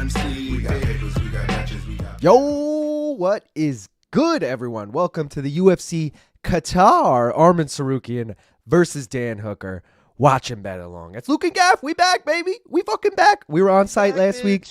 We got papers, we got matches, we got... Yo, what is good, everyone? Welcome to the UFC Qatar. Arman Tsarukyan versus Dan Hooker. Watch and bet along. It's Luke and Gaff. We back, baby. We fucking back. We were on site last week.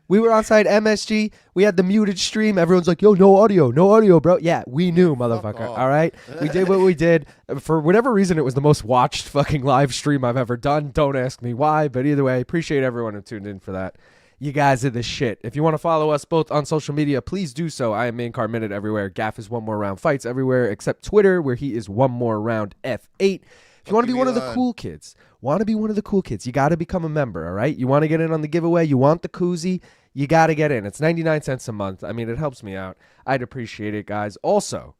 We were on site MSG. We had the muted stream. Everyone's like, yo, no audio, bro. Yeah, we knew, motherfucker. All right? We did what we did. For whatever reason, it was the most watched fucking live stream I've ever done. Don't ask me why, but either way, appreciate everyone who tuned in for that. You guys are the shit. If you want to follow us both on social media, please do so. I am Main Card Minute everywhere. Gaff is One More Round Fights everywhere except Twitter, where he is One More Round F8. If you want to be one of the cool kids, you got to become a member, all right? You want to get in on the giveaway, you want the koozie, you got to get in. It's 99 cents a month. I mean, it helps me out. I'd appreciate it, guys. Also,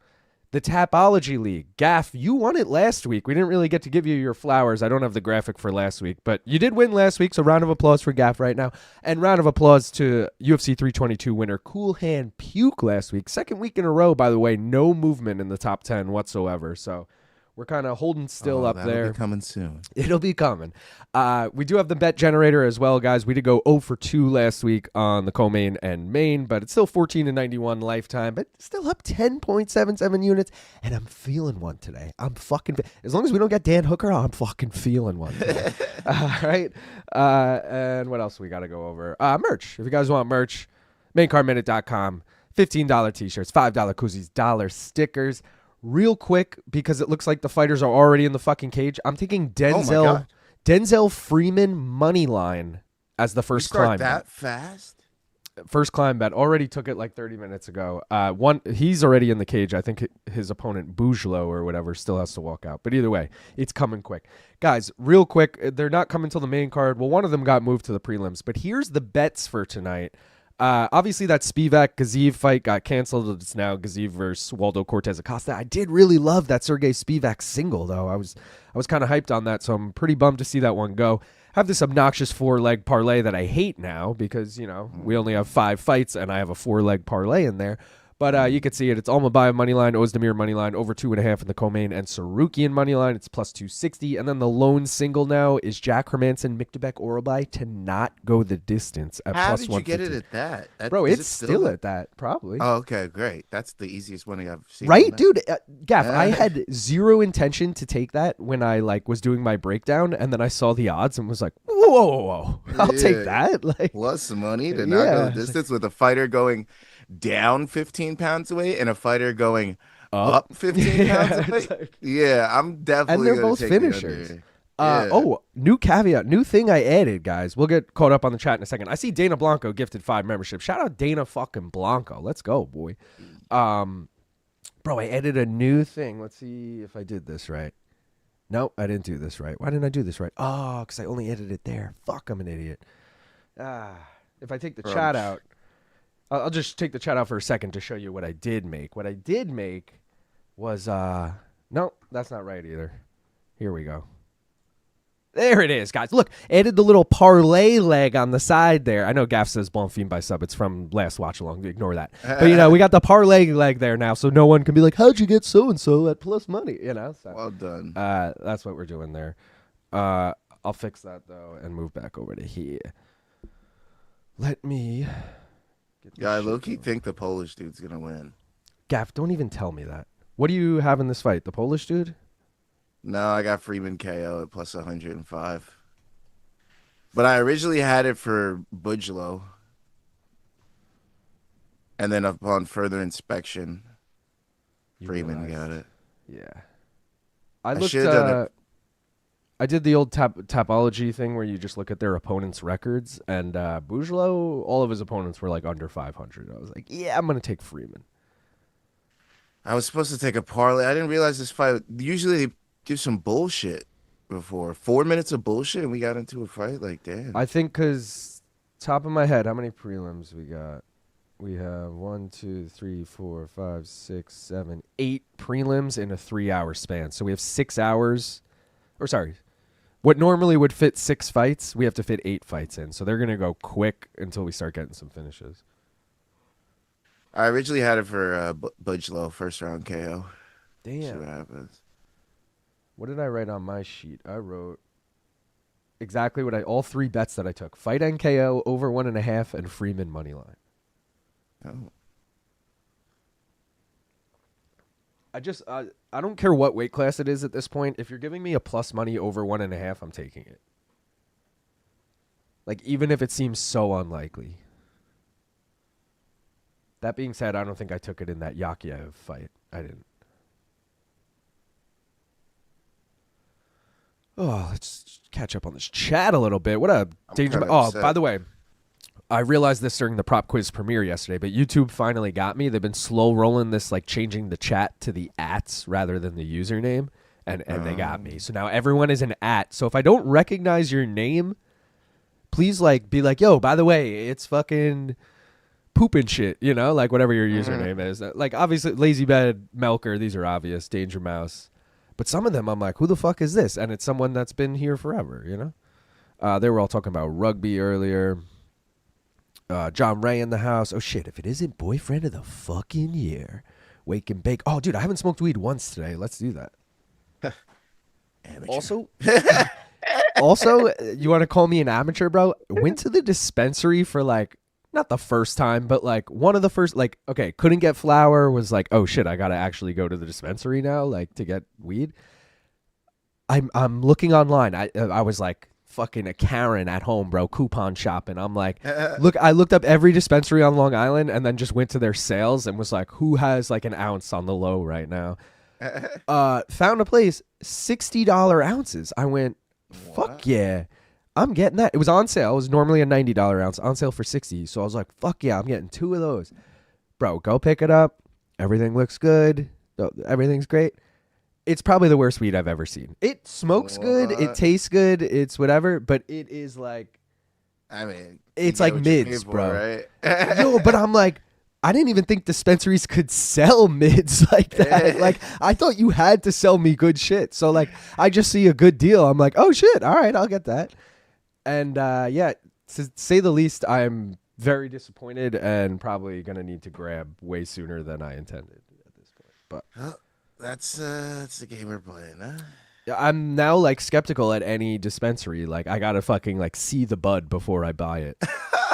the Tapology League. Gaff, you won it last week. We didn't really get to give you your flowers. I don't have the graphic for last week, but you did win last week, so round of applause for Gaff right now. And round of applause to UFC 322 winner Cool Hand Puke last week. Second week in a row, by the way, no movement in the top 10 whatsoever, so we're kind of holding still up there. That'll be coming soon. It'll be coming. We do have the bet generator as well, guys. We did go 0 for 2 last week on the co-main and main, but it's still 14-91 lifetime, but still up 10.77 units, and I'm feeling one today. As long as we don't get Dan Hooker, I'm fucking feeling one today. All right? And what else we got to go over? Merch. If you guys want merch, maincardminute.com. $15 t-shirts, $5 koozies, $1 stickers. Real quick, because it looks like the fighters are already in the fucking cage, I'm taking Denzel Freeman money line as the first climb. That fast? First climb bet. Already took it like 30 minutes ago. He's already in the cage. I think his opponent, Bujlo or whatever, still has to walk out. But either way, it's coming quick. Guys, real quick, they're not coming till the main card. Well, one of them got moved to the prelims. But here's the bets for tonight. Obviously, that Spivak-Gaziv fight got canceled. It's now Gaziv versus Waldo Cortes-Acosta. I did really love that Sergey Spivak single, though. I was kind of hyped on that, so I'm pretty bummed to see that one go. Have this obnoxious 4-leg parlay that I hate now because, we only have 5 fights, and I have a 4-leg parlay in there. But you can see it. It's Almabayev moneyline, Ozdemir moneyline, over 2.5 in the co-main, and Tsarukyan moneyline. It's plus 260. And then the lone single now is Jack Hermanson, Miktabek Oralbai to not go the distance at How plus did 150. you get it at that? Bro, it's still at that, probably. Oh, okay, great. That's the easiest one I've seen. Right, dude? Gaff, I had zero intention to take that when I was doing my breakdown, and then I saw the odds and was like, whoa. I'll take that. Plus money to not go the distance with a fighter going down 15 pounds away and a fighter going up 15 pounds away. I'm definitely. And they're both finishers. New caveat, new thing I added, guys. We'll get caught up on the chat in a second. I see Dana Blanco gifted 5 memberships. Shout out Dana fucking Blanco. Let's go, boy. Bro, I added a new thing. Let's see if I did this right. Nope, I didn't do this right. Why didn't I do this right? Oh, because I only edited it there. Fuck, I'm an idiot. If I take the chat out, I'll just take the chat out for a second to show you what I did make. What I did make was, no, that's not right either. Here we go. There it is, guys. Look, added the little parlay leg on the side there. I know Gaff says Bon Film by sub. It's from last watch along. Ignore that. But, we got the parlay leg there now, so no one can be like, how'd you get so-and-so at plus money? So, well done. That's what we're doing there. I'll fix that, though, and move back over to here. Let me... I low-key think the Polish dude's going to win. Gaff, don't even tell me that. What do you have in this fight? The Polish dude? No, I got Freeman KO at plus 105. But I originally had it for Bujlo. And then upon further inspection, Freeman got it. Yeah. I did the old Tapology thing where you just look at their opponents' records, and Bujlo, all of his opponents were under 500. I was like, I'm going to take Freeman. I was supposed to take a parlay. I didn't realize this fight. Usually they do some bullshit before. 4 minutes of bullshit, and we got into a fight? Damn. I think because, top of my head, how many prelims we got? We have 1, 2, 3, 4, 5, 6, 7, 8 prelims in a 3-hour span. So we have 6 hours. Or sorry. What normally would fit 6 fights, we have to fit 8 fights in. So they're going to go quick until we start getting some finishes. I originally had it for Bujlo, first round KO. Damn. See what happens. What did I write on my sheet? I wrote exactly what all 3 bets that I took. Fight NKO over 1.5 and Freeman money line. Oh. I don't care what weight class it is at this point. If you're giving me a plus money over 1.5, I'm taking it. Like, even if it seems so unlikely. That being said, I don't think I took it in that Yakhyaev fight. I didn't. Oh, let's catch up on this chat a little bit. What a danger. Oh, by the way, I realized this during the prop quiz premiere yesterday, but YouTube finally got me. They've been slow rolling this, like changing the chat to the ats rather than the username, and they got me. So now everyone is an at. So if I don't recognize your name, please like be like, yo, by the way, it's fucking poop and shit, you know, like whatever your username is. Like obviously Lazy Bed, Melker, these are obvious, Danger Mouse. But some of them I'm like, who the fuck is this? And it's someone that's been here forever, you know? They were all talking about rugby earlier. John Ray in the house. Oh, shit, if it isn't boyfriend of the fucking year. Wake and bake. Oh, dude, I haven't smoked weed once today. Let's do that. Also, you want to call me an amateur, bro? Went to the dispensary for like, not the first time, but like one of the first, like, okay, couldn't get flour, was like, oh shit, I gotta actually go to the dispensary now, like to get weed. I'm looking online. I was like fucking a Karen at home, bro, coupon shopping. I'm like, look, I looked up every dispensary on Long Island and then just went to their sales and was like, who has like an ounce on the low right now? Found a place, $60 ounces. I went, fuck yeah. I'm getting that. It was on sale. It was normally a $90 ounce, on sale for $60. So I was like, fuck yeah, I'm getting 2 of those. Bro, go pick it up. Everything looks good. Everything's great. It's probably the worst weed I've ever seen. It smokes good. It tastes good. It's whatever. But it is like, I mean, it's like mids, bro. Right? Yo, but I'm like, I didn't even think dispensaries could sell mids like that. Like, I thought you had to sell me good shit. So like, I just see a good deal. I'm like, oh shit. All right, I'll get that. And yeah, to say the least, I'm very disappointed and probably going to need to grab way sooner than I intended at this point. But that's the game we're playing, huh? Yeah, I'm now like skeptical at any dispensary. Like, I got to fucking like see the bud before I buy it.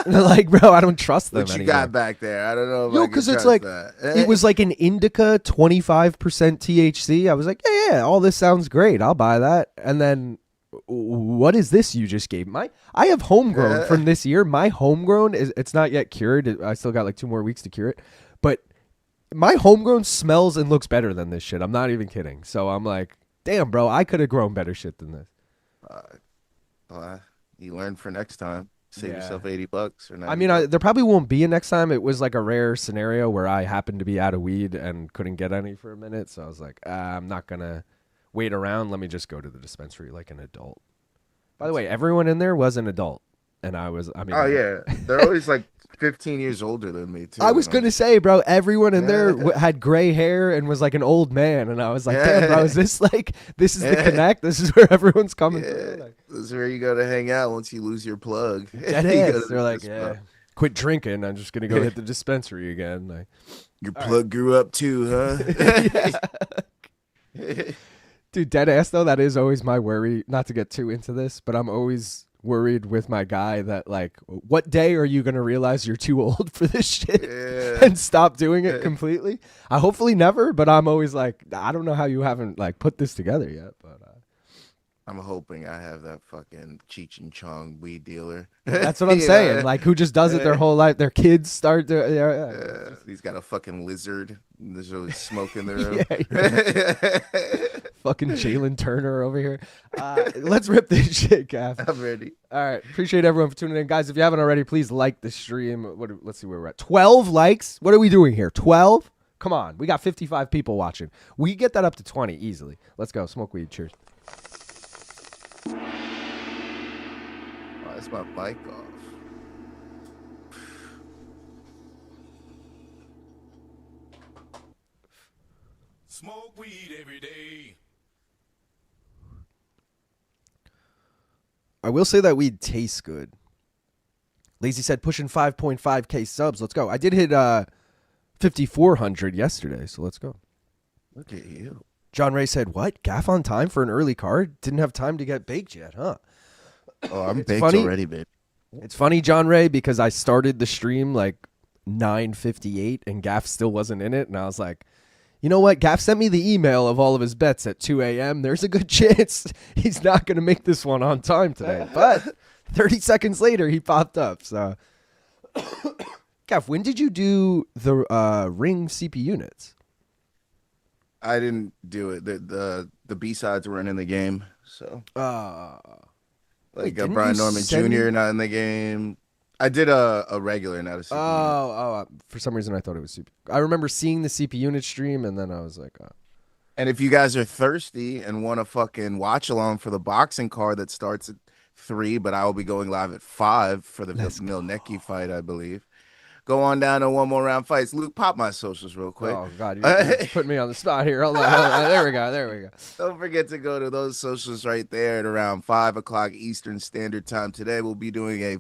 Like, bro, I don't trust them What you anymore. got back there? I don't know. Yo, because it's like, it was like an indica 25% THC. I was like, yeah, all this sounds great. I'll buy that. And then, what is this you just gave? I have homegrown from this year. My homegrown it's not yet cured. I still got like 2 more weeks to cure it. But my homegrown smells and looks better than this shit. I'm not even kidding. So I'm like, damn, bro, I could have grown better shit than this. You learn for next time. Save yourself $80 or $90. I mean, there probably won't be a next time. It was like a rare scenario where I happened to be out of weed and couldn't get any for a minute. So I was like, I'm not gonna wait around. Let me just go to the dispensary like an adult. By the way, everyone in there was an adult, and I mean, oh yeah, they're always like 15 years older than me too. I was gonna say, bro, everyone in there had gray hair and was like an old man, and I was like, damn, bro, is this like this is the connect? This is where everyone's coming through. Like, this is where you go to hang out once you lose your plug. They're like, yeah, quit drinking. I'm just gonna go hit the dispensary again. Like, your plug grew up too, huh? Dude, dead ass though, that is always my worry. Not to get too into this, but I'm always worried with my guy that like, what day are you gonna realize you're too old for this shit and stop doing it completely? I hopefully never, but I'm always like, I don't know how you haven't like put this together yet, but I'm hoping I have that fucking Cheech and Chong weed dealer. That's what I'm saying. Like, who just does it their whole life? Their kids start to. He's got a fucking lizard. There's always smoke in the room. Fucking Jalen Turner over here. Let's rip this shit, Gaff. I'm ready. All right. Appreciate everyone for tuning in. Guys, if you haven't already, please like the stream. Let's see where we're at. 12 likes? What are we doing here? 12? Come on. We got 55 people watching. We get that up to 20 easily. Let's go. Smoke weed. Cheers. That's my bike off. Smoke weed every day. I will say that weed tastes good. Lazy said pushing 5.5K subs. Let's go. I did hit 5,400 yesterday, so let's go. Look at you. John Ray said, what? Gaff on time for an early card? Didn't have time to get baked yet, huh? Oh, I'm It's baked funny. already, babe. It's funny, John Ray, because I started the stream like 9:58 and Gaff still wasn't in it, and I was like, you know what? Gaff sent me the email of all of his bets at 2 a.m. There's a good chance he's not going to make this one on time today. But 30 seconds later, he popped up. So, Gaff, when did you do the ring CP units? I didn't do it. The B-sides weren't in the game, so Wait, Brian Norman Jr. not in the game. I did a regular, not a CP unit. For some reason I thought it was CP. I remember seeing the CP unit stream, and then I was like, oh. And if you guys are thirsty and want to fucking watch along for the boxing card that starts at 3, but I will be going live at 5 for the Milnecki fight, I believe. Go on down to One More Round Fights. Luke, pop my socials real quick. Oh, God. You're putting me on the spot here. Hold on. There we go. Don't forget to go to those socials right there at around 5 o'clock Eastern Standard Time. Today we'll be doing a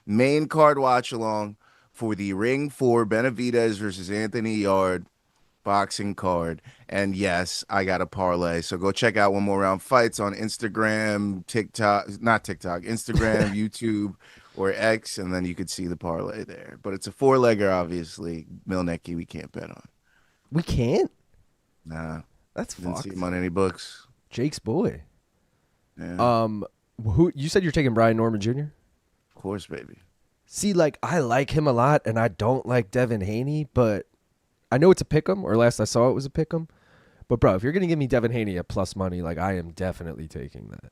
main card watch along for the Ring 4 Benavidez versus Anthony Yarde boxing card. And yes, I got a parlay. So go check out One More Round Fights on Instagram, Instagram, YouTube, or X, and then you could see the parlay there. But it's a 4-legger, obviously. Milnecki, we can't bet on. We can't? Nah. That's Didn't fucked. see him on any books. Jake's boy. Yeah. Who you said you're taking Brian Norman Jr.? Of course, baby. See, like, I like him a lot, and I don't like Devin Haney, but I know it's a pick'em, or last I saw it was a pick'em. But, bro, if you're going to give me Devin Haney at plus money, like, I am definitely taking that.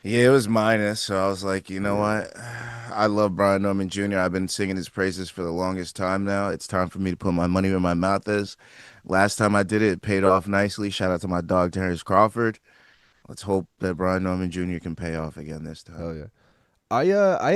Yeah, it was minus, so I was like, you know what? I love Brian Norman Jr. I've been singing his praises for the longest time now. It's time for me to put my money where my mouth is. Last time I did it, it paid off nicely. Shout out to my dog, Terrence Crawford. Let's hope that Brian Norman Jr. can pay off again this time. Hell yeah. I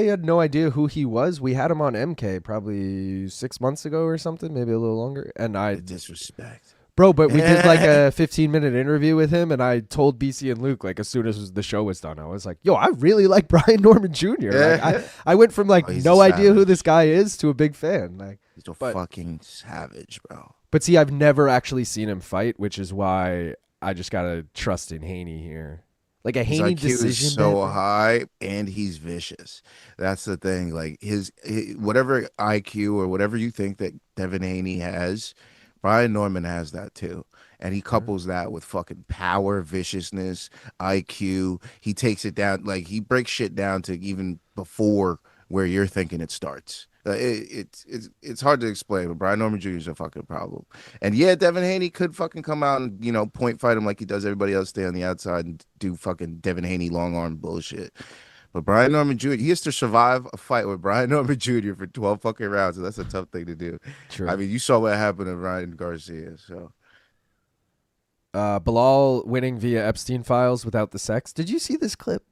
had no idea who he was. We had him on MK probably 6 months ago or something, maybe a little longer. And The disrespect. Bro, but we did like a 15-minute interview with him, and I told BC and Luke, like, as soon as the show was done, I was like, yo, I really like Brian Norman Jr. Like, I went from like no idea who this guy is to a big fan. Like, he's a fucking savage, bro. But see, I've never actually seen him fight, which is why I just gotta trust in Haney here. Like a Haney decision is so high, and he's vicious. That's the thing. Like his whatever IQ or whatever you think that Devin Haney has, Brian Norman has that too. And he couples that with fucking power, viciousness, IQ. He takes it down, like he breaks shit down to even before where you're thinking it starts. It's hard to explain, but Brian Norman Jr. is a fucking problem. And yeah, Devin Haney could fucking come out and, you know, point fight him like he does everybody else, stay on the outside and do fucking Devin Haney long arm bullshit. But Brian Norman Jr., he has to survive a fight with Brian Norman Jr. for 12 fucking rounds, and that's a tough thing to do. True. I mean, you saw what happened to Ryan Garcia, so. Belal winning via Epstein files without the sex. Did you see this clip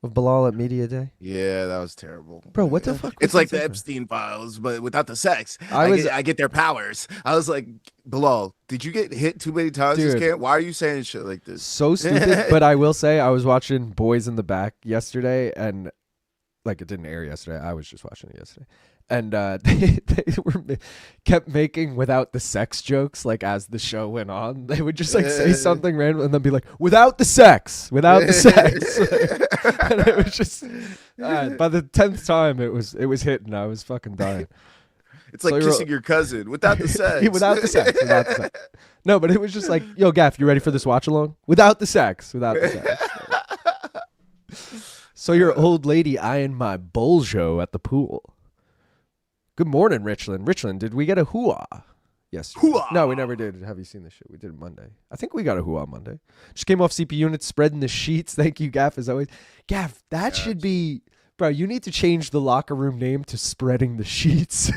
of Belal at Media Day? Yeah, that was terrible. Bro, what the fuck? It's like the Epstein files, but without the sex. I get their powers. I was like, Belal, did you get hit too many times this camp? Why are you saying shit like this? So stupid. But I will say, I was watching Boys in the Back yesterday, and like it didn't air yesterday. I was just watching it yesterday. And they kept making without the sex jokes, like as the show went on. They would just like say something random and then be like, without the sex. And it was just by the 10th time it was hitting. I was fucking dying. It's like kissing your cousin without the sex. Without the sex. No, but it was just like, yo, Gaff, you ready for this watch along? Without the sex. So your old lady eyeing my Bujlo at the pool. Good morning, Richland. Richland, did we get a hooah? Yes. No, we never did. Have you seen this shit? We did it Monday. I think we got a hooah Monday. Just came off CP units, spreading the sheets. Thank you, Gaff, as always. Gaff, that should be... Bro, you need to change the locker room name to Spreading the Sheets.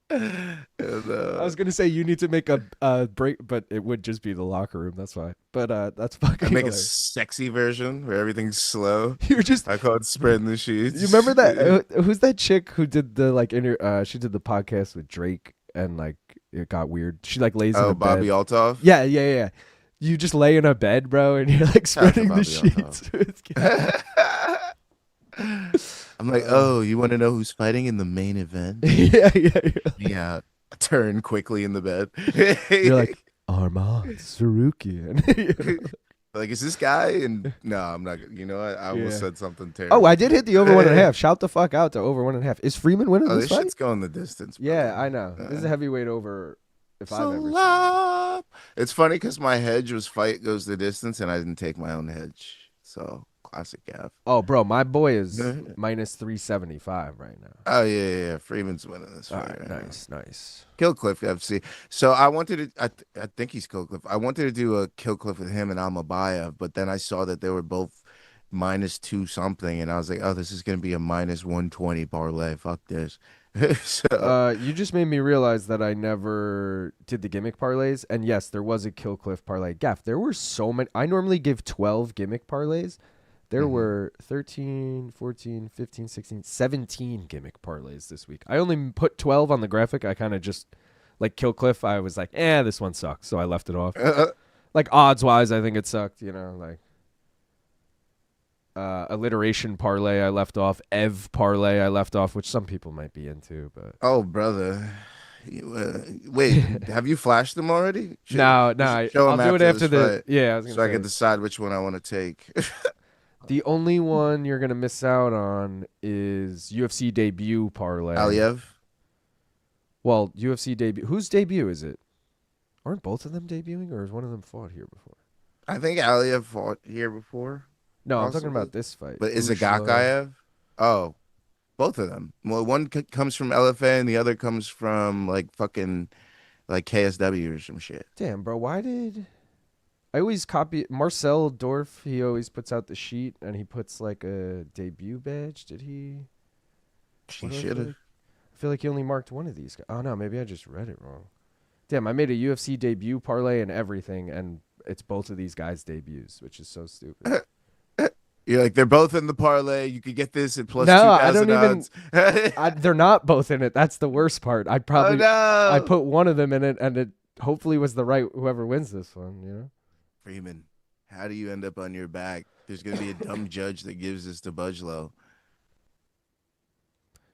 I was going to say you need to make a break, but it would just be the locker room. That's why. But that's fucking make hilarious. A sexy version where everything's slow. You're just... I call it Spreading the Sheets. You remember that? Who's that chick who did the like she did the podcast with Drake and like it got weird. She like lays in a bed. Bobby Altoff? Yeah. You just lay in a bed, bro, and you're like spreading the sheets. I'm like, oh, you want to know who's fighting in the main event? Yeah. Turn quickly in the bed. You're like, Arman, Tsarukyan. Like, is this guy? And no, I'm not. You know what? I almost said something terrible. Oh, I did hit the over 1.5. Shout the fuck out to over 1.5. Is Freeman winning this this fight? shit's going the distance. Bro. Yeah, I know. This is a heavyweight over. If I've ever seen it. It's funny because my hedge was fight goes the distance, and I didn't take my own hedge. So classic Gav. Oh, bro, my boy is minus 375 right now. Oh yeah. Freeman's winning this fight. All right, nice. Killcliff FC. So I wanted to. I think he's Killcliff. I wanted to do a Killcliff with him and Almabayev, but then I saw that they were both minus 2 something, and I was like, oh, this is gonna be a minus 120 parlay. Fuck this. So you just made me realize that I never did the gimmick parlays, and yes, there was a Killcliff parlay. Gaff, there were so many. I normally give 12 gimmick parlays. There were 13, 14, 15, 16, 17 gimmick parlays this week. I only put 12 on the graphic. I kind of just, like Killcliff, I was like, this one sucks, so I left it off. Like odds-wise, I think it sucked, like. Alliteration parlay I left off. Ev parlay I left off, which some people might be into, but oh brother, wait, have you flashed them already? No, I'll do it after the fight, so I can decide which one I want to take. The only one you're gonna miss out on is UFC debut parlay. Aliev. Well, UFC debut. Whose debut is it? Aren't both of them debuting, or has one of them fought here before? I think Aliev fought here before. No, I'm talking about this fight. But Izagakhmaev? Oh, both of them. Well, one comes from LFA and the other comes from like fucking like KSW or some shit. Damn, bro, why did I always copy Marcel Dorf? He always puts out the sheet and he puts like a debut badge. Did he? He should have. I feel like he only marked one of these guys. Oh no, maybe I just read it wrong. Damn, I made a UFC debut parlay and everything, and it's both of these guys' debuts, which is so stupid. You're like, they're both in the parlay. You could get this at plus 2,000 odds. They're not both in it. That's the worst part. I probably I put one of them in it, and it hopefully was the right whoever wins this one. Freeman, how do you end up on your back? There's gonna be a dumb judge that gives this to Bujlo.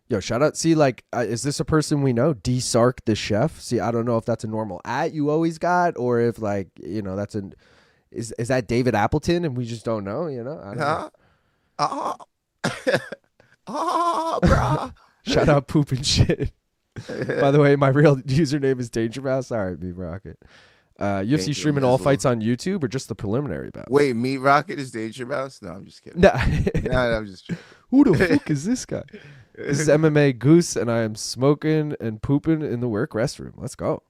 Yo, shout out. See, like, is this a person we know? D Sark the chef. See, I don't know if that's a normal @ you always got, or if like that's a. Is that David Appleton and we just don't know, I don't know. Bro. Shout out poop and shit. By the way, my real username is Danger Mouse. All right, Meat Rocket. UFC streaming all fights on YouTube or just the preliminary bout? Wait, Meat Rocket is Danger Mouse? No, I'm just kidding. No, I'm just kidding. Who the fuck is this guy? This is MMA Goose, and I am smoking and pooping in the work restroom. Let's go.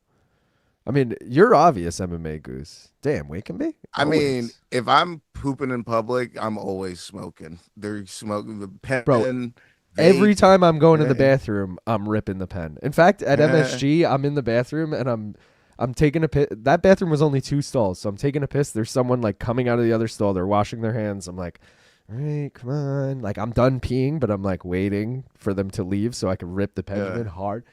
I mean, you're obvious MMA Goose. Damn, we can be. I mean, if I'm pooping in public, I'm always smoking. They're smoking the pen. Bro, every time I'm going to the bathroom, I'm ripping the pen. In fact, at MSG, I'm in the bathroom and I'm taking a piss. That bathroom was only 2 stalls, so I'm taking a piss. There's someone like coming out of the other stall. They're washing their hands. I'm like, all right, come on. Like, I'm done peeing, but I'm like waiting for them to leave so I can rip the pen hard.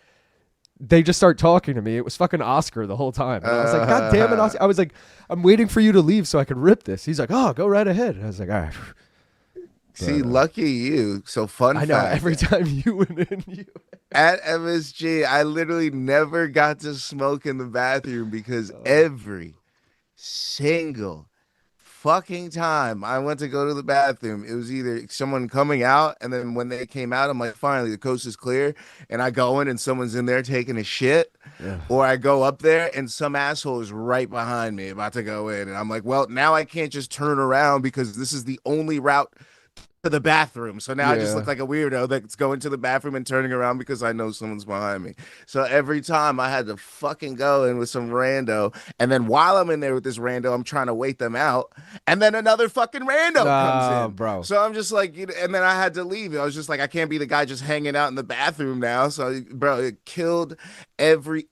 They just start talking to me. It was fucking Oscar the whole time. And I was like, God damn it, Oscar. I was like, I'm waiting for you to leave so I could rip this. He's like, oh, go right ahead. And I was like, all right. See, lucky you. So fun fact. I know, every time you went in, at MSG, I literally never got to smoke in the bathroom because every single fucking time I went to go to the bathroom, it was either someone coming out, and then when they came out, I'm like, finally, the coast is clear, and I go in and someone's in there taking a shit, or I go up there and some asshole is right behind me about to go in, and I'm like, well, now I can't just turn around because this is the only route to the bathroom. So now I just look like a weirdo that's going to the bathroom and turning around because I know someone's behind me. So every time I had to fucking go in with some rando, and then while I'm in there with this rando, I'm trying to wait them out, and then another fucking rando comes in, bro. So I'm just like, and then I had to leave. I was just like, I can't be the guy just hanging out in the bathroom now. So, bro, it killed every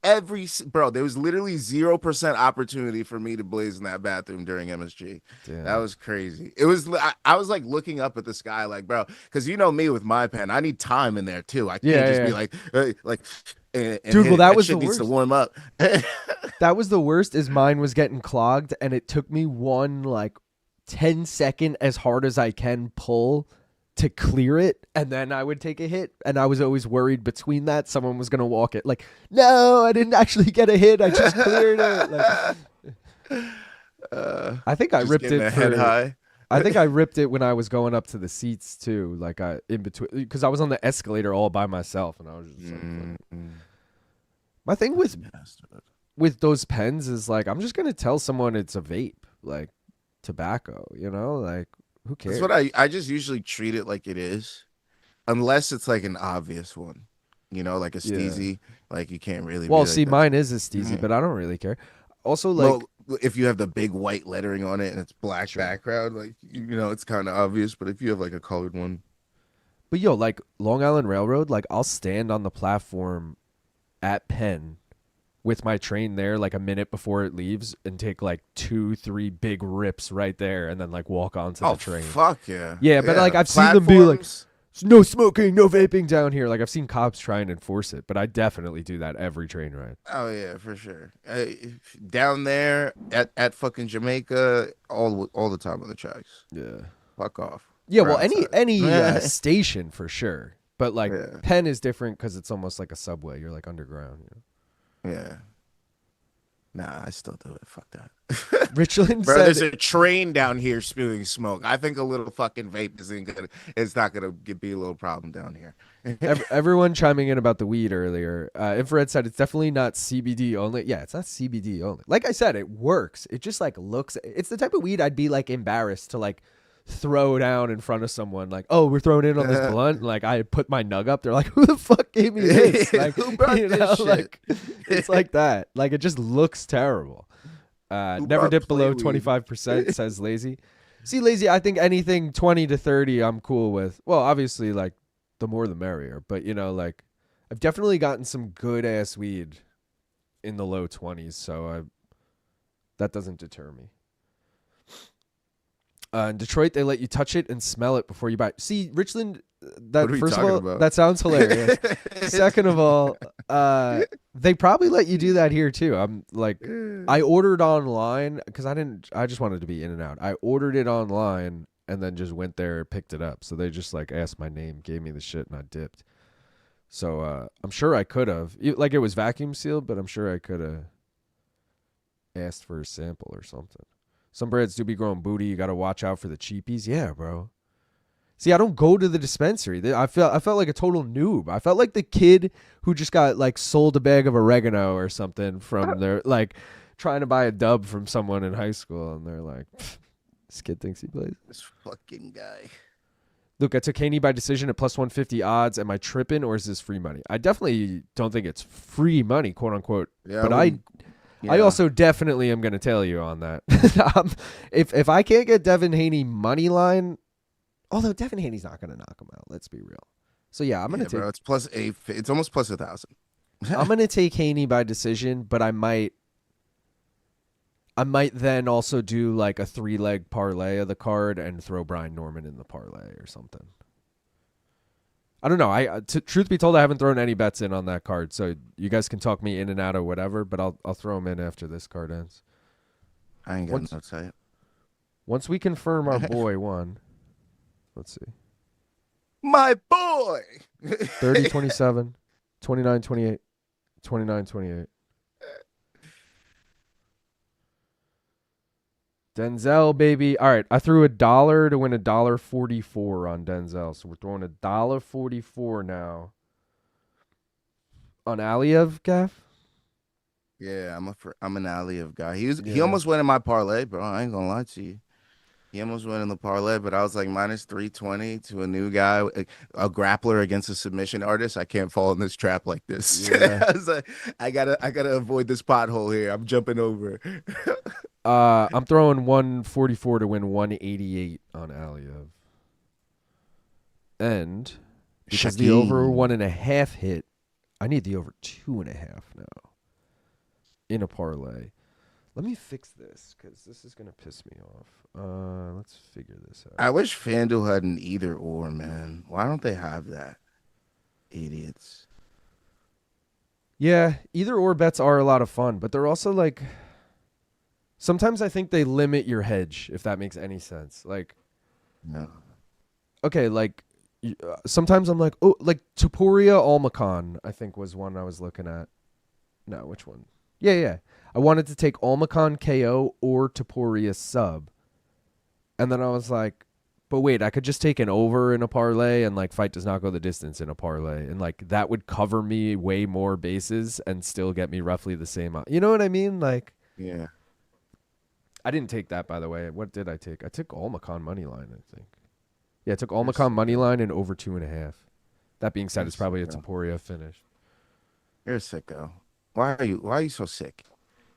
bro. There was literally 0% opportunity for me to blaze in that bathroom during MSG. Damn. That was crazy. It was. I was like looking up at the sky, like, bro, because you know me with my pen, I need time in there too. I can't just be like, and dude. Well, that was the needs worst. To warm up. That was the worst. Is mine was getting clogged, and it took me one like 10-second as hard as I can pull to clear it, and then I would take a hit, and I was always worried between that someone was gonna walk it. Like, no, I didn't actually get a hit. I just cleared it. Like, I think I Just ripped getting it a head for. high. I think I ripped it when I was going up to the seats too, like in between, because I was on the escalator all by myself, and I was just like, my thing with those pens is like, I'm just gonna tell someone it's a vape, like tobacco, like who cares? That's what I just usually treat it like it is, unless it's like an obvious one, like a steezy. Like you can't really. Well, be see, like, mine is a steezy, but I don't really care. Also, like, well, if you have the big white lettering on it and it's black background, like it's kind of obvious. But if you have like a colored one, but like Long Island Railroad, like I'll stand on the platform at Penn with my train there like a minute before it leaves and take like 2-3 big rips right there and then like walk onto the train. Fuck yeah. Yeah, but like I've seen them be like, no smoking, no vaping down here. Like I've seen cops try and enforce it, but I definitely do that every train ride. Oh yeah, for sure. Down there at fucking Jamaica, all the time on the tracks. Yeah. Fuck off. Yeah, well, any station for sure. But like Penn is different because it's almost like a subway. You're like underground. Yeah. Nah, I still do it. Fuck that. Richland Bro, said, there's a train down here spewing smoke. I think a little fucking vape it's not gonna be a little problem down here. Everyone chiming in about the weed earlier. Infrared said it's definitely not CBD only. Yeah, it's not CBD only. Like I said, it works. It just like looks. It's the type of weed I'd be like embarrassed to like throw down in front of someone. Like, oh, we're throwing in on this blunt. Like I put my nug up. They're like, who the fuck gave me this? Like, who brought this shit? Like it's like that. Like it just looks terrible. Never dip below 25%, says Lazy. See, Lazy, I think anything 20 to 30 I'm cool with. Well, obviously, like, the more the merrier. But, like, I've definitely gotten some good-ass weed in the low 20s, so that doesn't deter me. In Detroit, they let you touch it and smell it before you buy it. See, Richland, first of all, that sounds hilarious. Second of all, they probably let you do that here too. I'm like, I ordered online because I just wanted to be in and out. I ordered it online and then just went there, picked it up. So they just like asked my name, gave me the shit, and I dipped. So I'm sure I could have, like it was vacuum sealed, but I'm sure I could have asked for a sample or something. Some breads do be growing booty. You got to watch out for the cheapies. Yeah, bro. See, I don't go to the dispensary. I felt like a total noob. I felt like the kid who just got like sold a bag of oregano or something from their like trying to buy a dub from someone in high school, and they're like, this kid thinks he plays. This fucking guy. Look, I took Haney by decision at plus 150 odds. Am I tripping or is this free money? I definitely don't think it's free money, quote unquote. Yeah, but I also definitely am going to tell you on that. If I can't get Devin Haney money line, although Devin Haney's not going to knock him out, let's be real. So yeah, I'm going to take. Bro, it's plus 8. It's almost plus 1,000. I'm going to take Haney by decision, but I might then also do like a 3-leg parlay of the card and throw Brian Norman in the parlay or something. I don't know. Truth be told, I haven't thrown any bets in on that card, so you guys can talk me in and out or whatever. But I'll throw them in after this card ends. I ain't got no say. Once we confirm our boy won, let's see. My boy. 30-27, 29-28, 29-28. Denzel, baby. All right, I threw $1 to win $1.44 on Denzel. So we're throwing $1.44 now on Aliev, Gaff. Yeah, I'm an Aliev guy. He almost went in my parlay, bro. I ain't gonna lie to you. He almost went in the parlay, but I was like minus 320 to a new guy, a grappler against a submission artist. I can't fall in this trap like this. Yeah. I was like, I gotta avoid this pothole here. I'm jumping over. I'm throwing 144 to win 188 on Aliev. And because the over 1.5 hit, I need the over 2.5 now in a parlay. Let me fix this because this is going to piss me off. Let's figure this out. I wish FanDuel had an either or, man. Why don't they have that? Idiots. Yeah, either or bets are a lot of fun, but they're also like... Sometimes I think they limit your hedge, if that makes any sense. Like, no. Okay, like, sometimes I'm like, oh, like Topuria Almakhan, I think was one I was looking at. No, which one? Yeah. I wanted to take Almakhan KO or Topuria sub. And then I was like, but wait, I could just take an over in a parlay and like fight does not go the distance in a parlay. And like that would cover me way more bases and still get me roughly the same. You know what I mean? Like, Yeah. I didn't take that, by the way. What did I take? I took Almakhan money line, I think. Yeah, I took Almakhan money line and over 2.5. That being said, it's probably a Topuria finish. You're a sicko. Why are you so sick?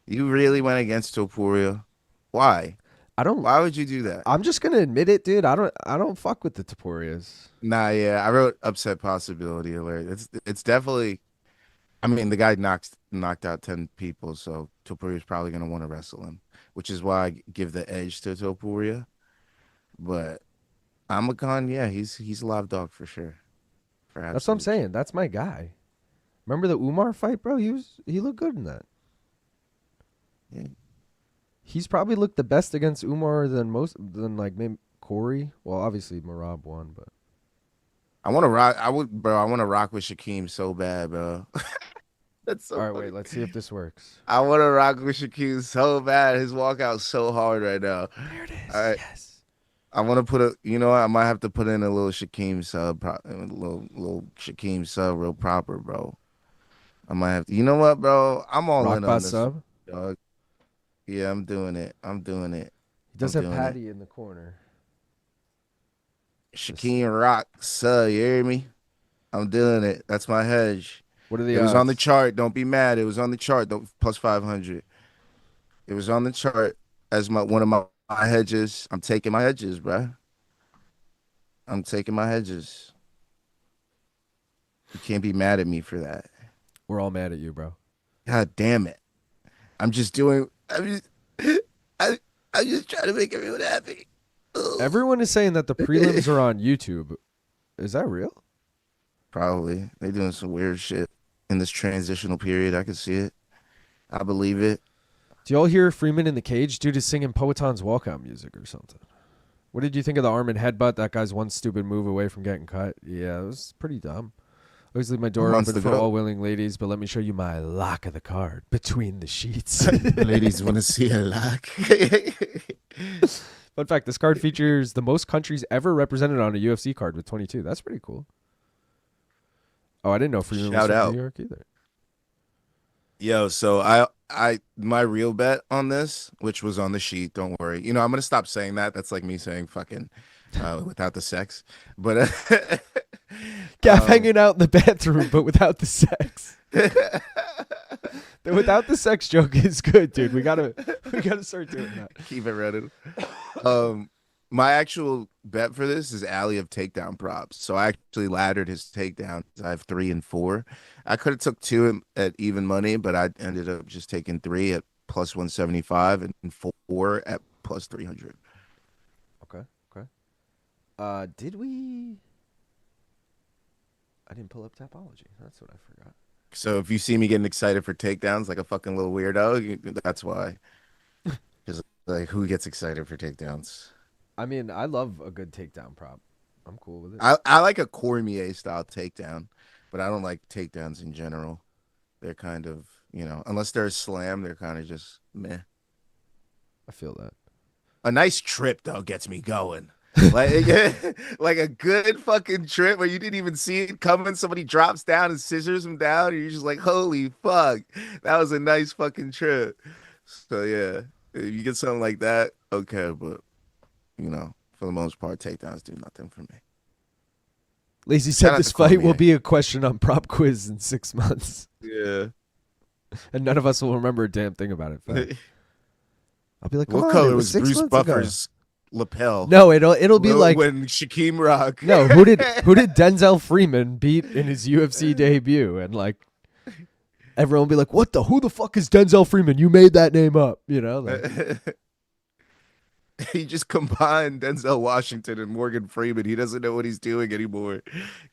You really went against Topuria? Why? Why would you do that? I'm just gonna admit it, dude. I don't fuck with the Topurias. Nah, yeah. I wrote upset possibility alert. It's definitely. I mean, the guy knocked out 10 people, so Topuria's probably gonna want to wrestle him, which is why I give the edge to Topuria. But Almakhan, yeah, he's a live dog for sure. That's what I'm saying. That's my guy. Remember the Umar fight, bro? He looked good in that. Yeah. He's probably looked the best against Umar than like maybe Corey. Well, obviously Marab won, but I want to rock. I want to rock with Shaquem so bad, bro. That's so. All right, funny. wait. Let's see if this works. I want to rock with Shaquem so bad. His walkout's so hard right now. There it is. All right. Yes. I want to put a. You know what? I might have to put in a little Shaquem sub, a little Shaquem sub, real proper, bro. I might have to. You know what, bro? I'm all Rock in by on this, sub. dog. Yeah, I'm doing it. He does have Patty in the corner. Shaquem Rock, sub. You hear me? I'm doing it. That's my hedge. What are the It was odds? on the chart. Don't be mad. It was on the chart. Plus 500. It was on the chart as one of my hedges. I'm taking my hedges, bro. I'm taking my hedges. You can't be mad at me for that. We're all mad at you, bro. God damn it. I'm just trying to make everyone happy. Ugh. Everyone is saying that the prelims are on YouTube. Is that real? Probably. They're doing some weird shit in this transitional period. I can see it. I believe it. Do y'all hear Freeman in the cage? Dude is singing Poetan's walkout music or something. What did you think of the Arman headbutt? That guy's one stupid move away from getting cut. Yeah, it was pretty dumb. I always leave my door open for all willing ladies, but let me show you my lock of the card between the sheets. Ladies want to see a lock. Fun fact, this card features the most countries ever represented on a UFC card with 22. That's pretty cool. Oh, I didn't know Freeman was from New York either. Yo, so my real bet on this, which was on the sheet, don't worry. You know, I'm gonna stop saying that. That's like me saying fucking without the sex. But Gaff hanging out in the bathroom, but without the sex. The without the sex joke is good, dude. We gotta start doing that. Keep it running. My actual bet for this is Aliev takedown props. So I actually laddered his takedowns. I have 3 and 4. I could have took 2 at even money, but I ended up just taking 3 at plus 175 and 4 at plus 300. Okay. Did we? I didn't pull up Tapology. That's what I forgot. So if you see me getting excited for takedowns like a fucking little weirdo, that's why. Because like, who gets excited for takedowns? I mean, I love a good takedown prop. I'm cool with it. I like a Cormier style takedown, but I don't like takedowns in general. They're kind of, unless they're a slam, they're kind of just meh. I feel that. A nice trip though gets me going. Like a good fucking trip where you didn't even see it coming. Somebody drops down and scissors him down, and you're just like, holy fuck, that was a nice fucking trip. So yeah, if you get something like that, okay, but for the most part, takedowns do nothing for me. Lazy said this fight will be a question on prop quiz in 6 months. Yeah. And none of us will remember a damn thing about it. I'll be like, what color was Bruce Buffer's lapel? No, it'll be like when Shaquem Rock. No, who did Denzel Freeman beat in his UFC debut? And like everyone will be like, who the fuck is Denzel Freeman? You made that name up, Like, he just combined Denzel Washington and Morgan Freeman. He doesn't know what he's doing anymore.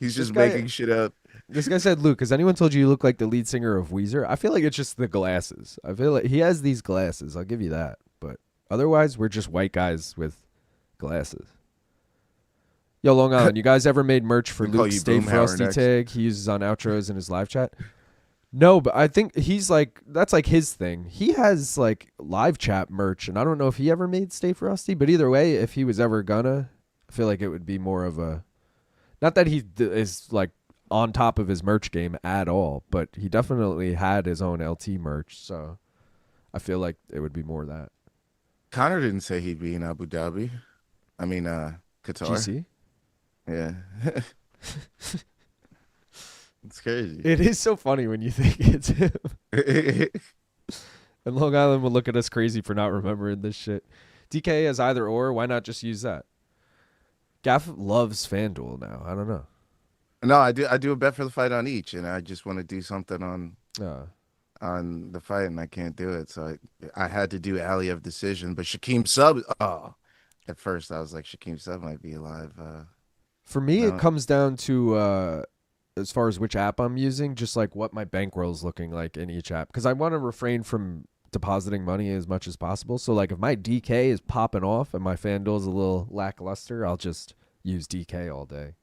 He's just making shit up. This guy said, Luke, has anyone told you look like the lead singer of Weezer? I feel like it's just the glasses. I feel like he has these glasses. I'll give you that. But otherwise, we're just white guys with glasses. Yo, Long Island, you guys ever made merch for Luke's Stay Frosty tag he uses on outros in his live chat? No, but I think he's like that's like his thing. He has like live chat merch, and I don't know if he ever made Stay Frosty, but either way, if he was ever gonna, I feel like it would be more of a not that he is like on top of his merch game at all, but he definitely had his own LT merch, so I feel like it would be more that. Connor didn't say he'd be in Abu Dhabi. I mean, Qatar. GC? Yeah. It's crazy. It is so funny when you think it's him. And Long Island will look at us crazy for not remembering this shit. DK as either or, why not just use that? Gaff loves FanDuel now. I don't know. No, I do a bet for the fight on each, and I just want to do something on the fight, and I can't do it. So I had to do Aliev decision, but Shaquem Sub. Oh, at first I was like, Shaquem Sub might be alive. For me, No. it comes down to as far as which app I'm using, just like what my bankroll is looking like in each app, because I want to refrain from depositing money as much as possible. So like if my DK is popping off and my FanDuel is a little lackluster, I'll just use DK all day.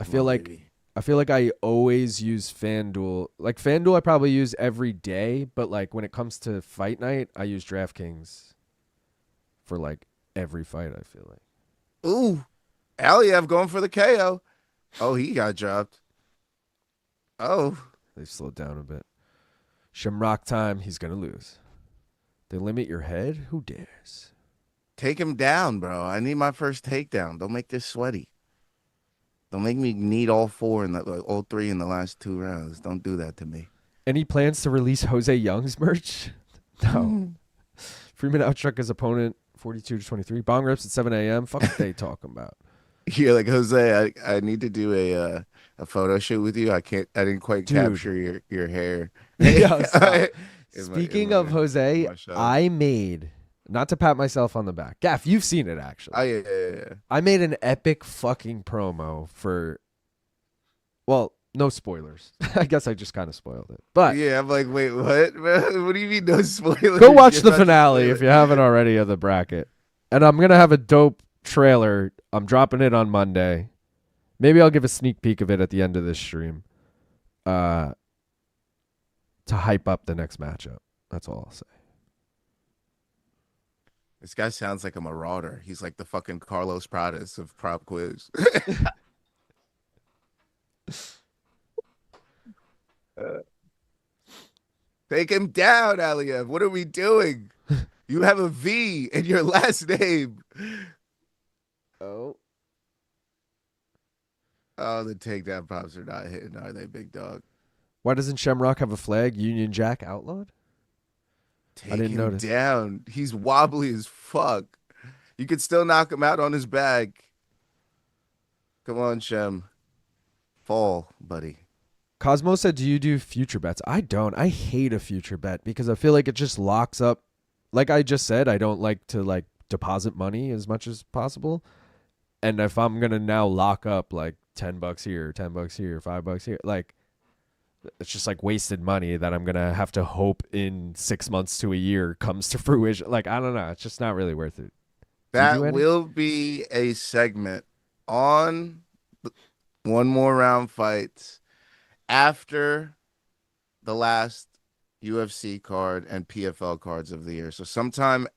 I feel like I always use FanDuel. Like FanDuel I probably use every day, but like when it comes to fight night, I use DraftKings for like every fight, I feel like. Ooh, Aliev going for the KO. Oh, he got dropped. Oh, They've slowed down a bit. Shamrock time, he's going to lose. They limit your head? Who dares? take him down, bro. I need my first takedown. Don't make this sweaty. Don't make me need all three in the last 2 rounds. Don't do that to me. Any plans to release Jose Young's merch? No. Freeman outstruck his opponent 42-23. Bong reps at 7 a.m. Fuck what they talking about. You're like, Jose, I need to do a photo shoot with you. I didn't quite Dude. capture your hair. Yeah, stop. In Speaking my of Jose, show. I made, not to pat myself on the back. Gaff, you've seen it actually. Oh yeah. I made an epic fucking promo for, well, no spoilers. I guess I just kind of spoiled it. But Yeah, I'm like, wait, what? What do you mean no spoilers? go watch You're the about to finale spoil if it. you haven't already of the bracket. And I'm going to have a dope trailer. I'm dropping it on Monday. Maybe I'll give a sneak peek of it at the end of this stream. To hype up the next matchup. That's all I'll say. This guy sounds like a marauder. He's like the fucking Carlos Pradas of prop quiz. Take him down, Aliev. What are we doing? You have a V in your last name. Oh. Oh, the takedown props are not hitting, are they, big dog? Why doesn't Shamrock have a flag? Union Jack outlawed? Take I didn't him notice. down. He's wobbly as fuck. You could still knock him out on his back. Come on, Shem. Fall, buddy. Cosmo said, do you do future bets? I don't. I hate a future bet because I feel like it just locks up. Like I just said, I don't like to like deposit money as much as possible. And if I'm going to now lock up like $10 here, $10 here, $5 here, like it's just like wasted money that I'm going to have to hope in 6 months to a year comes to fruition. Like, I don't know. It's just not really worth it. That will be a segment on One More Round Fights after the last UFC card and PFL cards of the year. So sometime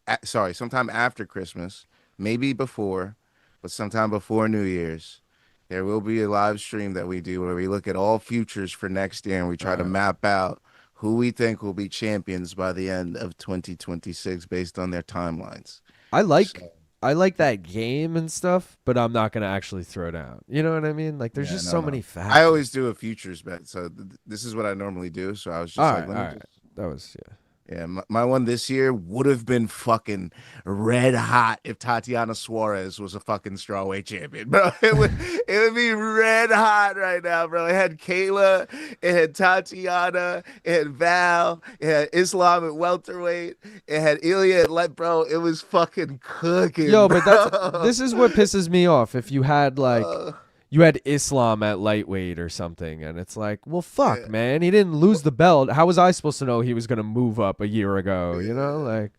after Christmas, maybe before, but sometime before New Year's, there will be a live stream that we do where we look at all futures for next year and we try to map out who we think will be champions by the end of 2026 based on their timelines. I like that game and stuff, but I'm not going to actually throw down. You know what I mean? Like there's just so many factors. I always do a futures bet. So this is what I normally do. So I was just That was, yeah. Yeah, my one this year would have been fucking red hot if Tatiana Suarez was a fucking strawweight champion, bro. It would be red hot right now, bro. It had Kayla, it had Tatiana, it had Val, it had Islam at welterweight, it had Ilya at light, bro. It was fucking cooking. Yo, bro. but this is what pisses me off. If you had like you had Islam at lightweight or something, and it's like, well, fuck, man. He didn't lose the belt. How was I supposed to know he was going to move up a year ago? You know, like.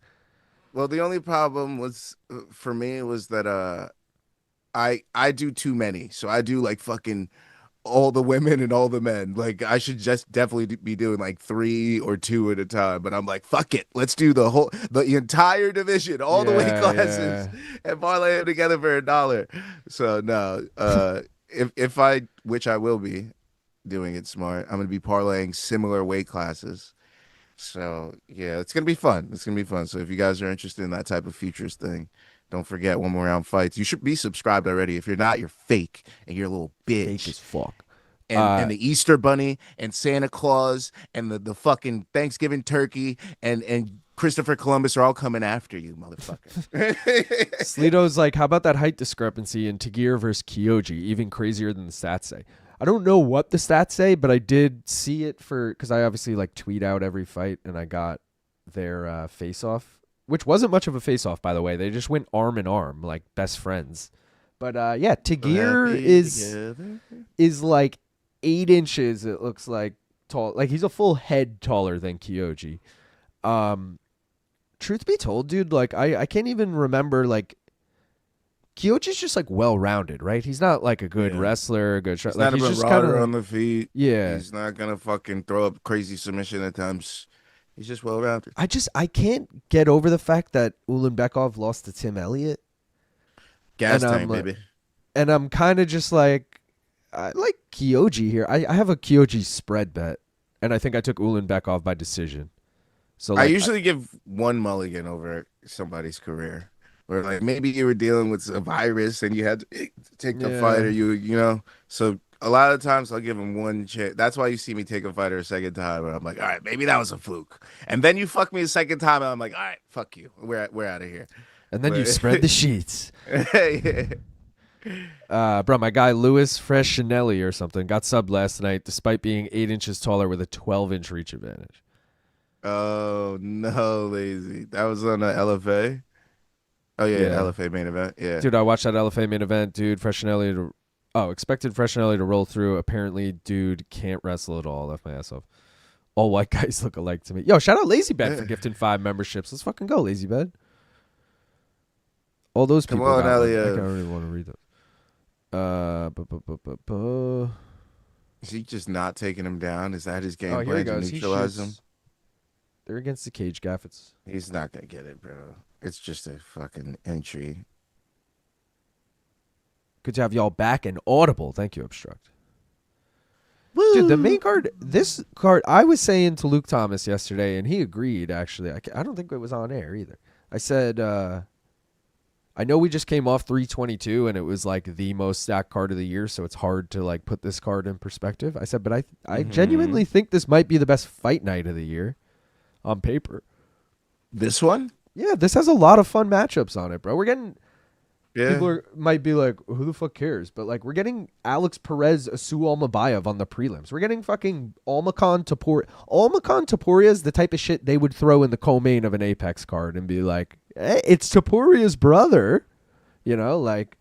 Well, the only problem was for me was that I do too many. So I do like fucking all the women and all the men. Like I should just definitely be doing like 3 or 2 at a time. But I'm like, fuck it, let's do the entire division, all the weight Yeah, classes, yeah. and parlay it together for $1. So no, if I, which I will be doing it smart, I'm gonna be parlaying similar weight classes. So yeah, it's gonna be fun. It's gonna be fun. So if you guys are interested in that type of futures thing, don't forget one more round fights. You should be subscribed already. If you're not, you're fake and you're a little Fake bitch. as fuck. And the Easter Bunny and Santa Claus and the fucking Thanksgiving turkey and Christopher Columbus are all coming after you, motherfucker. Slito's like, how about that height discrepancy in Tagir versus Kyoji? Even crazier than the stats say. I don't know what the stats say, but I did see it because I obviously like tweet out every fight, and I got their face-off, which wasn't much of a face-off, by the way. They just went arm in arm, like best friends. But yeah, Tagir is like 8 inches, it looks like, tall. Like he's a full head taller than Kyoji. Truth be told, dude, like I can't even remember, like Kyoji's just like well-rounded, right? He's not like a good wrestler, a good shot. He's Like not he's a just kind marauder of on the feet. yeah. He's not gonna fucking throw up crazy submission attempts. He's just well-rounded. I can't get over the fact that Ulanbekov lost to Tim Elliott. Gas And tank, baby. And I'm kind of just like, I like Kyoji here. I have a Kyoji spread bet, and I think I took Ulanbekov by decision. So like, I usually give one mulligan over somebody's career. Where like maybe you were dealing with a virus and you had to take the fight, or you know. So a lot of times I'll give him one chance. That's why you see me take a fighter a second time, and I'm like, all right, maybe that was a fluke. And then you fuck me a second time, and I'm like, all right, fuck you. We're out of here. And then you spread the sheets. Yeah. Bro, my guy Louis Freshinelli or something got subbed last night despite being 8 inches taller with a 12-inch reach advantage. Oh no, lazy. That was on the LFA. Oh yeah, LFA main event. Yeah, dude, I watched that LFA main event. Dude, expected Freshinelli to roll through. Apparently, dude can't wrestle at all. Left my ass off. All white guys look alike to me. Yo, shout out Lazy Bed for gifting 5 memberships. Let's fucking go, Lazy Bed. All those people. Come on, got one. Aliev. I don't really want to read those. Is he just not taking him down? Is that his game Here he plan to goes. neutralize him? They're against the cage gaff. He's not gonna get it, bro. It's just a fucking entry. Good to have y'all back and audible. Thank you, Obstruct. Woo. Dude, the main card, this card, I was saying to Luke Thomas yesterday, and he agreed, actually. I don't think it was on air either. I said, I know we just came off 322, and it was like the most stacked card of the year, so it's hard to like put this card in perspective. I said, but I genuinely think this might be the best fight night of the year on paper. This one? Yeah, this has a lot of fun matchups on it, bro. We're getting... Yeah. People might be like, who the fuck cares? But like, we're getting Alex Perez, Asu Almabayev on the prelims. We're getting fucking Almakhan Topuria. Almakhan Topuria is the type of shit they would throw in the co-main of an Apex card and be like, hey, it's Topuria's brother. You know, like.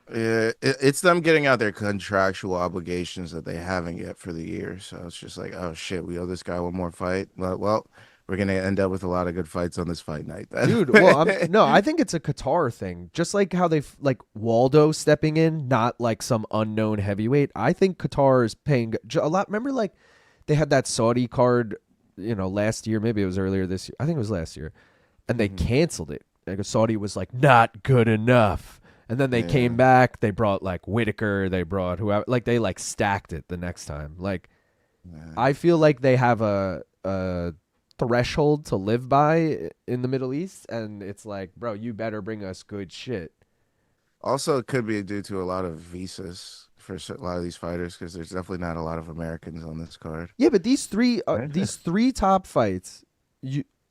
Yeah, it's them getting out their contractual obligations that they haven't yet for the year. So it's just like, oh shit, we owe this guy one more fight. Well, we're going to end up with a lot of good fights on this fight night. Dude, well, I think it's a Qatar thing. Just like how they've, like, Waldo stepping in, not like some unknown heavyweight. I think Qatar is paying a lot. Remember, like, they had that Saudi card, you know, last year. Maybe it was earlier this year. I think it was last year. And they canceled it. Like, Saudi was like, not good enough. And then they came back. They brought, like, Whitaker. They brought whoever. Like, they, like, stacked it the next time. Like, I feel like they have a threshold to live by in the Middle East, and it's like, bro, you better bring us good shit. Also, it could be due to a lot of visas for a lot of these fighters, because there's definitely not a lot of Americans on this card. Yeah, but these three top fights,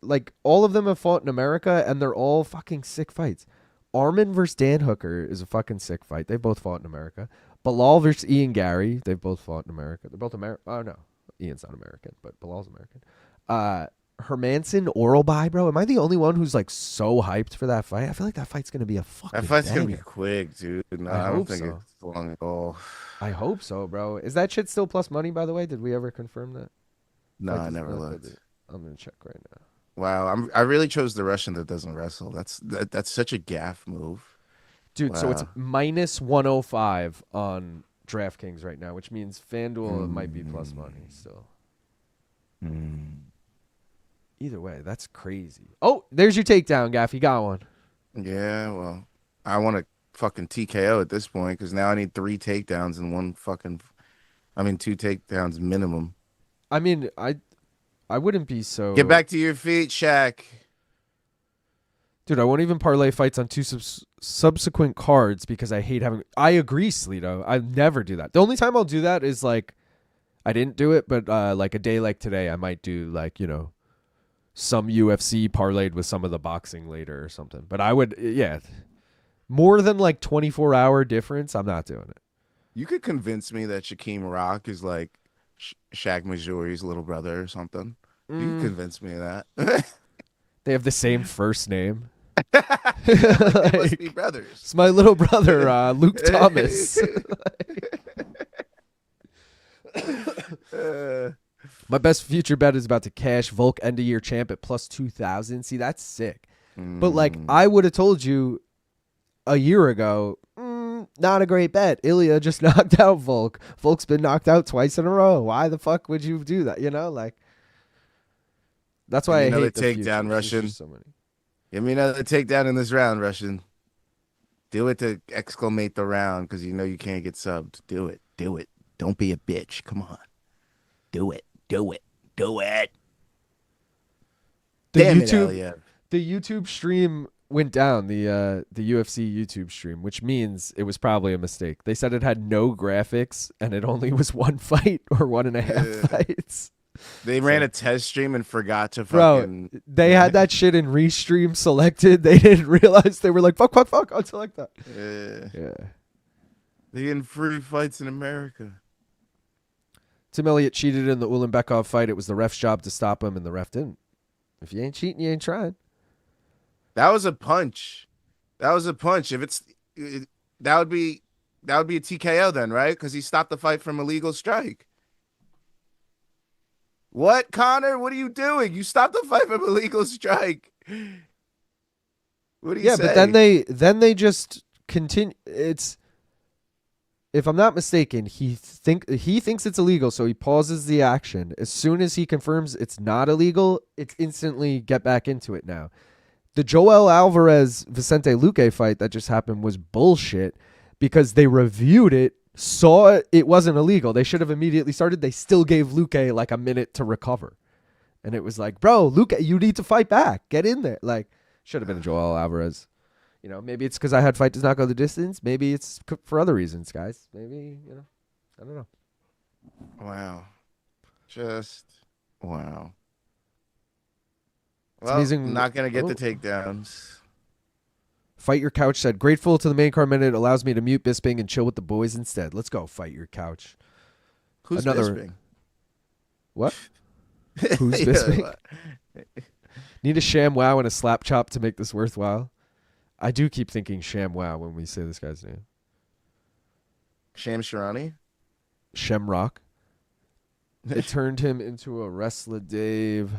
like, all of them have fought in America, and they're all fucking sick fights. Arman versus Dan Hooker is a fucking sick fight. They both fought in America. Belal versus Ian Garry, they've both fought in America. They're both American. Oh no, Ian's not American, but Bilal's American. Hermanson Oralby, bro. Am I the only one who's like so hyped for that fight? I feel like that fight's gonna be a fucking. That fight's banger. gonna be quick, dude. No, I don't think it's long at all. I hope so, bro. Is that shit still plus money, by the way? Did we ever confirm that? No, I never looked. I'm gonna check right now. Wow, I really chose the Russian that doesn't wrestle. That's such a gaff move, dude. Wow. So it's minus 105 on DraftKings right now, which means FanDuel might be plus money still. Either way, that's crazy. Oh, there's your takedown, Gaff. You got one. Yeah, well, I want to fucking TKO at this point because now I need 3 takedowns and 2 takedowns minimum. I mean, I wouldn't be so. Get back to your feet, Shaq. Dude, I won't even parlay fights on 2 subsequent cards because I hate having. I agree, Sleeto. I never do that. The only time I'll do that is like, I didn't do it, but like a day like today, I might do like, you know, some UFC parlayed with some of the boxing later or something. But I would, yeah, more than like 24-hour difference, I'm not doing it. You could convince me that Shaquem Rock is like Shaq Majori's little brother or something. You can convince me of that. They have the same first name. They must be brothers. It's my little brother, Luke Thomas. My best future bet is about to cash. Volk end of year champ at plus 2,000. See, that's sick. But like, I would have told you a year ago, not a great bet. Ilya just knocked out Volk. Volk's been knocked out twice in a row. Why the fuck would you do that? You know, like, that's why I hate the takedown, Russian. Give me another takedown in this round, Russian. Do it to exclamate the round because you know you can't get subbed. Do it. Do it. Don't be a bitch. Come on. Do it. Do it. Do it. Damn it, Aliev. The YouTube stream went down, the UFC YouTube stream, which means it was probably a mistake. They said it had no graphics and it only was 1 fight or 1.5 fights. They ran a test stream and forgot to fucking... Bro, they had that shit in restream selected. They didn't realize. They were like, fuck, I'll select that. Yeah. They getting free fights in America. Tim Elliott cheated in the Ulanbekov fight. It was the ref's job to stop him, and the ref didn't. If you ain't cheating, you ain't trying. That was a punch. If it's that would be a TKO then, right? Because he stopped the fight from a legal strike. What, Connor? What are you doing? You stopped the fight from a legal strike. What do you say? Yeah, but then they just continue. It's, if I'm not mistaken, he thinks it's illegal, so he pauses the action. As soon as he confirms it's not illegal, it's instantly get back into it now. The Joel Alvarez-Vicente Luque fight that just happened was bullshit because they reviewed it, saw it wasn't illegal. They should have immediately started. They still gave Luque like a minute to recover. And it was like, bro, Luque, you need to fight back. Get in there. Like, should have been a Joel Alvarez. You know, maybe it's because I had fight does not go the distance. Maybe it's for other reasons, guys. Maybe, you know, I don't know. Wow. Just, wow. It's amazing. I'm not going to get the takedowns. Fight Your Couch said, grateful to the main card minute allows me to mute Bisping and chill with the boys instead. Let's go, Fight Your Couch. Who's Bisping? What? Who's Bisping? Need a sham wow and a slap chop to make this worthwhile. I do keep thinking Sham wow when we say this guy's name. Sham Sharani? Shem Rock. It turned him into a wrestler, Dave.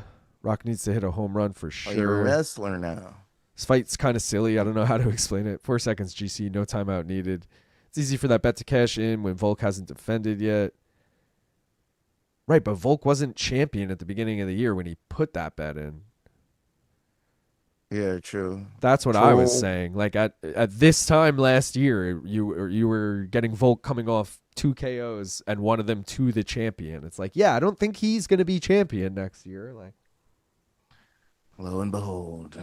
Rock needs to hit a home run for sure. Oh, you're a wrestler now. This fight's kind of silly. I don't know how to explain it. 4 seconds, GC. No timeout needed. It's easy for that bet to cash in when Volk hasn't defended yet. Right, but Volk wasn't champion at the beginning of the year when he put that bet in. Yeah, true. That's what I was saying. Like at this time last year, you were getting Volk coming off 2 KOs and one of them to the champion. It's like, yeah, I don't think he's going to be champion next year. Like, lo and behold.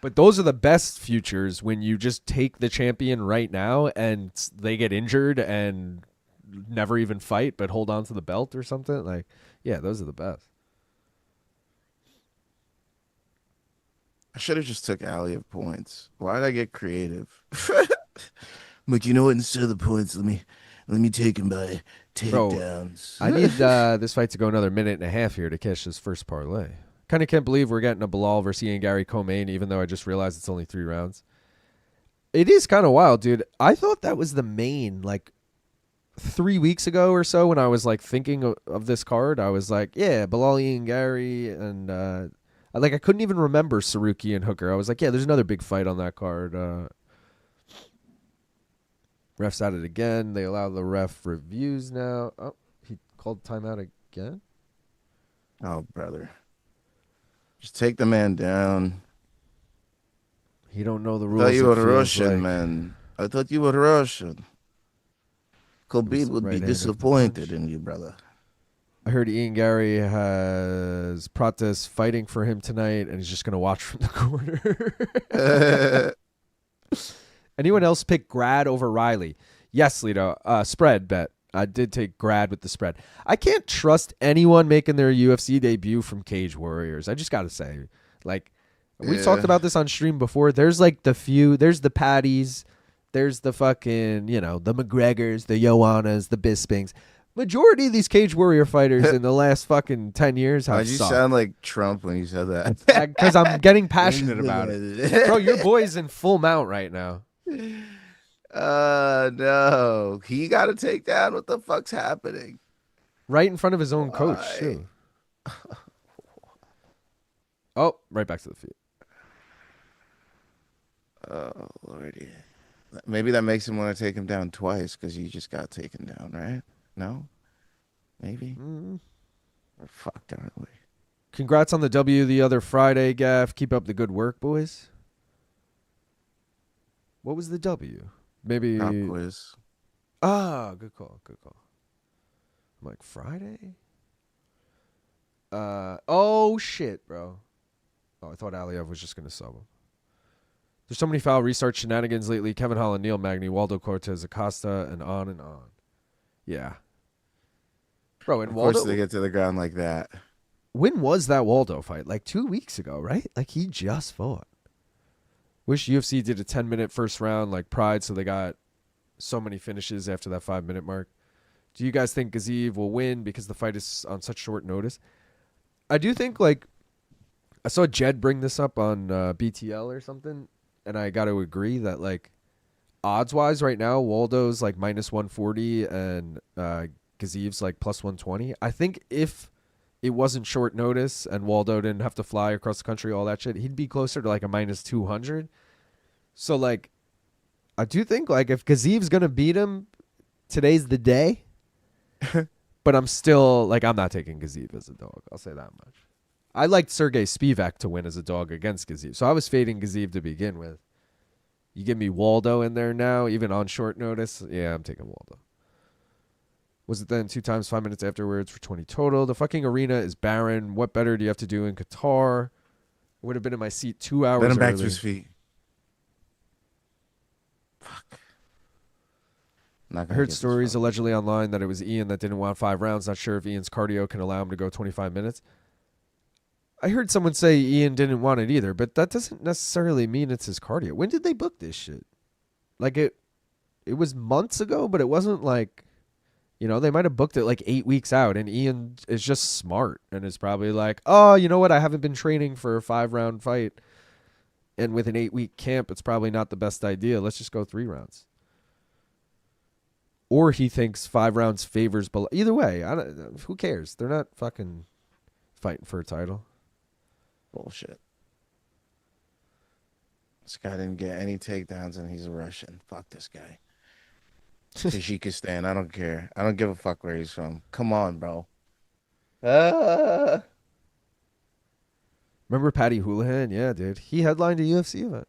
But those are the best futures when you just take the champion right now and they get injured and never even fight but hold on to the belt or something. Like, yeah, those are the best. I should have just took Aliev points. Why did I get creative? But you know what? Instead of the points, let me take him by takedowns. I need this fight to go another minute and a half here to cash this first parlay. Kind of can't believe we're getting a Belal versus Garry co-main, even though I just realized it's only 3 rounds. It is kind of wild, dude. I thought that was the main, like 3 weeks ago or so when I was like thinking of this card. I was like, yeah, Belal Garry, and I couldn't even remember Tsarukyan and Hooker. I was like, yeah, there's another big fight on that card. We're Ref's at it again. They allow the ref reviews now. Oh, he called timeout again? Oh, brother. Just take the man down. He don't know the I rules. thought you were it feels Russian, like. man. I thought you were Russian. Khabib would be right hand of the disappointed punch. in you, brother. I heard Garry has Prates fighting for him tonight, and he's just going to watch from the corner. Anyone else pick Grad over Riley? Yes, Lito. Spread bet. I did take Grad with the spread. I can't trust anyone making their UFC debut from Cage Warriors. I just got to say. Like, we've talked about this on stream before. There's like the few. There's the Patties. There's the fucking, the McGregors, the Joannas, the Bispings. Majority of these Cage Warrior fighters in the last fucking 10 years have Why'd you sound like Trump when you said that? Because I'm getting passionate about it. Bro, your boy's in full mount right now. No. He got to take down what the fuck's happening. Right in front of his own coach, too. Oh, right back to the feet. Oh, Lordy. Maybe that makes him want to take him down twice because he just got taken down, right? No? Maybe? We're fucked, aren't we? Congrats on the W the other Friday, Gaff. Keep up the good work, boys. What was the W? Maybe. Pop quiz. Ah, good call. Good call. I'm like, Friday? Oh, shit, bro. Oh, I thought Aliev was just going to sub him. There's so many foul restart shenanigans lately. Kevin Holland, Neil Magny, Waldo Cortes-Acosta, and on and on. Yeah. Bro, and Of Waldo. course they get to the ground like that. When was that Waldo fight? Like 2 weeks ago, right? Like he just fought. Wish UFC did a 10-minute first round like Pride, so they got so many finishes after that 5-minute mark. Do you guys think Gaziv will win because the fight is on such short notice? I do think, like, I saw Jed bring this up on BTL or something, and I got to agree that, like, odds-wise right now, Waldo's, like, minus 140 and Gaziv's, like, plus 120. I think if it wasn't short notice and Waldo didn't have to fly across the country, all that shit, he'd be closer to, like, a minus 200. So, like, I do think, like, if Gaziv's going to beat him, today's the day. But I'm still, like, I'm not taking Gaziv as a dog. I'll say that much. I liked Sergey Spivak to win as a dog against Gaziv. So I was fading Gaziv to begin with. You give me Waldo in there now, even on short notice. Yeah, I'm taking Waldo. Was it then 2 times 5 minutes afterwards for 20 total? The fucking arena is barren. What better do you have to do in Qatar? Would have been in my seat 2 hours Let him back early. to his feet. Fuck. I heard stories allegedly online that it was Ian that didn't want 5 rounds. Not sure if Ian's cardio can allow him to go 25 minutes. I heard someone say Ian didn't want it either, but that doesn't necessarily mean it's his cardio. When did they book this shit? Like, it was months ago, but it wasn't like, they might have booked it like 8 weeks out, and Ian is just smart and is probably like, oh, you know what? I haven't been training for a 5-round fight, and with an 8-week camp, it's probably not the best idea. Let's just go 3 rounds. Or he thinks 5 rounds favors Belal. Either way, who cares? They're not fucking fighting for a title. Bullshit. This guy didn't get any takedowns and he's a Russian. Fuck this guy. Tajikistan, I don't care. I don't give a fuck where he's from. Come on, bro. Remember Patty Houlihan? Yeah, dude. He headlined a UFC event.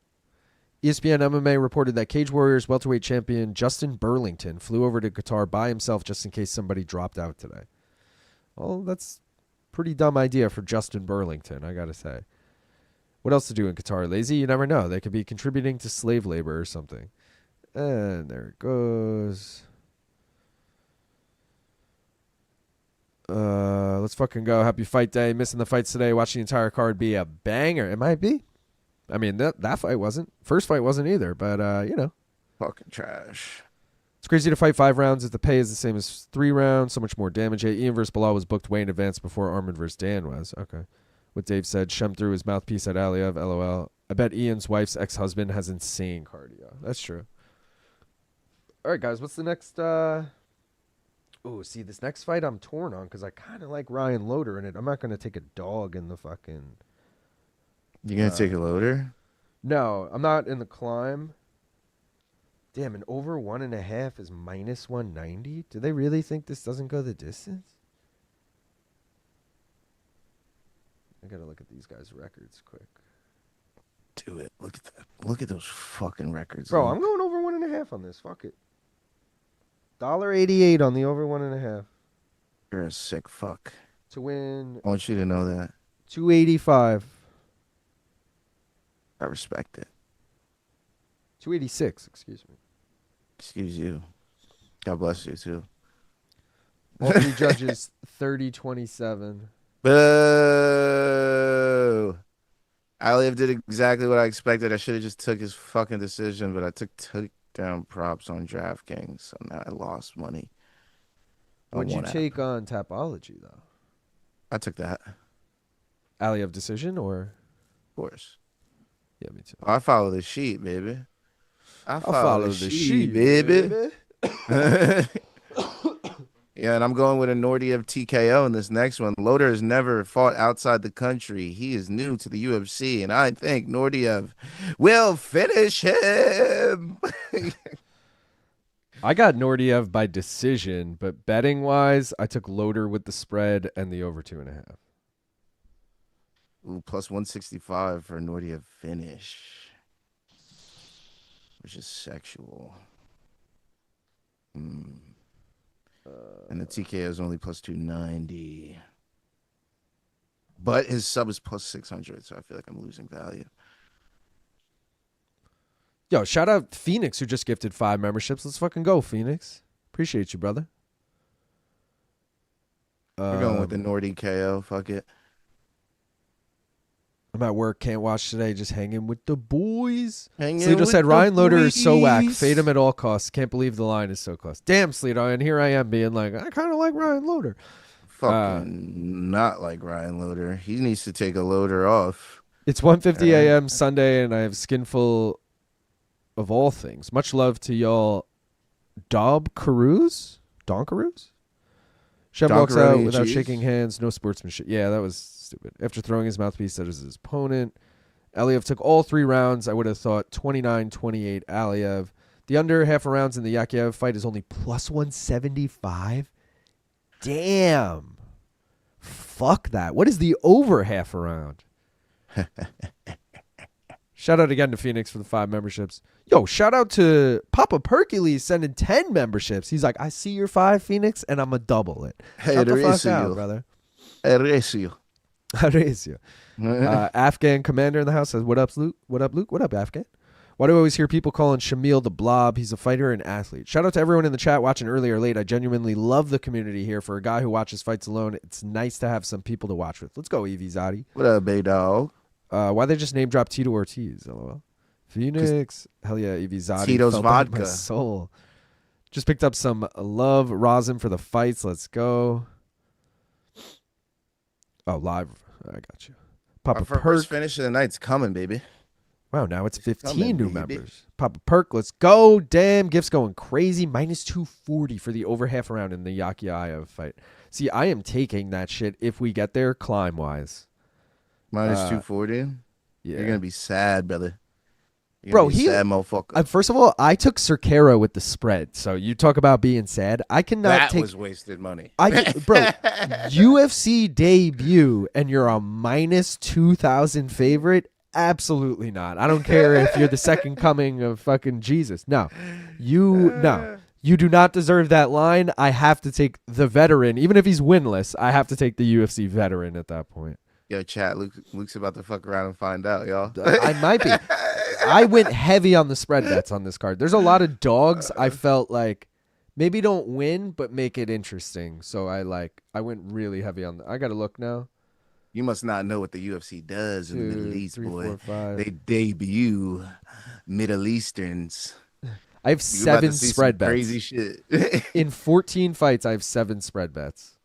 ESPN MMA reported that Cage Warriors welterweight champion Justin Burlington flew over to Qatar by himself just in case somebody dropped out today. Well, that's a pretty dumb idea for Justin Burlington, I gotta say. What else to do in Qatar? Lazy? You never know. They could be contributing to slave labor or something. And there it goes. Let's fucking go. Happy fight day. Missing the fights today. Watching the entire card be a banger. It might be. I mean, that fight wasn't. First fight wasn't either, but, Fucking trash. It's crazy to fight 5 rounds if the pay is the same as 3 rounds. So much more damage. Ian versus Belal was booked way in advance before Arman versus Dan was. Okay. What Dave said, Shem threw his mouthpiece at Aliev, LOL. I bet Ian's wife's ex-husband has insane cardio. That's true. All right, guys, what's the next... see, this next fight I'm torn on because I kind of like Ryan Loder in it. I'm not going to take a dog in the fucking... You gonna take a Loder? No, I'm not in the climb. Damn, and over 1.5 is minus 190? Do they really think this doesn't go the distance? I gotta look at these guys' records quick. Do it. Look at that. Look at those fucking records. Bro, I'm going over 1.5 on this. Fuck it. $1.88 on the over 1.5. You're a sick fuck. To win I want you to know that. 285. I respect it. 286, excuse me. Excuse you. God bless you, too. All three judges, 30-27. Boo! Aliev did exactly what I expected. I should have just took his fucking decision, but I took down props on DraftKings, so now I lost money. What'd you take on Tapology, though? I took that. Aliev decision, or? Of course. Yeah, me too. I follow the sheet, baby. I follow the sheet, baby. Yeah, and I'm going with a Naurdiev TKO in this next one. Loder has never fought outside the country. He is new to the UFC, and I think Naurdiev will finish him. I got Naurdiev by decision, but betting-wise, I took Loder with the spread and the over 2.5. Ooh, plus 165 for a Naurdiev finish, which is sexual. And the TKO is only plus 290. But his sub is plus 600, so I feel like I'm losing value. Yo, shout out Phoenix, who just gifted 5 memberships. Let's fucking go, Phoenix. Appreciate you, brother. We're going with the Naurdiev KO. Fuck it. I'm at work, can't watch today, just hanging with the boys. Hanging Sleeto with said, the Ryan Loder is so whack. boys." Fade him at all costs. Can't believe the line is so close. Damn, Sleeto. And here I am being like, I kind of like Ryan Loder. Fucking not like Ryan Loder. He needs to take a Loder off. It's 1:50 a.m. Sunday, and I have skin full of all things. Much love to y'all. Don Carews? Shem walks out Donkaroni without cheese. shaking hands. No sportsmanship. Yeah, that was stupid. After throwing his mouthpiece at his opponent, Aliev took all 3 rounds. I would have thought 29-28 Aliev. The under half a rounds in the Yakhyaev fight is only plus 175. Damn. Fuck that. What is the over half a round? Shout out again to Phoenix for the 5 memberships. Yo, shout out to Papa Percules sending 10 memberships. He's like, I see your 5, Phoenix, and I'm going to double it. Hey, Shut the fuck Horacio. out, brother. Horacio. Horacio. Afghan commander in the house says, what up, Luke? What up, Luke? What up, Afghan? Why do I always hear people calling Shamil the Blob? He's a fighter and athlete. Shout out to everyone in the chat watching early or late. I genuinely love the community here. For a guy who watches fights alone, it's nice to have some people to watch with. Let's go, Evie Zadi. What up, Bay Dog? Why they just name drop Tito Ortiz? LOL. Phoenix. Hell yeah, Evie Zadi. Tito's felt like vodka. my soul. Just picked up some love rosin for the fights. Let's go. Oh, live. I got you. Papa Our Perk. first finish of the night's coming, baby. Wow, now it's 15 coming, new baby. members. Papa Perk, let's go. Damn, gifts going crazy. Minus 240 for the over half round in the Yakhyaev fight. See, I am taking that shit if we get there climb-wise. Minus 240. Yeah. You're going to be sad, brother. You're Bro, gonna be a sad motherfucker. First of all, I took Cerqueira with the spread. So you talk about being sad. I cannot that take. was wasted money. Bro, UFC debut and you're a minus 2,000 favorite? Absolutely not. I don't care if you're the second coming of fucking Jesus. No. No. You do not deserve that line. I have to take the veteran. Even if he's winless, I have to take the UFC veteran at that point. Yo, chat. Luke's about to fuck around and find out, y'all. I might be. I went heavy on the spread bets on this card. There's a lot of dogs I felt like maybe don't win, but make it interesting. So I went really heavy on I got to look now. You must not know what the UFC does in the Middle East, 3, boy. 4, 5. They debut Middle Easterns. I have You about 7 to see spread some bets. crazy shit. In 14 fights, I have 7 spread bets.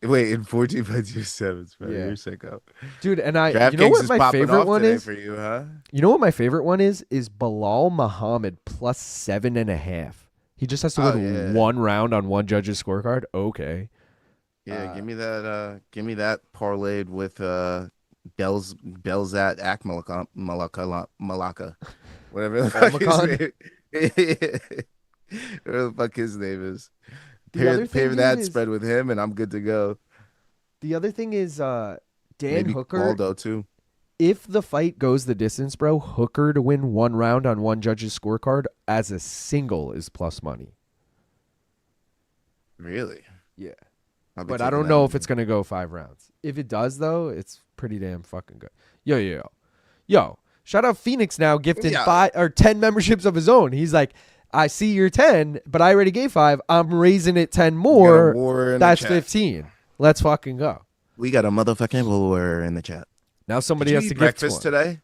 Wait, in 14 fights, you're 7 spread. Yeah. You're sicko. Dude, and DraftKings you know what is my popping favorite off one today is? for you, huh? You know what my favorite one is? Is Belal Muhammad plus 7.5. He just has to win one round on one judge's scorecard. Okay. Yeah, give me that parlayed with Belzat Malaka. Whatever the fuck Almakhan? his name. Whatever the fuck his name is. The other Pair thing that is spread with him, and I'm good to go. the other thing is Dan Maybe Hooker. Waldo too. If the fight goes the distance, bro, Hooker to win one round on one judge's scorecard as a single is plus money. Really? Yeah. I'll be But I taking don't that know one. if it's going to go 5 rounds. If it does, though, it's pretty damn fucking good. Yo. Shout out Phoenix now gifting Yeah. 5 or 10 memberships of his own. He's like, I see your 10, but I already gave 5. I'm raising it 10 We got a more. war in the That's chat. 15. Let's fucking go. We got a motherfucking war in the chat. Now somebody Did you has eat to gift breakfast one. today?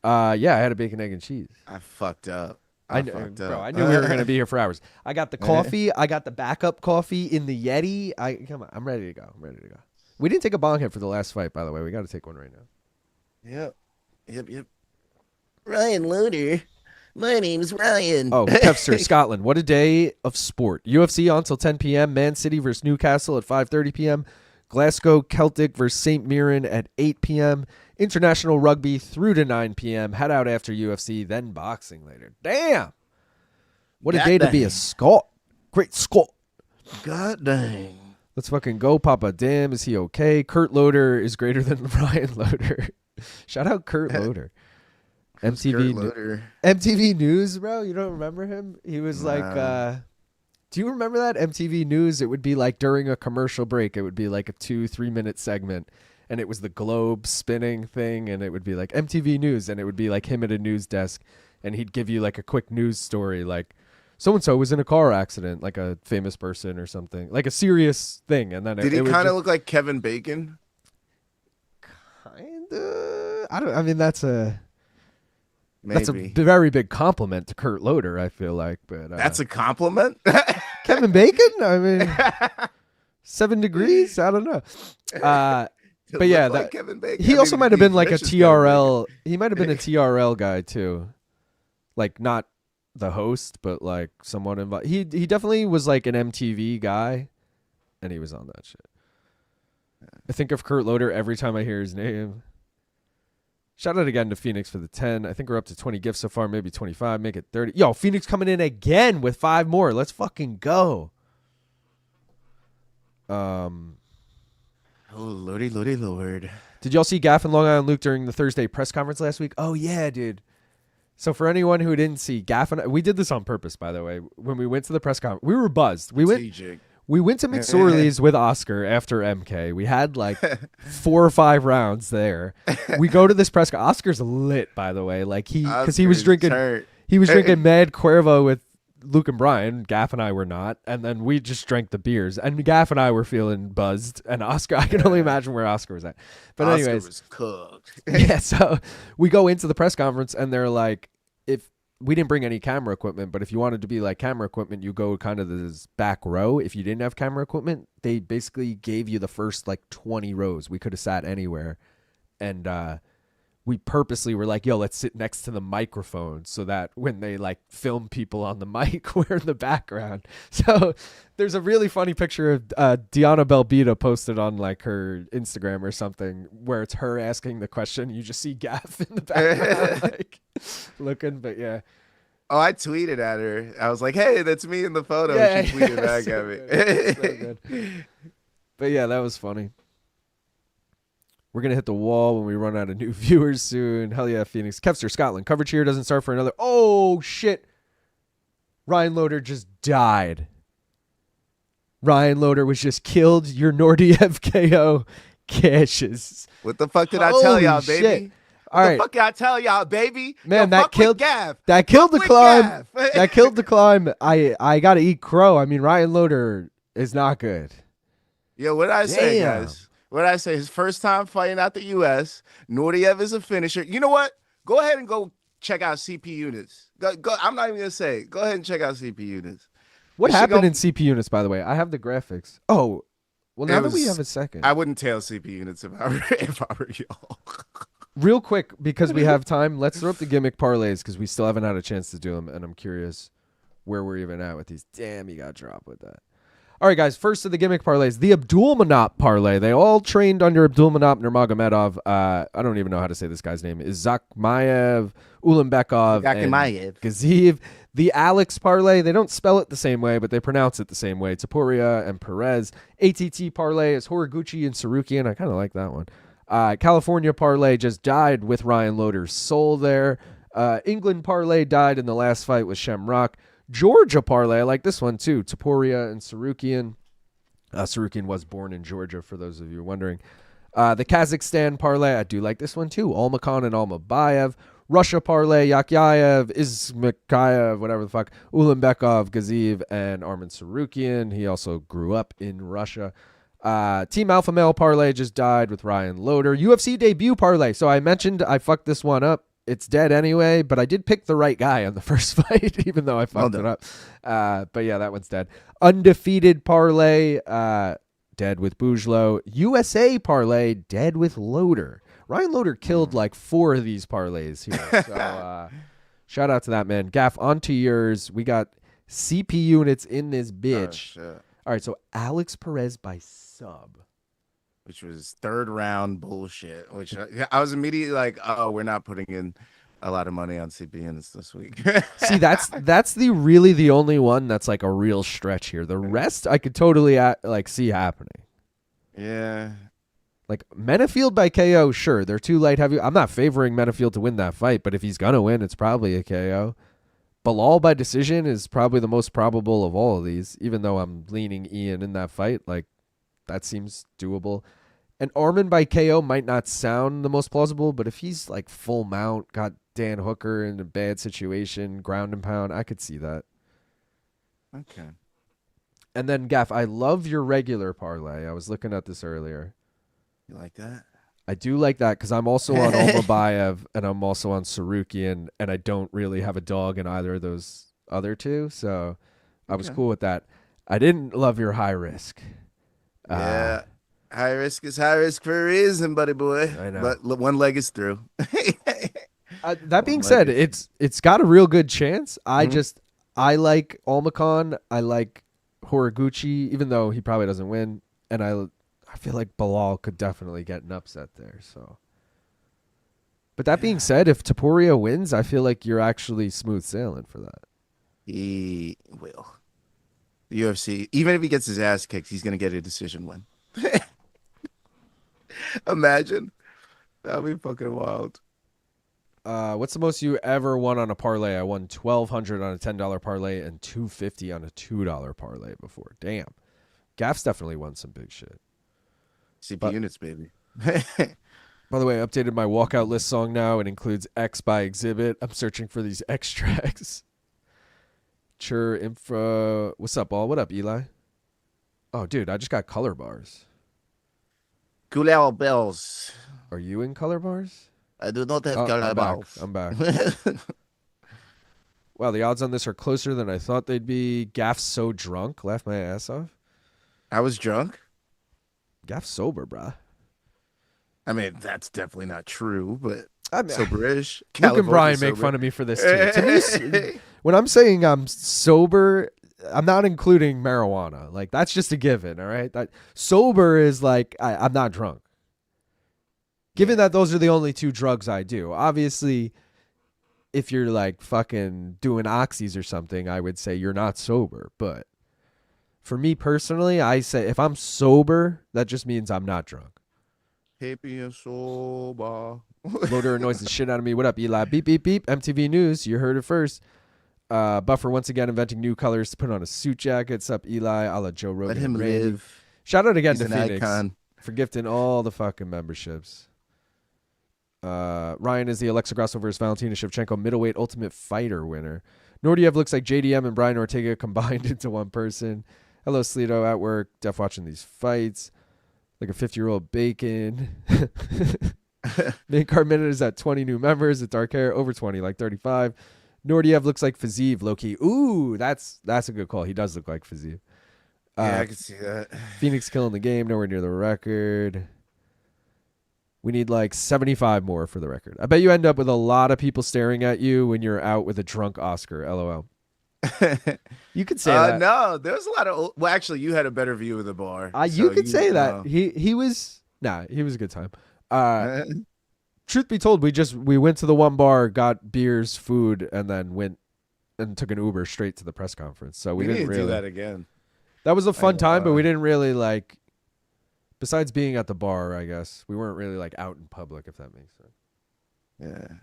Yeah, I had a bacon, egg, and cheese. I fucked up. I knew we were gonna be here for hours. I got the coffee. I got the backup coffee in the Yeti. Come on, I'm ready to go. We didn't take a bong hit for the last fight, by the way. We got to take one right now. Yep. Ryan Loder. My name's Ryan. Oh, Kevster, Scotland. What a day of sport. UFC on till 10 p.m. Man City versus Newcastle at 5:30 p.m. Glasgow Celtic versus St. Mirren at 8 p.m. International rugby through to 9 p.m. Head out after UFC, then boxing later. Damn. What a day to be a Scot. Great Scot. God dang. Let's fucking go, Papa. Damn, is he okay? Kurt Loder is greater than Ryan Loder. Shout out Kurt Loder. MTV News, bro. You don't remember him? He was like, do you remember that MTV News? It would be like during a commercial break. It would be like a 2-3 minute segment. And it was the globe spinning thing. And it would be like MTV News. And it would be like him at a news desk. And he'd give you like a quick news story. Like so-and-so was in a car accident. Like a famous person or something. Like a serious thing. And then Did he kind of look like Kevin Bacon? Kinda. I mean, that's a Maybe. very big compliment to Kurt Loder, I feel like. But That's a compliment? Kevin Bacon? I mean, 7 degrees? I don't know. But yeah, like Kevin Bacon. he I also mean, might have he's been like a vicious, Kevin TRL. He might have been a TRL guy too, like not the host, but like someone involved. He definitely was like an MTV guy, and he was on that shit. I think of Kurt Loder every time I hear his name. Shout out again to Phoenix for the 10. I think we're up to 20 gifts so far, maybe 25, make it 30. Yo, Phoenix coming in again with 5 more. Let's fucking go. Oh, lordy, Lord. Did y'all see Gaff and Long Island Luke during the Thursday press conference last week? Oh, yeah, dude. So for anyone who didn't see, Gaff and we did this on purpose, by the way. When we went to the press conference, we were buzzed. We went to McSorley's with Oscar after MK. We had like 4 or 5 rounds there. We go to this press conference. Oscar's lit, by the way. Like he was drinking Mad Cuervo with Luke and Brian. Gaff and I were not, and then we just drank the beers. And Gaff and I were feeling buzzed. And Oscar, I can only imagine where Oscar was at. But Oscar anyways, was cooked. yeah. So we go into the press conference, and they're like, if we didn't bring any camera equipment, but if you wanted to be like camera equipment, you go kind of this back row. If you didn't have camera equipment, they basically gave you the first like 20 rows. We could have sat anywhere, and we purposely were like, yo, let's sit next to the microphone so that when they like film people on the mic, we're in the background. So there's a really funny picture of Diana Belbita posted on like her Instagram or something where it's her asking the question. You just see Gaff in the background like looking, but yeah. Oh, I tweeted at her. I was like, hey, that's me in the photo. Yeah, She tweeted back so at me. good. So good. But yeah, that was funny. We're going to hit the wall when we run out of new viewers soon. Hell yeah, Phoenix. Kevster, Scotland. Coverage here doesn't start for another. Oh, shit. Ryan Loder just died. Ryan Loder was just killed. Your Naurdiev KO cashes. What the fuck did I tell y'all, baby? Shit. All right. What the fuck did I tell y'all, baby? Man, Yo, that fuck killed with Gav. That killed the Fuck with climb. Gav. That killed the climb. I got to eat crow. I mean, Ryan Loder is not good. Yo, what did I say, Damn. guys? What did I say? His first time fighting out the U.S. Naurdiev is a finisher. You know what? Go ahead and go check out CP units. Go. I'm not even going to say it. Go ahead and check out CP units. What happened in CP units, by the way? I have the graphics. Oh, well, now that we have a second. I wouldn't tell CP units if I were y'all. Real quick, because we have time, let's throw up the gimmick parlays because we still haven't had a chance to do them, and I'm curious where we're even at with these. Damn, you got dropped with that. All right, guys. First of the gimmick parlays, the Abdul-Manap parlay. They all trained under Abdul-Manap Nurmagomedov. I don't even know how to say this guy's name. Izagakhmaev, Ulanbekov, and Gaziv. The Alex parlay, they don't spell it the same way, but they pronounce it the same way. Topuria and Perez. ATT parlay is Horiguchi and Tsarukyan. I kind of like that one. California parlay just died with Ryan Loder's soul there. England parlay died in the last fight with Shem. Georgia parlay, I like this one too. Topuria and Tsarukyan. Tsarukyan was born in Georgia, for those of you wondering. The Kazakhstan parlay, I do like this one too. Almakhan and Almabayev. Russia parlay, Yakhyaev, Izagakhmaev, whatever the fuck. Ulanbekov, Gaziv, and Arman Tsarukyan. He also grew up in Russia. Team Alpha Male parlay just died with Ryan Loder. UFC debut parlay. So I mentioned I fucked this one up. It's dead anyway, but I did pick the right guy on the first fight, even though I fucked it up. But yeah, that one's dead. Undefeated parlay, dead with Bujlo. USA parlay, dead with Loder. Ryan Loder killed like 4 of these parlays here. So shout out to that, man. Gaff, on to yours. We got CP units in this bitch. Oh, all right, so Alex Perez by sub. Which was third round bullshit. Which I was immediately like, oh, we're not putting in a lot of money on CP units this week. See, that's really the only one that's like a real stretch here. The rest I could totally see happening. Yeah. Like Menafield by KO, sure. They're too light heavy. I'm not favoring Menafield to win that fight, but if he's going to win, it's probably a KO. Belal by decision is probably the most probable of all of these, even though I'm leaning Ian in that fight. Like, that seems doable. And Arman by KO might not sound the most plausible, but if he's like full mount, got Dan Hooker in a bad situation, ground and pound, I could see that. Okay. And then, Gaff, I love your regular parlay. I was looking at this earlier. You like that? I do like that because I'm also on Almabayev and I'm also on Tsarukyan, and I don't really have a dog in either of those other two, so I was cool with that. I didn't love your high risk. Yeah, high risk is high risk for a reason, buddy boy. I know. But one leg is through. That being said, it's got a real good chance. I like Almakhan. I like Horiguchi, even though he probably doesn't win, and I feel like Belal could definitely get an upset there. So, but that being said, if Topuria wins, I feel like you're actually smooth sailing for that. He will. The UFC, even if he gets his ass kicked, he's gonna get a decision win. Imagine, that'd be fucking wild. What's the most you ever won on a parlay? I won $1,200 on a $10 parlay and $250 on a $2 parlay before. Damn, Gaff's definitely won some big shit. CP units, baby. By the way, I updated my walkout list song now. It includes X by Exhibit. I'm searching for these extracts. Chur Infra. What's up, all? What up, Eli? Oh, dude, I just got color bars. Cool bells. Are you in color bars? I do not have color bars. I'm back. Wow, the odds on this are closer than I thought they'd be. Gaff's so drunk. Laughed my ass off. I was drunk? Gaff's sober, bruh. I mean, that's definitely not true, but I mean, soberish. Luke and Brian make fun of me for this too. To me, when I'm saying I'm sober, I'm not including marijuana. Like, that's just a given, all right? That sober is like I'm not drunk. Given that those are the only 2 drugs I do. Obviously, if you're like fucking doing oxys or something, I would say you're not sober. But for me personally, I say if I'm sober, that just means I'm not drunk. Happy and sober. Loder annoys the shit out of me. What up, Eli? Beep, beep, beep. MTV News. You heard it first. Buffer once again inventing new colors to put on a suit jacket. Sup, Eli? A la Joe Rogan. Let him live. Shout out again He's to an Phoenix icon. for gifting all the fucking memberships. Ryan is the Alexa Grasso versus Valentina Shevchenko middleweight Ultimate Fighter winner. Naurdiev looks like JDM and Brian Ortega combined into one person. Hello, Sleeto at work. Def watching these fights. Like a 50-year-old bacon. Main card minute is at 20 new members. It's dark hair, over 20, like 35. Naurdiev looks like Fazeev, low-key. Ooh, that's a good call. He does look like Fazeev. Yeah, I can see that. Phoenix killing the game, nowhere near the record. We need like 75 more for the record. I bet you end up with a lot of people staring at you when you're out with a drunk Oscar. LOL. You could say that. No, there was a lot of old, well, actually, you had a better view of the bar. You So could say that. know. He was he was a good time. Truth be told, we went to the one bar, got beers, food, and then went and took an Uber straight to the press conference. So we didn't need to really do that again. That was a fun time, but we didn't really like. Besides being at the bar, I guess we weren't really like out in public, if that makes sense. Yeah,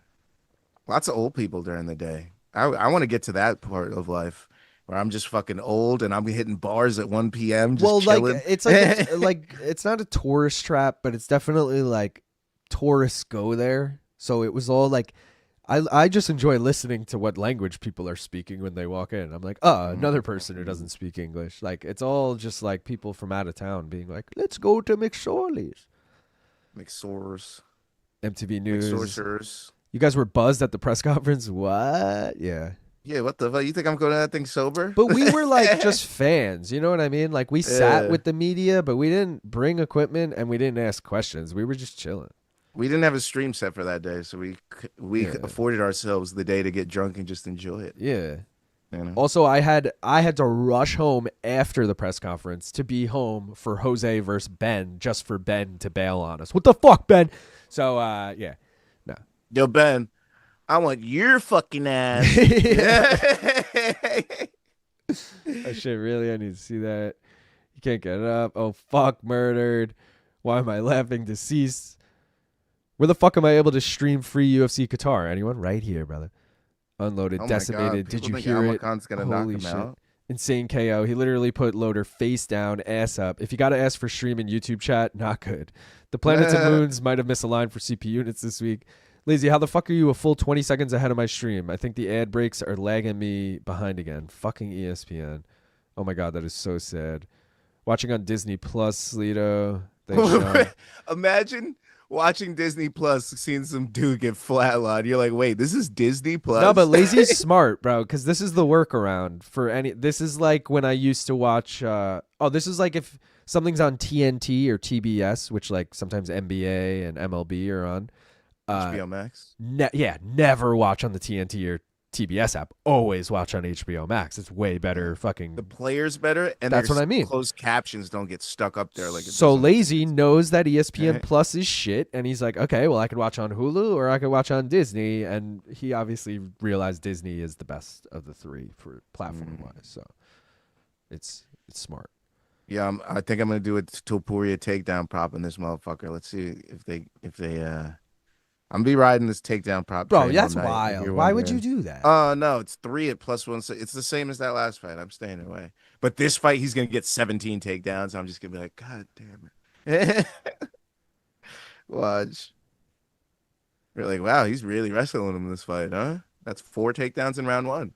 lots of old people during the day. I want to get to that part of life where I'm just fucking old and I'm hitting bars at 1 p.m. Just chilling. Like it's like like it's not a tourist trap, but it's definitely like tourists go there. So it was all like, I just enjoy listening to what language people are speaking when they walk in. I'm like, another person who doesn't speak English. Like it's all just like people from out of town being like, let's go to McSorley's. McSource. MTV News. McSourcers. You guys were buzzed at the press conference? What? Yeah. Yeah, what the fuck? You think I'm going to that thing sober? But we were like just fans, you know what I mean? Like we sat with the media, but we didn't bring equipment and we didn't ask questions. We were just chilling. We didn't have a stream set for that day, so we afforded ourselves the day to get drunk and just enjoy it. Yeah. You know? Also, I had to rush home after the press conference to be home for Jose versus Ben, just for Ben to bail on us. What the fuck, Ben? So, yeah. No. Yo, Ben, I want your fucking ass. Oh, shit, really? I need to see that. You can't get it up. Oh, fuck, murdered. Why am I laughing? Deceased. Where the fuck am I able to stream free UFC Qatar? Anyone? Right here, brother. Unloaded, decimated. Did you hear it? Almakhan's gonna knock him shit. out. Insane KO. He literally put Loder face down, ass up. If you got to ask for stream in YouTube chat, not good. The planets and moons might have misaligned for CP units this week. Lazy, how the fuck are you a full 20 seconds ahead of my stream? I think the ad breaks are lagging me behind again. Fucking ESPN. Oh my god, that is so sad. Watching on Disney Plus, Lito. Imagine watching Disney Plus, seeing some dude get flatlined. You're like, wait, this is Disney Plus? No, but Lazy's smart, bro, because this is the workaround for any. This is like when I used to watch. This is like if something's on TNT or TBS, which like sometimes NBA and MLB are on. HBO Max? Never watch on the TNT or TBS app. Always watch on HBO Max. It's way better. Fucking the player's better, and that's what I mean. Closed captions don't get stuck up there like. So Lazy knows that ESPN Plus is shit, and he's like, okay, well I could watch on Hulu or I could watch on Disney, and he obviously realized Disney is the best of the three for platform wise. So it's smart. Yeah, I think I'm gonna do a Topuria takedown prop in this motherfucker. Let's see if they I'm gonna be riding this takedown prop. Bro, that's wild. Why would you do that? No, it's 3 at +1. So it's the same as that last fight. I'm staying away. But this fight, he's gonna get 17 takedowns. I'm just gonna be like, God damn it. Watch. We're like, wow, he's really wrestling him in this fight, huh? That's 4 takedowns in round 1.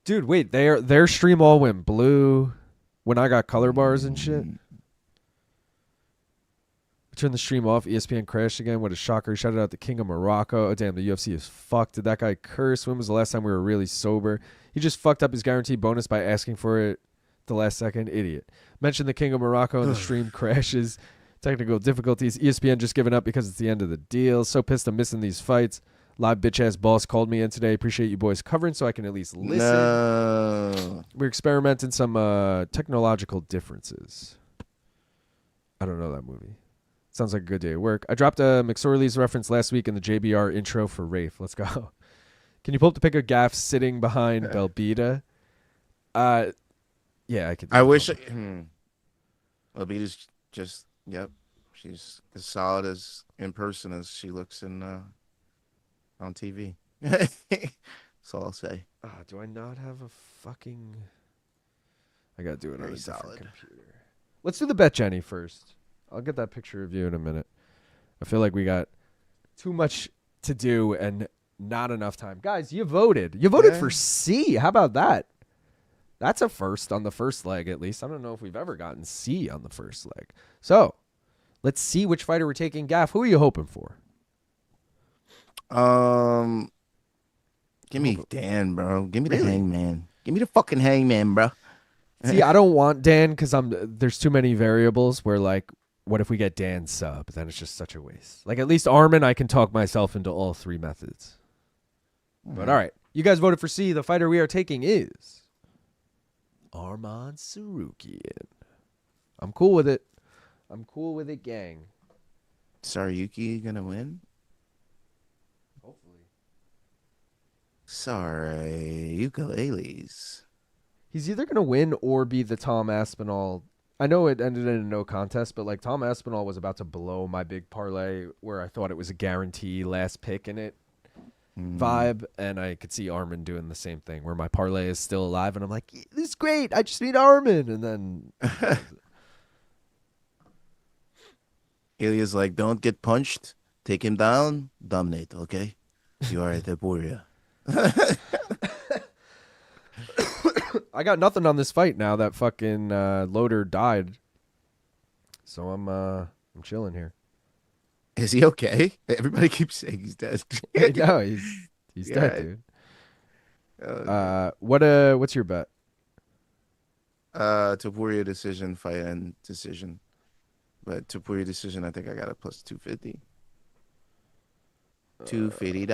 Dude, wait, their stream all went blue when I got color bars and shit. Turn the stream off. ESPN crashed again. What a shocker. Shouted out the King of Morocco. Oh, damn, the UFC is fucked. Did that guy curse? When was the last time we were really sober? He just fucked up his guaranteed bonus by asking for it the last second. Idiot. Mentioned the King of Morocco and the stream crashes. Technical difficulties. ESPN just giving up because it's the end of the deal. So pissed I'm missing these fights. Live bitch-ass boss called me in today. Appreciate you boys covering so I can at least listen. No. We're experimenting some technological differences. I don't know that movie. Sounds like a good day at work. I dropped a McSorley's reference last week in the JBR intro for Rafe. Let's go. Can you pull up the pic of Gaff sitting behind Belbita? Yeah, I could. I wish. Belbita's just, yep. She's as solid as in person as she looks in on TV. That's all I'll say. Do I not have a fucking... I got to do it on a different computer. Let's do the bet, Jenny, first. I'll get that picture of you in a minute. I feel like we got too much to do and not enough time. Guys, you voted. You voted for C. How about that? That's a first on the first leg, at least. I don't know if we've ever gotten C on the first leg. So, let's see which fighter we're taking. Gaff, who are you hoping for? Give me Dan, bro. Give me the Hangman. Give me the fucking Hangman, bro. See, I don't want Dan because there's too many variables where, like, what if we get Dan sub? Then it's just such a waste. Like, at least Arman, I can talk myself into all 3 methods. But all right, You guys voted for C. The fighter we are taking is Arman Tsarukyan. I'm cool with it. I'm cool with it, gang. Saryuki gonna win? Hopefully. Sorry, ukuleles. He's either going to win or be the Tom Aspinall. I know it ended in a no contest, but like Tom Aspinall was about to blow my big parlay where I thought it was a guarantee last pick in it vibe, and I could see Arman doing the same thing where my parlay is still alive, and I'm like, this is great. I just need Arman, and then Ilya's like, don't get punched. Take him down. Dominate, okay? You are a Topuria. I got nothing on this fight now that fucking Loder died. So I'm chilling here. Is he okay? Everybody keeps saying he's dead. No, he's dead, dude. What's your bet? Topuria decision, fight and decision. But Topuria decision, I think I got a plus 250. $250.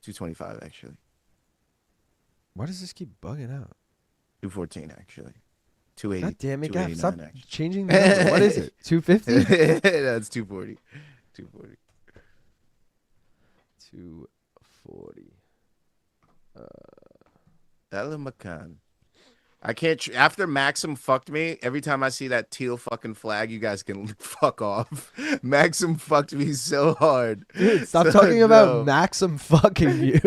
225 actually. Why does this keep bugging out? 214 actually. 280. God damn it, God. Stop actually. changing the number. What is it? 250? That's 240. 240. 240. Almakhan. I can't. After Maxim fucked me, every time I see that teal fucking flag, you guys can fuck off. Maxim fucked me so hard. Dude, stop talking about Maxim fucking you.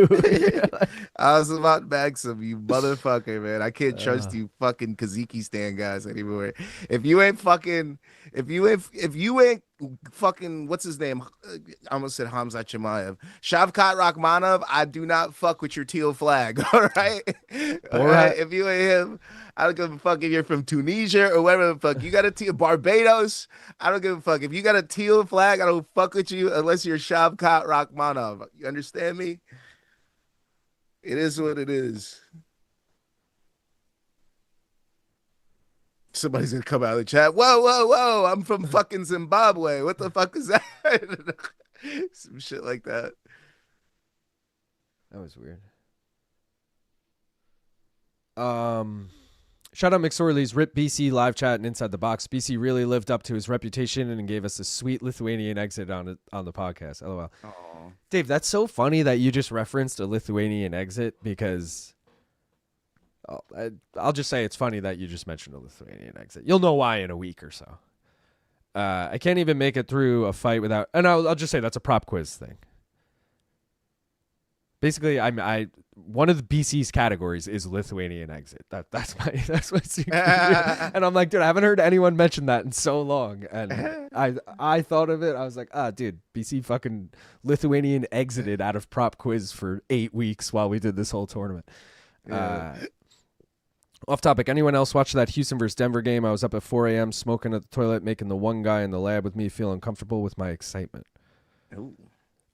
I was about Maxim, you motherfucker, man. I can't trust you fucking Kazakhstan guys anymore. If you ain't fucking, what's his name? I almost said Hamzat Chimaev. Shavkat Rakhmanov, I do not fuck with your teal flag. All right. All right. If you ain't him, I don't give a fuck if you're from Tunisia or wherever the fuck. You got a teal Barbados. I don't give a fuck. If you got a teal flag, I don't fuck with you unless you're Shavkat Rakhmanov. You understand me? It is what it is. Somebody's gonna come out of the chat. Whoa! I'm from fucking Zimbabwe. What the fuck is that? Some shit like that. That was weird. Shout out McSorley's Rip BC live chat and Inside the Box. BC really lived up to his reputation and gave us a sweet Lithuanian exit on the podcast. LOL. Aww. Dave, that's so funny that you just referenced a Lithuanian exit because I'll just say it's funny that you just mentioned a Lithuanian exit. You'll know why in a week or so. I can't even make it through a fight without, and I'll just say that's a prop quiz thing. Basically, I one of the BC's categories is Lithuanian exit. That's my secret. And I'm like, dude, I haven't heard anyone mention that in so long. And I thought of it. I was like, dude, BC fucking Lithuanian exited out of prop quiz for 8 weeks while we did this whole tournament. Off topic. Anyone else watch that Houston versus Denver game? I was up at 4 a.m. smoking at the toilet, making the one guy in the lab with me feel uncomfortable with my excitement. Ooh.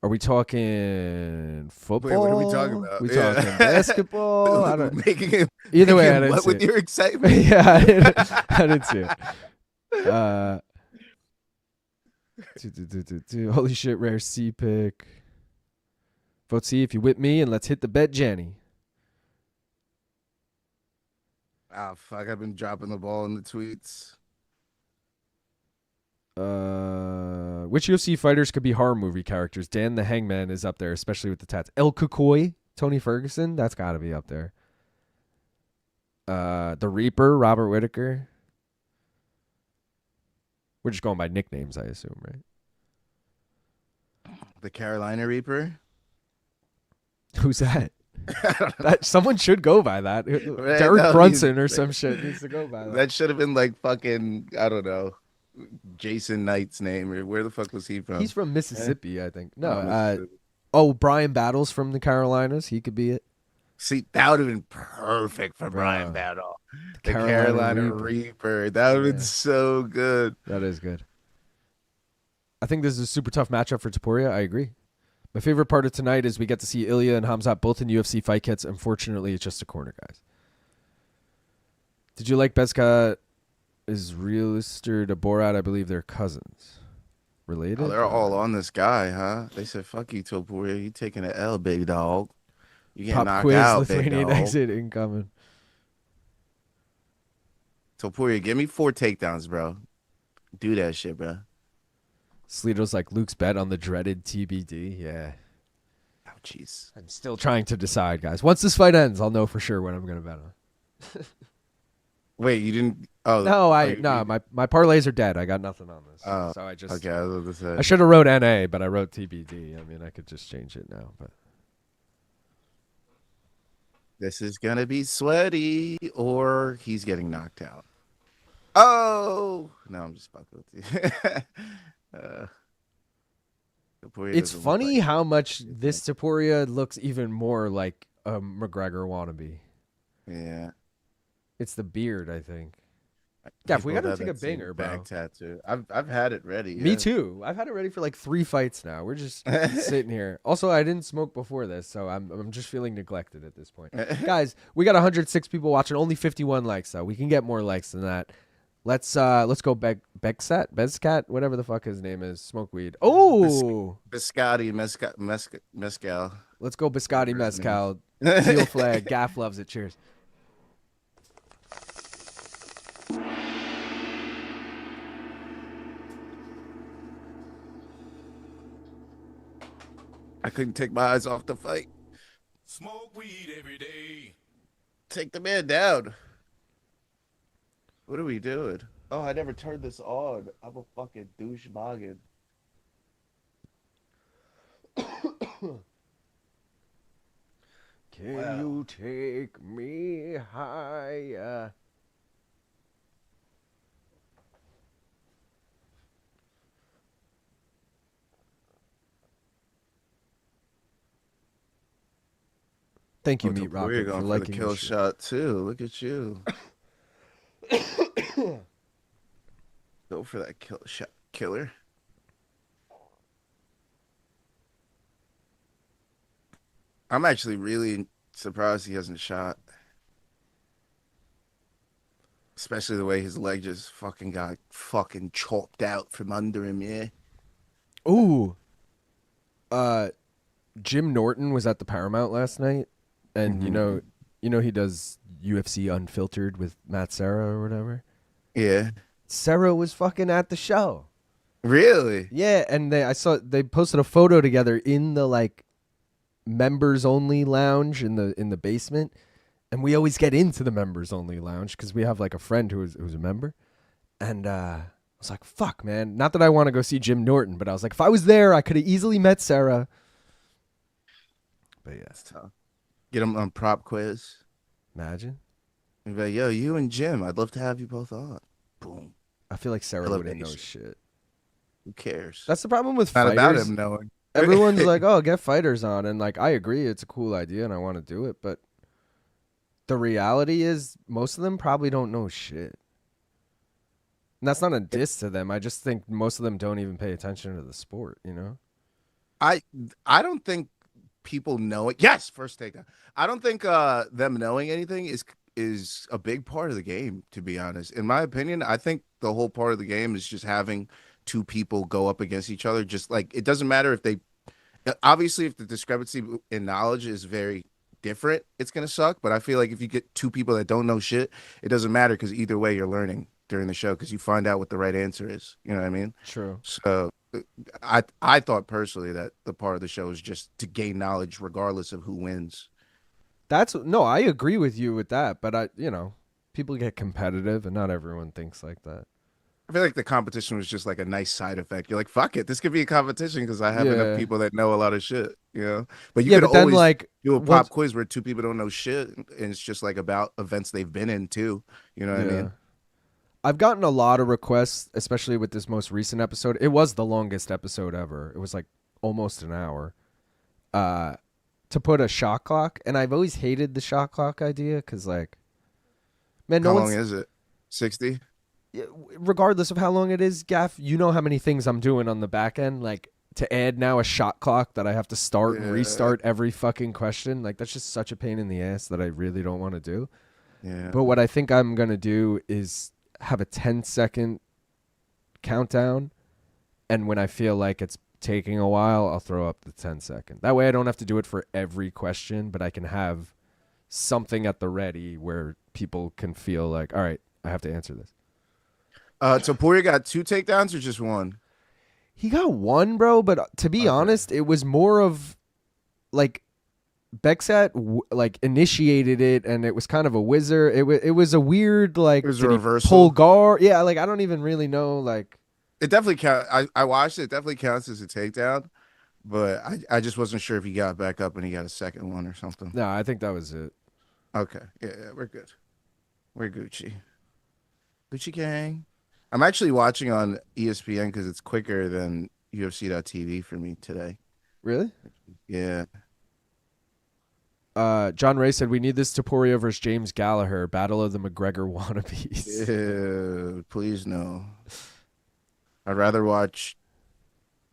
Are we talking football? Wait, what are we talking about? We talking basketball? I don't. Making him, Either way, I making didn't what see with it. your excitement? Yeah, I didn't see it. Holy shit, rare C pick. Vote C if you whip me, and let's hit the bet, Jenny. Ah, fuck! I've been dropping the ball in the tweets. Which UFC fighters could be horror movie characters? Dan the Hangman is up there, especially with the tats. El Kukoi, Tony Ferguson, that's got to be up there. The Reaper, Robert Whittaker. We're just going by nicknames, I assume, right? The Carolina Reaper. Who's that? That someone should go by that. Right? Derek Brunson or some shit needs to go by that. That should have been like fucking, I don't know, Jason Knight's name, or where the fuck was he from? He's from Mississippi, I think. No, Brian Battle's from the Carolinas. He could be it. See, that would have been perfect for Brian Battle. The Carolina Reaper. That would have been so good. That is good. I think this is a super tough matchup for Topuria. I agree. My favorite part of tonight is we get to see Ilya and Hamzat both in UFC fight kits. Unfortunately, it's just a corner, guys. Did you like Bekzat is realist to Borat? I believe they're cousins. related? Oh, they're all on this guy, huh? They said, "Fuck you, Topuria. You taking an L, big dog. You getting Pop knocked quiz, out, big Lithuanian dog." exit incoming. Topuria, give me 4 takedowns, bro. Do that shit, bro. Sleeto's like Luke's bet on the dreaded TBD. Yeah. Oh, jeez. I'm still trying to decide, guys. Once this fight ends, I'll know for sure what I'm going to bet on. Wait, you didn't? Oh, No, my parlays are dead. I got nothing on this. Oh, so I just okay. I was about to say. I should have wrote NA, but I wrote TBD. I mean, I could just change it now, but This is gonna be sweaty, or he's getting knocked out. Oh no, I'm just fucking with you. Topuria it's doesn't look funny like- how much this Topuria looks even more like a McGregor wannabe. Yeah. It's the beard, I think. Gaff, we People gotta that take a have seen banger, bro. back tattoo. I've had it ready. Me yeah. too. I've had it ready for like 3 fights now. We're just sitting here. Also, I didn't smoke before this, so I'm just feeling neglected at this point. Guys, we got 106 people watching, only 51 likes though. We can get more likes than that. Let's go Bekzat, whatever the fuck his name is. Smoke weed. Oh, Biscotti, Mescal. let's go Biscotti Whatever his Mezcal. Teal flag. Gaff loves it. Cheers. I couldn't take my eyes off the fight. Smoke weed every day. Take the man down. What are we doing? Oh, I never turned this on. I'm a fucking douchebag. Can Wow. you take me higher? Thank you, Meat We're Rocket, for going for the liking kill this shit. shot too. Look at you. Go for that kill shot, killer. I'm actually really surprised he hasn't shot. Especially the way his leg just fucking got fucking chopped out from under him, yeah. Ooh. Jim Norton was at the Paramount last night, and you know he does UFC Unfiltered with Matt Serra or whatever. Yeah. Serra was fucking at the show. Really? Yeah, and I saw they posted a photo together in the like members only lounge in the basement, and we always get into the members only lounge because we have like a friend who's a member, and I was like, fuck, man. Not that I want to go see Jim Norton, but I was like, if I was there, I could have easily met Serra. But yeah, That's tough. Get him on prop quiz. imagine. And be like, yo, you and Jim, I'd love to have you both on. Boom. I feel like Serra wouldn't know Elevation. shit. Who cares? That's the problem with not fighters. about him knowing. Everyone's like, oh, get fighters on. And like, I agree. It's a cool idea and I want to do it. But the reality is most of them probably don't know shit. And that's not a diss to them. I just think most of them don't even pay attention to the sport, you know? I don't think people know it. Yes, first takedown. I don't think them knowing anything is a big part of the game, to be honest. In my opinion, I think the whole part of the game is just having two people go up against each other. Just like, it doesn't matter if they obviously if the discrepancy in knowledge is very different, it's gonna suck. But I feel like if you get two people that don't know shit, it doesn't matter because either way you're learning during the show because you find out what the right answer is. You know what I mean? True. So I thought personally that the part of the show is just to gain knowledge regardless of who wins. No, I agree with you with that. But people get competitive and not everyone thinks like that. I feel like the competition was just like a nice side effect. You're like, fuck it, this could be a competition because I have Yeah. enough people that know a lot of shit, you know? But you Yeah, could but then always like do a pop once- quiz where two people don't know shit and it's just like about events they've been in too. You know what I mean? I've gotten a lot of requests, especially with this most recent episode. It was the longest episode ever. It was like almost an hour. To put a shot clock, and I've always hated the shot clock idea because, like, man, How long is it? 60? regardless of how long it is, Gaff, you know how many things I'm doing on the back end. Like to add now a shot clock that I have to start and restart every fucking question. Like that's just such a pain in the ass that I really don't want to do. Yeah. But what I think I'm gonna do is have a 10-second countdown, And when I feel like it's taking a while, I'll throw up the 10-second. That way I don't have to do it for every question, but I can have something at the ready where people can feel like, all right, I have to answer this. Topuria got 2 takedowns or just 1? He got 1, bro, but to be honest, it was more of like Bekzat like initiated it, and it was kind of a whizzer. It was a weird like It was a reversal. pull guard. Yeah, like I don't even really know. Like It definitely counts. I watched it. It definitely counts as a takedown, but I just wasn't sure if he got back up and he got a second one or something. no, I think that was it. Okay, yeah, we're good. We're Gucci. Gucci gang. I'm actually watching on ESPN because it's quicker than UFC.tv for me today. Really? Yeah. John Ray said we need this Topuria versus James Gallagher battle of the McGregor wannabes. Yeah, please no. I'd rather watch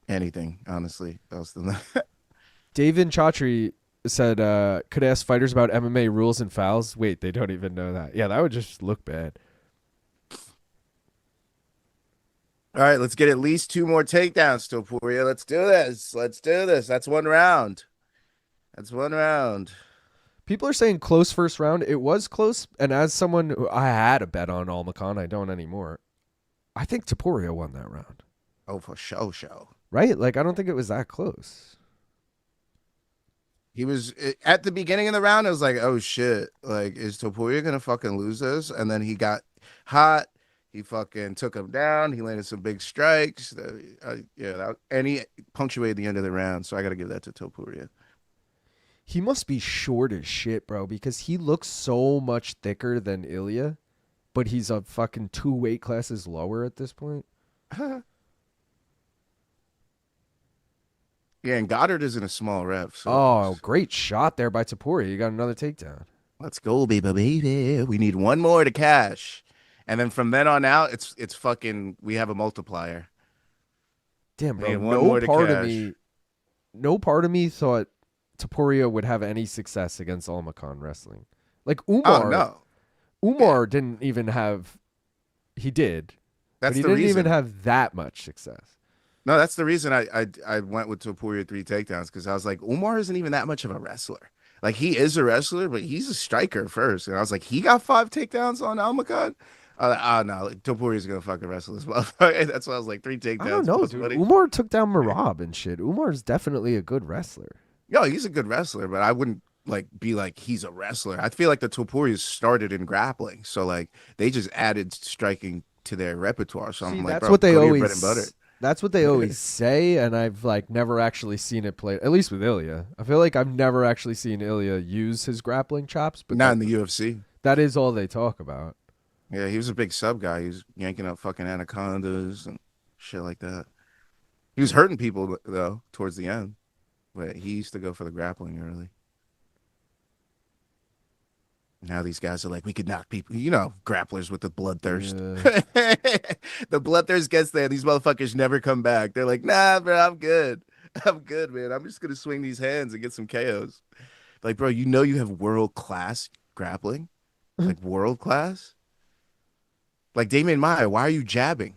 anything, honestly, else than that. David Chaudhry said could ask fighters about MMA rules and fouls. Wait, they don't even know that. Yeah, that would just look bad. All right, let's get at least 2 more takedowns, Topuria. Let's do this. Let's do this. That's 1 round. That's 1 round. People are saying close first round. It was close, and as someone who I had a bet on Almakhan, I don't anymore. I think Topuria won that round. Oh, for show. Right? Like I don't think it was that close. He was at the beginning of the round. I was like, "Oh shit! Like, is Topuria gonna fucking lose this?" And then he got hot. He fucking took him down. He landed some big strikes. And he punctuated the end of the round. So I got to give that to Topuria. He must be short as shit, bro, because he looks so much thicker than Ilya, but he's a fucking 2 weight classes lower at this point. Yeah, and Goddard isn't a small ref. So Great shot there by Topuria. You got another takedown. let's go, baby. We need 1 more to cash. And then from then on out, it's fucking. We have a multiplier. Damn, bro. No part of me thought Topuria would have any success against Almakhan wrestling. Like Umar. Oh no, Umar didn't even have. He did. That's but he the didn't reason. even have that much success. No, that's the reason I went with Topuria 3 takedowns because I was like, Umar isn't even that much of a wrestler. Like he is a wrestler, but he's a striker first. And I was like, he got 5 takedowns on Almakhan. No, Topuria's gonna fucking wrestle this motherfucker. That's why I was like 3 takedowns. I don't know, dude. Umar took down Marab and shit. Umar's definitely a good wrestler. Yo, he's a good wrestler, but I wouldn't like be like he's a wrestler. I feel like the Topurias started in grappling, so like they just added striking to their repertoire. So I'm like, that's bro, what they go to your always. bread and butter. That's what they always say, and I've like never actually seen it played. At least with Ilya, I feel like I've never actually seen Ilya use his grappling chops. But Not in the UFC. That is all they talk about. Yeah, he was a big sub guy. He was yanking up fucking anacondas and shit like that. He was hurting people though towards the end, but he used to go for the grappling early. Now these guys are like, we could knock people, grapplers with the bloodthirst. Yeah. The bloodthirst gets there. These motherfuckers never come back. They're like, nah, bro, I'm good. I'm good, man. I'm just gonna swing these hands and get some KOs. Like, bro, you have world class grappling, like world class. Like Damian Maya, why are you jabbing?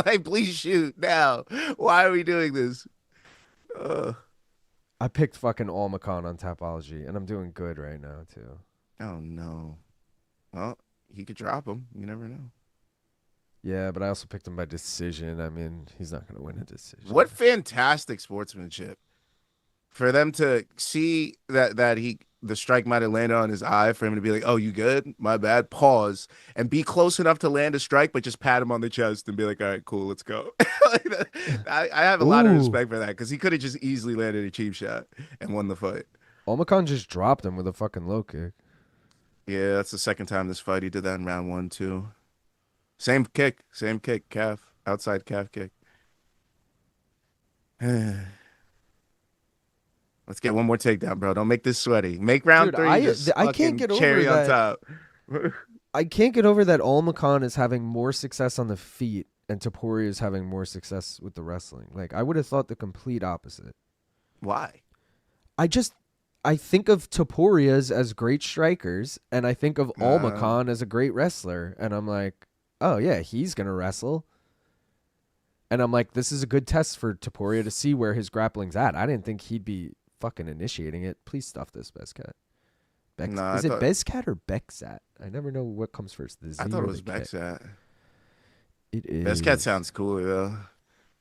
Like, please shoot now. Why are we doing this? I picked fucking Almakhan on Tapology, and I'm doing good right now too. Oh no. Well, he could drop him. You never know. Yeah, but I also picked him by decision. I mean, he's not going to win a decision. What fantastic sportsmanship for them to see that the strike might have landed on his eye, for him to be like, "Oh, you good? My bad." Pause and be close enough to land a strike, but just pat him on the chest and be like, "All right, cool, let's go." I have a lot of respect for that because he could have just easily landed a cheap shot and won the fight. Almakhan just dropped him with a fucking low kick. Yeah, that's the second time this fight. He did that in round 1 too. Same kick, calf, outside calf kick. Let's get 1 more takedown, bro. Don't make this sweaty. Make round 3 I can't get over cherry that. on top. I can't get over that Almakhan is having more success on the feet and Topuria is having more success with the wrestling. Like, I would have thought the complete opposite. Why? I think of Topurias as great strikers, and I think of Almakhan as a great wrestler, and I'm like, oh yeah, he's gonna wrestle. And I'm like, this is a good test for Topuria to see where his grappling's at. I didn't think he'd be fucking initiating it. Please stuff this, Bezcat. No, Is it Bezcat or Bekzat? I never know what comes first. The Z I thought or it was the K. Bekzat. It is. Bekzat sounds cooler though.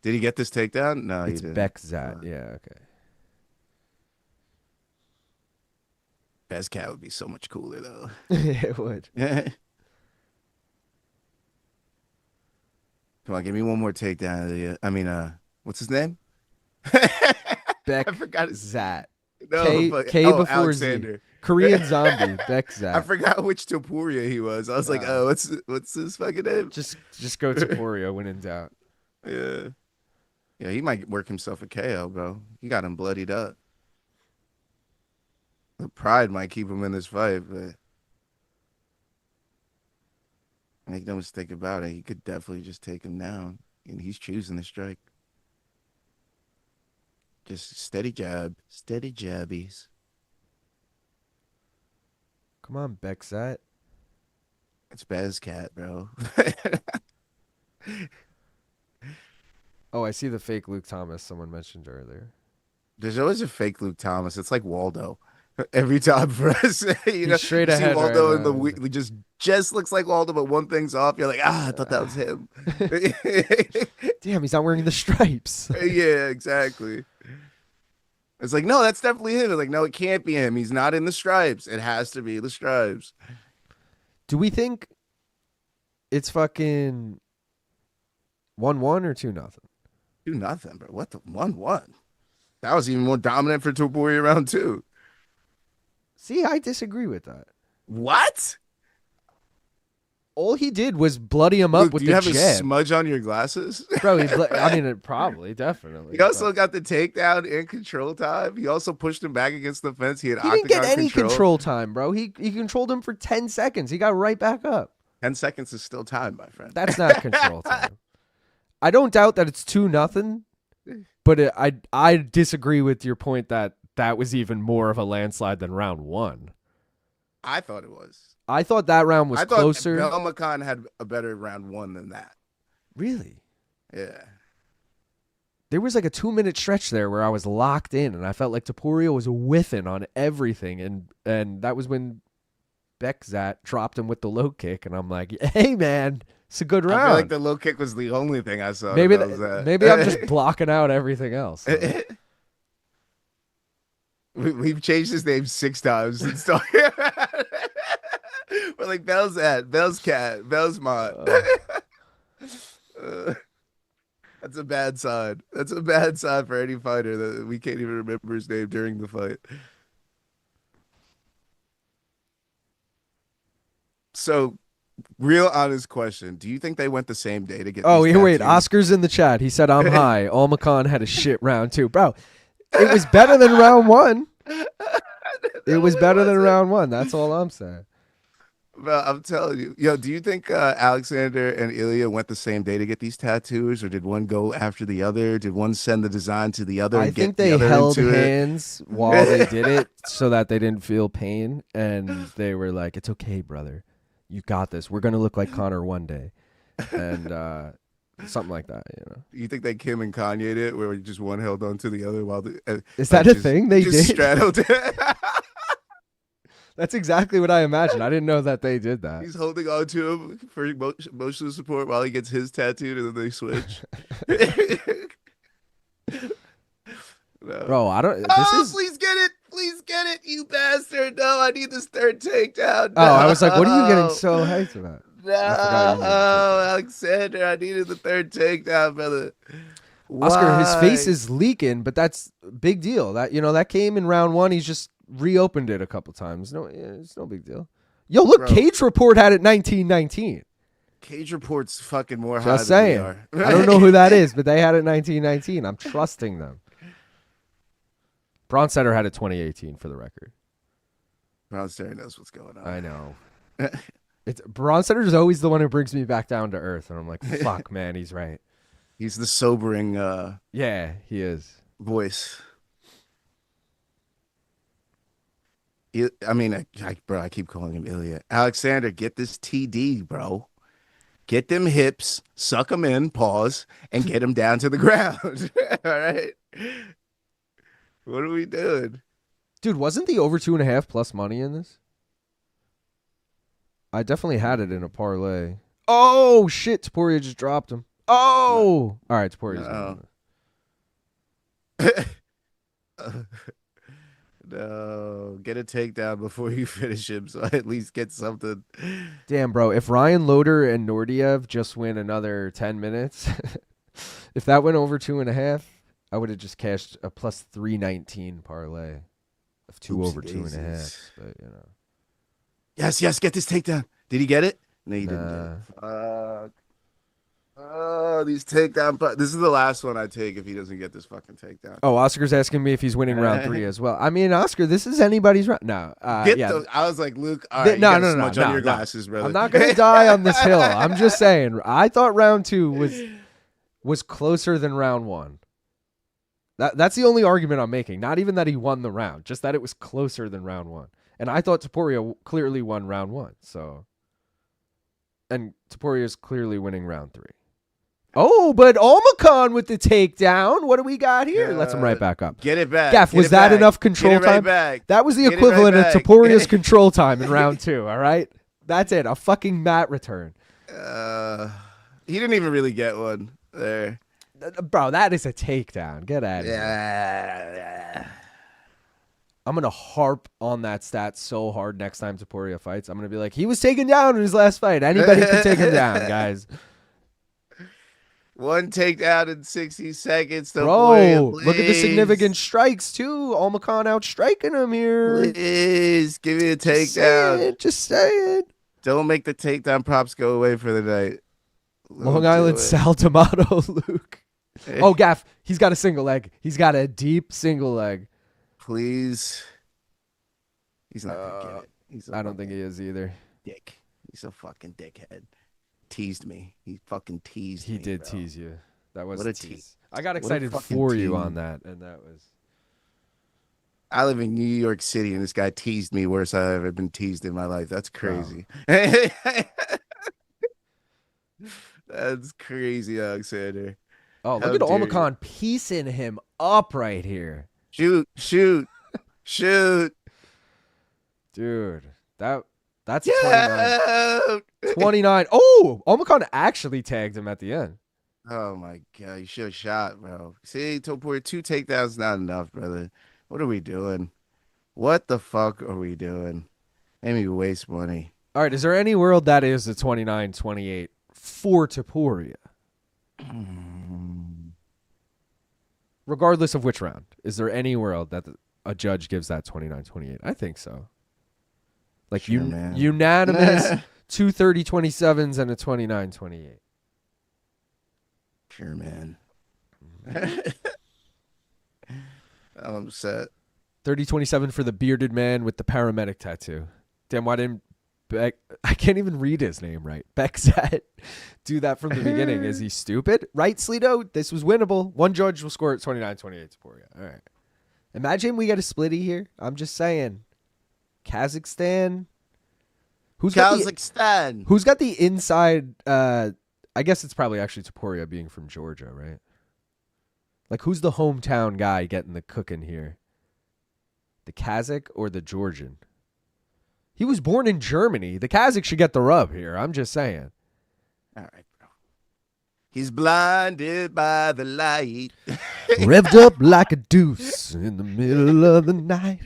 Did he get this takedown? No, It's he didn't. Bekzat. Yeah, okay. Bekzat would be so much cooler though. It would. Come on, give me one more takedown. I mean, what's his name? Bekzat. I forgot his No, K before Alexander. Z. Korean zombie. Bekzat. I forgot which Topuria he was. I was like, oh, what's his fucking name? Just go Topuria when in doubt. Yeah. Yeah, he might work himself a KO, bro. He got him bloodied up. The pride might keep him in this fight, but make no mistake about it, he could definitely just take him down. And he's choosing to strike. Just steady jabbies. Come on, Bekzat. It's Bezcat, bro. Oh, I see the fake Luke Thomas someone mentioned earlier. There's always a fake Luke Thomas. It's like Waldo. Every time for us, He's straight you ahead see Waldo right in the now. week, just looks like Waldo, but one thing's off. You're like, I thought that was him. Damn, he's not wearing the stripes. Yeah, exactly. It's like, no, that's definitely him. It's like, no, it can't be him. He's not in the stripes. It has to be the stripes. Do we think it's fucking 1-1 or 2-0? 2-0, bro. What the 1-1? That was even more dominant for Topuria round 2. See, I disagree with that. What? All he did was bloody him up Luke, with do you the have a jab. smudge on your glasses? Bro, I mean, probably, definitely. He also got the takedown in control time. He also pushed him back against the fence. He had He didn't get octagon any control time, bro. He controlled him for 10 seconds. He got right back up. 10 seconds is still time, my friend. That's not control time. I don't doubt that it's 2-0, but I disagree with your point that was even more of a landslide than round 1. I thought it was. I thought that round was closer. I thought Almakhan had a better round 1 than that. Really? Yeah. There was like a 2-minute stretch there where I was locked in, and I felt like Topuria was whiffing on everything, and that was when Bekzat dropped him with the low kick, and I'm like, hey, man, it's a good round. I feel like the low kick was the only thing I saw. Maybe I'm just blocking out everything else. So. We've changed his name 6 times since talking about it. We're like Bell's Cat, Bell's Mont. That's a bad sign. That's a bad sign for any fighter that we can't even remember his name during the fight. So, real honest question. Do you think they went the same day to get Oh, these wait. tattoos? Oscar's in the chat. He said, I'm high. Almakhan had a shit round 2. Bro, it was better than round 1. It was better than round 1. That's all I'm saying. Bro, I'm telling you. Yo, do you think Aleksandre and Ilya went the same day to get these tattoos, or did one go after the other? Did one send the design to the other? I and think get they the other held into hands while they did it so that they didn't feel pain. And they were like, it's okay, brother. You got this. We're going to look like Connor one day. And something like that, you know. You think they Kim and Kanye did, where just one held on to the other while the Is that a thing they just did? straddled it? That's exactly what I imagined. I didn't know that they did that. He's holding on to him for emotional support while he gets his tattooed, and then they switch. No. Bro, I don't. Please get it, you bastard! No, I need this third takedown. No. Oh, I was like, what are you getting so hyped about? No, Aleksandre, I needed the third takedown, brother. Oscar, his Why? face is leaking, but that's a big deal. That came in round 1. He's just reopened it a couple times. No, it's no big deal. Yo, look, Bro. Cage Report had it 1919. Cage Report's fucking more high Just than we saying. are. I don't know who that is, but they had it 1919. I'm trusting them. Bronstetter had it 2018 for the record. Bronstetter knows what's going on. I know. Bronstetter is always the one who brings me back down to earth, and I'm like, fuck, man, he's right. He's the sobering Yeah, he is. voice. I mean, bro, I keep calling him Ilya. Aleksandre, get this TD, bro. get them hips, suck them in, pause, and get them down to the ground. All right. What are we doing? Dude, wasn't the over 2.5 plus money in this? I definitely had it in a parlay. Oh, shit. Topuria just dropped him. Oh. All right, Topuria's No, get a takedown before you finish him, so I at least get something. Damn, bro. If Ryan, Loder, and Naurdiev just win another 10 minutes, if that went over 2.5, I would have just cashed a plus 319 parlay of 2 over 2.5. But you know, yes, get this takedown. Did he get it? No, he didn't get it. Fuck. Oh, these takedown. This is the last one I take if he doesn't get this fucking takedown. Oh, Oscar's asking me if he's winning round 3 as well. I mean, Oscar, this is anybody's round. No, yeah. I was like, Luke, all right, no, on your glasses, brother. I'm not gonna die on this hill. I'm just saying. I thought round 2 was closer than round 1. That's the only argument I'm making. Not even that he won the round, just that it was closer than round 1. And I thought Topuria clearly won round 1. So, and Topuria is clearly winning round 3. Oh, but Almakhan with the takedown. What do we got here? Let's him right back up. Get it back. Gaff, was that enough control time? That was the equivalent of Topuria's control time in round 2, all right? That's it. A fucking mat return. He didn't even really get one there. Bro, that is a takedown. Get out of here. Yeah. I'm going to harp on that stat so hard next time Topuria fights. I'm going to be like, he was taken down in his last fight. Anybody can take him down, guys. One takedown in 60 seconds. Bro, look at the significant strikes, too. Almakhan outstriking him here. Please, give me a takedown. Just say it. Don't make the takedown props go away for the night. Long Island Sal Tomato, Luke. Oh, Gaff, he's got a single leg. He's got a deep single leg. Please. He's not going to get it. I don't think he is either. Dick. He's a fucking dickhead. Teased me. He fucking teased me. He did bro. Tease you. That was What a a tease. I got excited for you on that, and that was. I live in New York City, and this guy teased me worse I've ever been teased in my life. That's crazy. Wow. That's crazy, Alexander. Oh, look at Almakhan piecing him up right here. Shoot. Dude, that's 29. 29. Oh, Almakhan actually tagged him at the end. Oh, my God. You should have shot, bro. See, Topuria, 2 takedowns not enough, brother. What are we doing? What the fuck are we doing? Made me waste money. All right, is there any world that is a 29-28 for Topuria? Regardless of which round, is there any world that a judge gives that 29-28? I think so. Like sure, man. Unanimous 2 30-27s and a 29-28. Sure, man. I'm upset. 30-27 for the bearded man with the paramedic tattoo. Damn, why didn't I can't even read his name right. Bekzat do that from the beginning. Is he stupid? Right, Sleeto? This was winnable. One judge will score at 29-28 Topuria. All right. Imagine we get a splitty here. I'm just saying. Kazakhstan. Who's got the inside? I guess it's probably actually Topuria being from Georgia, right? Like, who's the hometown guy getting the cooking here? The Kazakh or the Georgian? He was born in Germany. The Kazakh should get the rub here. I'm just saying. All right, bro. He's blinded by the light. Revved up like a deuce in the middle of the night.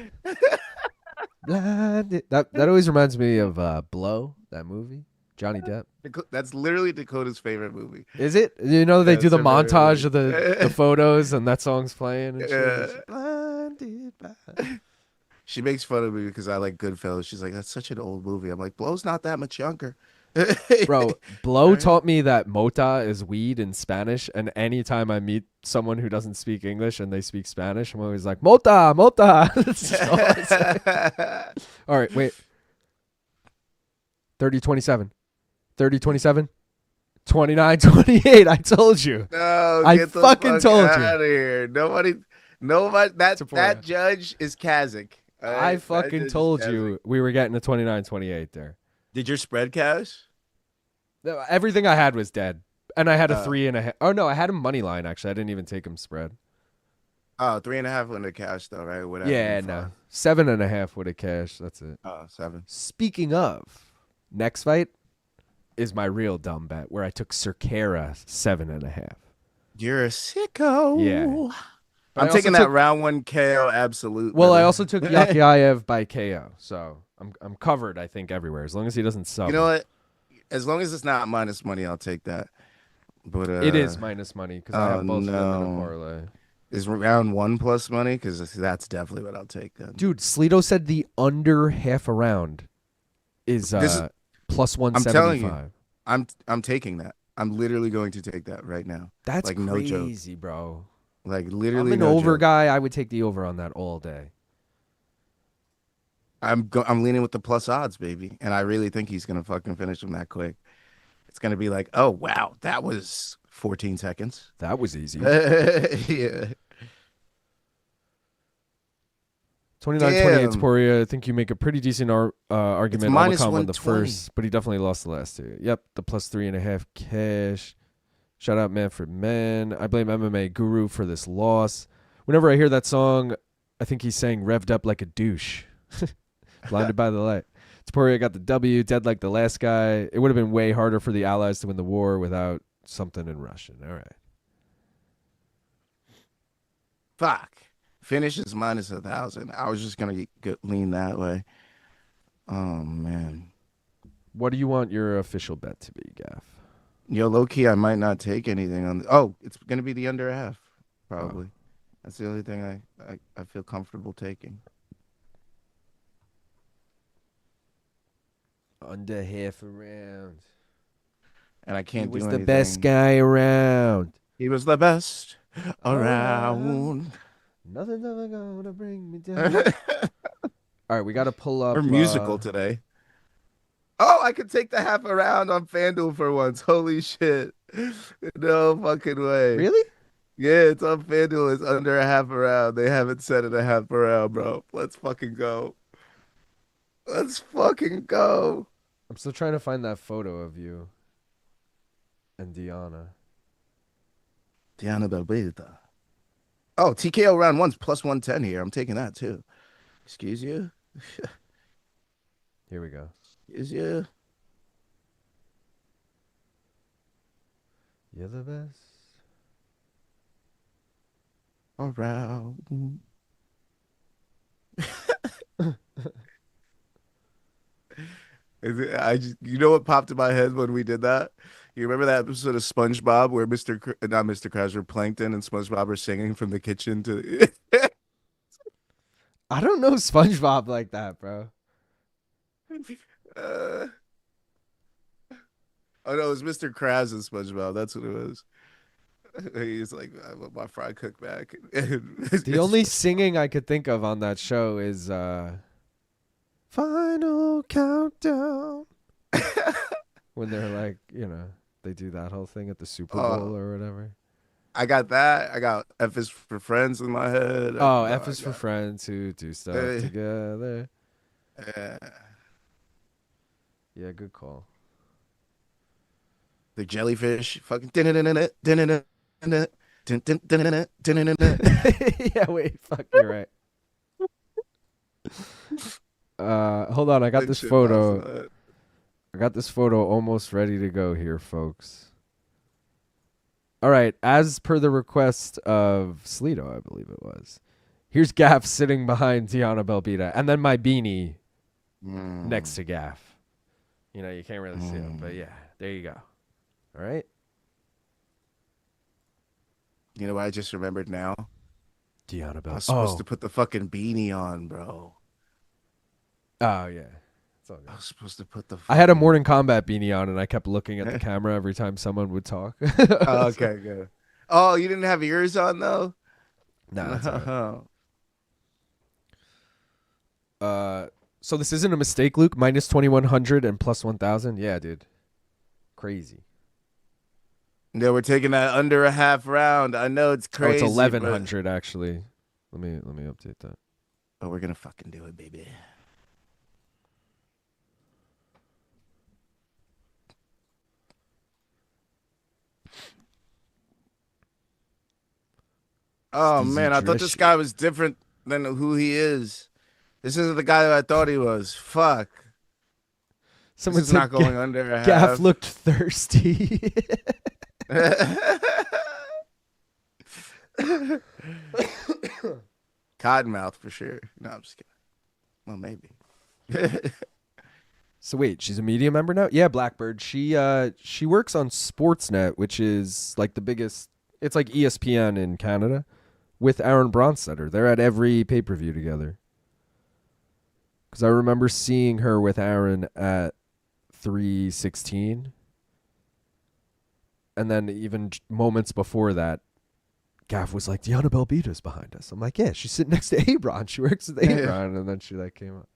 Blinded. That always reminds me of Blow, that movie. Johnny Depp. That's literally Dakota's favorite movie. Is it? You know, they do the montage of the photos and that song's playing. And shit. Blinded by... She makes fun of me because I like Goodfellas. She's like, that's such an old movie. I'm like, Blow's not that much younger. Bro, Blow taught me that mota is weed in Spanish. And anytime I meet someone who doesn't speak English and they speak Spanish, I'm always like, mota. All right, wait. 30-27. 30-27. 29-28. I told you. No, I fucking told you. Out of here. Nobody. That judge is Kazakh. I fucking told you we were getting a 29-28 there. Did your spread cash? Everything I had was dead. And I had a 3.5. Oh, no, I had him money line, actually. I didn't even take him spread. Oh, 3.5 went to cash though, right? Whatever. Yeah, no. 7.5 would have cashed. That's it. Oh, 7. Speaking of, next fight is my real dumb bet where I took Cerqueira 7.5. You're a sicko. Yeah. I'm taking that round 1 KO absolute. Well, I also took Yakhyaev by KO, so I'm covered, I think, everywhere, as long as he doesn't sub. You know what? As long as it's not minus money, I'll take that. But it is minus money because I have both of them in a parlay. Is round 1 plus money? Because that's definitely what I'll take then. Dude, Sleeto said the under half a round is plus 175. I'm telling you, I'm taking that. I'm literally going to take that right now. That's like, crazy, no joke. bro. Like literally, I'm an over guy. I would take the over on that all day. I'm leaning with the plus odds, baby, and I really think he's gonna fucking finish him that quick. It's gonna be like, oh wow, that was 14 seconds. That was easy. Yeah. 29-28 Topuria. I think you make a pretty decent argument. Almakhan won the 120. first, but he definitely lost the last 2. Yep, the plus 3.5 cash. Shout out Manfred Men. I blame MMA Guru for this loss. Whenever I hear that song, I think he's saying revved up like a douche. Blinded by the light. Topuria got the W, dead like the last guy. It would have been way harder for the Allies to win the war without something in Russian. All right. Fuck. Finish is minus 1,000. I was just going to lean that way. Oh, man. What do you want your official bet to be, Gaff? Yo, low-key, I might not take anything on... Oh, it's going to be the under half, probably. Oh. That's the only thing I feel comfortable taking. Under half a round. And I can't do anything. He was the best guy around. He was the best around. Nothing's ever gonna bring me down. All right, we got to pull up. We're musical today. Oh, I could take the half a round on FanDuel for once. Holy shit. No fucking way. Really? Yeah, it's on FanDuel. It's under a half a round. They haven't set it a half a round, bro. Let's fucking go. Let's fucking go. I'm still trying to find that photo of you and Diana. Diana Belbita. Oh, TKO round 1's plus 110 here. I'm taking that too. Excuse you? Here we go. Excuse you? You're the best. Around. You know what popped in my head when we did that? You remember that episode of SpongeBob where not Mr. Krabs, Plankton and SpongeBob are singing from the kitchen to... I don't know SpongeBob like that, bro. Oh no, it was Mr. Krabs and SpongeBob. That's what it was. He's like, I want my fry cook back. The only singing I could think of on that show is Final Countdown. When they're like, they do that whole thing at the Super Bowl or whatever. I got that. I got F is for Friends in my head. Oh, F is for friends who do stuff together. Yeah, good call. The jellyfish. Fucking. Yeah, wait. Fuck, you're right. Hold on. I got this photo. I got this photo almost ready to go here, folks. All right. As per the request of Sleeto, I believe it was. Here's Gaff sitting behind Diana Belbita. And then my beanie next to Gaff. You can't really see him. But yeah, there you go. All right. You know what I just remembered now? Diana Belbita. I was supposed to put the fucking beanie on, bro. Oh, yeah. I was supposed to put the... I had a Morning Combat beanie on, and I kept looking at the camera every time someone would talk. Oh, okay, good. Oh, you didn't have ears on, though? No, that's all right. So this isn't a mistake, Luke? Minus 2,100 and plus 1,000? Yeah, dude. Crazy. No, we're taking that under a half round. I know it's crazy. Oh, it's 1,100, actually. Let me update that. Oh, we're going to fucking do it, baby. Oh Steezy man, I thought this Drish. guy was different than who he is. This isn't the guy that I thought he was. Fuck. This Someone is not said going under a Gaff half. looked thirsty. Cottonmouth for sure. No, I'm just kidding. Well, maybe. So wait, she's a media member now? Yeah, Blackbird. She works on Sportsnet, which is like the biggest. It's like ESPN in Canada, with Aaron Bronstetter. They're at every pay-per-view together. Because I remember seeing her with Aaron at 316, and then even moments before that, Gaff was like, Diana Belbita's behind us. I'm like, yeah, she's sitting next to Abron. She works with Abron, and then she like came up.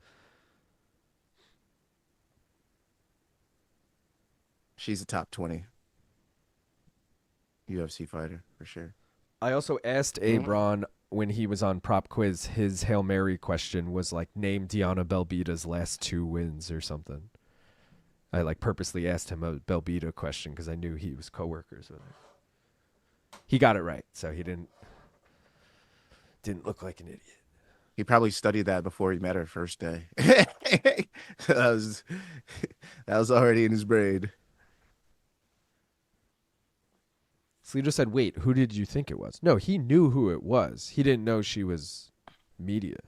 She's a top 20 UFC fighter for sure. I also asked Abron when he was on Prop Quiz, his Hail Mary question was like, name Diana Belbita's last 2 wins or something. I like purposely asked him a Belbita question because I knew he was coworkers with her. He got it right, so he didn't look like an idiot. He probably studied that before he met her first day. that was already in his brain. So he just said, wait, who did you think it was? No, he knew who it was. He didn't know she was media.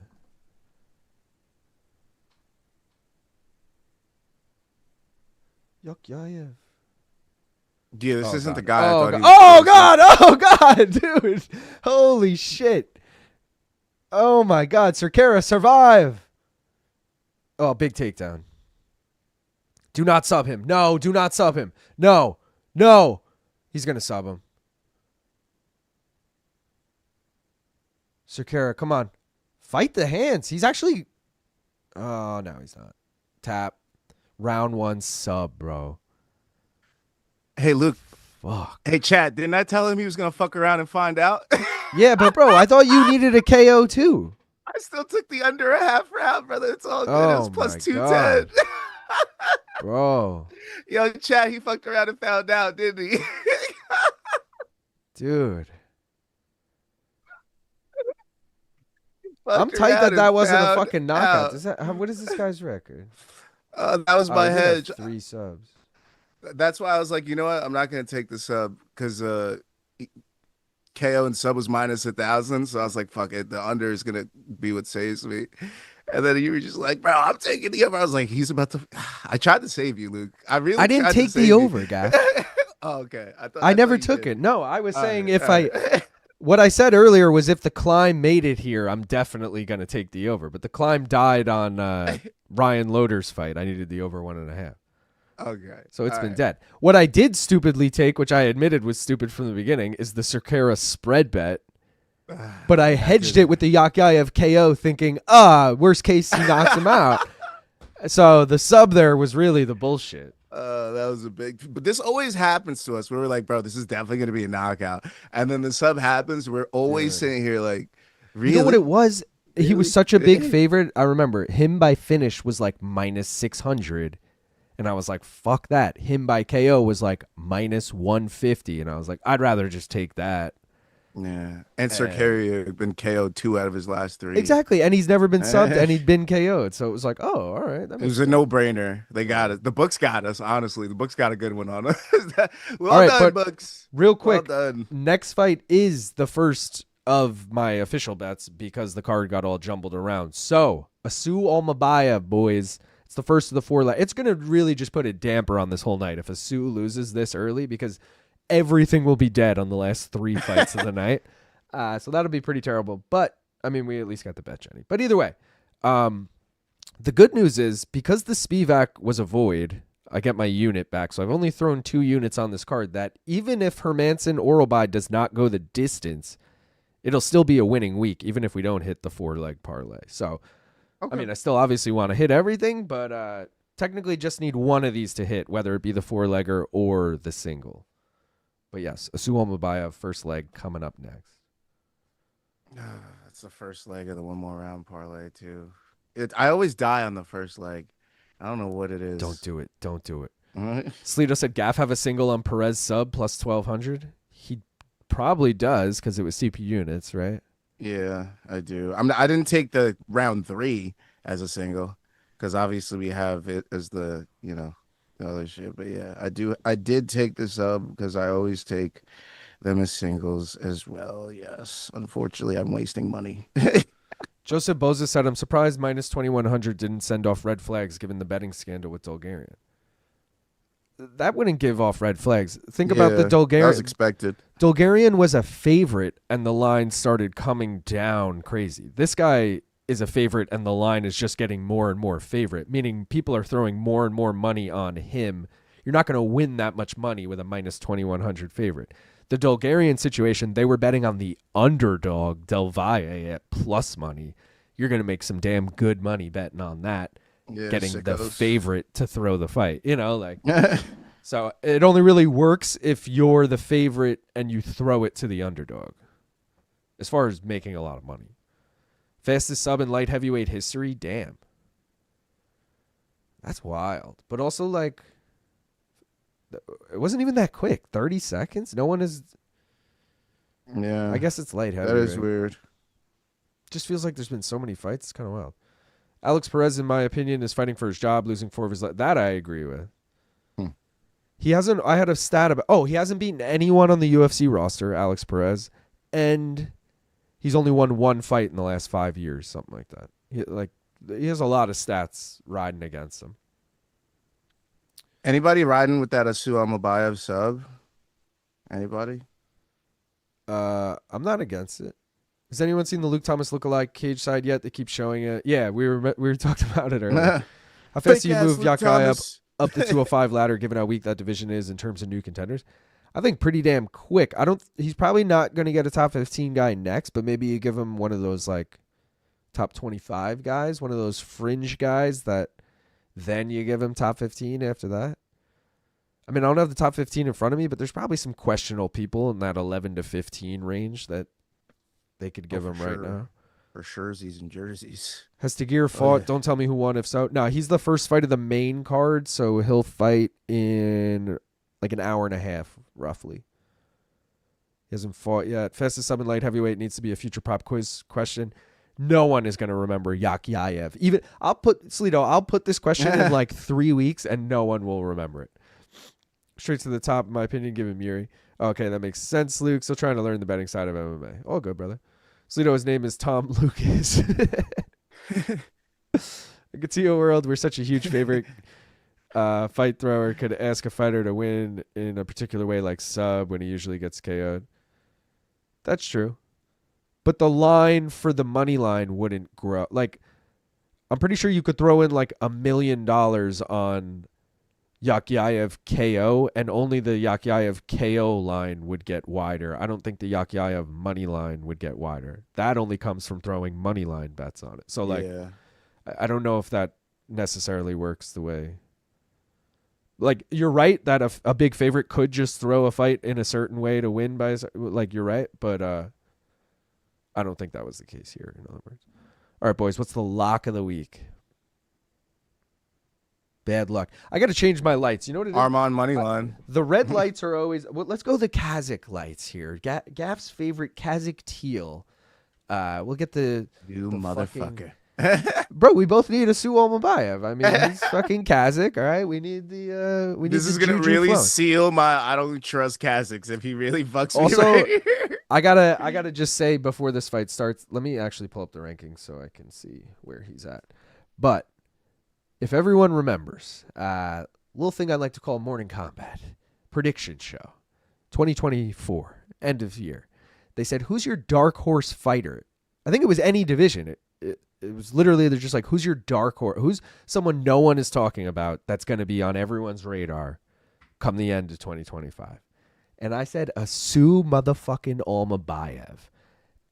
Yakhyaev. Yeah, this isn't the God. guy I Oh, thought he God. was. Oh God, dude. Holy shit. Oh my God, Cerqueira, survive. Oh, big takedown. Do not sub him. No, do not sub him. No. He's going to sub him. Cerqueira, come on. Fight the hands. He's actually... Oh, no, he's not. Tap. Round 1 sub, bro. Hey, Luke. Fuck. Hey, Chad, didn't I tell him he was going to fuck around and find out? Yeah, but bro, I thought you needed a KO too. I still took the under a half round, brother. It's all good. Oh, It was plus my 210. Bro. Yo, Chad, he fucked around and found out, didn't he? Dude. Fucked I'm tight around that and wasn't a found fucking knockout. out. What is this guy's record? That was my he did have hedge. 3 subs. That's why I was like, you know what? I'm not going to take the sub because KO and sub was minus 1,000. So I was like, fuck it. The under is going to be what saves me. And then you were just like, bro, I'm taking the over. I was like, he's about to. I tried to save you, Luke. I didn't tried to take save the you. over, guy. Oh, okay. I never thought you took did. it. No, I was All saying right, what I said earlier was if the climb made it here, I'm definitely going to take the over. But the climb died on Ryan Loder's fight. I needed the over 1.5. Okay. So it's All been right. dead. What I did stupidly take, which I admitted was stupid from the beginning, is the Cerqueira spread bet. But I hedged it with the Yakhyaev KO thinking, worst case he knocks him out. So the sub there was really the bullshit. That was a big, but this always happens to us. We're like, bro, this is definitely going to be a knockout. And then the sub happens. We're always sitting here like, really? You know what it was? He Really? was such a big favorite. I remember him by finish was like minus 600. And I was like, fuck that. Him by KO was like minus 150. And I was like, I'd rather just take that. Yeah. And Cerqueira had been KO'd 2 out of his last 3. Exactly. And he's never been subbed and he'd been KO'd. So it was like, oh, all right. It was a no-brainer. They got it. The books got us, honestly. The books got a good one on us. Well All right, done, but books. Real quick, Well done. next fight is the first of my official bets because the card got all jumbled around. So, Asu Almabayev, boys. It's the first of the 4 It's going to really just put a damper on this whole night if Asu loses this early because everything will be dead on the last 3 fights of the night. So that'll be pretty terrible. But, I mean, we at least got the bet, Jenny. But either way, the good news is because the Spivak was a void, I get my unit back. So I've only thrown 2 units on this card that even if Hermanson Orobide does not go the distance, it'll still be a winning week, even if we don't hit the 4-leg parlay. So, Okay. I mean, I still obviously want to hit everything, but technically just need one of these to hit, whether it be the 4-legger or the single. But yes, Asu Almabayev, first leg coming up next. That's the first leg of the 1 more round parlay, too. I always die on the first leg. I don't know what it is. Don't do it. Don't do it. Sleeto said Gaff have a single on Perez sub plus 1,200. He probably does because it was CP units, right? Yeah, I do. I didn't take the round 3 as a single because obviously we have it as the other shit. But yeah, I did take the sub because I always take them as singles as well. Yes, unfortunately, I'm wasting money. Joseph Boza said, I'm surprised minus 2,100 didn't send off red flags given the betting scandal with Dolgarian. That wouldn't give off red flags. Think about the Dolgarian. That was expected. Dolgarian was a favorite, and the line started coming down crazy. This guy is a favorite, and the line is just getting more and more favorite, meaning people are throwing more and more money on him. You're not going to win that much money with a minus 2,100 favorite. The Dolgarian situation, they were betting on the underdog, Del Valle, at plus money. You're going to make some damn good money betting on that. Yeah, getting sickos. The favorite to throw the fight, so it only really works if you're the favorite and you throw it to the underdog as far as making a lot of money. Fastest sub in light heavyweight history, damn, that's wild. But also it wasn't even that quick. 30 seconds. No one is. Yeah, I guess it's light heavy. that is right? weird. Just feels like there's been so many fights. It's kind of wild. Alex Perez, in my opinion, is fighting for his job, losing 4 of his... That I agree with. He hasn't... I had a stat about... he hasn't beaten anyone on the UFC roster, Alex Perez, and he's only won 1 fight in the last 5 years, something like that. He has a lot of stats riding against him. Anybody riding with that Asu Almabayev sub? Anybody? I'm not against it. Has anyone seen the Luke Thomas lookalike cage side yet? They keep showing it. Yeah, we were talking about it earlier. How fast do you move Yakhyaev up the 205 ladder, given how weak that division is in terms of new contenders? I think pretty damn quick. He's probably not going to get a top 15 guy next, but maybe you give him one of those top 25 guys, one of those fringe guys that then you give him top 15 after that. I mean, I don't have the top 15 in front of me, but there's probably some questionable people in that 11 to 15 range that they could give him right now. For jerseys and jerseys. Has Tagir fought? Don't tell me who won if so. No, he's the first fight of the main card, so he'll fight in an hour and a half, roughly. He hasn't fought yet. Fastest sub in light heavyweight needs to be a future pop quiz question. No one is going to remember Yakhyaev. Even I'll put this question in 3 weeks, and no one will remember it. Straight to the top, in my opinion, give him Yuri. Okay, that makes sense, Luke. Still trying to learn the betting side of MMA. All good, brother. Sleeto, his name is Tom Lucas. Gatillo World, we're such a huge favorite. Fight thrower could ask a fighter to win in a particular way, like sub, when he usually gets KO'd. That's true. But the line for the money line wouldn't grow. I'm pretty sure you could throw in $1 million on Yakhyaev KO, and only the Yakhyaev KO line would get wider. I don't think the Yakhyaev money line would get wider. That only comes from throwing money line bets on it. So I don't know if that necessarily works the way. You're right that a big favorite could just throw a fight in a certain way to win by you're right, but I don't think that was the case here, in other words. All right, boys, what's the lock of the week? Bad luck. I got to change my lights. You know what it is? Arman money line. The red lights are always... Well, let's go the Kazakh lights here. Gaff's favorite Kazakh teal. We'll get the... You motherfucker. Bro, we both need a Asu Almabayev. I mean, he's fucking Kazakh, all right? We need the... This is going to really seal my... I don't trust Kazakhs if he really fucks me also, right here. I gotta just say before this fight starts, let me actually pull up the rankings so I can see where he's at. But... if everyone remembers, little thing I like to call Morning Combat, prediction show, 2024, end of year. They said, who's your dark horse fighter? I think it was any division. It was literally, they're just who's your dark horse? Who's someone no one is talking about that's going to be on everyone's radar come the end of 2025? And I said, Asu motherfucking Almabayev.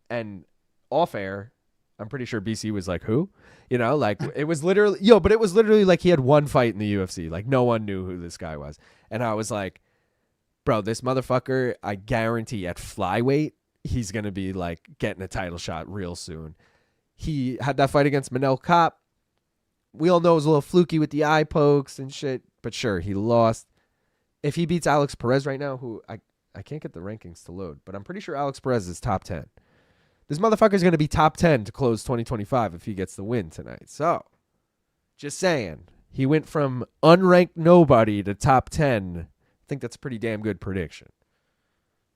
And off air, I'm pretty sure BC was who? It was literally, but it was literally he had one fight in the UFC. No one knew who this guy was. And I was like, bro, this motherfucker, I guarantee at flyweight, he's going to be getting a title shot real soon. He had that fight against Manel Kopp. We all know it was a little fluky with the eye pokes and shit, But sure, he lost. If he beats Alex Perez right now, who I can't get the rankings to load, but I'm pretty sure Alex Perez is top 10. This motherfucker's going to be top 10 to close 2025 if he gets the win tonight. So, just saying. He went from unranked nobody to top 10. I think that's a pretty damn good prediction.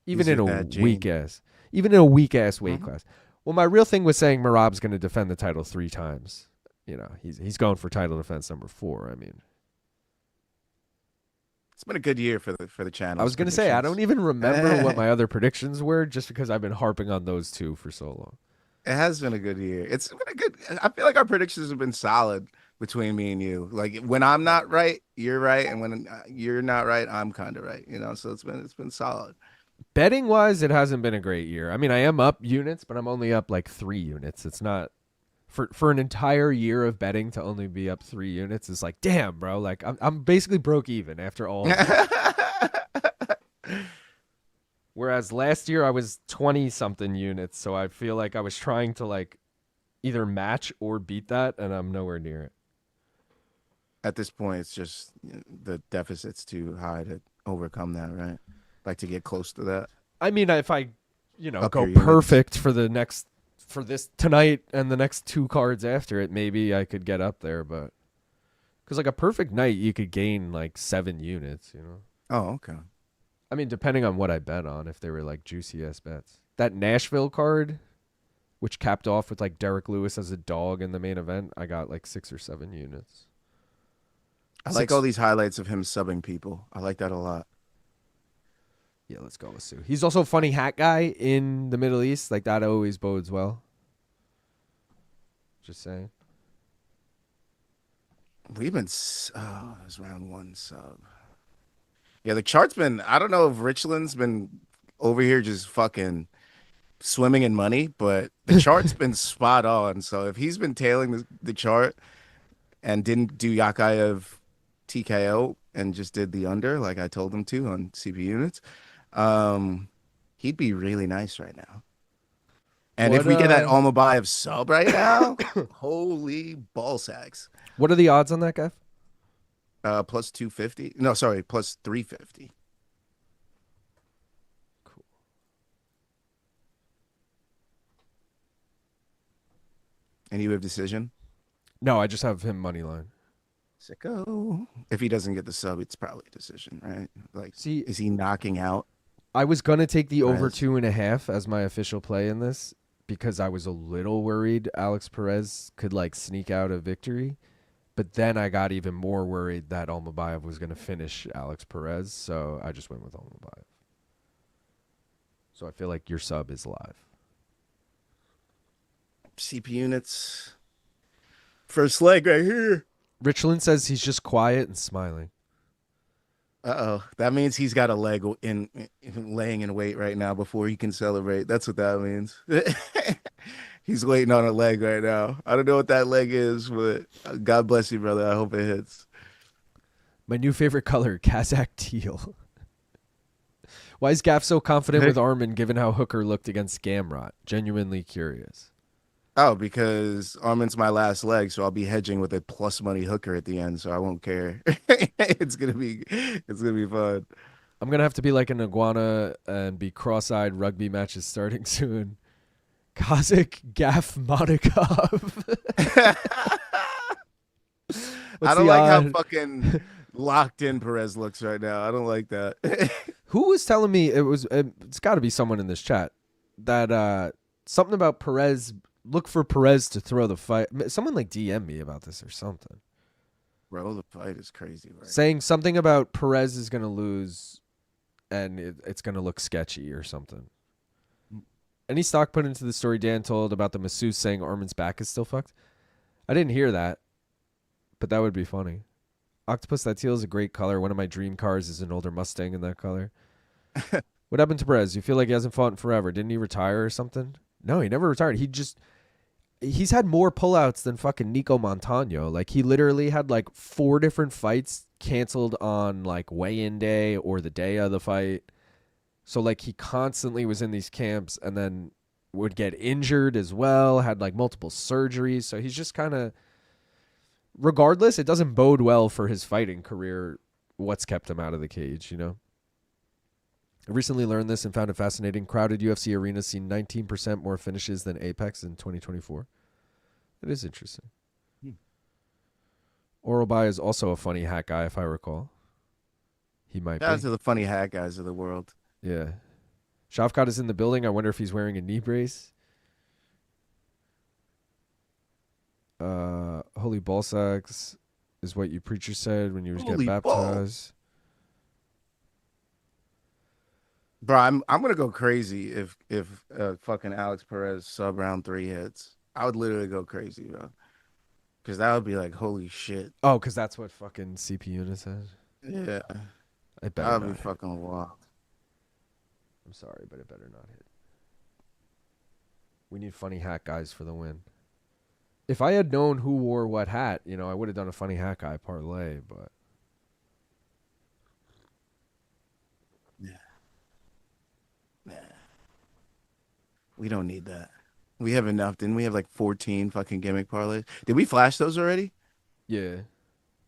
Even in a weak ass weight class. Well, my real thing was saying Merab's going to defend the title 3 times. You know, he's going for title defense number 4. I mean, it's been a good year for the channel. I was going to say, I don't even remember what my other predictions were just because I've been harping on those 2 for so long. It has been a good year. It's been a good. I feel like our predictions have been solid between me and you. Like when I'm not right, you're right, and when you're not right, I'm kind of right. You know, so it's been solid. Betting wise, it hasn't been a great year. I mean, I am up units, but I'm only up like 3 units. It's not for an entire year of betting to only be up 3 units. It's like, damn, bro. Like I'm basically broke even after all. Whereas last year I was 20 something units, so I feel like I was trying to like either match or beat that, and I'm nowhere near it. At this point, it's just the deficit's too high to overcome that, right? Like to get close to that. I mean, if I, go perfect for this tonight and the next 2 cards after it, maybe I could get up there. But because like a perfect night, you could gain like 7 units. Oh, okay. I mean, depending on what I bet on, if they were like juicy ass bets. That Nashville card, which capped off with like Derek Lewis as a dog in the main event, I got like 6 or 7 units. I like all these highlights of him subbing people. I like that a lot. Yeah, let's go with Sue. He's also a funny hat guy in the Middle East. Like, that always bodes well. Just saying. We've been... Oh, it was round 1 sub. Yeah, the chart's been... I don't know if Richland's been over here just fucking swimming in money, but the chart's been spot on. So if he's been tailing the chart and didn't do Yakhyaev TKO and just did the under like I told him to on CP units... he'd be really nice right now. And if we get that Almabayev sub right now, holy ball sacks. What are the odds on that guy? Plus 250. No, sorry, plus 350. Cool. And you have decision? No, I just have him money line. Sicko. If he doesn't get the sub, it's probably a decision, right? Like, see, is he knocking out? I was going to take the over 2.5 as my official play in this because I was a little worried Alex Perez could like sneak out a victory. But then I got even more worried that Almabayev was going to finish Alex Perez. So I just went with Almabayev. So I feel like your sub is live. CP units. First leg right here. Richland says he's just quiet and smiling. Uh-oh. That means he's got a leg in laying in wait right now before he can celebrate. That's what that means. He's waiting on a leg right now. I don't know what that leg is, but God bless you, brother. I hope it hits. My new favorite color, Kazakh teal. Why is Gaff so confident with Arman given how Hooker looked against Gamrot? Genuinely curious. Oh, because Arman's my last leg, so I'll be hedging with a plus money Hooker at the end, so I won't care. It's gonna be fun. I'm gonna have to be like an iguana and be cross-eyed. Rugby matches starting soon. Kazakh Gaff Monikov. I don't like how fucking locked in Perez looks right now. I don't like that. Who was telling me it's got to be someone in this chat that something about Perez. Look for Perez to throw the fight. Someone like DM me about this or something. Bro, the fight is crazy. Right? Saying something about Perez is going to lose and it's going to look sketchy or something. Any stock put into the story Dan told about the masseuse saying Arman's back is still fucked? I didn't hear that, but that would be funny. Octopus, that teal is a great color. One of my dream cars is an older Mustang in that color. What happened to Perez? You feel like he hasn't fought in forever. Didn't he retire or something? No, he never retired. He's had more pullouts than fucking Nico Montano. Like, he literally had like 4 different fights canceled on like weigh-in day or the day of the fight. So like he constantly was in these camps and then would get injured as well, had like multiple surgeries. So he's just kind of, regardless, it doesn't bode well for his fighting career. What's kept him out of the cage, I recently learned this and found it fascinating. Crowded UFC arenas see 19% more finishes than Apex in 2024. It is interesting. Oralbai is also a funny hat guy, if I recall. He might Shout out be. to the funny hat guys of the world. Yeah. Shavkat is in the building. I wonder if he's wearing a knee brace. Holy ball sacks is what you preacher said when you was getting baptized. Bro, I'm gonna go crazy if fucking Alex Perez sub round 3 hits. I would literally go crazy, bro. Because that would be like, holy shit. Oh, because that's what fucking CP Unit said? Yeah. It better That would not be hit. fucking wild. I'm sorry, but it better not hit. We need funny hat guys for the win. If I had known who wore what hat, I would have done a funny hat guy parlay, but... Nah. We don't need that. We have enough. Didn't we have like 14 fucking gimmick parlays? Did we flash those already? Yeah.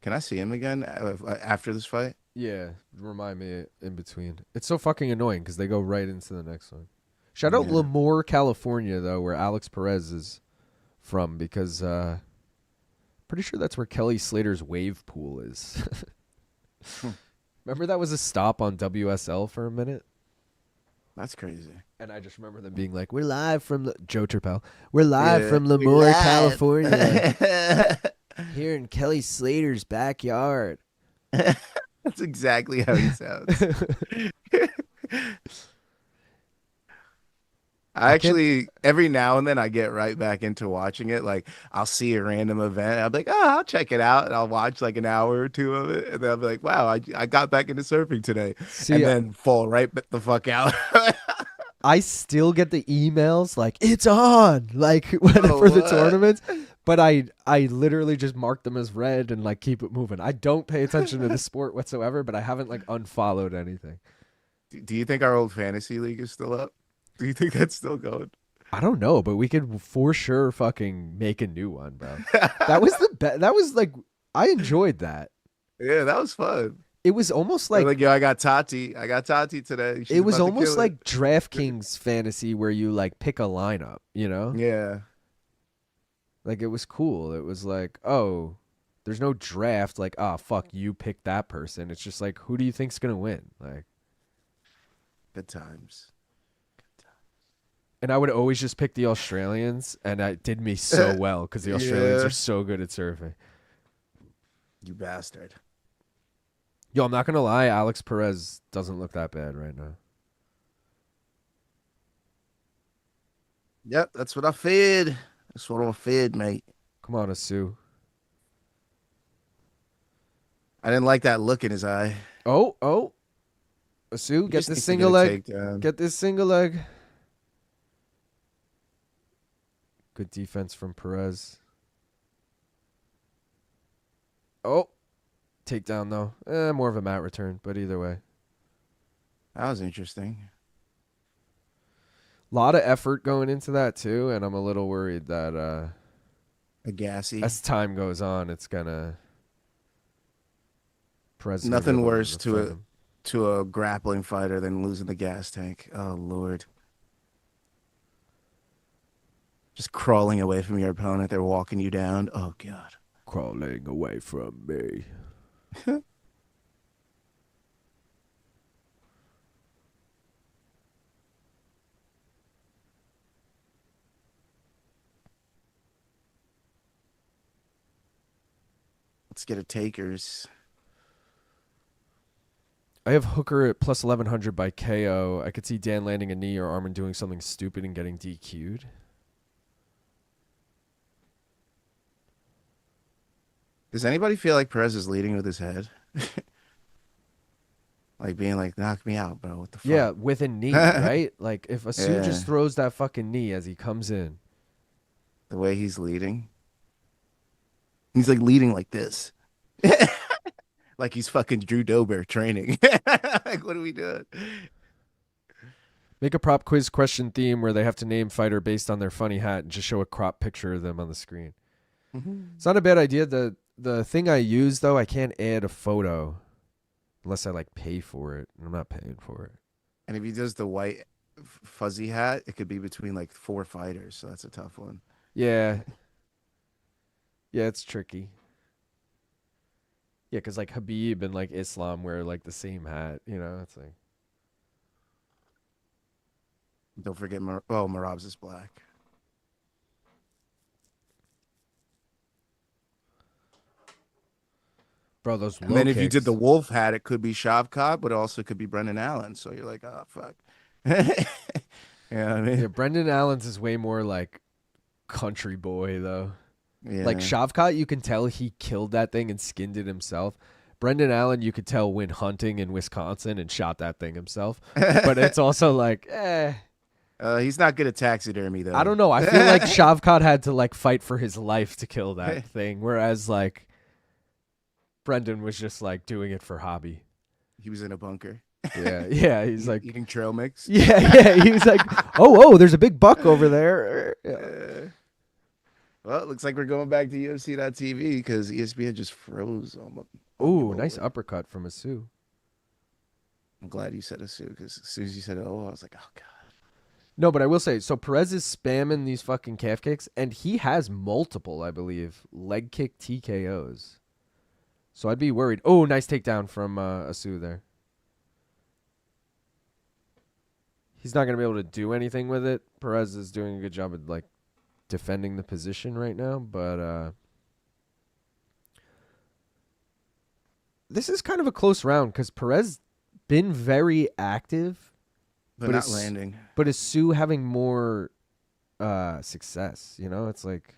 Can I see him again after this fight? Yeah. Remind me in between. It's so fucking annoying because they go right into the next one. Shout out Lemoore, California, though, where Alex Perez is from, because pretty sure that's where Kelly Slater's wave pool is. Remember that was a stop on WSL for a minute? That's crazy. And I just remember them being like, we're live from Joe Turpel. We're live from Lemoore, California. Here in Kelly Slater's backyard. That's exactly how he sounds. I actually, every now and then I get right back into watching it. Like, I'll see a random event. I'll be like, oh, I'll check it out. And I'll watch like an hour or two of it. And then I'll be like, wow, I got back into surfing today. See, and then fall right the fuck out. I still get the emails like, it's on, like, for the tournaments. But I literally just mark them as read and like keep it moving. I don't pay attention to the sport whatsoever, but I haven't like unfollowed anything. Do you think our old fantasy league is still up? Do you think that's still going? I don't know, but we could for sure fucking make a new one, bro. That was the best. That was like, I enjoyed that. Yeah, that was fun. It was almost like, yo, I got Tati today. it was almost like DraftKings fantasy where you like pick a lineup, Yeah. Like it was cool. It was like, oh, there's no draft. Like, fuck, you pick that person. It's just like, who do you think's gonna win? Like, good times. And I would always just pick the Australians, and it did me so well because the Australians are so good at surfing. You bastard. Yo, I'm not gonna lie, Alex Perez doesn't look that bad right now. Yep, that's what I feared. That's what I feared, mate. Come on, Asu. I didn't like that look in his eye. Oh. Asu, get this single leg. Get this single leg. Good defense from Perez. Oh. Takedown, though. More of a mat return, but either way. That was interesting. A lot of effort going into that, too, and I'm a little worried that Agassi. as time goes on, it's going to... Nothing worse to a grappling fighter than losing the gas tank. Oh, Lord. Just crawling away from your opponent. They're walking you down. Oh, God. Crawling away from me. Let's get a takers. I have Hooker at plus 1100 by KO. I could see Dan landing a knee or Arman doing something stupid and getting DQ'd. Does anybody feel like Perez is leading with his head? Like being like, knock me out, bro. What the fuck? Yeah, with a knee, right? Like if Asu just throws that fucking knee as he comes in. The way he's leading. He's like leading like this. Like he's fucking Drew Dober training. Like, what are we doing? Make a prop quiz question theme where they have to name fighter based on their funny hat and just show a crop picture of them on the screen. Mm-hmm. It's not a bad idea. the thing I use though, I can't add a photo unless I like pay for it. I'm not paying for it. And if he does the white fuzzy hat, it could be between like 4 fighters, so that's a tough one. Yeah. Yeah, it's tricky. Yeah, because like Habib and like Islam wear like the same hat, you know? It's like, Don't forget, Marab's is black. bro, those And low then if you did kicks. the wolf hat, it could be Shavkat, but it also could be Brendan Allen. So you're like, oh fuck. You know what I Yeah, mean? Brendan Allen's is way more like country boy though. Yeah. Like Shavkat, you can tell he killed that thing and skinned it himself. Brendan Allen, you could tell went hunting in Wisconsin and shot that thing himself. But it's also like, He's not good at taxidermy though. I don't know. I feel like Shavkat had to like fight for his life to kill that thing, whereas like Brendan was just like doing it for hobby. He was in a bunker. Yeah. He's like eating trail mix. Yeah. He was like, oh, there's a big buck over there. Yeah. Well, it looks like we're going back to UFC.tv because ESPN just froze. Ooh, nice uppercut from Asu. I'm glad you said Asu because as soon as you said I was like, oh god. No, but I will say, so Perez is spamming these fucking calf kicks, and he has multiple, I believe, leg kick TKOs. So I'd be worried. Oh, nice takedown from Asu there. He's not going to be able to do anything with it. Perez is doing a good job of, like, defending the position right now, but this is kind of a close round because Perez been very active, but not landing. But is Sue having more success? You know, it's like,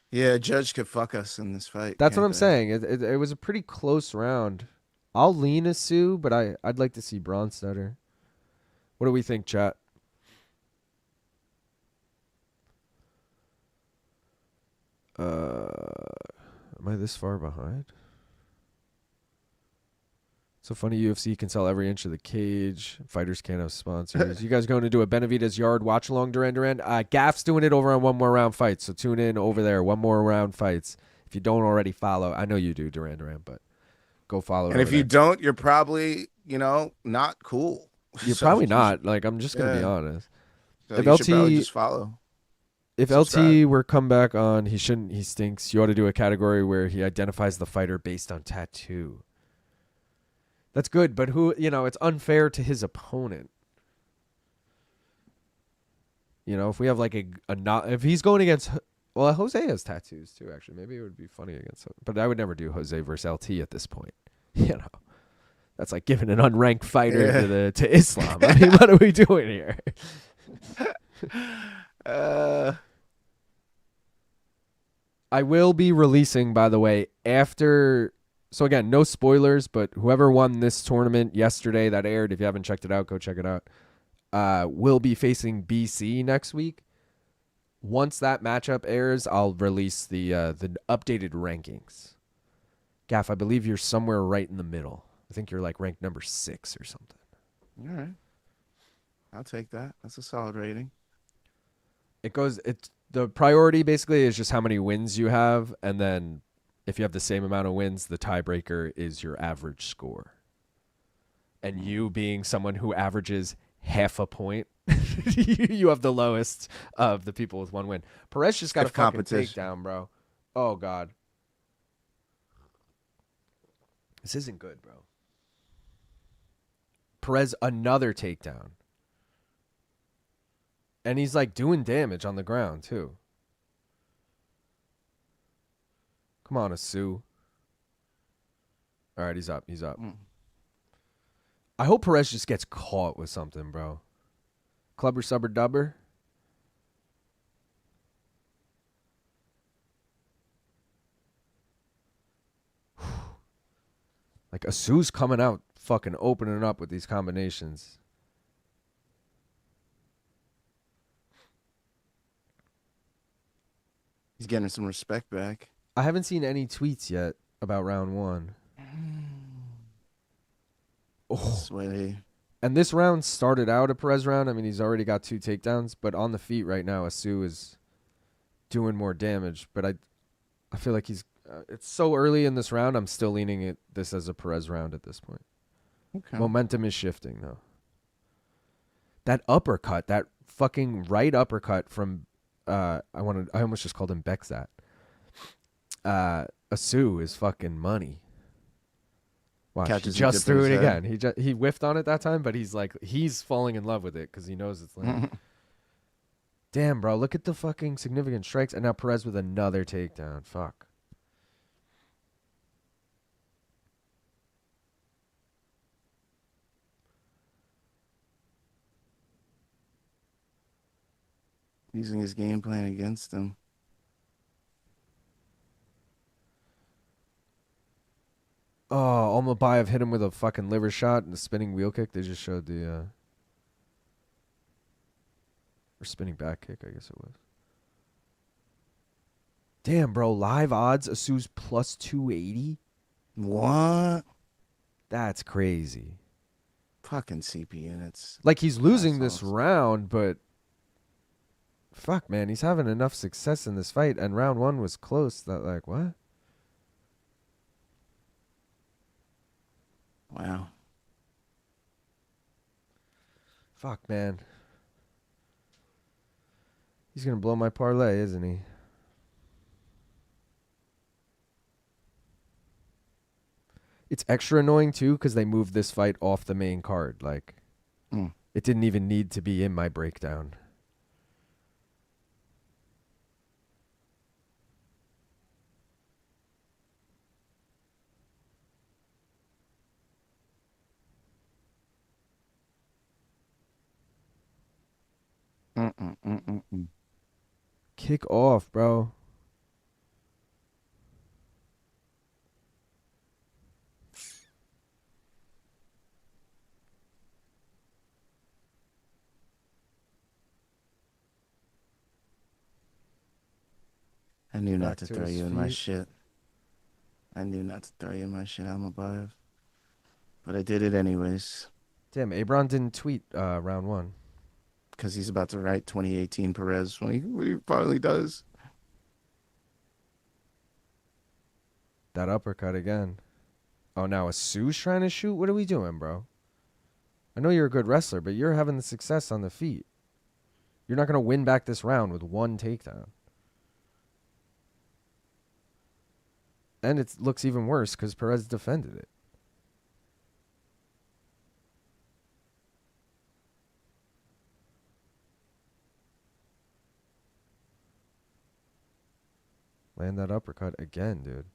yeah, a judge could fuck us in this fight. That's what I'm saying. It was a pretty close round. I'll lean as Sue, but I'd like to see Bronstetter. What do we think, chat? Am I this far behind? So funny, UFC can sell every inch of the cage. Fighters can't have sponsors. You guys going to do a Benavidez Yard watch along Duran? Gaff's doing it over on One More Round Fights, so tune in over there. One More Round Fights. If you don't already follow, I know you do, Duran, but go follow. And if you don't, you're probably, not cool. You're probably not. Like, I'm just gonna be honest. So if you should probably just follow. If LT were come back on, he shouldn't. He stinks. You ought to do a category where he identifies the fighter based on tattoo. That's good, but it's unfair to his opponent. If we have like if he's going against, well, Jose has tattoos too. Actually, maybe it would be funny against him. But I would never do Jose versus LT at this point. That's like giving an unranked fighter to Islam. I mean, what are we doing here? I will be releasing, by the way, after. So again, no spoilers, but whoever won this tournament yesterday that aired, if you haven't checked it out, go check it out. Will be facing BC next week. Once that matchup airs, I'll release the updated rankings. Gaff, I believe you're somewhere right in the middle. I think you're like ranked number 6 or something. All right, I'll take that. That's a solid rating. The priority basically is just how many wins you have, and then if you have the same amount of wins, the tiebreaker is your average score. And you being someone who averages half a point, you have the lowest of the people with 1 win. Perez just got a fucking takedown, bro. Oh, God. This isn't good, bro. Perez, another takedown. And he's like doing damage on the ground, too. Come on, Asu. All right, he's up. I hope Perez just gets caught with something, bro. Clubber, subber, dubber. Like, Asu's coming out fucking opening up with these combinations. He's getting some respect back. I haven't seen any tweets yet about round 1. Oh. Sweaty. And this round started out a Perez round. I mean, he's already got 2 takedowns, but on the feet right now, Asu is doing more damage. But I feel like he's. It's so early in this round. I'm still leaning this as a Perez round at this point. Okay. Momentum is shifting though. That uppercut, that fucking right uppercut from I almost just called him Bekzat. Asu is fucking money. Watch, Catches he just it, dipping threw it his again. head. He whiffed on it that time, but he's falling in love with it because he knows it's landing. Damn, bro, look at the fucking significant strikes, and now Perez with another takedown. Fuck. Using his game plan against him. Oh, Almabayev hit him with a fucking liver shot and a spinning wheel kick. They just showed the or spinning back kick, I guess it was. Damn, bro, live odds Asu's plus 280. What? That's crazy. Fucking CP units. Like he's losing That's this awesome. round, but fuck, man, he's having enough success in this fight, and round one was close. That like what? Wow. Fuck, man. He's gonna blow my parlay, isn't he? It's extra annoying too because they moved this fight off the main card. Like, it didn't even need to be in my breakdown. Kick off, bro. I knew not Back to to throw his you in my feet. shit. I knew not to throw you in my shit, Almabayev. But I did it anyways. Damn, Abron didn't tweet round one. Because he's about to write 2018 Perez when he finally does. That uppercut again. Oh, now Asu's trying to shoot? What are we doing, bro? I know you're a good wrestler, but you're having the success on the feet. You're not going to win back this round with one takedown. And it looks even worse because Perez defended it. Land that uppercut again, dude.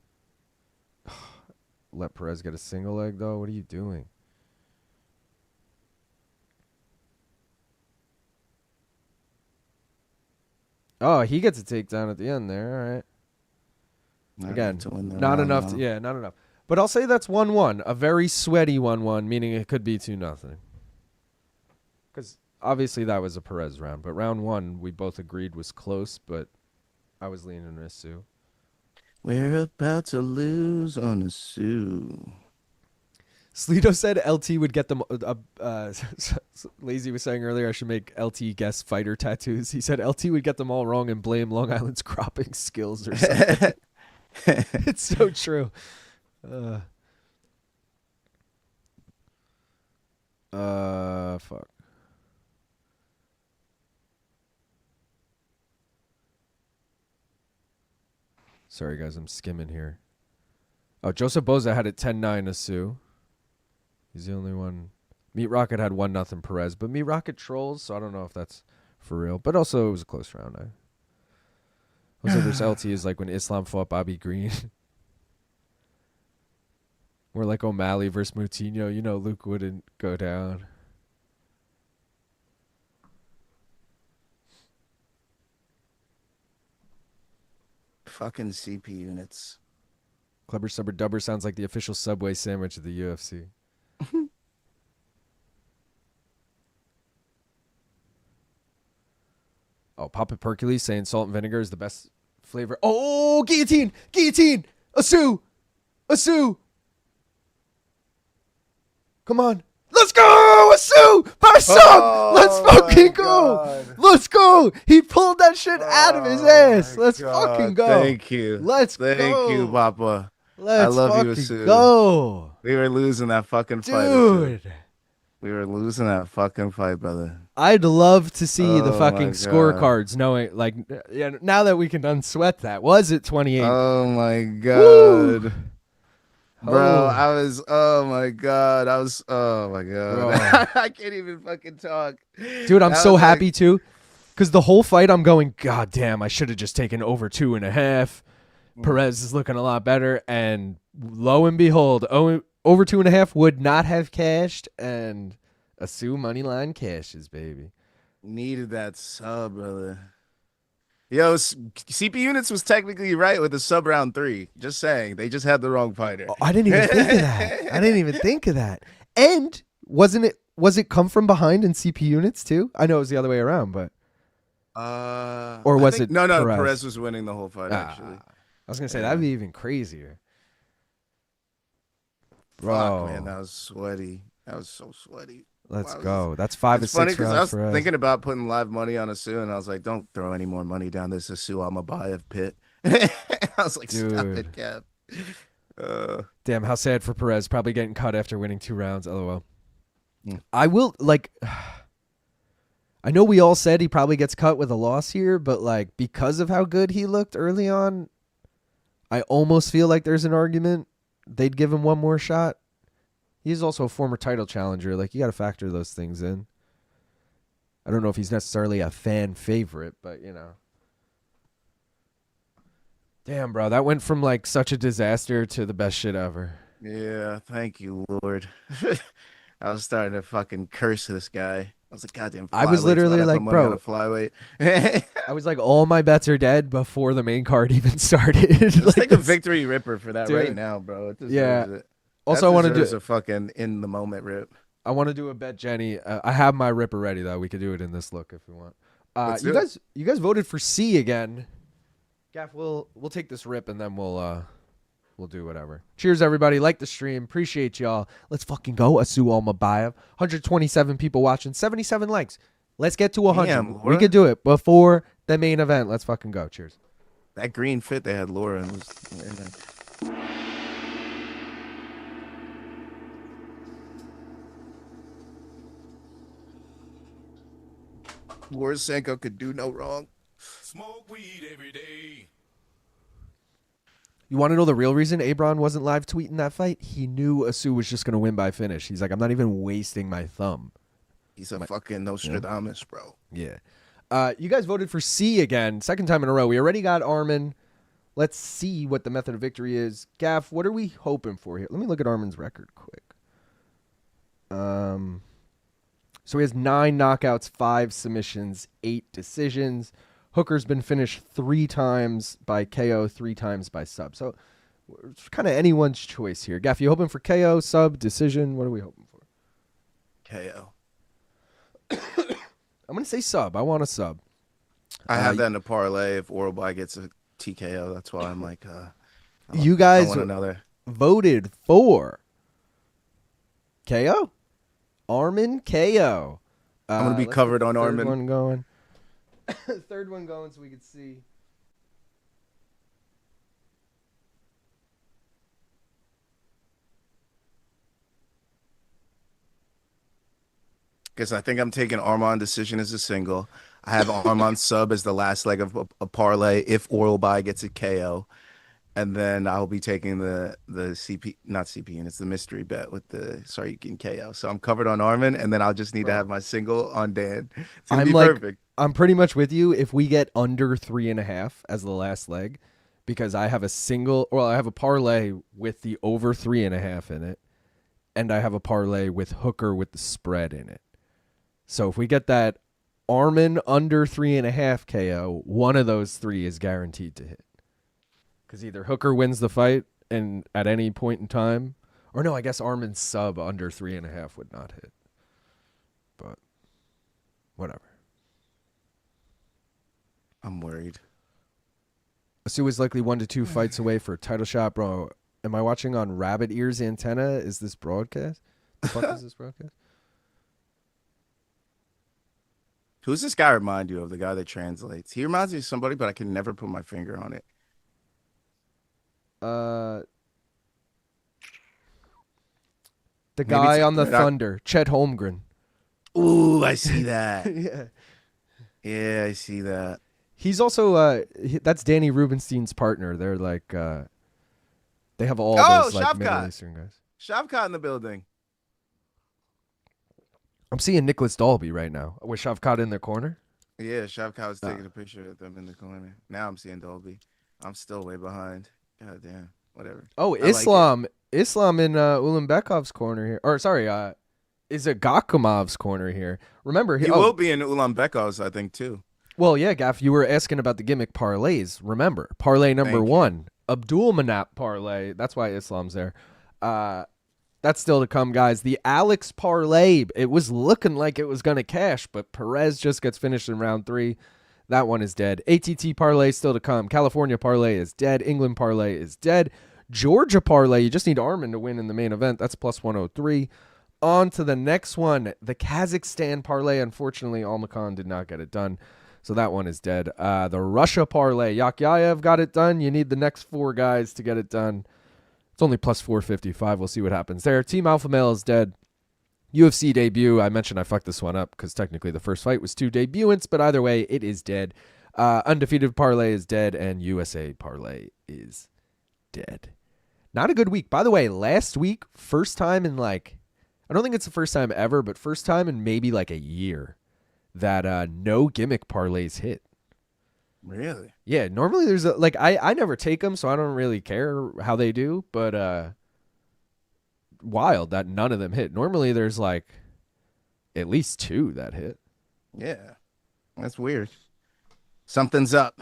Let Perez get a single leg, though? What are you doing? Oh, he gets a takedown at the end there. All right. Again, not enough. Not enough. But I'll say that's 1-1. A very sweaty 1-1, meaning it could be 2-0. Because obviously that was a Perez round. But round one, we both agreed was close, but I was leaning Asu. We're about to lose on Asu. Sleeto said LT would get them. Lazy was saying earlier I should make LT guess fighter tattoos. He said LT would get them all wrong and blame Long Island's cropping skills or something. It's so true. Fuck. Sorry, guys, I'm skimming here. Oh, Joseph Boza had it 10-9 Asu. He's the only one. Meat Rocket had 1-0 Perez, but Meat Rocket trolls, so I don't know if that's for real. But also, it was a close round. Also, this LT is like when Islam fought Bobby Green. More like O'Malley versus Moutinho. You know Luke wouldn't go down. Fucking CP units. Clubber Subber Dubber sounds like the official Subway sandwich of the UFC. Oh, Papa Percules saying salt and vinegar is the best flavor. Oh, guillotine! Guillotine! Asu! Come on. Let's go! go, Asu! By sub! Oh, Let's fucking go! God. Let's go! He pulled that shit out of his ass. Let's fucking go. Thank you. Let's go. Thank you, Papa. Let's I love you, fucking Asu. go. We were losing that fucking fight. Asu. Dude. We were losing that fucking fight, brother. I'd love to see the Oh, fucking my scorecards, knowing, like, yeah, now that we can unsweat that. Was it 28? Oh my God. Woo! Bro, Oh. oh my God. Oh my God. I can't even fucking talk. Dude, I'm That so was happy too. Because the whole fight, I'm going, God damn, I should have just taken over 2.5. Perez is looking a lot better. And lo and behold, over 2.5 would not have cashed. And Asu money line cashes, baby. Needed that sub, brother. Yo, CP Units was technically right with the sub round 3. Just saying. They just had the wrong fighter. Oh, I didn't even think of that. I didn't even think of that. And was it come from behind in CP Units too? I know it was the other way around, but. Or was it No, Perez? Perez was winning the whole fight, actually. I was going to say, that'd be even crazier. Bro. Fuck, man, that was sweaty. That was so sweaty. Let's Wow, go. That's 5 It's or funny 6 because I rounds was for us. thinking about putting live money on Asu, and I was like, don't throw any more money down this Asu Almabayev pit. I was like, stop Dude. it, Cap. Damn, how sad for Perez. Probably getting cut after winning 2 rounds. LOL. Hmm. I will, like, I know we all said he probably gets cut with a loss here, but, like, because of how good he looked early on, I almost feel like there's an argument they'd give him one more shot. He's also a former title challenger. Like, you got to factor those things in. I don't know if he's necessarily a fan favorite, but, you know. Damn, bro. That went from, like, such a disaster to the best shit ever. Yeah, thank you, Lord. I was starting to fucking curse this guy. I was like, goddamn, I was flyweights, literally gotta like, put money bro. on a flyweight. I was like, all my bets are dead bbefore the main card even started. Let's Like, take a victory ripper for that Dude. right now, bro. It deserves Yeah. it. Also, I want to deserves do a fucking in the moment rip. I want to do a bet, Jenny. I have my ripper ready though. We could do it in this look if we want. Let's You do it. guys voted for C again. Gaff, we'll take this rip and then we'll do whatever. Cheers, everybody. Like the stream. Appreciate y'all. Let's fucking go. Asu Almabayev. 127 people watching. 77 likes. Let's get to 100. Damn, We Laura. could do it before the main event. Let's fucking go. Cheers. That green fit they had Laura in was. Laura Sanko could do no wrong. Smoke weed every day. You want to know the real reason Abron wasn't live tweeting that fight? He knew Asu was just going to win by finish. He's like, I'm not even wasting my thumb. He's a fucking Nostradamus, bro. Yeah. You guys voted for C again, second time in a row. We already got Arman. Let's see what the method of victory is. Gaff, what are we hoping for here? Let me look at Arman's record quick. So he has 9 knockouts, 5 submissions, 8 decisions. Hooker's been finished 3 times by KO, 3 times by sub. So it's kind of anyone's choice here. Gaff, you hoping for KO, sub, decision? What are we hoping for? KO. I'm going to say sub. I want a sub. I have that in a parlay if Oralby gets a TKO. That's why I'm like, You I guys want another. voted for KO. Arman KO. I'm gonna be let's covered get on the third Arman. one going. Third one going so we can see. Because I think I'm taking Arman decision as a single. I have Arman sub as the last leg of a parlay if Oralby gets a KO. And then I'll be taking the CP, not CP, and it's the mystery bet with the Tsarukyan KO. So I'm covered on Arman, and then I'll just need to have my single on Dan. It's going to be perfect. I'm pretty much with you if we get under 3.5 as the last leg, because I have I have a parlay with the over 3.5 in it, and I have a parlay with Hooker with the spread in it. So if we get that Arman under 3.5 KO, one of those 3 is guaranteed to hit. Because either Hooker wins the fight and at any point in time, or no, I guess Arman's sub under 3.5 would not hit. But whatever. I'm worried. Asu is likely 1 to 2 fights away for a title shot, bro. Am I watching on Rabbit Ears Antenna? Is this broadcast? The fuck is this broadcast? Who's this guy remind you of? The guy that translates. He reminds me of somebody, but I can never put my finger on it. The Maybe guy it's on the Red Thunder, Chet Holmgren. Ooh, I see that. Yeah. Yeah, I see that. He's also that's Danny Rubenstein's partner. They're like they have all those like Middle Shavkat. Eastern guys. Shavkat in the building. I'm seeing Nicolas Dalby right now with Shavkat in their corner. Yeah, Shavkat was taking a picture of them in the corner. Now I'm seeing Dolby. I'm still way behind. God damn. Whatever. Oh, I like Islam in Ulanbekov's corner here. Or sorry, Izagakhmaev's corner here. Remember, He will be in Ulanbekov's, I think, too. Well, yeah, Gaff, you were asking about the gimmick parlays. Remember, parlay number Thank you. 1, Abdul-Manap parlay. That's why Islam's there. That's still to come, guys. The Alex parlay, it was looking like it was going to cash, but Perez just gets finished in round 3. That one is dead. ATT parlay still to come. California parlay is dead. England parlay is dead. Georgia parlay, you just need Arman to win in the main event. That's plus 103. On to the next one, the Kazakhstan parlay. Unfortunately, Almakhan did not get it done. So that one is dead. The Russia parlay. Yakhyaev got it done. You need the next 4 guys to get it done. It's only plus 455. We'll see what happens there. Team Alpha Male is dead. UFC debut. I mentioned I fucked this one up because technically the first fight was 2 debutantes, but either way, it is dead. Undefeated parlay is dead, and USA parlay is dead. Not a good week. By the way, last week, first time in I don't think it's the first time ever, but first time in maybe like a year that no gimmick parlays hit. Really? Yeah, normally there's I never take them, so I don't really care how they do, but wild that none of them hit. Normally there's like at least 2 that hit. Yeah. That's weird. Something's up.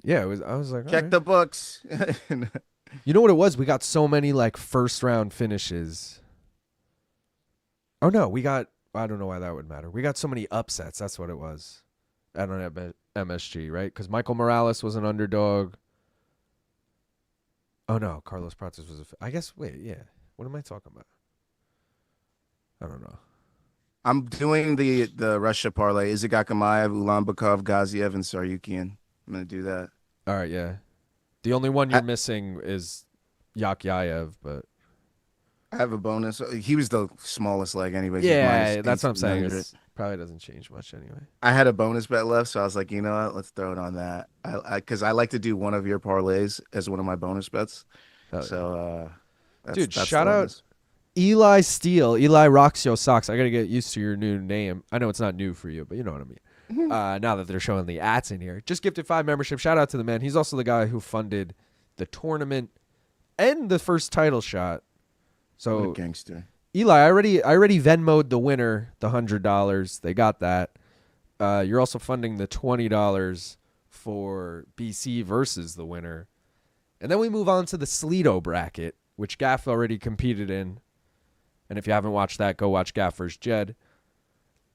Yeah, I was like, Check all right. the books. You know what it was? We got so many like first round finishes. Oh no, I don't know why that would matter. We got so many upsets. That's what it was. I don't have MSG, right? Because Michael Morales was an underdog. Oh no, Carlos Prates was I guess, wait, yeah. What am I talking about? I don't know. I'm doing the Russia parlay. Izagakhmaev, Ulanbekov, Gaziev, and Tsarukyan. I'm going to do that. All right, yeah. The only one you're missing is Yakhyaev, but I have a bonus. He was the smallest leg anyways. yeah, that's what I'm saying. 100. It probably doesn't change much anyway. I had a bonus bet left, so I was like, you know what? Let's throw it on that. Because I like to do one of your parlays as one of my bonus bets. So, dude, that's shout the out bonus. Eli Steele, Eli Rocks Yo Socks. I got to get used to your new name. I know it's not new for you, but you know what I mean. Now that they're showing the ats in here. Just gifted 5 membership. Shout out to the man. He's also the guy who funded the tournament and the first title shot. So What a gangster. Eli, I already Venmo'd the winner the $100. They got that. You're also funding the $20 for BC versus the winner. And then we move on to the Sleeto bracket, which Gaff already competed in. And if you haven't watched that, go watch Gaff vs. Jed.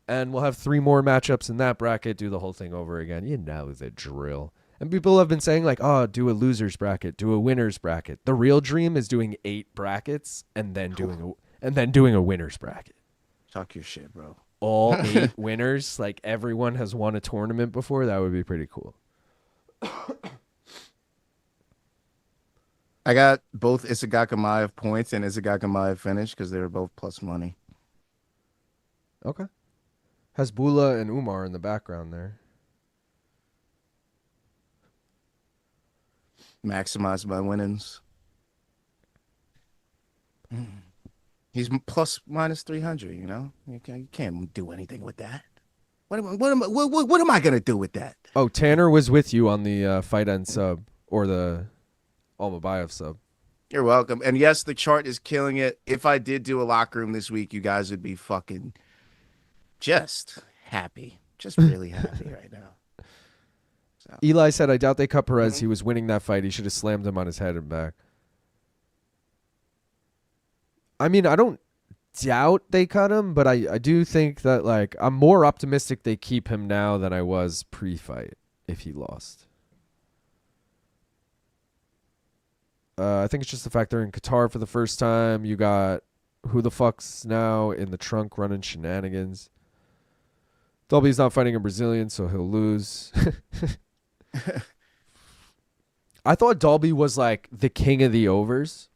And we'll have 3 more matchups in that bracket, do the whole thing over again. You know the drill. And people have been saying like, oh, do a loser's bracket, do a winner's bracket. The real dream is doing 8 brackets and then doing a winner's bracket. Talk your shit, bro. All 8 winners, like everyone has won a tournament before. That would be pretty cool. I got both Izagakhmaev points and Izagakhmaev finish because they were both plus money. Okay. Hezbollah and Umar in the background there. Maximize my winnings. He's plus minus 300, you know? You can't do anything with that. What am I going to do with that? Oh, Tanner was with you on the fight end sub or the Almabayev sub. You're welcome. And yes, the chart is killing it. If I did do a locker room this week, you guys would be fucking just happy. Just really happy right now. So. Eli said, I doubt they cut Perez. He was winning that fight. He should have slammed him on his head and back. I mean, I don't doubt they cut him, but I do think that, like, I'm more optimistic they keep him now than I was pre-fight if he lost. I think it's just the fact they're in Qatar for the first time. You got who the fuck's now in the trunk running shenanigans. Dalby's not fighting a Brazilian, so he'll lose. I thought Dalby was like the king of the overs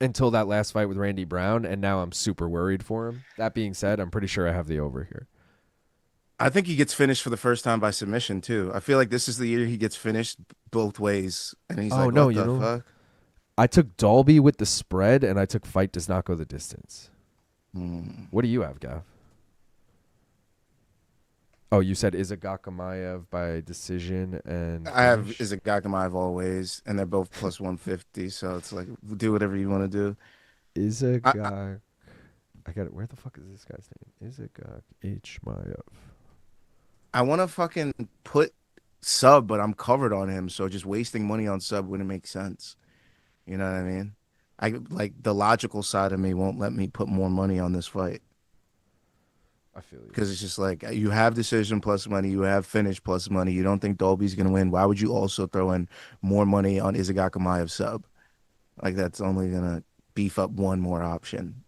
until that last fight with Randy Brown, and now I'm super worried for him. That being said, I'm pretty sure I have the over here. I think he gets finished for the first time by submission too. I feel like this is the year he gets finished both ways, and he's like, "What the fuck?" I took Dalby with the spread, and I took fight does not go the distance. What do you have, Gav? Oh, you said Izagakhmaev by decision, and I have Izagakhmaev always, and they're both plus 150. So it's like, do whatever you want to do. I got it. Where the fuck is this guy's name? Izagakhmaev. I want to fucking put sub, but I'm covered on him, so just wasting money on sub wouldn't make sense. You know what I mean? I like the logical side of me won't let me put more money on this fight. I feel you. Because it's just like you have decision plus money, you have finish plus money. You don't think Dalby's gonna win. Why would you also throw in more money on Izagakhmaev sub? Like that's only gonna beef up one more option.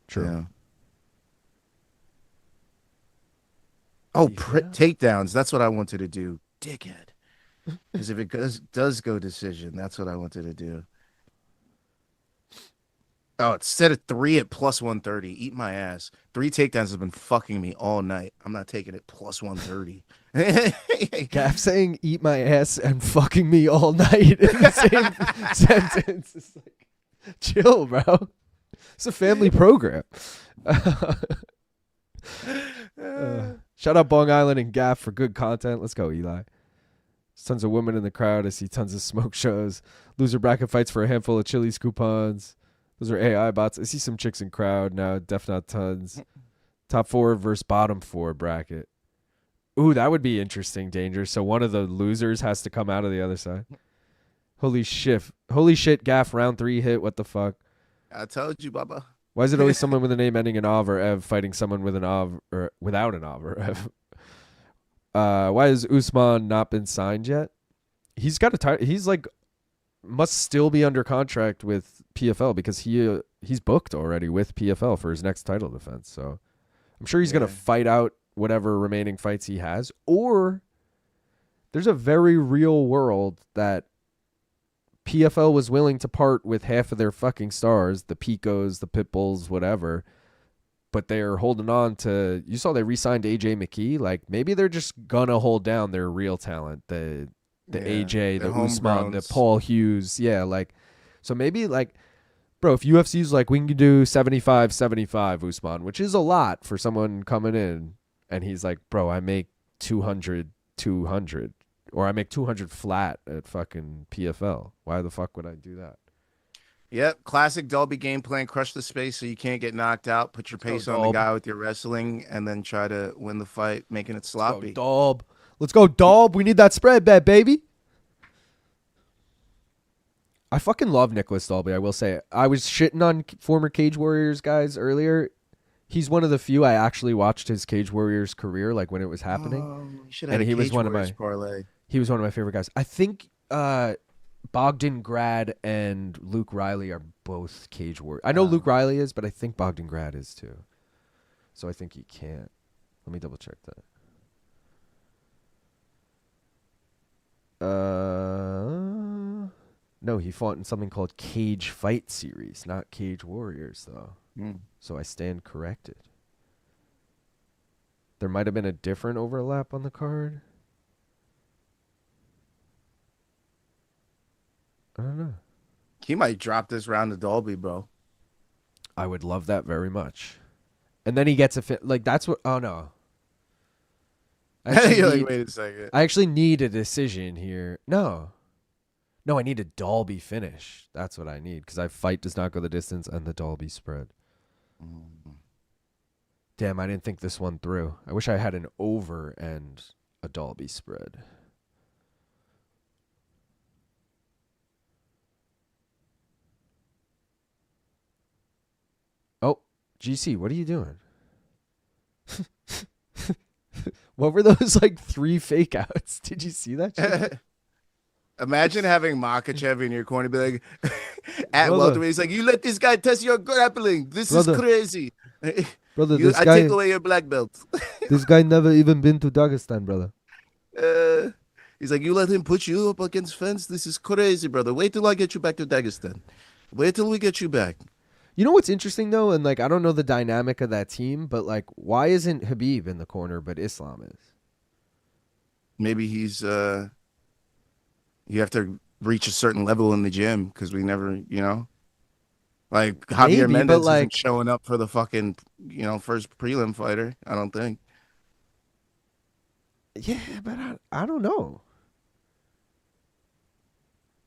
True. Yeah. Oh, takedowns. That's what I wanted to do, dickhead. Because if it does go decision, that's what I wanted to do. Oh, instead of 3 at plus 130, eat my ass. 3 takedowns has been fucking me all night. I'm not taking it plus 130. Gav saying eat my ass and fucking me all night in the same sentence. It's like, chill, bro. It's a family program. Shout out Bong Island and Gaff for good content. Let's go, Eli. There's tons of women in the crowd. I see tons of smoke shows. Loser bracket fights for a handful of Chili's coupons. Those are AI bots. I see some chicks in crowd now. Def not tons. Top 4 versus bottom 4 bracket. Ooh, that would be interesting, Danger. So one of the losers has to come out of the other side. Holy shit. Holy shit, Gaff, round 3 hit. What the fuck? I told you, Bubba. Why is it always someone with a name ending in Av or Ev fighting someone with an Av or without an Av or Ev? Why has Usman not been signed yet? He's got a title. He's like must still be under contract with PFL because he's booked already with PFL for his next title defense. So I'm sure he's gonna fight out whatever remaining fights he has. Or there's a very real world that PFL was willing to part with half of their fucking stars, the Picos, the Pitbulls, whatever, but they're holding on to. You saw they re-signed AJ McKee. Like maybe they're just gonna hold down their real talent, the AJ, the Usman, the Paul Hughes. Yeah, like so maybe like, bro, if UFC's like we can do 75-75 Usman, which is a lot for someone coming in, and he's like, bro, I make 200. Or I make 200 flat at fucking PFL. Why the fuck would I do that? Yep, classic Dalby game plan. Crush the space so you can't get knocked out. Put your pace on the guy with your wrestling, and then try to win the fight, making it sloppy. Let's go, Dalb. We need that spread bet, baby. I fucking love Nicolas Dalby, I will say. I was shitting on former Cage Warriors guys earlier. He's one of the few I actually watched his Cage Warriors career, like when it was happening. And he was one of my parlay. He was one of my favorite guys. I think Bogdan Grad and Luke Riley are both Cage Warriors. I know Luke Riley is, but I think Bogdan Grad is too. So I think he can't. Let me double check that. No, he fought in something called Cage Fight Series, not Cage Warriors, though. So I stand corrected. There might have been a different overlap on the card. I don't know. He might drop this round to Dalby, bro. I would love that very much. And then he gets a fit. Like, that's what. Oh, no. You're like, wait a second. I actually need a decision here. No, I need a Dalby finish. That's what I need because I fight does not go the distance and the Dalby spread. Damn, I didn't think this one through. I wish I had an over and a Dalby spread. Oh, GC, what are you doing? What were those like 3 fake outs? Did you see that shit? Imagine having Makhachev in your corner, be like, at welterweight, he's like, you let this guy test your grappling. This is crazy. Brother, I take away your black belt. this guy never even been to Dagestan, brother. He's like, you let him put you up against fence? This is crazy, brother. Wait till I get you back to Dagestan. Wait till we get you back. You know what's interesting, though? And, like, I don't know the dynamic of that team, but, like, why isn't Khabib in the corner, but Islam is? Maybe he's, you have to reach a certain level in the gym because we never, like Javier Mendez isn't showing up for the fucking, first prelim fighter. I don't think. Yeah, but I don't know.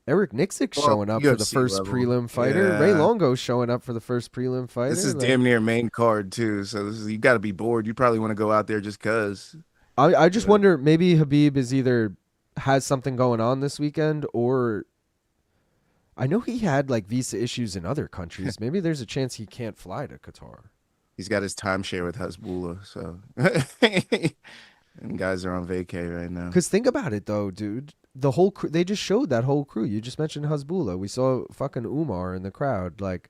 Eric Nixick's showing up for the first prelim fighter. Yeah. Ray Longo's showing up for the first prelim fighter. This is damn near main card too, so you got to be bored. You probably want to go out there just cause. I just wonder, maybe Khabib is either has something going on this weekend, or I know he had like visa issues in other countries. Maybe there's a chance he can't fly to Qatar. He's got his timeshare with Hasbulla, so and guys are on vacay right now. Because think about it though, dude. The whole crew, they just showed that whole crew. You just mentioned Hasbulla. We saw fucking Umar in the crowd. Like,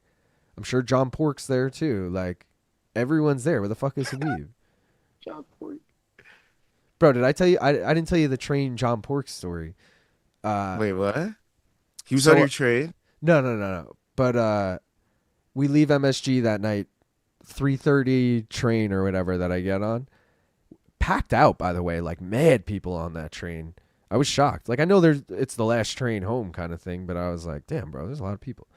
I'm sure John Pork's there too. Like, everyone's there. Where the fuck is Khabib? John Pork. Bro, did I tell you? I didn't tell you the train John Pork story. Wait, what? He was on your train? No. But we leave MSG that night, 3:30 train or whatever that I get on. Packed out, by the way, like mad people on that train. I was shocked. Like, I know it's the last train home kind of thing, but I was like, damn, bro, there's a lot of people.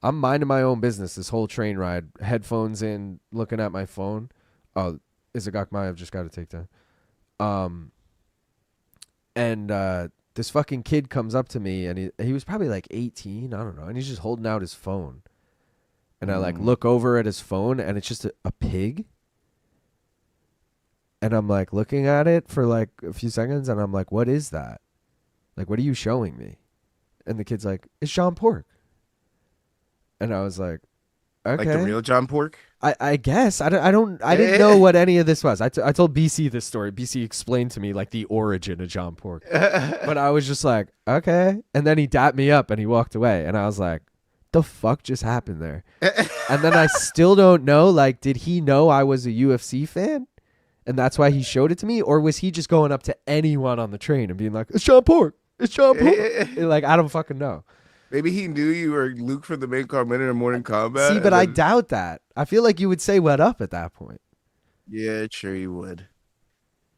I'm minding my own business this whole train ride, headphones in, looking at my phone. Oh, Izagakhmaev just got a takedown. And this fucking kid comes up to me, and he was probably like 18, I don't know, and he's just holding out his phone. And I like look over at his phone, and it's just a pig. And I'm like looking at it for like a few seconds, and I'm like, what is that? Like, what are you showing me? And the kid's like, it's John Pork. And I was like, okay. Like the real John Pork? I guess. I didn't know what any of this was. I told BC this story. BC explained to me like the origin of John Pork. But I was just like, okay. And then he dapped me up and he walked away. And I was like, the fuck just happened there? And then I still don't know, like, did he know I was a UFC fan? And that's why he showed it to me? Or was he just going up to anyone on the train and being like, it's John Pork. It's John Pork. Like, I don't fucking know. Maybe he knew you were Luke from the main card minute in Morning Combat. See, but I doubt that. I feel like you would say what up at that point. Yeah, sure you would.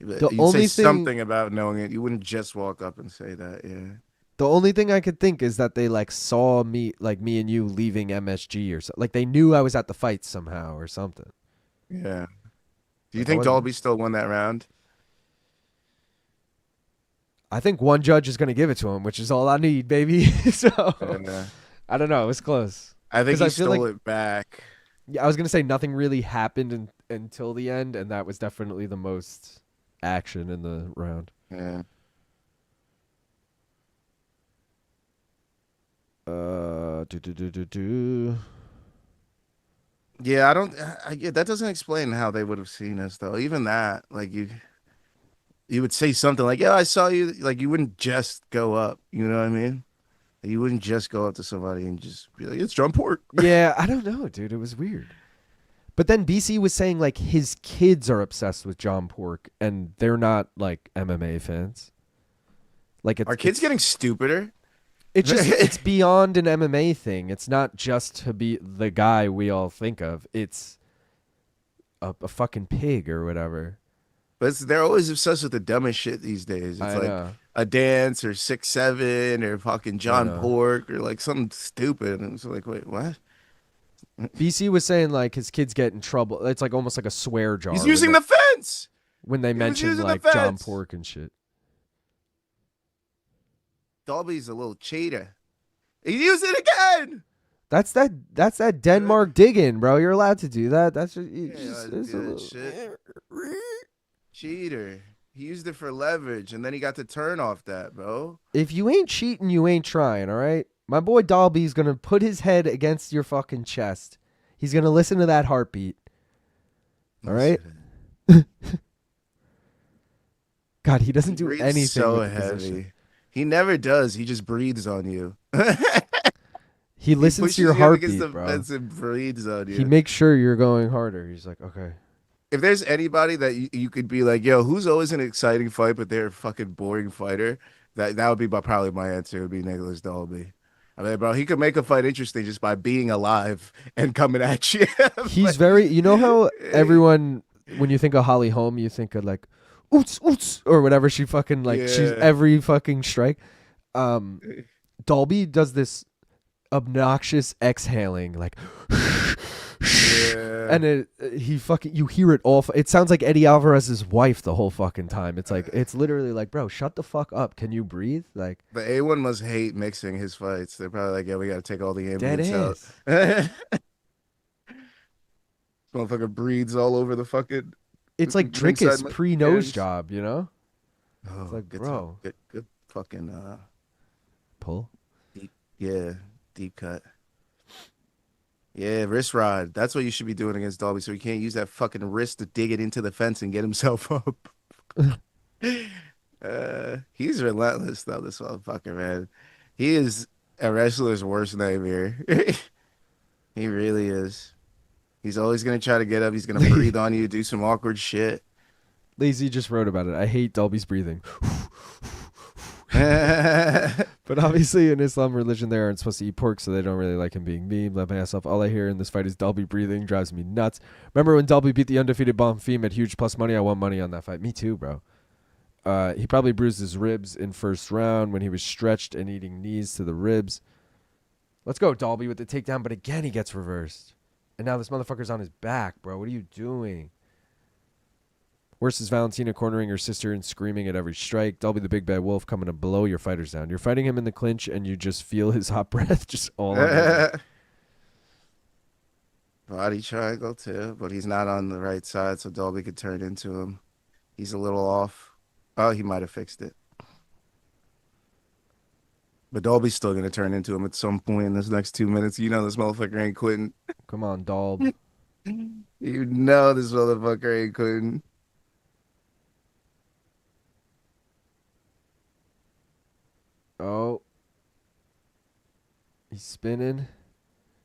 The You'd only say thing, something about knowing it. You wouldn't just walk up and say that, yeah. The only thing I could think is that they like saw me, like me and you leaving MSG or something. Like they knew I was at the fight somehow or something. Yeah. Do you think Dalby still won that round? I think one judge is going to give it to him, which is all I need, baby. So I don't know. It was close. I think he stole it back. Yeah, I was going to say nothing really happened until the end, and that was definitely the most action in the round. Yeah. Yeah, that doesn't explain how they would have seen us though. Even that, like you would say something like, "Yeah, I saw you." Like you wouldn't just go up. You know what I mean? You wouldn't just go up to somebody and just be like, "It's John Pork." Yeah, I don't know, dude. It was weird. But then BC was saying like his kids are obsessed with John Pork, and they're not like MMA fans. Like, are kids getting stupider? It's just it's beyond an MMA thing. It's not just to be the guy we all think of. It's a fucking pig or whatever. But they're always obsessed with the dumbest shit these days. It's like a dance or 6'7" or fucking John Pork or like something stupid. And it's like, wait, what? BC was saying like his kids get in trouble. It's like almost like a swear jar. He's using the fence when they mention like John Pork and shit. Dalby's a little cheater. He used it again. That's that Denmark dig-in, bro. You're allowed to do that. That's just shit. Cheater. He used it for leverage, and then he got the turn off that, bro. If you ain't cheating, you ain't trying, all right? My boy Dalby's going to put his head against your fucking chest. He's going to listen to that heartbeat. All right? God, he doesn't do anything so with the heavy. position. He never does. He just breathes on you. He listens to your heartbeat, the bro. fence and breathes on you. He makes sure you're going harder. He's like, okay. If there's anybody that you could be like, yo, who's always an exciting fight, but they're a fucking boring fighter, that would be probably my answer. Would be Nicolas Dalby. I mean, bro, he could make a fight interesting just by being alive and coming at you. He's very. You know how everyone, when you think of Holly Holm, you think of like, oots oots or whatever. She fucking like she's every fucking strike. Dalby does this obnoxious exhaling like. And you hear it all. It sounds like Eddie Alvarez's wife the whole fucking time. It's like, it's literally like, bro, shut the fuck up. Can you breathe? Like, the A1 must hate mixing his fights. They're probably like, yeah, we got to take all the ambulance out. Motherfucker breathes all over the fucking. It's like Drickus pre-nose job, you know? Oh, it's like, good bro. Good fucking. Pull? Deep cut. Yeah, wrist rod. That's what you should be doing against Dalby, so he can't use that fucking wrist to dig it into the fence and get himself up. He's relentless, though, this motherfucker, man. He is a wrestler's worst nightmare. He really is. He's always going to try to get up. He's going to breathe on you, do some awkward shit. Lazy just wrote about it. I hate Dalby's breathing. But obviously in Islam religion they aren't supposed to eat pork, so they don't really like him being mean. Let my ass off. All I hear in this fight is Dalby breathing. Drives me nuts. Remember when Dalby beat the undefeated Bonfim at huge plus money? I won money on that fight. Me too, bro. He probably bruised his ribs in first round when he was stretched and eating knees to the ribs. Let's go, Dalby with the takedown, but again he gets reversed. And now this motherfucker's on his back, bro. What are you doing? Worse is Valentina cornering her sister and screaming at every strike. Dalby the big bad wolf coming to blow your fighters down. You're fighting him in the clinch and you just feel his hot breath just all over. Body triangle too, but he's not on the right side, so Dalby could turn into him. He's a little off. Oh, he might have fixed it. But Dalby's still going to turn into him at some point in this next 2 minutes. You know this motherfucker ain't quitting. Come on, Dalb. You know this motherfucker ain't quitting. Oh. He's spinning.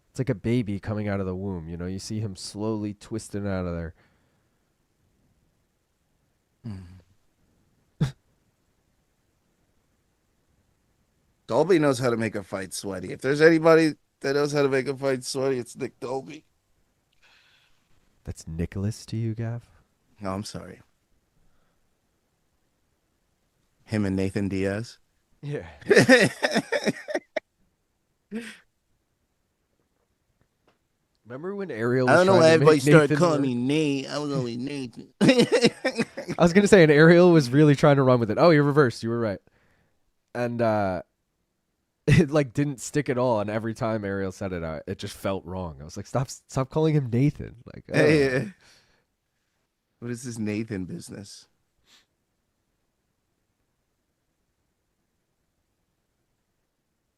It's like a baby coming out of the womb, you know? You see him slowly twisting out of there. Dalby knows how to make a fight sweaty. If there's anybody that knows how to make a fight sweaty, it's Nick Dalby. That's Nicolas to you, Gav? No, I'm sorry. Him and Nathan Diaz. Yeah. Remember when Ariel was I don't know why everybody started Nathan calling me Nate. I was only Nathan. I was going to say, and Ariel was really trying to run with it. Oh, you're reversed. You were right. And it like didn't stick at all. And every time Ariel said it, it just felt wrong. I was like, stop calling him Nathan. Like, Hey, what is this Nathan business?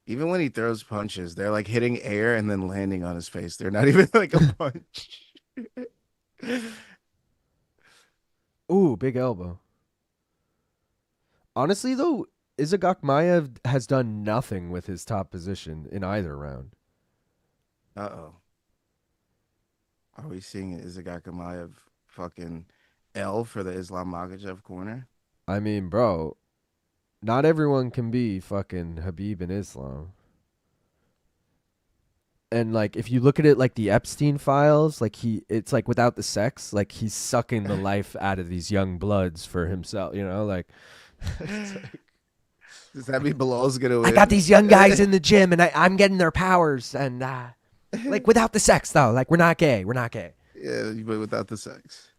Even when he throws punches, they're like hitting air and then landing on his face. They're not even like a punch. Ooh, big elbow. Honestly, though, Izagakhmaev has done nothing with his top position in either round. Uh-oh. Are we seeing Izagakhmaev fucking L for the Islam Makhachev corner? I mean, bro, not everyone can be fucking Habib in Islam. And like, if you look at it like the Epstein files, like it's like without the sex, like he's sucking the life out of these young bloods for himself, you know, like. Does that mean Belal's gonna win? I got these young guys in the gym and I'm getting their powers and like without the sex though, like we're not gay. Yeah, but without the sex.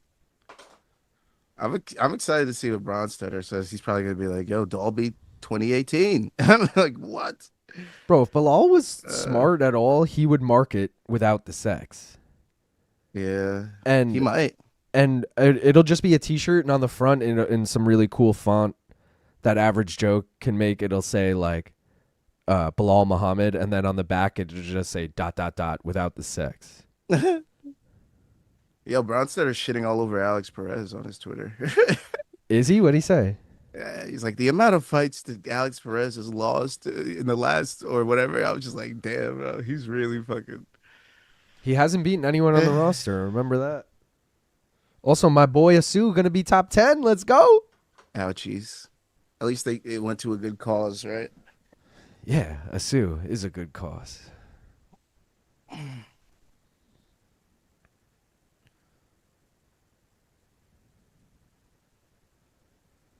I'm excited to see what Bronstetter says. He's probably gonna be like, "Yo, Dalby 2018." I'm like, what? Bro, if Belal was smart at all, he would market without the sex. Yeah, and he might. And it'll just be a T-shirt, and on the front, in some really cool font that average Joe can make, it'll say like Belal Muhammad, and then on the back it'll just say ... without the sex. Yo, Bronstedter's shitting all over Alex Perez on his Twitter. Is he? What'd he say? He's like, the amount of fights that Alex Perez has lost in the last or whatever. I was just like, damn, bro, he's really fucking. He hasn't beaten anyone on the roster. Remember that. Also, my boy Asu gonna be top 10. Let's go. Ouchies. At least it went to a good cause, right? Yeah, Asu is a good cause.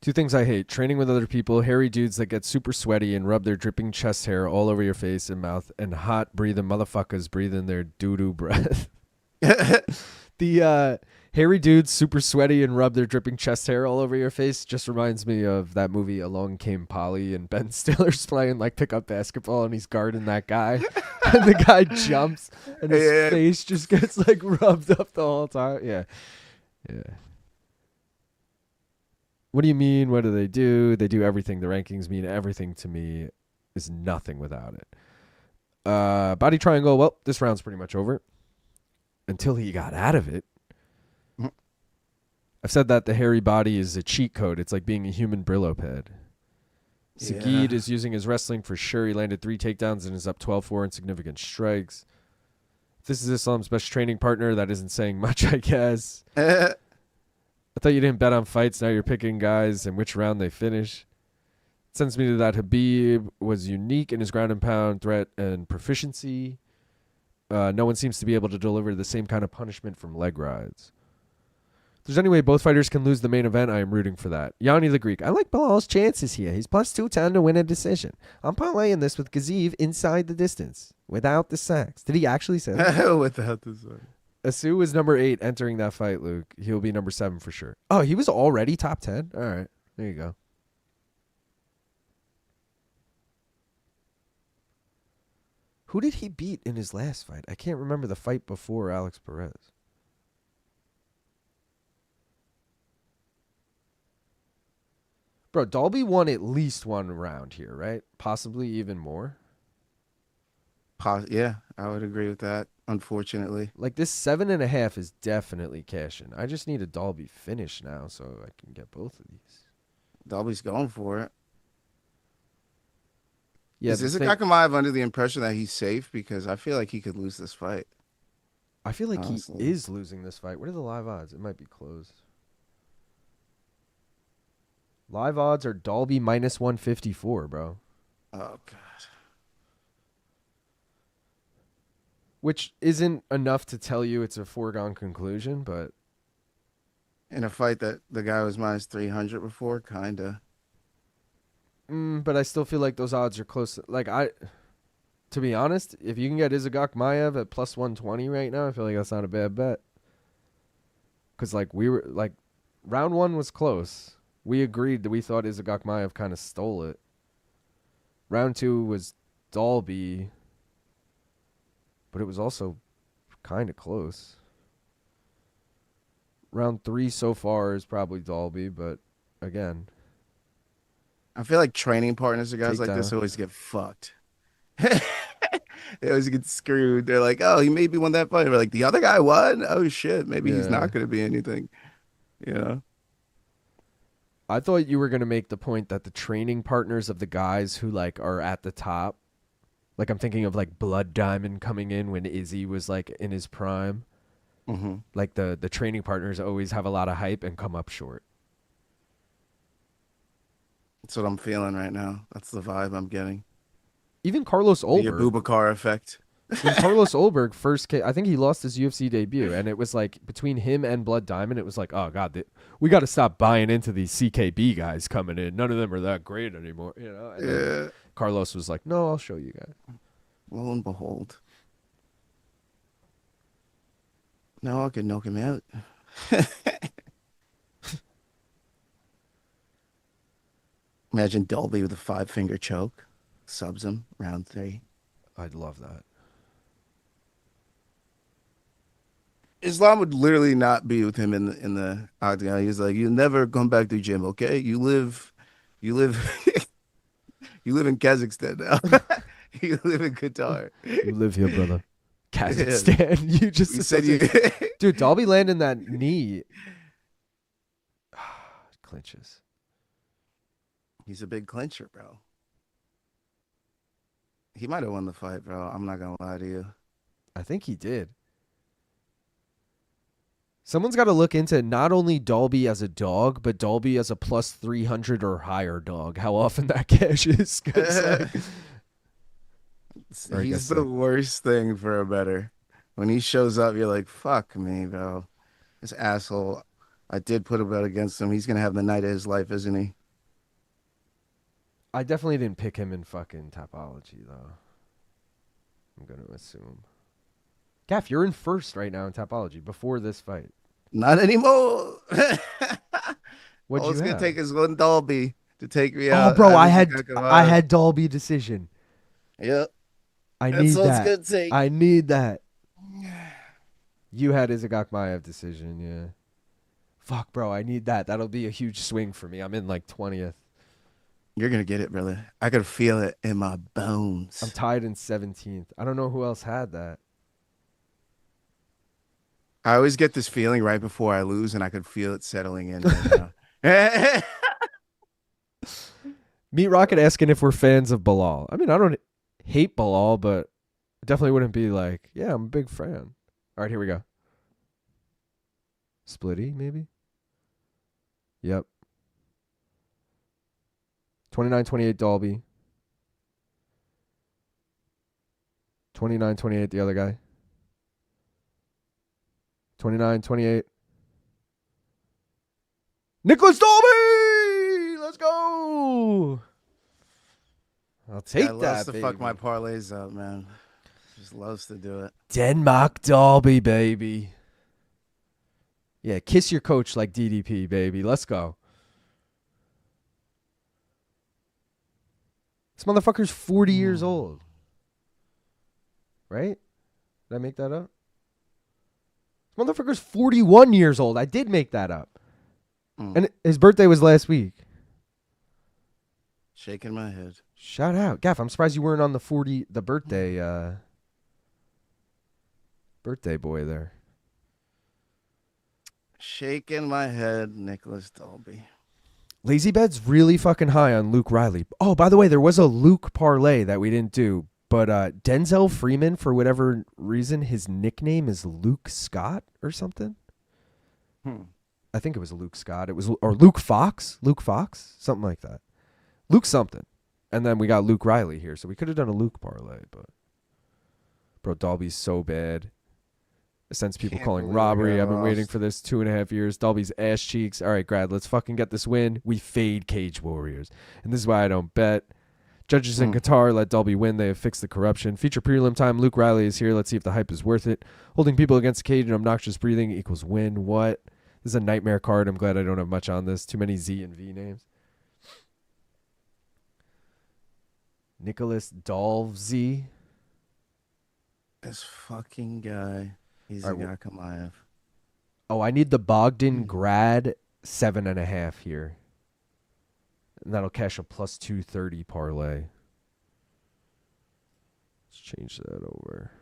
Two things I hate: training with other people, hairy dudes that get super sweaty and rub their dripping chest hair all over your face and mouth, and hot breathing motherfuckers breathing their doo-doo breath. The hairy dudes super sweaty and rub their dripping chest hair all over your face just reminds me of that movie Along Came Polly, and Ben Stiller's playing like pickup basketball and he's guarding that guy. And the guy jumps and his face just gets like rubbed up the whole time. Yeah. What do you mean? What do? They do everything. The rankings mean everything to me. Is nothing without it. Body triangle. Well, this round's pretty much over. Until he got out of it. I've said that the hairy body is a cheat code. It's like being a human Brillo pad. Saygid is using his wrestling for sure. He landed 3 takedowns and is up 12-4 in significant strikes. If this is Islam's best training partner, that isn't saying much, I guess. I thought you didn't bet on fights. Now you're picking guys and which round they finish. It sends me to that Habib was unique in his ground and pound threat and proficiency. No one seems to be able to deliver the same kind of punishment from leg rides. If there's any way both fighters can lose the main event, I am rooting for that. Yanni the Greek. I like Belal's chances here. He's plus 210 to win a decision. I'm parlaying this with Gaziv inside the distance without the sacks. Did he actually say that? Without the sacks. Asu was number 8 entering that fight, Luke. He'll be number 7 for sure. Oh, he was already top 10? All right. There you go. Who did he beat in his last fight? I can't remember the fight before Alex Perez. Bro, Dalby won at least one round here, right? Possibly even more. Yeah, I would agree with that, unfortunately. Like, this 7.5 is definitely cashing. I just need a Dalby finish now so I can get both of these. Dalby's going for it. Yeah, is Izagakhmaev under the impression that he's safe? Because I feel like he could lose this fight. I feel like honestly, he is losing this fight. What are the live odds? It might be close. Live odds are Dalby minus 154, bro. Oh, God. Which isn't enough to tell you it's a foregone conclusion, but... In a fight that the guy was minus 300 before, kind of. But I still feel like those odds are close. Like, to be honest, if you can get Izagakhmaev at plus 120 right now, I feel like that's not a bad bet. Because, like, round 1 was close. We agreed that we thought Izagakhmaev kind of stole it. Round 2 was Dalby, but it was also kind of close. Round 3 so far is probably Dalby, but again, I feel like training partners of guys like this always get fucked. They always get screwed. They're like, oh, he maybe won that fight. We're like, the other guy won? Oh, shit. Maybe he's not going to be anything. You know? I thought you were going to make the point that the training partners of the guys who, like, are at the top, like, I'm thinking of, like, Blood Diamond coming in when Izzy was, like, in his prime. Mm-hmm. Like, the training partners always have a lot of hype and come up short. That's what I'm feeling right now. That's the vibe I'm getting. Even Carlos Olberg. The Abubakar effect. When Carlos Olberg first came, I think he lost his UFC debut, and it was like between him and Blood Diamond, it was like, oh god, we got to stop buying into these CKB guys coming in. None of them are that great anymore, you know. And then Carlos was like, no, I'll show you guys. Lo and behold, now I can knock him out. Imagine Dalby with a 5-finger choke, subs him round 3. I'd love that. Islam would literally not be with him in the octagon. He's like, you never come back to gym, okay? You live you live in Kazakhstan now. You live in Qatar. You live here, brother. Kazakhstan. Yeah. You just said you dude, Dalby landing that knee. Clinches. He's a big clincher, bro. He might have won the fight, bro. I'm not gonna lie to you. I think he did. Someone's got to look into not only Dalby as a dog, but Dalby as a plus 300 or higher dog. How often that cashes? 'Cause, like, or I He's guess, the like, worst thing for a better. When he shows up, you're like, fuck me, bro. This asshole. I did put a bet against him. He's gonna have the night of his life, isn't he? I definitely didn't pick him in fucking Tapology, though. I'm going to assume. Gaff, you're in first right now in Tapology before this fight. Not anymore. What'd All it's you gonna have? take is one Dalby to take me Oh, out. bro, I Izagakhmaev. had Dalby decision. Yep. I That's need what it's that. gonna take. I need that. You had Izagakhmaev decision, yeah. Fuck, bro, I need that. That'll be a huge swing for me. I'm in like 20th. You're gonna get it, brother. I could feel it in my bones. I'm tied in 17th. I don't know who else had that. I always get this feeling right before I lose, and I could feel it settling in right now. Meat Rocket asking if we're fans of Belal. I mean, I don't hate Belal, but definitely wouldn't be like, yeah, I'm a big fan. All right, here we go. Splitty, maybe? Yep. 29-28 Dalby. 29-28 the other guy. 29-28. Nicolas Dalby! Let's go! I'll take I that, loves to baby. fuck my parlays up, man. Just loves to do it. Denmark Dalby, baby. Yeah, kiss your coach like DDP, baby. Let's go. This motherfucker's 40 years old. Right? Did I make that up? This motherfucker's 41 years old. I did make that up. And his birthday was last week. Shaking my head. Shout out. Gaff, I'm surprised you weren't on the birthday boy there. Shaking my head, Nicolas Dalby. Lazy Bed's really fucking high on Luke Riley. Oh, by the way, there was a Luke parlay that we didn't do, but Denzel Freeman, for whatever reason, his nickname is Luke Scott or something. I think it was Luke Scott. It was or Luke Fox, something like that. Luke something, and then we got Luke Riley here, so we could have done a Luke parlay, but bro, Dalby's so bad. It sends people Can't calling believe we robbery. got I've been waiting lost. for this 2.5 years. Dalby's ass cheeks. All right, Grad, let's fucking get this win. We fade Cage Warriors. And this is why I don't bet. Judges in Qatar let Dalby win. They have fixed the corruption. Feature prelim time. Luke Riley is here. Let's see if the hype is worth it. Holding people against the cage and obnoxious breathing equals win. What? This is a nightmare card. I'm glad I don't have much on this. Too many Z and V names. Nicolas Dalby. This fucking guy. He's Izagakhmaev. Oh, I need the Bogdan grad 7.5 here. And that'll cash a plus 230 parlay. Let's change that over.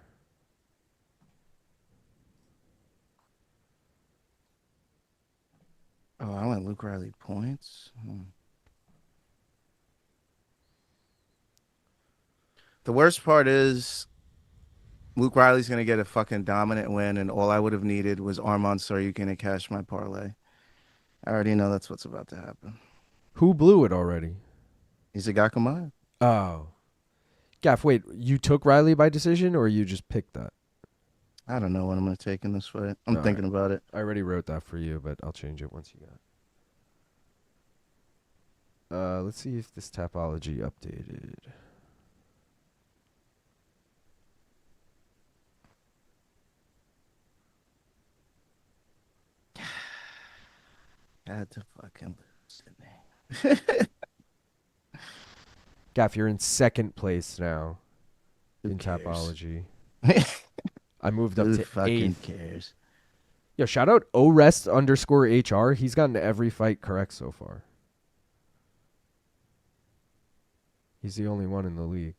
Oh, I went Luke Riley points. The worst part is Luke Riley's going to get a fucking dominant win, and all I would have needed was Arman Tsarukyan to cash my parlay. I already know that's what's about to happen. Who blew it already? Izagakhmaev. Oh. Gaff, wait, you took Riley by decision or you just picked that? I don't know what I'm going to take in this fight. I'm thinking about it. I already wrote that for you, but I'll change it once you got it. Let's see if this Tapology updated. I had to fucking lose today. Gaff, you're in second place now Who in cares? Tapology. I moved up Who to fucking 8th. cares? Yo, shout out orest_HR. He's gotten every fight correct so far. He's the only one in the league.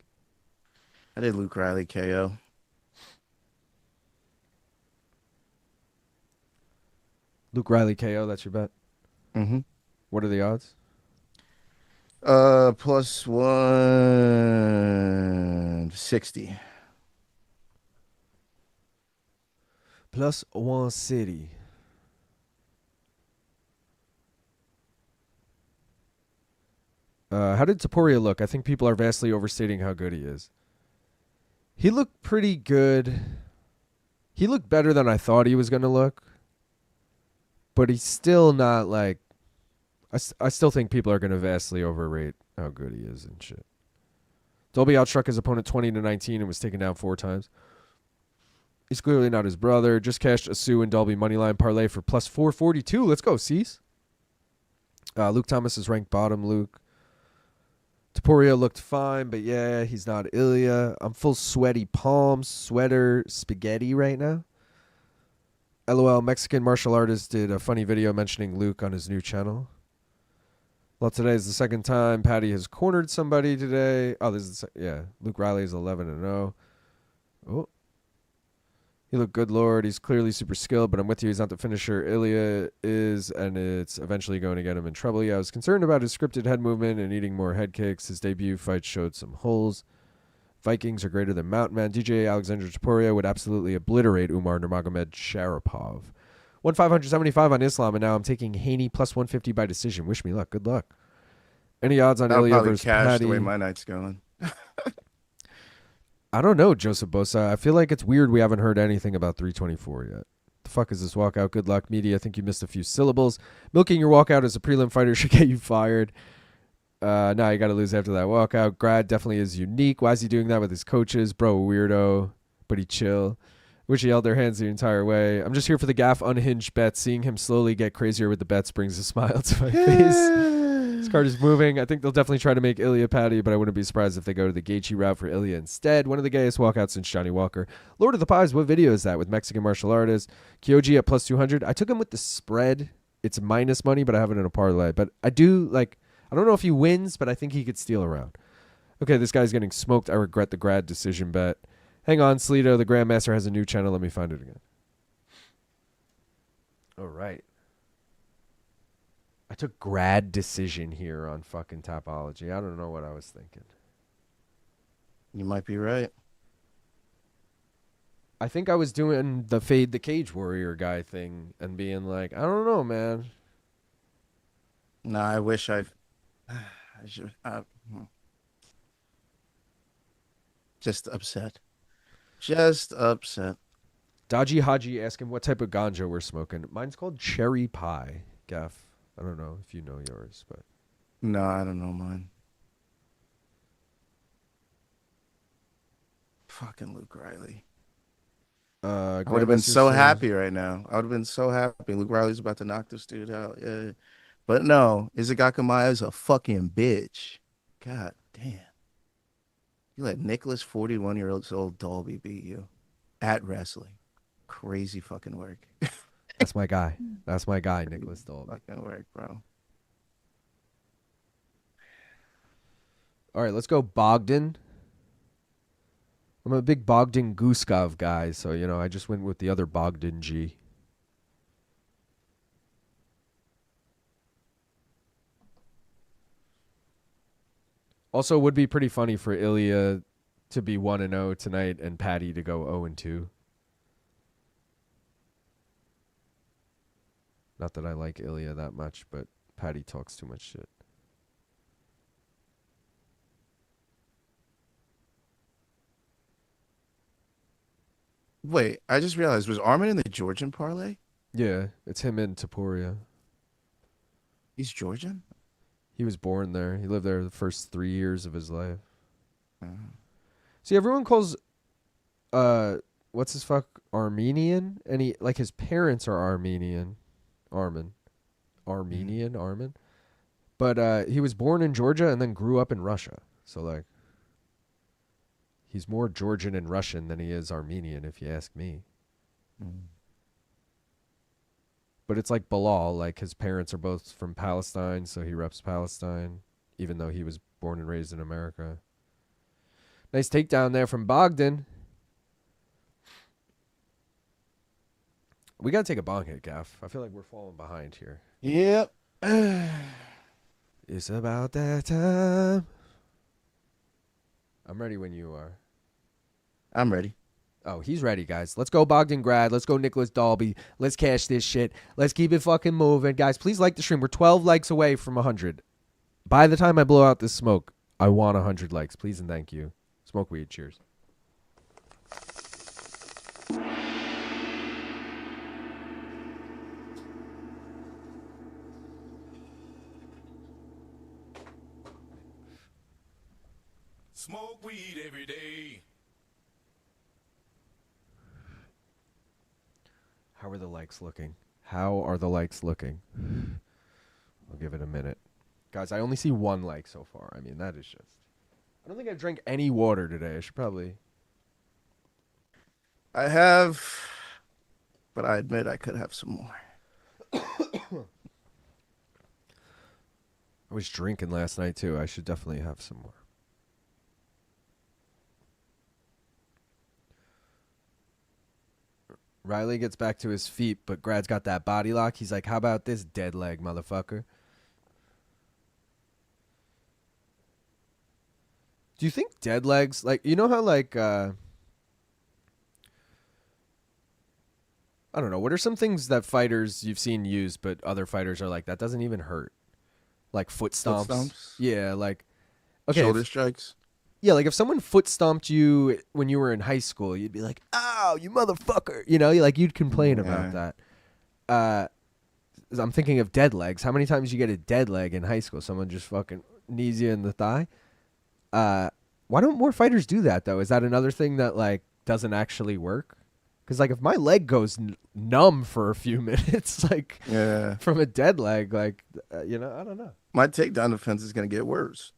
I did Luke Riley KO. Luke Riley KO, that's your bet? Mm-hmm. What are the odds? Plus 160. Plus 1 city. How did Topuria look? I think people are vastly overstating how good he is. He looked pretty good. He looked better than I thought he was going to look. But he's still not like... I still think people are going to vastly overrate how good he is and shit. Dalby outstruck his opponent 20-19 and was taken down 4 times. He's clearly not his brother. Just cashed a Sue and Dalby moneyline parlay for plus 442. Let's go, Cease. Luke Thomas is ranked bottom, Luke. Topuria looked fine, but yeah, he's not Ilya. I'm full sweaty palms, sweater, spaghetti right now. LOL, Mexican martial artist did a funny video mentioning Luke on his new channel. Well, today is the second time Patty has cornered somebody today. Oh, this is Luke Riley is 11-0. Oh, he looked good, Lord. He's clearly super skilled, but I'm with you. He's not the finisher Ilya is, and it's eventually going to get him in trouble. Yeah, I was concerned about his scripted head movement and eating more head kicks. His debut fight showed some holes. Vikings are greater than Mountain Man. DJ Aleksandre Topuria would absolutely obliterate Umar Nurmagomedov Sharapov. 1,575 on Islam, and now I'm taking Haney plus 150 by decision. Wish me luck. Good luck. Any odds on I'll Ilya probably versus cash Patty? the way my night's going. I don't know, Joseph Bosa. I feel like it's weird we haven't heard anything about 324 yet. The fuck is this walkout? Good luck, media. I think you missed a few syllables. Milking your walkout as a prelim fighter should get you fired. Now you got to lose after that walkout. Grad definitely is unique. Why is he doing that with his coaches? Bro, weirdo, but he chill. Wish he held their hands the entire way. I'm just here for the gaff unhinged bets. Seeing him slowly get crazier with the bets brings a smile to my face. This card is moving. I think they'll definitely try to make Ilya Patty, but I wouldn't be surprised if they go to the Gaethje route for Ilya instead. One of the gayest walkouts since Johnny Walker. Lord of the Pies, what video is that with Mexican martial artist? Kyoji at plus 200. I took him with the spread. It's minus money, but I have it in a parlay. But I do, like, I don't know if he wins, but I think he could steal a round. Okay, this guy's getting smoked. I regret the grad decision bet. Hang on, Sleeto. The Grandmaster has a new channel. Let me find it again. All right. I took grad decision here on fucking Topology. I don't know what I was thinking. You might be right. I think I was doing the fade the cage warrior guy thing and being like, I don't know, man. No, I wish I should. Just upset. Just upset. Dodgy Haji asking what type of ganja we're smoking. Mine's called cherry pie, Gaff. I don't know if you know yours, but No, I don't know mine. Fucking Luke Riley. I would have been so happy right now. I would have been so happy. Luke Riley's about to knock this dude out. Yeah. But no, Izagakhmaev is a fucking bitch. God damn. You let Nicolas, 41-year-old Dalby beat you at wrestling. Crazy fucking work. That's my guy. That's my guy, Nicolas Dalby. Fucking work, bro. All right, let's go Bogdan. I'm a big Bogdan Guskov guy, so, you know, I just went with the other Bogdan G. Also, would be pretty funny for Ilya to be 1-0 tonight and Patty to go 0-2. Not that I like Ilya that much, but Patty talks too much shit. Wait, I just realized, was Arman in the Georgian parlay? Yeah, it's him and Topuria. He's Georgian? He was born there. He lived there the first 3 years of his life. Uh, See, everyone calls, what's his fuck, Armenian? And he, like, his parents are Armenian. Arman. But he was born in Georgia and then grew up in Russia. So, like, he's more Georgian and Russian than he is Armenian, if you ask me. But it's like Belal. Like, his parents are both from Palestine, so he reps Palestine, even though he was born and raised in America. Nice takedown there from Bogdan. We got to take a bong hit, Gaff. I feel like we're falling behind here. Yep. It's about that time. I'm ready when you are. I'm ready. Oh, he's ready, guys. Let's go Bogdan Grad. Let's go Nicolas Dalby. Let's cash this shit. Let's keep it fucking moving. Guys, please like the stream. We're 12 likes away from 100. By the time I blow out this smoke, I want 100 likes. Please and thank you. Smoke weed. Cheers. Smoke weed every day. How are the likes looking? How are the likes looking? I'll give it a minute. Guys, I only see 1 like so far. I mean, that is just... I don't think I've drank any water today. I should probably... I have, but I admit I could have some more. I was drinking last night, too. I should definitely have some more. Riley gets back to his feet, but Grad's got that body lock. He's like, how about this dead leg, motherfucker? Do you think dead legs, like, you know how, like, I don't know, what are some things that fighters you've seen use, but other fighters are like, that doesn't even hurt? Like foot stomps? Foot stomps? Yeah, like, okay. Shoulder strikes? Yeah, like if someone foot stomped you when you were in high school, you'd be like, "Ow, you motherfucker!" You know, like you'd complain about that. I'm thinking of dead legs. How many times you get a dead leg in high school? Someone just fucking knees you in the thigh. Why don't more fighters do that though? Is that another thing that like doesn't actually work? Because like if my leg goes numb for a few minutes, like from a dead leg, like you know, I don't know. My takedown defense is gonna get worse.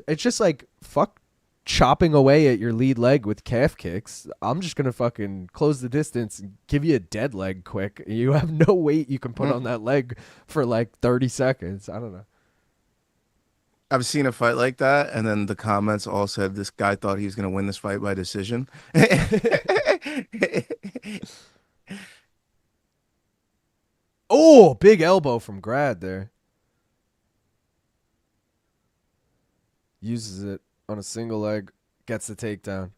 It's just like, fuck chopping away at your lead leg with calf kicks. I'm just going to fucking close the distance and give you a dead leg quick. You have no weight you can put on that leg for like 30 seconds. I don't know. I've seen a fight like that, and then the comments all said this guy thought he was going to win this fight by decision. Oh, big elbow from Grad there. Uses it on a single leg, gets the takedown.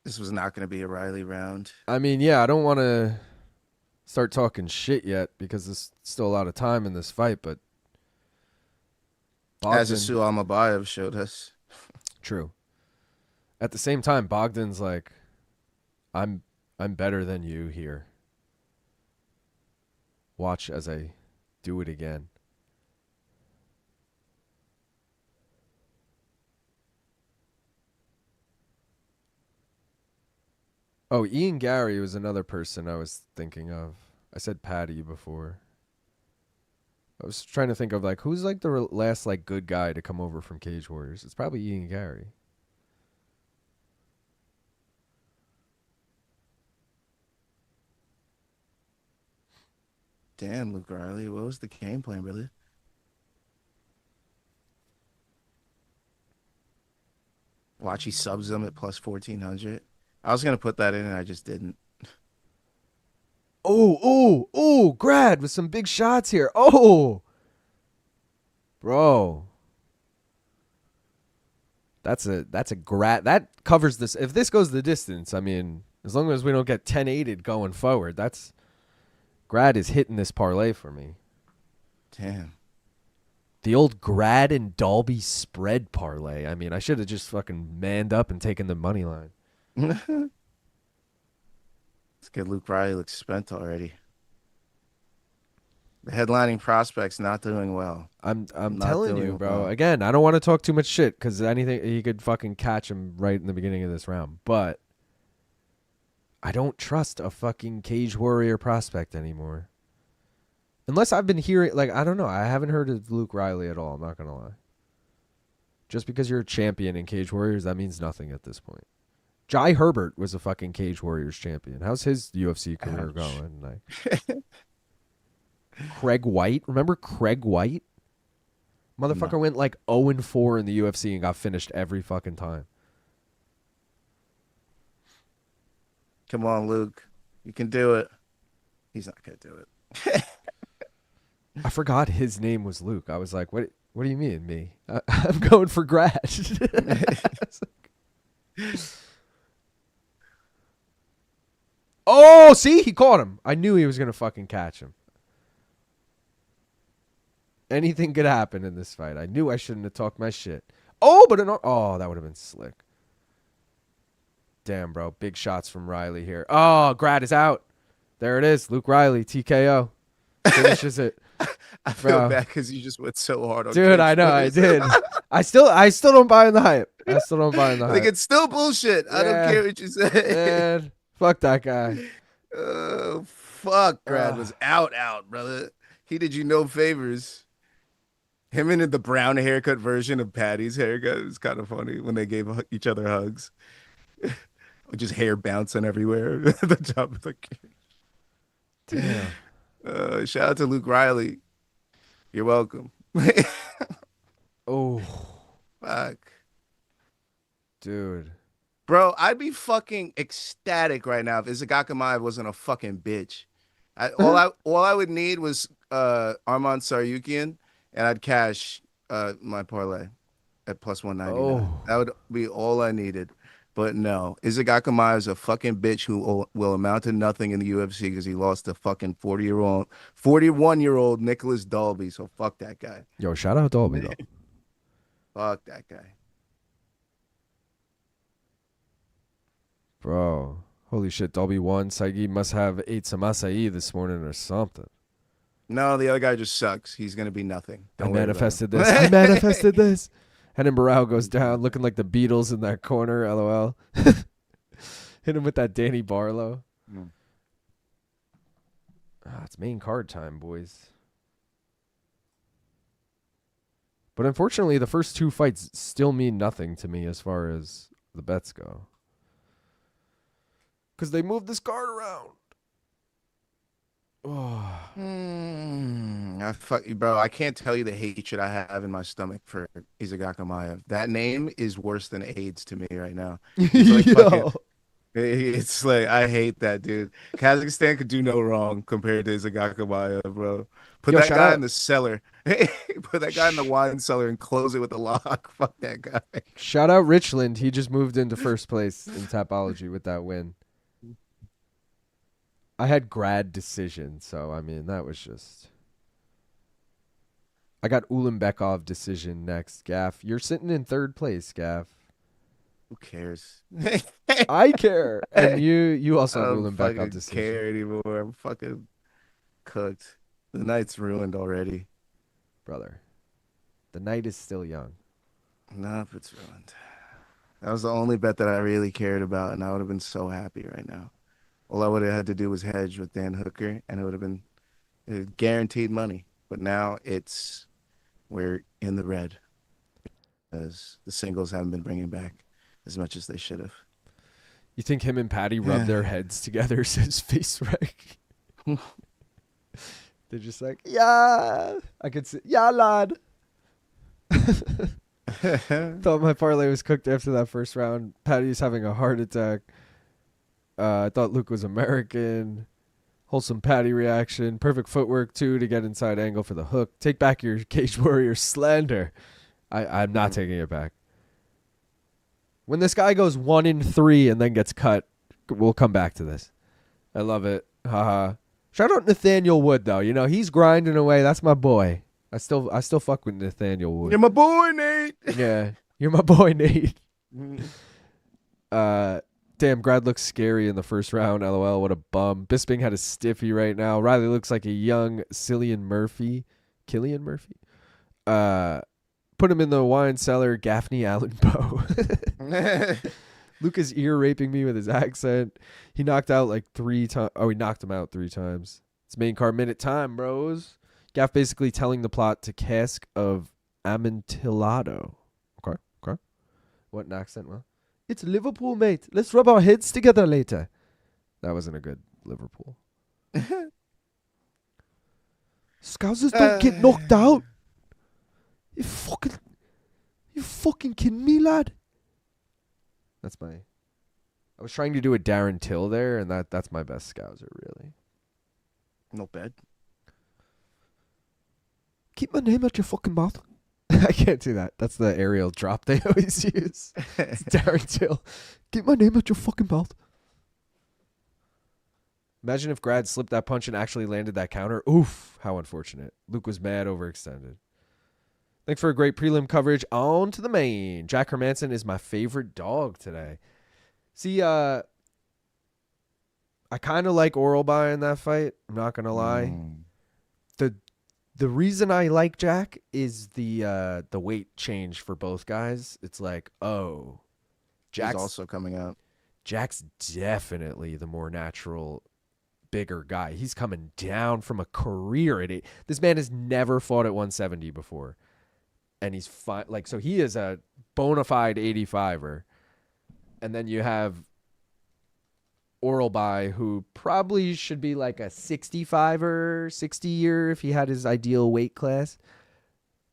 This was not going to be a Riley round. I mean, yeah, I don't want to start talking shit yet because there's still a lot of time in this fight, but Bogdan, as Asu Almabayev showed us. True. At the same time, Bogdan's like, I'm better than you here. Watch as I do it again. Oh, Ian Garry was another person I was thinking of. I said Patty before. I was trying to think of like who's like the last like good guy to come over from Cage Warriors. It's probably Ian Garry. Damn, Luke Riley, what was the game plan, brother? Watch, he subs them at plus 1,400. I was gonna put that in, and I just didn't. Oh, Grad with some big shots here. Oh, bro, that's a Grad that covers this. If this goes the distance, I mean, as long as we don't get 10-8'd going forward, that's Grad is hitting this parlay for me. Damn. The old Grad and Dalby spread parlay. I mean, I should have just fucking manned up and taken the money line. Let's get Luke Riley looks spent already. The headlining prospect's not doing well. I'm telling you, bro. Well. Again, I don't want to talk too much shit because anything he could fucking catch him right in the beginning of this round. But I don't trust a fucking Cage Warrior prospect anymore. Unless I've been hearing, like, I don't know. I haven't heard of Luke Riley at all. I'm not going to lie. Just because you're a champion in Cage Warriors, that means nothing at this point. Jai Herbert was a fucking Cage Warriors champion. How's his UFC career going? Like, Craig White. Remember Craig White? Motherfucker went like 0-4 in the UFC and got finished every fucking time. Come on, Luke. You can do it. He's not going to do it. I forgot his name was Luke. I was like, what? What do you mean, me? I'm going for grad. Oh, see? He caught him. I knew he was going to fucking catch him. Anything could happen in this fight. I knew I shouldn't have talked my shit. Oh, but oh, that would have been slick. Damn, bro. Big shots from Riley here. Oh, grad is out. There it is. Luke Riley, TKO. Finishes it. I feel Bro. bad because you just went so hard on Dude, Cage I know, I Warriors. did. I still don't buy in the hype. I still don't buy in the Like, hype. it's still bullshit. I don't Yeah. care what you say. Man, fuck that guy. Oh, fuck. Grad was out, brother. He did you no favors. Him and the brown haircut version of Patty's haircut was kind of funny when they gave each other hugs. Just hair bouncing everywhere at the top of the cage. Damn. Shout out to Luke Riley. You're welcome. Oh, Fuck. dude. Bro, I'd be fucking ecstatic right now if Izagakhmaev wasn't a fucking bitch. All I would need was Arman Tsarukyan, and I'd cash my parlay at plus 199. Oh. That would be all I needed. But no, Izagakhmaev is a fucking bitch who will amount to nothing in the UFC because he lost to fucking 41-year-old Nicolas Dalby. So fuck that guy. Yo, shout out Dalby, though. Fuck that guy. Bro. Holy shit, Dalby won. Saygid must have ate some acai this morning or something. No, the other guy just sucks. He's going to be nothing. I Don't worry about manifested him. this. I manifested this. And then Barao goes down looking like the Beatles in that corner, LOL. Hit him with that Danny Barlow. Mm. It's main card time, boys. But unfortunately, the first two fights still mean nothing to me as far as the bets go. Because they moved this card around. Oh. Fuck you, bro. I can't tell you the hatred I have in my stomach for Izagakhmaev. That name is worse than AIDS to me right now. It's like fucking, it's like I hate that dude. Kazakhstan could do no wrong compared to Izagakhmaev, bro. Put that guy in the cellar. Put that guy in the wine cellar and close it with a lock. Fuck that guy. Shout out Richland. He just moved into first place in Tapology with that win. I had grad decision, so I mean that was just. I got Ulanbekov decision next. Gaff, you're sitting in third place. Gaff. Who cares? I care, and you also have I don't Ulanbekov fucking decision. care anymore. I'm fucking cooked. The night's ruined already. Brother. The night is still young. Nope, it's ruined. That was the only bet that I really cared about, and I would have been so happy right now. All I would have had to do was hedge with Dan Hooker, and it would have been guaranteed money. But now we're in the red, as the singles haven't been bringing back as much as they should have. You think him and Patty rub their heads together, says Face Wreck? They're just like, yeah. I could say, yeah, lad. Thought my parlay was cooked after that first round. Patty's having a heart attack. I thought Luke was American. Wholesome Patty reaction. Perfect footwork, too, to get inside angle for the hook. Take back your Cage Warrior slander. I'm not taking it back. When this guy goes 1-3 and then gets cut, we'll come back to this. I love it. Haha. Shout out Nathaniel Wood, though. You know, he's grinding away. That's my boy. I still fuck with Nathaniel Wood. You're my boy, Nate. Yeah. You're my boy, Nate. Damn, Grad looks scary in the first round. LOL, what a bum. Bisping had a stiffy right now. Riley looks like a young Cillian Murphy. Put him in the wine cellar. Gaffney Allen Poe. Luke is ear raping me with his accent. He knocked out like 3 times. Oh, he knocked him out 3 times. It's main card minute time, bros. Gaff basically telling the plot to cask of Amontillado. Okay. What an accent, well. It's Liverpool, mate. Let's rub our heads together later. That wasn't a good Liverpool. Scousers don't get knocked out. You fucking kidding me, lad? That's my. I was trying to do a Darren Till there, and that's my best Scouser, really. Not bad. Keep my name out your fucking mouth. I can't do that. That's the aerial drop they always use. It's Darren Till. Keep my name out your fucking mouth. Imagine if Grad slipped that punch and actually landed that counter. Oof, how unfortunate. Luke was mad overextended. Thanks for a great prelim coverage. On to the main. Jack Hermanson is my favorite dog today. See, I kind of like Oralby in that fight. I'm not going to lie. The reason I like Jack is the weight change for both guys. It's like, oh, Jack's also coming out. Jack's definitely the more natural, bigger guy. He's coming down from a career at 8. This man has never fought at 170 before, and he's fine. Like, so he is a bona fide 85er, and then you have Oralby, who probably should be like a 65er, 60-year if he had his ideal weight class.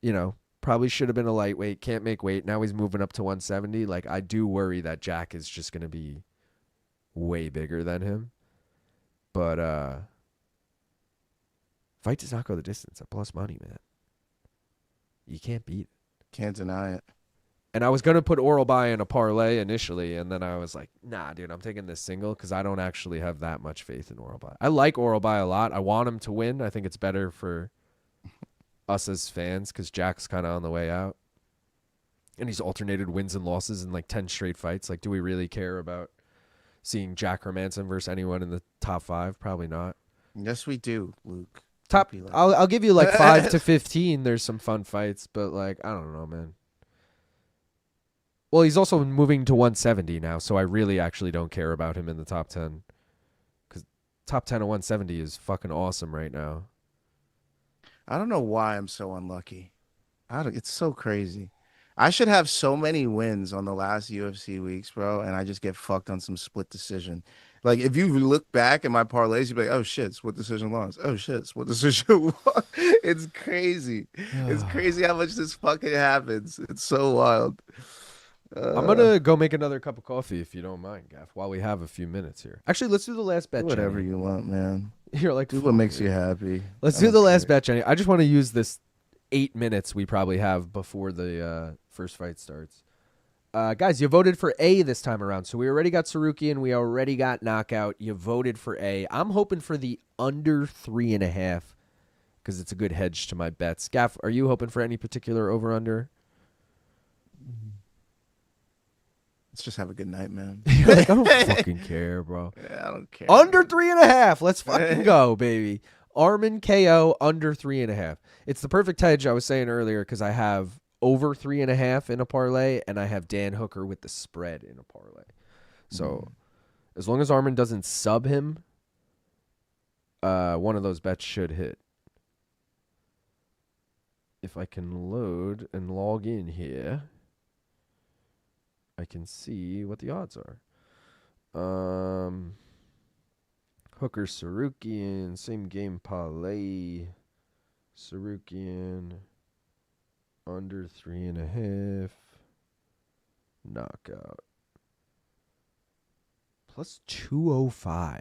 You know, probably should have been a lightweight, can't make weight. Now he's moving up to 170. Like, I do worry that Jack is just going to be way bigger than him. But fight does not go the distance at plus money, man. You can't beat it. Can't deny it. And I was going to put Oralby in a parlay initially, and then I was like, nah, dude, I'm taking this single because I don't actually have that much faith in Oralby. I like Oralby a lot. I want him to win. I think it's better for us as fans because Jack's kind of on the way out. And he's alternated wins and losses in like 10 straight fights. Like, do we really care about seeing Jack Hermanson versus anyone in the top 5? Probably not. Yes, we do, Luke. Top. I'll give you like 5 to 15. There's some fun fights, but like, I don't know, man. Well, he's also moving to 170 now, so I really actually don't care about him in the top 10. Because top 10 of 170 is fucking awesome right now. I don't know why I'm so unlucky. It's so crazy. I should have so many wins on the last UFC weeks, bro, and I just get fucked on some split decision. Like, if you look back at my parlays, you'd be like, oh, shit, split decision loss. Oh, shit, split decision loss. It's crazy. It's crazy how much this fucking happens. It's so wild. I'm going to go make another cup of coffee if you don't mind, Gaff, while we have a few minutes here. Actually, let's do the last bet, Do whatever Jenny. you want, man. You're like, do what makes you happy. Let's do the last bet, Jenny. I just want to use this 8 minutes we probably have before the first fight starts. Guys, you voted for A this time around. So we already got Tsarukyan. We already got knockout. You voted for A. I'm hoping for the under 3.5 because it's a good hedge to my bets. Gaff, are you hoping for any particular over-under? Let's just have a good night, man. You're like, I don't fucking care, bro. Yeah, I don't care. Under 3.5. Let's fucking go, baby. Arman KO under 3.5. It's the perfect hedge I was saying earlier because I have over 3.5 in a parlay and I have Dan Hooker with the spread in a parlay. So as long as Arman doesn't sub him, one of those bets should hit. If I can load and log in here, I can see what the odds are. Hooker Tsarukyan, same game parlay. Tsarukyan under 3.5. Knockout. Plus 205.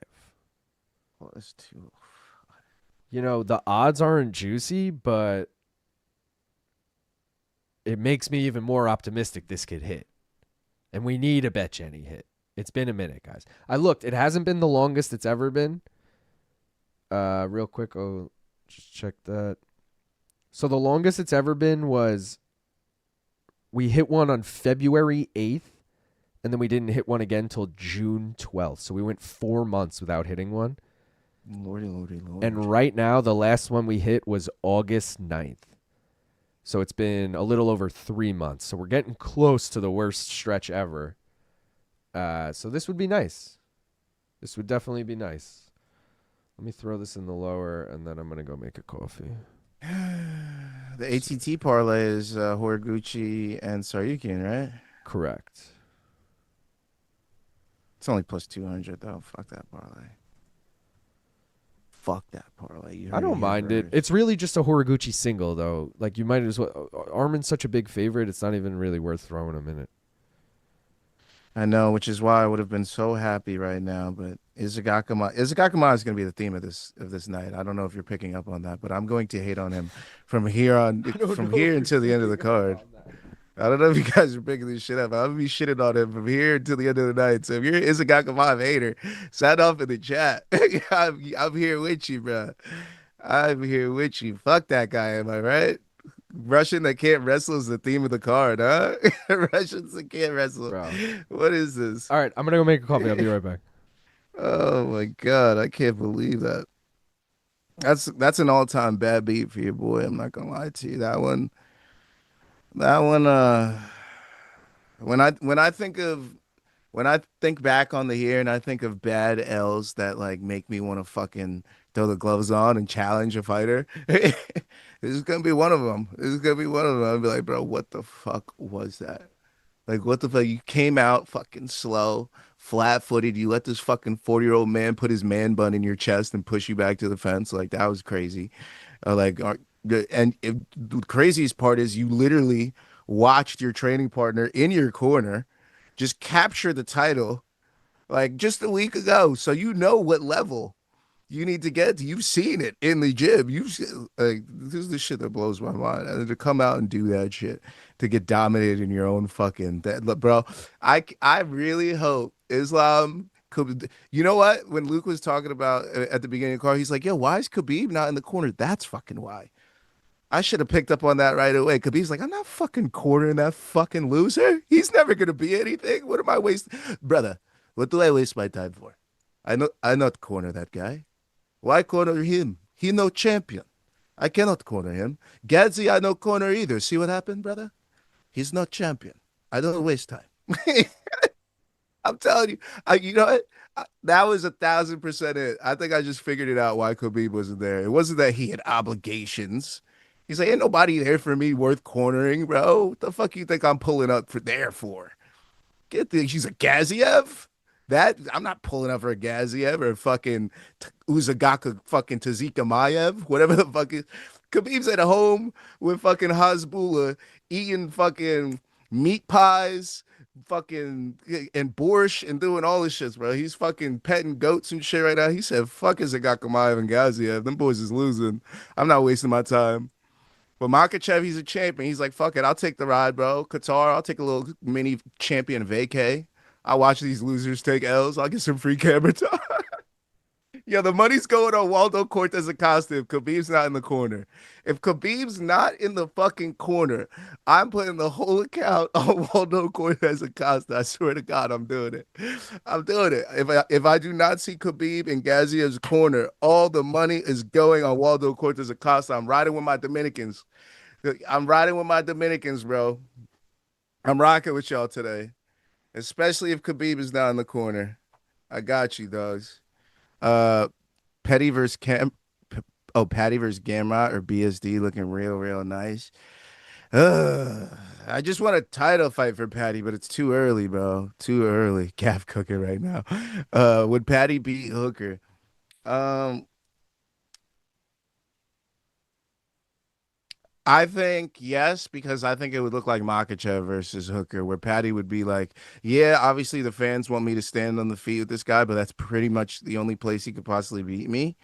Plus 205. You know, the odds aren't juicy, but it makes me even more optimistic this could hit. And we need a Bet Jenny hit. It's been a minute, guys. I looked. It hasn't been the longest it's ever been. Real quick, I'll just check that. So the longest it's ever been was we hit one on February 8th, and then we didn't hit one again till June 12th. So we went 4 months without hitting one. Lordy. And right now, the last one we hit was August 9th. So it's been a little over 3 months. So we're getting close to the worst stretch ever. So this would be nice. This would definitely be nice. Let me throw this in the lower, and then I'm going to go make a coffee. The ATT parlay is Horiguchi and Tsarukyan, right? Correct. It's only plus 200, though. Fuck that parlay. Fuck that parlay. I don't mind it. It's really just a Horiguchi single, though. Like, you might as well. Arman's such a big favorite, it's not even really worth throwing him in it. I know, which is why I would have been so happy right now. But Izagakhmaev is going to be the theme of this night. I don't know if you're picking up on that, but I'm going to hate on him I don't from know if here you're until the end of the picking up card. on that. I don't know if you guys are picking this shit up. I'm gonna be shitting on him from here until the end of the night. So if you're an Izagakhmaev hater, sign off in the chat. I'm here with you, bro. I'm here with you. Fuck that guy, am I right? Russian that can't wrestle is the theme of the card, huh? Russians that can't wrestle. Bro. What is this? All right, I'm gonna go make a coffee. I'll be right back. Oh my God, I can't believe that. That's an all-time bad beat for you, boy. I'm not gonna lie to you. That one, when I think back on the year and I think of bad L's that like make me want to fucking throw the gloves on and challenge a fighter, this is gonna be one of them. This is gonna be one of them. I'll be like, bro, what the fuck was that? Like, what the fuck? You came out fucking slow, flat-footed. You let this fucking 40-year-old man put his man bun in your chest and push you back to the fence. Like, that was crazy. The craziest part is you literally watched your training partner in your corner just capture the title like just a week ago. So you know what level you need to get to. You've seen it in the gym. Like this is the shit that blows my mind. And to come out and do that shit, to get dominated in your own fucking that, bro. I really hope Islam could. You know what? When Luke was talking about at the beginning of the car, he's like, "Yo, why is Khabib not in the corner?" That's fucking why. I should have picked up on that right away. Khabib's like, I'm not fucking cornering that fucking loser. He's never gonna be anything. What am I wasting, brother? What do I waste my time for? I not corner that guy. Why corner him? He no champion. I cannot corner him. Gadzi, I no corner either. See what happened, brother? He's not champion. I don't waste time. I'm telling you. You know what? That was 1,000% it. I think I just figured it out why Khabib wasn't there. It wasn't that he had obligations. He's like, ain't nobody there for me worth cornering, bro. What the fuck you think I'm pulling up for there for? She's a Gaziev? That I'm not pulling up for a Gaziev or fucking Uzagaka fucking Tazika whatever the fuck is. Khabib's at home with fucking Hasbullah eating fucking meat pies, fucking and borscht and doing all this shit, bro. He's fucking petting goats and shit right now. He said, fuck Izagakhmaev and Gaziev. Them boys is losing. I'm not wasting my time. But Makachev, he's a champion. He's like, fuck it, I'll take the ride, bro. Qatar, I'll take a little mini champion vacay. I'll watch these losers take L's. I'll get some free camera time. Yeah, the money's going on Waldo Cortes-Acosta if Khabib's not in the corner. If Khabib's not in the fucking corner, I'm putting the whole account on Waldo Cortes-Acosta. I swear to God, I'm doing it. I'm doing it. If I do not see Khabib in Gaziev's corner, all the money is going on Waldo Cortes-Acosta. I'm riding with my Dominicans. I'm riding with my Dominicans, bro. I'm rocking with y'all today, especially if Khabib is not in the corner. I got you, dogs. Uh, Petty versus Patty versus Gamrot or BSD looking real nice. I just want a title fight for Patty, but it's too early, bro. Too early. Calf cooking right now. Would Patty beat Hooker? Um, I think yes, because I think it would look like Makachev versus Hooker, where Patty would be like, yeah, obviously the fans want me to stand on the feet with this guy, but that's pretty much the only place he could possibly beat me.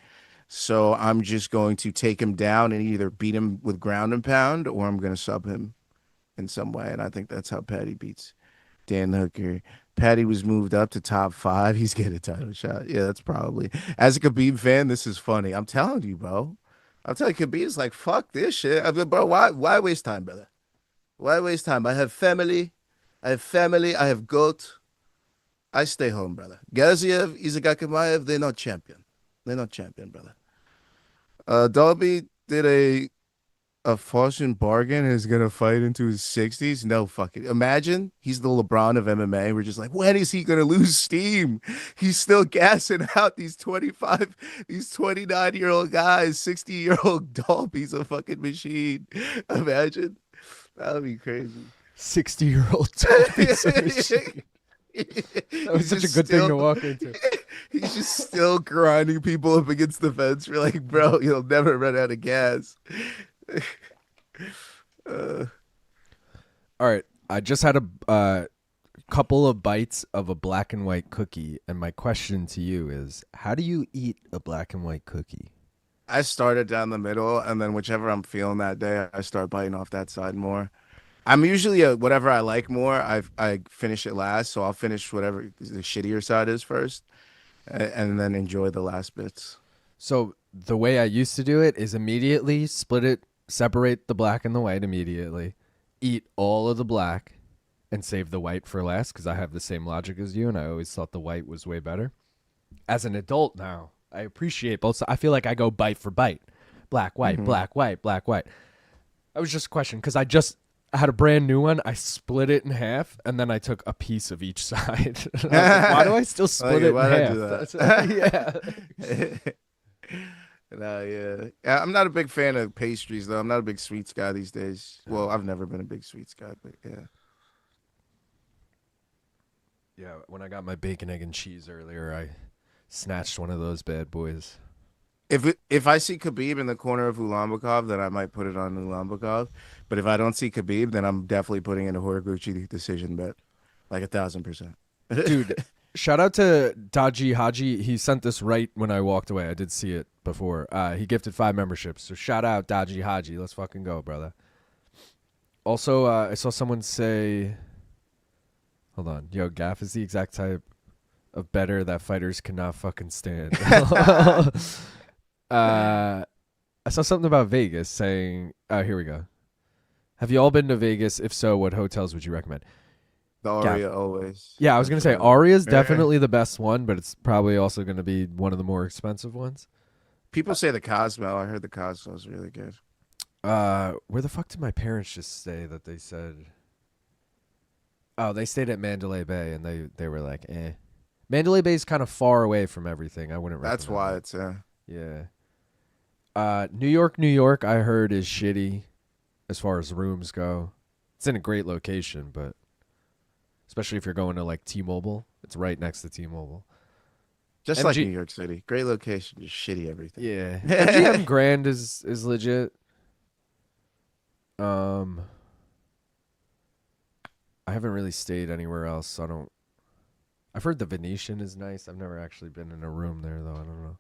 So I'm just going to take him down and either beat him with ground and pound or I'm going to sub him in some way. And I think that's how Patty beats Dan Hooker. Patty was moved up to top 5. He's getting a title shot. Yeah, that's probably. As a Khabib fan, this is funny. I'm telling you, bro. I'm telling you, Khabib's like, fuck this shit. I mean, bro, why waste time, brother? Why waste time? I have family. I have family. I have goat. I stay home, brother. Gaziev, Izagakhmaev, they're not champion. They're not champion, brother. Dalby did a fortune bargain and is gonna fight into his 60s. No fucking imagine he's the LeBron of MMA. We're just like, when is he gonna lose steam? He's still gassing out these 25, these 29-year-old guys, 60-year-old Dalby's a fucking machine. Imagine. That would be crazy. 60-year-old Dalby's a machine. That was such a good thing to walk into. He's just still grinding people up against the fence. We're like, bro, you'll never run out of gas. All right, I just had a couple of bites of a black and white cookie, and my question to you is, how do you eat a black and white cookie? I started down the middle, and then whichever I'm feeling that day, I start biting off that side more. I'm usually whatever I like more. I finish it last, so I'll finish whatever the shittier side is first, and then enjoy the last bits. So the way I used to do it is immediately split it, separate the black and the white immediately, eat all of the black, and save the white for last because I have the same logic as you, and I always thought the white was way better. As an adult now, I appreciate both sides. I feel like I go bite for bite. Black, white, black, white, black, white. That was just a question because I had a brand new one. I split it in half, and then I took a piece of each side. I was like, why do I still split it in half? Yeah. No, yeah. I'm not a big fan of pastries, though. I'm not a big sweets guy these days. Well, I've never been a big sweets guy, but yeah. Yeah, when I got my bacon, egg, and cheese earlier, I snatched one of those bad boys. If I see Khabib in the corner of Ulaanbaatar, then I might put it on Ulaanbaatar. But if I don't see Khabib, then I'm definitely putting in a Horiguchi decision bet, like 1,000%. Dude, shout out to Daji Haji. He sent this right when I walked away. I did see it before. He gifted 5 memberships. So shout out Daji Haji. Let's fucking go, brother. Also, I saw someone say, hold on. Yo, Gaff is the exact type of better that fighters cannot fucking stand. I saw something about Vegas saying, oh, here we go. Have you all been to Vegas? If so, what hotels would you recommend? The Aria always. Yeah, I was going to say Aria is definitely the best one, but it's probably also going to be one of the more expensive ones. People say the Cosmo. I heard the Cosmo is really good. Where the fuck did my parents just say that they said? Oh, they stayed at Mandalay Bay, and they were like, eh. Mandalay Bay is kind of far away from everything. I wouldn't recommend That's why it. it's Yeah. New York, I heard is shitty as far as rooms go. It's in a great location, but especially if you're going to like T-Mobile, it's right next to T-Mobile. just like New York City. Great location, just shitty everything. Yeah. MGM Grand is legit. I haven't really stayed anywhere else, so I've heard the Venetian is nice. I've never actually been in a room there though. I don't know.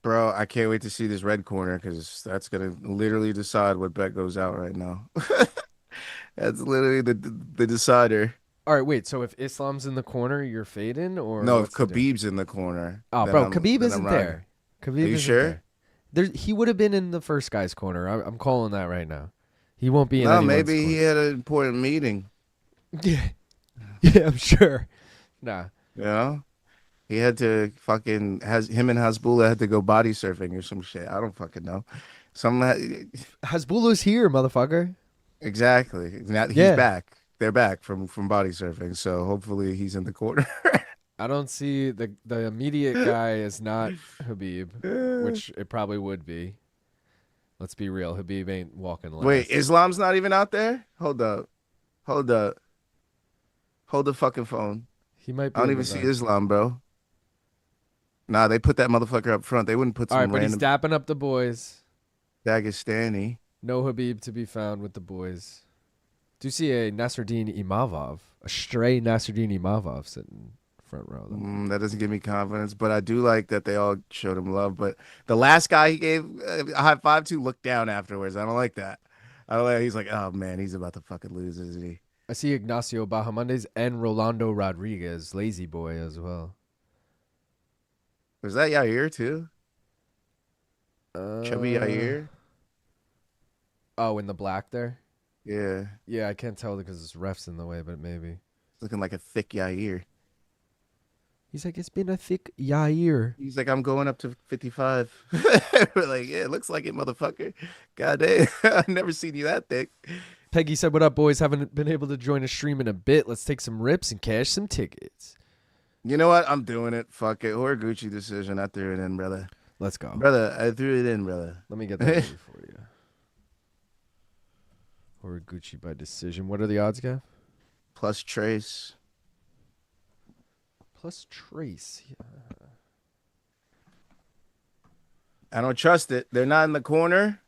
Bro, I can't wait to see this red corner because that's gonna literally decide what bet goes out right now. That's literally the decider. All right, wait. So if Islam's in the corner, you're fading, or No, if Khabib's in the corner. Oh, bro, Khabib isn't there. Khabib Are you sure? He would have been in the first guy's corner. I'm calling that right now. He won't be in. No, anyone's maybe corner. he had an important meeting. Yeah, yeah, I'm sure. Nah. You know? He had to him and Hasbullah had to go body surfing or some shit. I don't fucking know. Hasbullah's here, motherfucker. Exactly. Now he's back. They're back from body surfing, so hopefully he's in the corner. I don't see the immediate guy is not Khabib, which it probably would be. Let's be real. Khabib ain't walking last. Wait, Islam's not even out there? Hold up. Hold the fucking phone. He might be. I don't even see Islam, bro. Nah, they put that motherfucker up front. They wouldn't put some but he's random dapping up the boys. Dagestani. No Khabib to be found with the boys. Do you see a Nasruddin Imavov, a stray Nasruddin Imavov sitting front row? That doesn't give me confidence, but I do like that they all showed him love. But the last guy he gave a high five to looked down afterwards. I don't like that. He's like, oh man, he's about to fucking lose, isn't he? I see Ignacio Bahamondes and Rolando Rodriguez, lazy boy as well. Was that Yair too? Chubby Yair? Oh, in the black there? Yeah. Yeah, I can't tell because it's refs in the way, but maybe. Looking like a thick Yair. He's like, it's been a thick Yair. He's like, I'm going up to 55. We're like, yeah, it looks like it, motherfucker. God damn. I've never seen you that thick. Peggy said, what up, boys? Haven't been able to join a stream in a bit. Let's take some rips and cash some tickets. You know what? I'm doing it. Fuck it. Horiguchi decision. I threw it in, brother. Let's go. Brother, I threw it in, brother. Let me get that ready for you. Horiguchi by decision. What are the odds, Gav? Plus Trace. Plus Trace. Yeah. I don't trust it. They're not in the corner.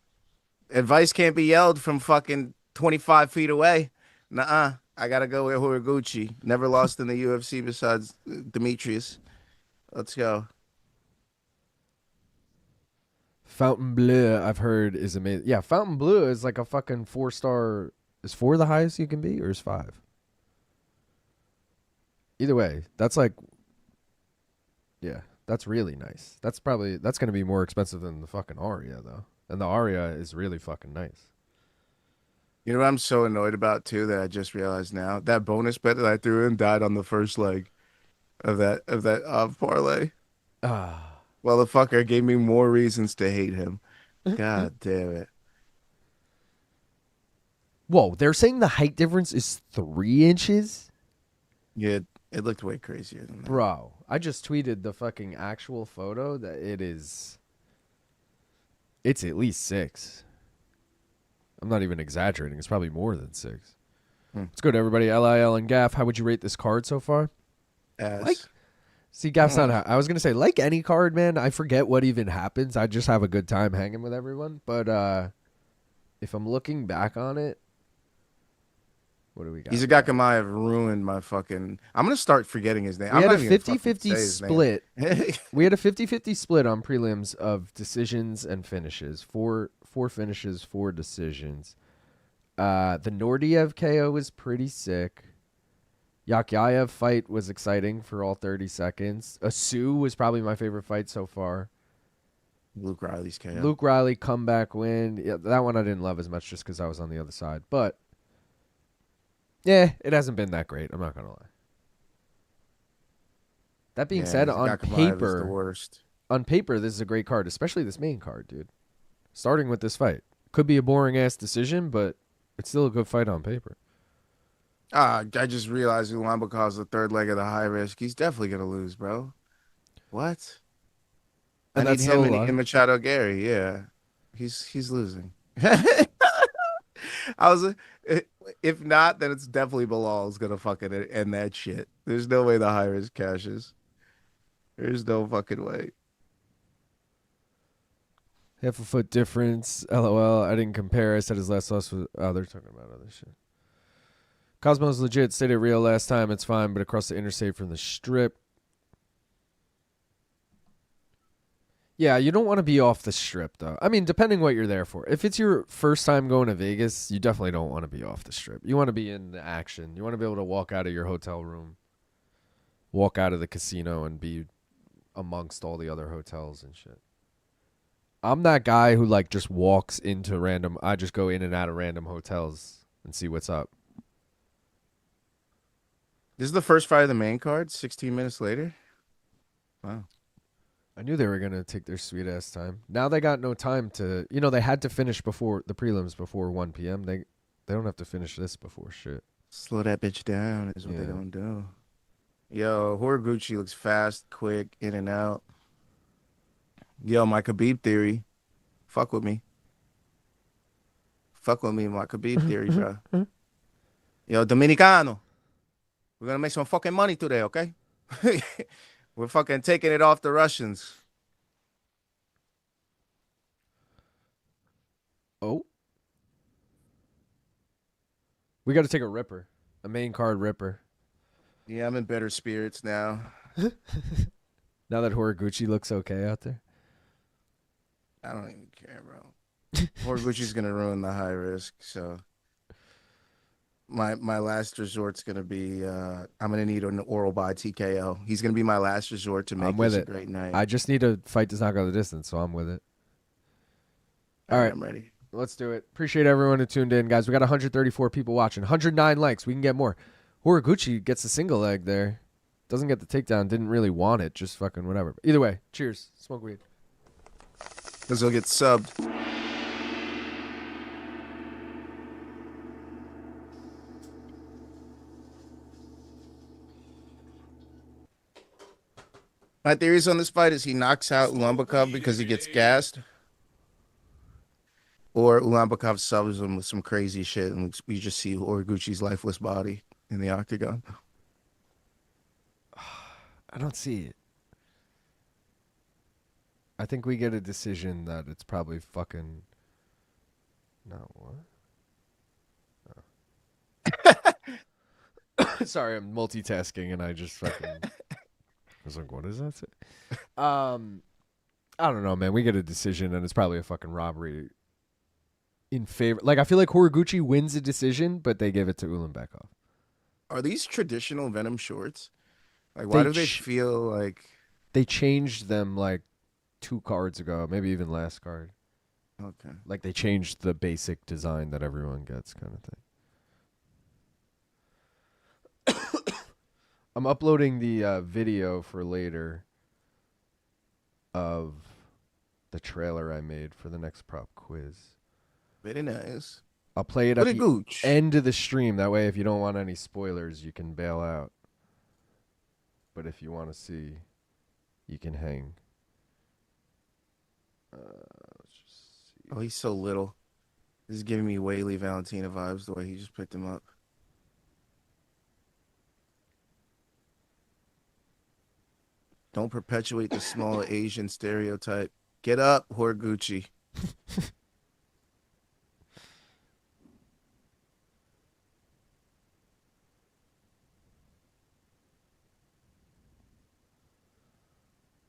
Advice can't be yelled from fucking 25 feet away. Nuh-uh. I gotta go with Horiguchi. Never lost in the UFC besides Demetrius. Let's go. Fontainebleau, I've heard, is amazing. Yeah, Fontainebleau is like a fucking 4-star. Is 4 the highest you can be, or is 5? Either way, that's like, yeah, that's really nice. That's going to be more expensive than the fucking Aria, though. And the Aria is really fucking nice. You know what I'm so annoyed about, too, that I just realized now? That bonus bet that I threw in died on the first leg of that parlay. Ah. Well, the fucker gave me more reasons to hate him. God damn it. Whoa, they're saying the height difference is 3 inches? Yeah, it looked way crazier than that. Bro, I just tweeted the fucking actual photo that it's at least 6. I'm not even exaggerating. It's probably more than 6. Let's go to everybody. LIL and Gaff. How would you rate this card so far? See, Gaff's not. I was gonna say, like any card, man. I forget what even happens. I just have a good time hanging with everyone. But if I'm looking back on it, what do we got? Izagakhmaev ruined my fucking. I'm gonna start forgetting his name. We had a 50-50 split. Name. We had a 50-50 split on prelims of decisions and finishes. Four finishes, 4 decisions. The Naurdiev KO was pretty sick. Yakhyaev fight was exciting for all 30 seconds. A Sue was probably my favorite fight so far. Luke Riley's KO. Luke Riley comeback win. Yeah, that one I didn't love as much just because I was on the other side. But, yeah, it hasn't been that great. I'm not going to lie. That being said, on paper, the worst. On paper, this is a great card, especially this main card, dude. Starting with this fight. Could be a boring-ass decision, but it's still a good fight on paper. I just realized Ulanbakov's the third leg of the high risk. He's definitely going to lose, bro. What? And I need that's him so and Machado Garry, yeah. He's losing. I was, if not, then it's definitely Belal's going to fucking end that shit. There's no way the high risk cashes. There's no fucking way. Half a foot difference. LOL. I didn't compare. I said his last loss was... Oh, they're talking about other shit. Cosmo's legit. Stayed at Rio last time. It's fine, but across the interstate from the strip. Yeah, you don't want to be off the strip, though. I mean, depending what you're there for. If it's your first time going to Vegas, you definitely don't want to be off the strip. You want to be in the action. You want to be able to walk out of your hotel room, walk out of the casino, and be amongst all the other hotels and shit. I'm that guy who, like, just walks into random... I just go in and out of random hotels and see what's up. This is the first fight of the main card, 16 minutes later. Wow. I knew they were going to take their sweet-ass time. Now they got no time to... You know, they had to finish before the prelims before 1 p.m. They don't have to finish this before shit. Slow that bitch down is what they don't do. Yo, Horiguchi looks fast, quick, in and out. Yo, my Khabib theory. Fuck with me. Fuck with me, my Khabib theory, bro. Yo, Dominicano. We're going to make some fucking money today, okay? We're fucking taking it off the Russians. Oh. We got to take a ripper. A main card ripper. Yeah, I'm in better spirits now. Now that Horiguchi looks okay out there. I don't even care, bro. Horiguchi's going to ruin the high risk, so... My last resort's gonna be I'm gonna need an oral by TKO. He's gonna be my last resort to make this a great night. I just need a fight does not go the distance, so I'm with it. All right, I'm ready. Let's do it. Appreciate everyone who tuned in, guys. We got 134 people watching, 109 likes. We can get more. Horiguchi gets a single leg there. Doesn't get the takedown. Didn't really want it. Just fucking whatever. Either way, cheers. Smoke weed. Because he'll get subbed. My theories on this fight is he knocks out Ulanbakov because he gets gassed. Or Ulanbakov subs him with some crazy shit and we just see Horiguchi's lifeless body in the octagon. I don't see it. I think we get a decision that it's probably fucking... No, what? Oh. Sorry, I'm multitasking and I just fucking. I was like, what is that? I don't know, man. We get a decision and it's probably a fucking robbery in favor. Like, I feel like Horiguchi wins a decision, but they give it to Ulanbekov. Are these traditional Venom shorts? Like, why do they feel like they changed them like 2 cards ago, maybe even last card? Okay. Like they changed the basic design that everyone gets, kind of thing. I'm uploading the video for later of the trailer I made for the next prop quiz. Very nice. I'll play it at the end of the stream. That way, if you don't want any spoilers, you can bail out. But if you want to see, you can hang. Let's just see. Oh, he's so little. This is giving me Whaley Valentina vibes, the way he just picked him up. Don't perpetuate the small Asian stereotype. Get up, Horiguchi.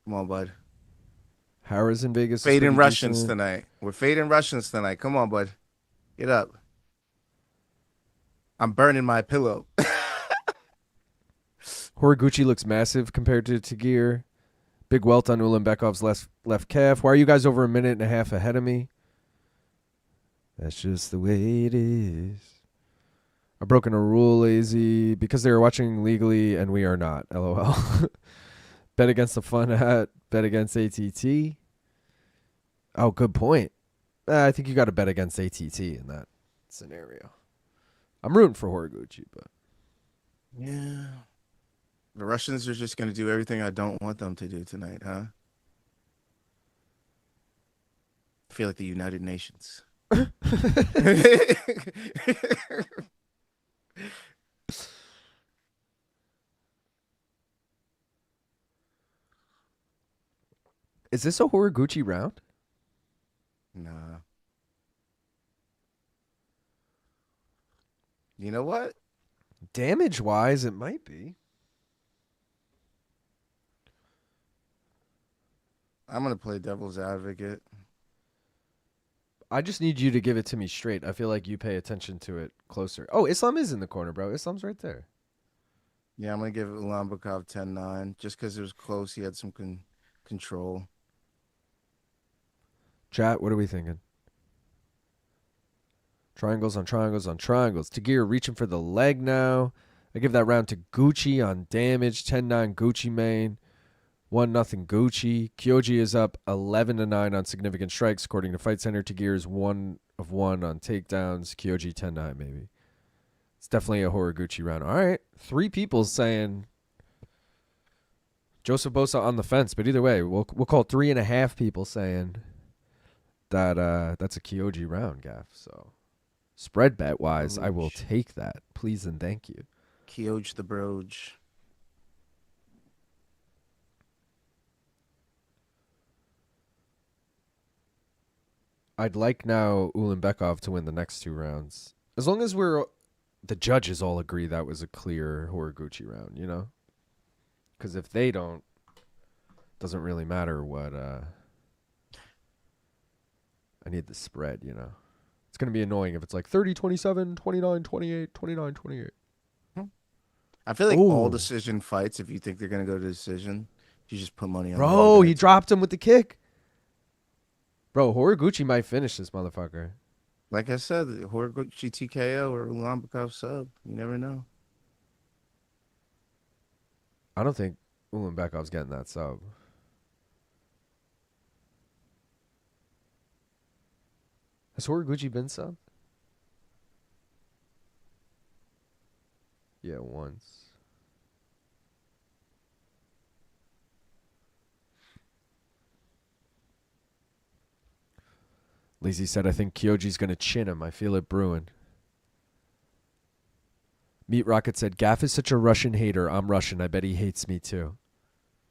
Come on, bud. Harris in Vegas. Fading Russians tonight. We're fading Russians tonight. Come on, bud. Get up. I'm burning my pillow. Horiguchi looks massive compared to Tagir. Big welt on Ulanbekov's left calf. Why are you guys over a minute and a half ahead of me? That's just the way it is. I've broken a rule, lazy, because they were watching legally and we are not. LOL. Bet against the fun hat. Bet against ATT. Oh, good point. I think you got to bet against ATT in that scenario. I'm rooting for Horiguchi, but yeah. The Russians are just going to do everything I don't want them to do tonight, huh? I feel like the United Nations. Is this a Horiguchi round? Nah. You know what? Damage-wise, it might be. I'm going to play devil's advocate. I just need you to give it to me straight. I feel like you pay attention to it closer. Oh, Islam is in the corner, bro. Islam's right there. Yeah, I'm going to give Ulanbekov 10-9 just because it was close. He had some control. Chat, what are we thinking? Triangles on triangles on triangles. Tagir reaching for the leg now. I give that round to Gucci on damage. 10-9 Gucci main. 1-0 Gucci. Kyoji is up 11-9 on significant strikes. According to Fight Center, Tagir is 1 of 1 on takedowns. Kyoji 10-9 maybe. It's definitely a Horiguchi round. All right. 3 people saying Joseph Bosa on the fence. But either way, we'll call 3.5 people saying that that's a Kyoji round, Gaff. So spread bet wise, I will take that. Please and thank you. Kyoj the Broge. I'd like now Ulanbekov to win the next 2 rounds. As long as the judges all agree that was a clear Horiguchi round, you know? Because if they don't, doesn't really matter what. I need the spread, you know? It's going to be annoying if it's like 30-27, 29-28, 29-28. I feel like all decision fights, if you think they're going to go to decision, you just put money on Bro, he dropped him with the kick. Bro, Horiguchi might finish this motherfucker. Like I said, Horiguchi TKO or Ulanbekov sub. You never know. I don't think Ulanbekov's getting that sub. Has Horiguchi been sub? Yeah, once. Lizzie said, I think Kyoji's going to chin him. I feel it brewing. Meat Rocket said, Gaff is such a Russian hater. I'm Russian. I bet he hates me too.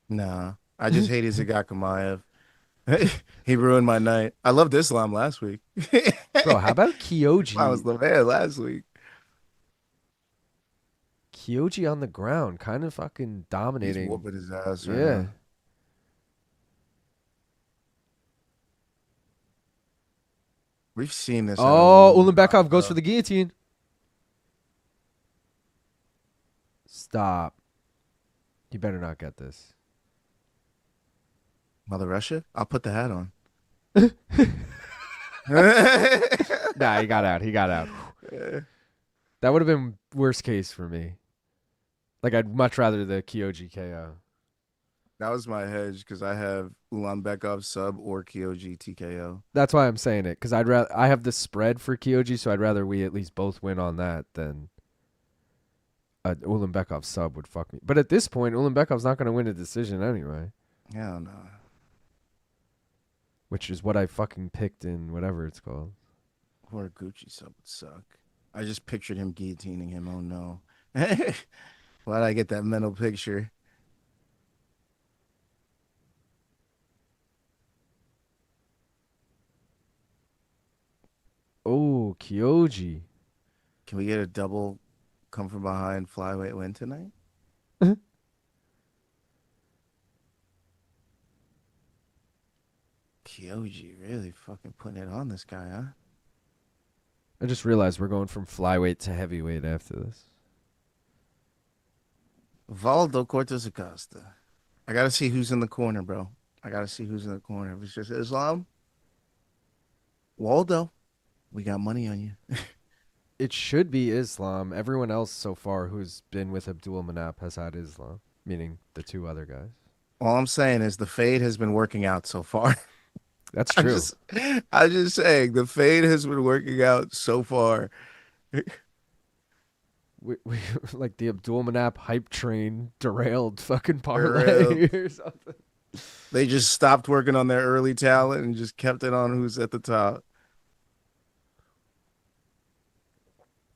Nah, I just hate Izagakhmaev. He ruined my night. I loved Islam last week. Bro, how about Kyoji? I was the man last week. Kyoji on the ground, kind of fucking dominating. He's whooping his ass right Yeah. now. We've seen this. Oh, Ulanbekov goes for the guillotine. Stop. You better not get this. Mother Russia? I'll put the hat on. Nah, he got out. He got out. That would have been worst case for me. Like, I'd much rather the Kyoji KO. That was my hedge because I have Ulanbekov sub or Kyoji TKO. That's why I'm saying it, because I have the spread for Kyoji, so I'd rather we at least both win on that than Ulanbekov sub would fuck me. But at this point, Ulanbekov's not going to win a decision anyway. Hell no. Which is what I fucking picked in whatever it's called. Horiguchi sub would suck. I just pictured him guillotining him. Oh no. Why'd I get that mental picture? Oh, Kyoji. Can we get a double come from behind flyweight win tonight? Kyoji really fucking putting it on this guy, huh? I just realized we're going from flyweight to heavyweight after this. Valdo Cortes-Acosta. I gotta see who's in the corner, bro. I gotta see who's in the corner. If it's just Islam, Waldo, we got money on you. It should be Islam. Everyone else so far who's been with Abdul-Manap has had Islam, meaning the two other guys. All I'm saying is the fade has been working out so far. That's true. I'm just saying the fade has been working out so far. We like the Abdul-Manap hype train derailed fucking parlay or something. They just stopped working on their early talent and just kept it on who's at the top.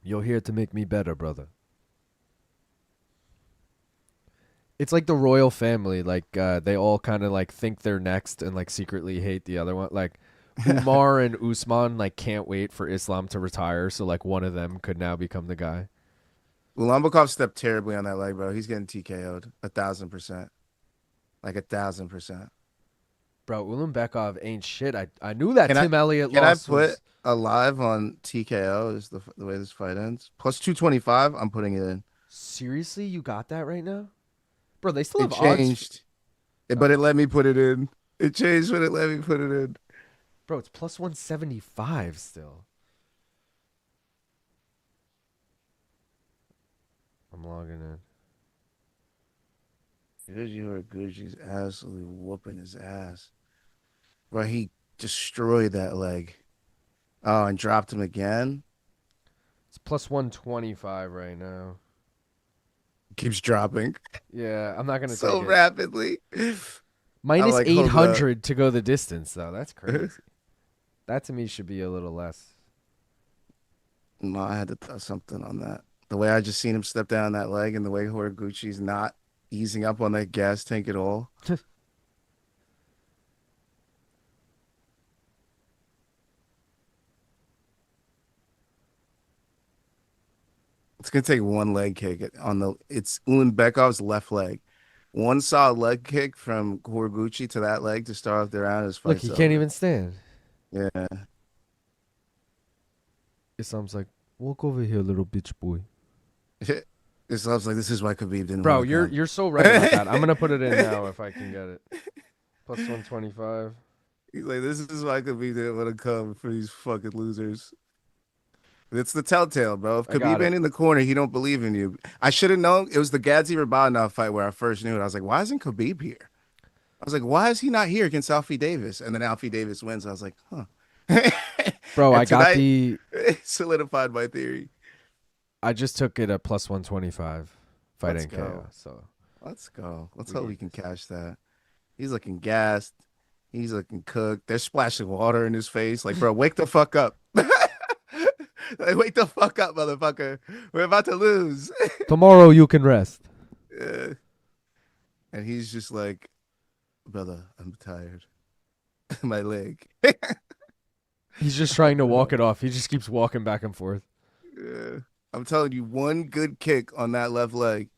You're here to make me better, brother. It's like the royal family. Like they all kind of like think they're next and like secretly hate the other one. Like Umar and Usman like can't wait for Islam to retire, so like one of them could now become the guy. Ulanbekov stepped terribly on that leg, bro. He's getting TKO'd 1,000%. Like 1,000%. Bro, Ulanbekov ain't shit. I knew that Tim Elliott Can loss I put a live on TKO is the way this fight ends? Plus 225, I'm putting it in. Seriously? You got that right now? Bro, they still have It changed. But it let me put it in. It changed when it let me put it in. Bro, it's plus 175 still. I'm logging in. Gucci's absolutely whooping his ass. Bro, he destroyed that leg. Oh, and dropped him again? It's plus 125 right now. Keeps dropping. Yeah, I'm not going to so take it. rapidly. Minus like, 800 to go the distance, though. That's crazy. That to me should be a little less. No, I had to throw something on that. The way I just seen him step down that leg and the way Horiguchi's not easing up on that gas tank at all. It's gonna take one leg kick on the. It's Ulanbekov's left leg. One solid leg kick from Horiguchi to that leg to start off the round is fight. Look, he can't even stand. Yeah. Islam's like, walk over here, little bitch boy. It sounds like this is why Khabib didn't. Bro, win you're so right about that. I'm gonna put it in now if I can get it. Plus 125. He's like, this is why Khabib didn't want to come for these fucking losers. It's the telltale, bro. If Khabib ain't in the corner, he don't believe in you. I should have known. It was the Gadzi Rabanov fight where I first knew it. I was like, why isn't Khabib here? I was like, why is he not here against Alfie Davis? And then Alfie Davis wins. I was like, huh. Bro, I got the... solidified my theory. I just took it at plus 125. Fighting KO. So let's go. Let's hope we can catch that. He's looking gassed. He's looking cooked. They're splashing water in his face. Like, bro, wake the fuck up. Like, wake the fuck up, motherfucker. We're about to lose. Tomorrow you can rest. And he's just like, brother, I'm tired. My leg. He's just trying to walk it off. He just keeps walking back and forth. Yeah. I'm telling you, one good kick on that left leg.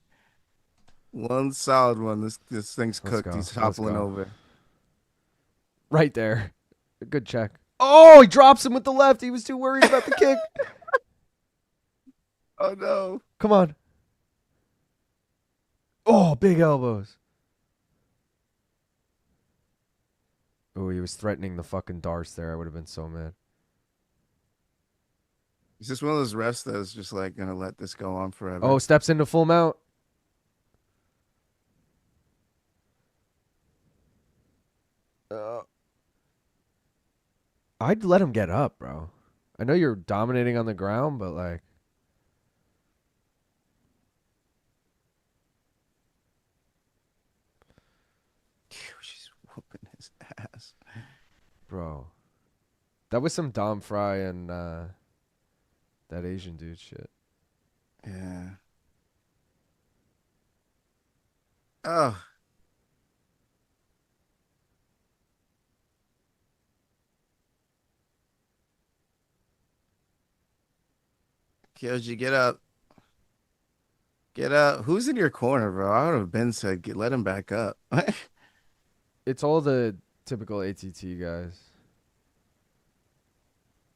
One solid one. This thing's Let's cooked. go. He's Let's toppling go. over. Right there. Good check. Oh, he drops him with the left. He was too worried about the kick. Oh no. Come on. Oh, big elbows. Oh, he was threatening the fucking darts there. I would have been so mad. He's just one of those refs that's just like gonna let this go on forever. Oh, steps into full mount. I'd let him get up, bro. I know you're dominating on the ground, but like. She's whooping his ass. Bro. That was some Dom Fry and that Asian dude shit. Yeah. Oh. Kyoji, get up. Get up. Who's in your corner, bro? I would have been said, let him back up. It's all the typical ATT guys.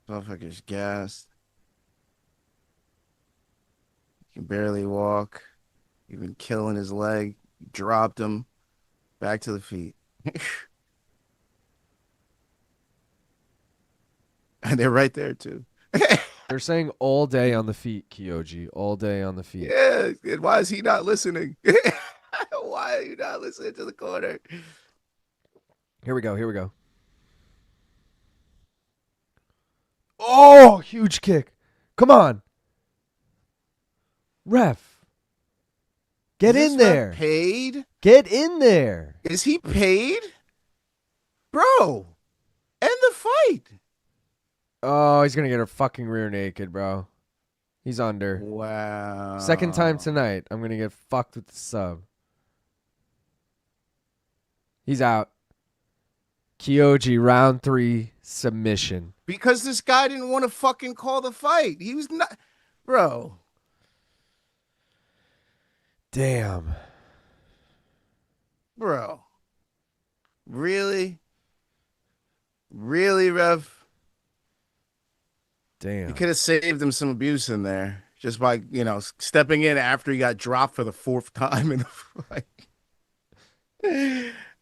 Motherfucker's gassed. He can barely walk. You've been killing his leg. You dropped him. Back to the feet. And they're right there, too. They're saying all day on the feet, Kyoji. All day on the feet. Yeah. And why is he not listening? Why are you not listening to the corner? Here we go. Here we go. Oh, huge kick. Come on. Ref. Get Is in this ref there. paid? Get in there. Is he paid? Bro, end the fight. Oh, he's going to get her fucking rear naked, bro. He's under. Wow. Second time tonight. I'm going to get fucked with the sub. He's out. Kyoji, round 3, submission. Because this guy didn't want to fucking call the fight. He was not. Bro. Damn. Bro. Really? Really, ref? Damn. You could have saved him some abuse in there just by, stepping in after he got dropped for the 4th time in the fight.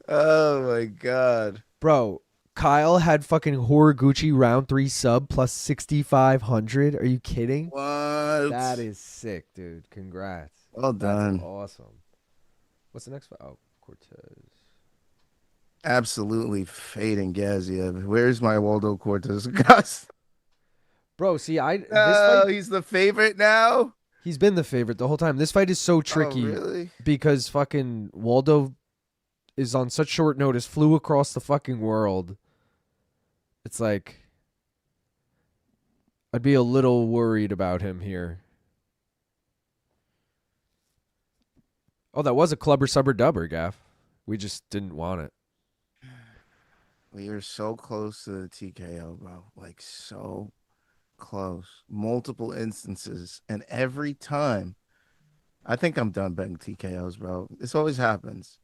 Oh, my God. Bro, Kyle had fucking Horiguchi round 3 sub plus 6,500. Are you kidding? What? That is sick, dude. Congrats. Well done. That's awesome. What's the next fight? Oh, Cortez. Absolutely fading Yakhyaev. Where's my Waldo Cortes-Acosta? Bro, see, this Oh, fight, he's the favorite now? he's been the favorite the whole time. This fight is so tricky Oh, really? because fucking Waldo is on such short notice, flew across the fucking world. It's like I'd be a little worried about him here. Oh, that was a clubber subber dubber, Gaff. We just didn't want it. We are so close to the TKO, bro. Like, so close. Multiple instances. And every time, I think I'm done betting TKOs, bro. This always happens.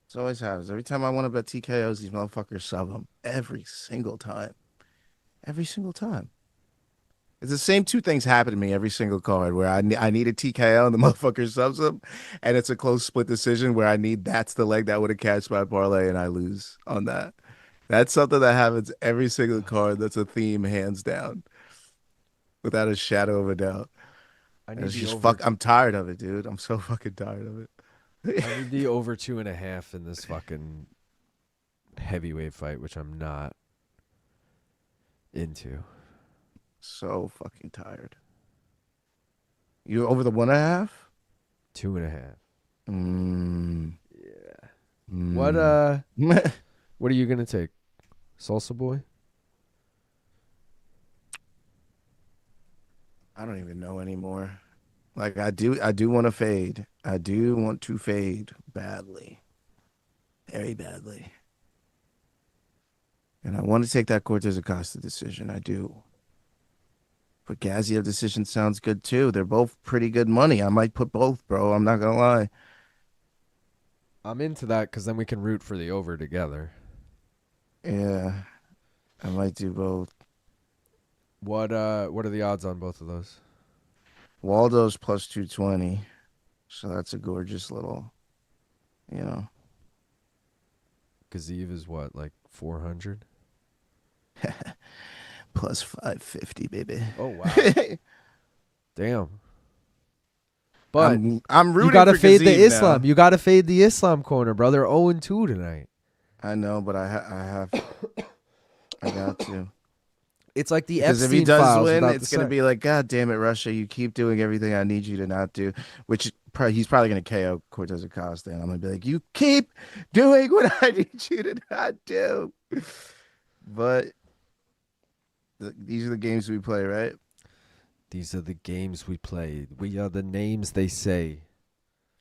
This always happens. Every time I want to bet TKOs, these motherfuckers sub them. Every single time. Every single time. It's the same 2 things happen to me every single card where I need a TKO and the motherfucker subs them, and it's a close split decision where that's the leg that would have cashed my parlay and I lose on that. That's something that happens every single card. That's a theme, hands down, without a shadow of a doubt. I And need it's the just over. I'm tired of it, dude. I'm so fucking tired of it. I need the over 2.5 in this fucking heavyweight fight, which I'm not into. So fucking tired. You over the 1.5? 2.5. Yeah. What are you gonna take? Salsa boy? I don't even know anymore. Like I do want to fade. I do want to fade badly. Very badly. And I want to take that Cortes-Acosta decision. I do. But Gaziev decision sounds good too. They're both pretty good money. I might put both, bro. I'm not gonna lie. I'm into that because then we can root for the over together. Yeah, I might do both. What are the odds on both of those? Waldo's plus 220, so that's a gorgeous little, you know. Gaziev is what, like 400? Plus 550, baby. Oh wow. Damn. But I'm rooting you gotta for fade the Gaziev Islam. now. You gotta fade the Islam corner, brother. 0-2 tonight. I know, but I have I got to. It's like the Because if Epstein he does files win, without it's the going to sex. be like, God damn it, Russia, you keep doing everything I need you to not do, which he's probably going to KO Cortes-Acosta, and I'm going to be like, you keep doing what I need you to not do. But these are the games we play, right? These are the games we play. We are the names they say.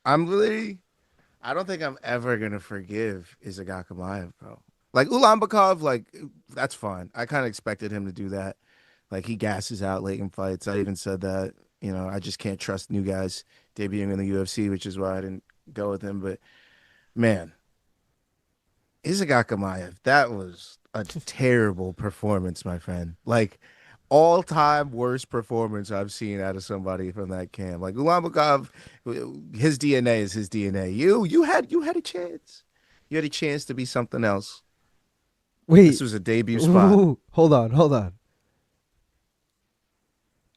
I don't think I'm ever going to forgive Izagakhmaev, bro. Like Ulaanbaatar, like that's fine. I kind of expected him to do that. Like he gasses out late in fights. I even said that, I just can't trust new guys debuting in the UFC, which is why I didn't go with him. But man, Izagakhmaev, that was a terrible performance, my friend. Like all-time worst performance I've seen out of somebody from that camp. Like Ulaanbaatar, his DNA is his DNA. You had a chance. You had a chance to be something else. Wait. This was a debut spot. Ooh, hold on.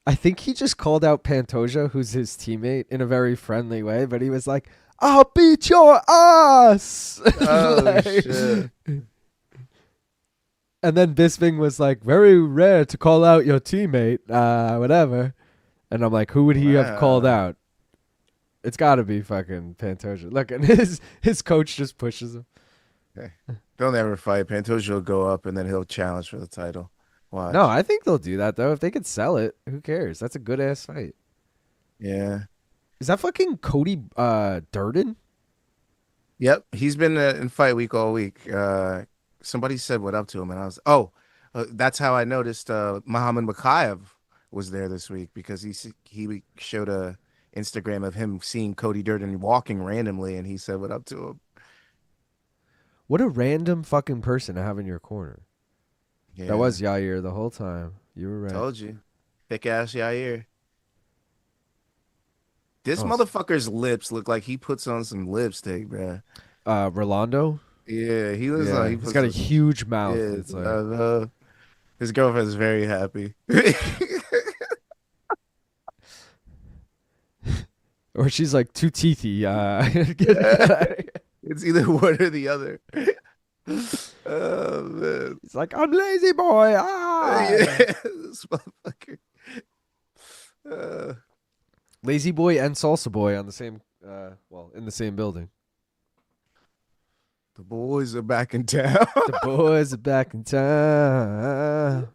I think he just called out Pantoja, who's his teammate, in a very friendly way, but he was like, I'll beat your ass! Oh, shit. And then Bisping was like, very rare to call out your teammate, whatever. And I'm like, who would he have called out? It's got to be fucking Pantoja. Look, and his coach just pushes him. Okay. They'll never fight. Pantoja will go up, and then he'll challenge for the title. Watch. No, I think they'll do that, though. If they could sell it, who cares? That's a good-ass fight. Yeah. Is that fucking Cody Durden? Yep. He's been in fight week all week. Somebody said what up to him, and I was, that's how I noticed Muhammad Yakhyaev was there this week, because he showed a Instagram of him seeing Cody Durden walking randomly, and he said what up to him. What a random fucking person to have in your corner. Yeah. That was Yair the whole time. You were right. Told you. Thick ass Yair. This Oh. motherfucker's lips look like he puts on some lipstick, bruh. Rolando? Yeah, he looks Yeah, like he's got a huge mouth. Yeah, It's like, his girlfriend's very happy. or she's like too teethy. It's either one or the other. Oh man. He's like, I'm lazy boy. Yeah, this motherfucker. Lazy boy and salsa boy on the same, in the same building. The boys are back in town. The boys are back in town.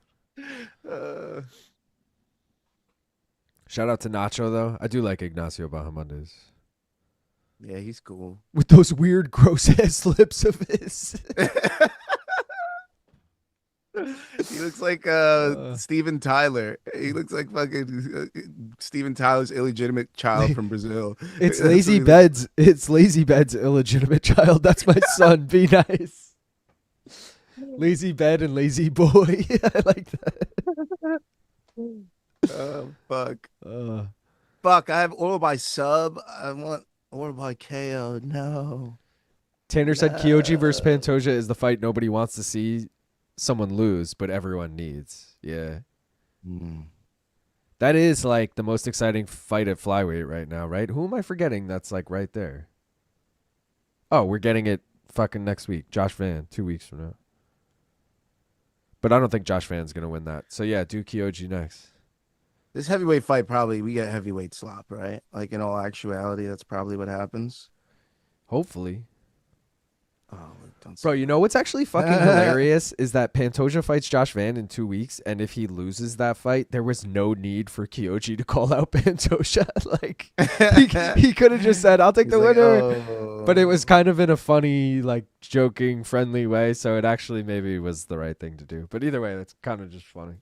Shout out to Nacho, though. I do like Ignacio Bahamondes. Yeah, he's cool. With those weird, gross-ass lips of his. He looks like Steven Tyler. He looks like fucking Steven Tyler's illegitimate child from Brazil. It's Lazy Bed's. It's Lazy Bed's illegitimate child. That's my son. Be nice. Lazy Bed and Lazy Boy. I like that. Oh fuck. Fuck. I have Oral by sub. I want Oral by KO. No. Tanner said Kyoji versus Pantoja is the fight nobody wants to see someone lose, but everyone needs. Yeah. That is like the most exciting fight at flyweight right now, right? Who am I forgetting that's like right there? Oh, we're getting it fucking next week. Josh Van, 2 weeks from now. But I don't think Josh Van's going to win that. So yeah, do Kyoji next. This heavyweight fight, probably we get heavyweight slop, right? Like in all actuality, that's probably what happens. Hopefully. Oh, don't say Bro, you know what's actually fucking hilarious is that Pantoja fights Josh Van in 2 weeks, and if he loses that fight, there was no need for Kyoji to call out Pantoja. Like, he could have just said, I'll take the like, winner. oh. But it was kind of in a funny, like, joking, friendly way, so it actually maybe was the right thing to do. But either way, that's kind of just funny.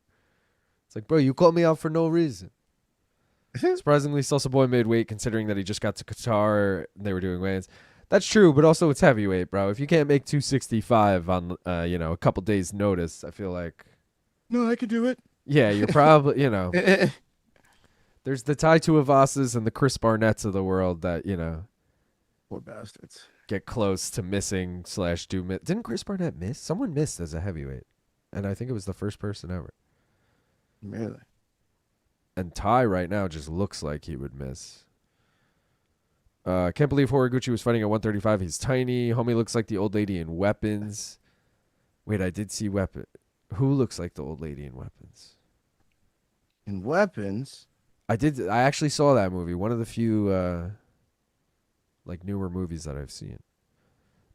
It's like, bro, you called me out for no reason. Surprisingly, Salsa Boy made weight considering that he just got to Qatar and they were doing weigh-ins. That's true, but also it's heavyweight, bro. If you can't make 265 on, a couple days' notice, I feel like... No, I could do it. Yeah, you're probably, there's the Tai Tuivasas and the Chris Barnetts of the world that, Poor bastards. get close to missing / do miss. Didn't Chris Barnett miss? Someone missed as a heavyweight. And I think it was the first person ever. Really? And Tai right now just looks like he would miss. I can't believe Horiguchi was fighting at 135. He's tiny. Homie looks like the old lady in Weapons. Wait, I did see Weapon. Who looks like the old lady in Weapons? In Weapons? I actually saw that movie. One of the few newer movies that I've seen.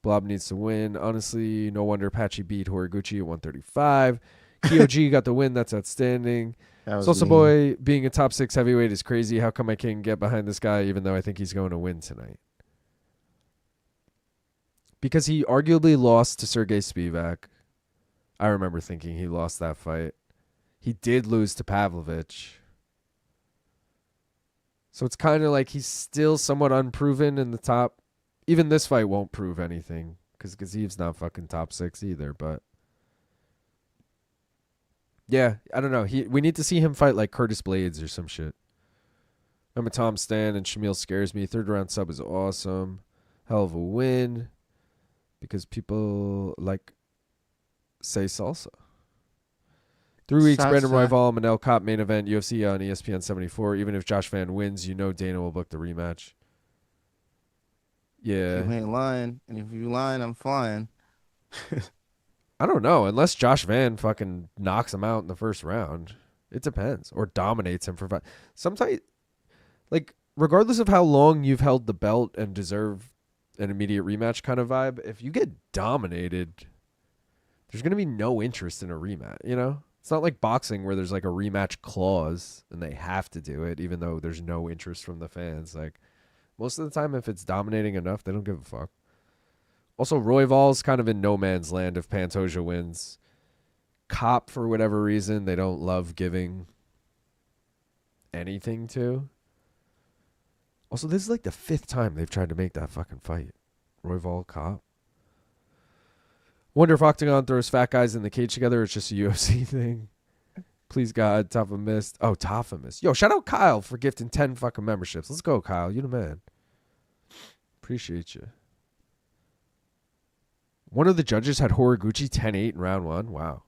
Blob needs to win. Honestly, no wonder Apache beat Horiguchi at 135. Kyoji got the win. That's outstanding. Salsa Boy being a top 6 heavyweight is crazy. How come I can't get behind this guy even though I think he's going to win tonight? Because he arguably lost to Sergey Spivak. I remember thinking he lost that fight. He did lose to Pavlovich. So it's kind of like he's still somewhat unproven in the top. Even this fight won't prove anything because Gaziv's not fucking top 6 either, but... Yeah, I don't know. We need to see him fight like Curtis Blades or some shit. I'm a Tom Stan and Shamil scares me. 3rd round sub is awesome. Hell of a win. Because people say salsa. 3 weeks, Salsa. Brandon Royval, Manel Cop main event, UFC on ESPN 74. Even if Josh Van wins, Dana will book the rematch. Yeah. You ain't lying. And if you lying, I'm flying. I don't know. Unless Josh Van fucking knocks him out in the first round. It depends. Or dominates him for five. Sometimes, regardless of how long you've held the belt and deserve an immediate rematch kind of vibe, if you get dominated, there's going to be no interest in a rematch, It's not like boxing where there's a rematch clause and they have to do it even though there's no interest from the fans. Most of the time, if it's dominating enough, they don't give a fuck. Also, Royval's kind of in no man's land if Pantoja wins. Cop, for whatever reason, they don't love giving anything to. Also, this is the 5th time they've tried to make that fucking fight. Royval, Cop. Wonder if Octagon throws fat guys in the cage together or it's just a UFC thing. Please, God, Tafa missed. Oh, Tafa missed. Yo, shout out Kyle for gifting 10 fucking memberships. Let's go, Kyle. You the man. Appreciate you. One of the judges had Horiguchi 10-8 in round 1. Wow.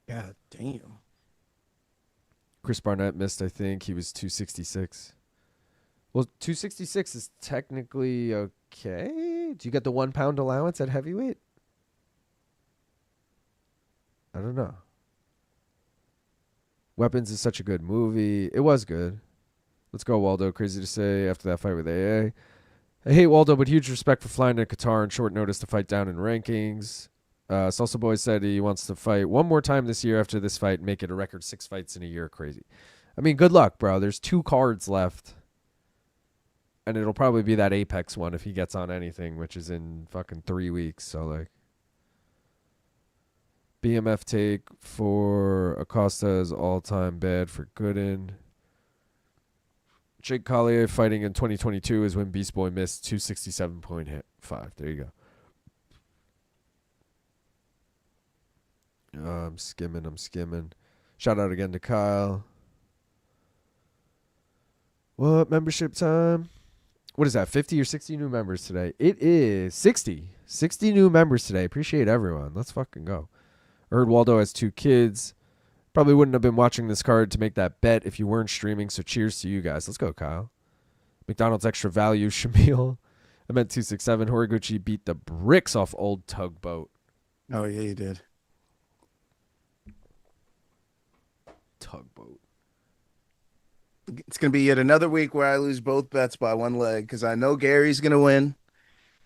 God damn. Chris Barnett missed, I think. He was 266. Well, 266 is technically okay. Do you get the 1 pound allowance at heavyweight? I don't know. Weapons is such a good movie. It was good. Let's go, Waldo. Crazy to say after that fight with AA. I hate Waldo, but huge respect for flying to Qatar on short notice to fight down in rankings. Salsa Boy said he wants to fight one more time this year after this fight and make it a record 6 fights in a year. Crazy. I mean, good luck, bro. There's 2 cards left. And it'll probably be that Apex one if he gets on anything, which is in fucking 3 weeks. So, BMF take for Acosta is all-time bad for Gooden. Jake Collier fighting in 2022 is when Beast Boy missed 267.5. There you go. I'm skimming. Shout out again to Kyle. What membership time? What is that, 50 or 60 new members today? It is 60. 60 new members today. Appreciate everyone. Let's fucking go. I heard Waldo has 2 kids. Probably wouldn't have been watching this card to make that bet if you weren't streaming, so cheers to you guys. Let's go, Kyle. McDonald's extra value, Shamil. I meant 267. Horiguchi beat the bricks off old Tugboat. Oh, yeah, you did. Tugboat. It's going to be yet another week where I lose both bets by 1 leg because I know Gary's going to win.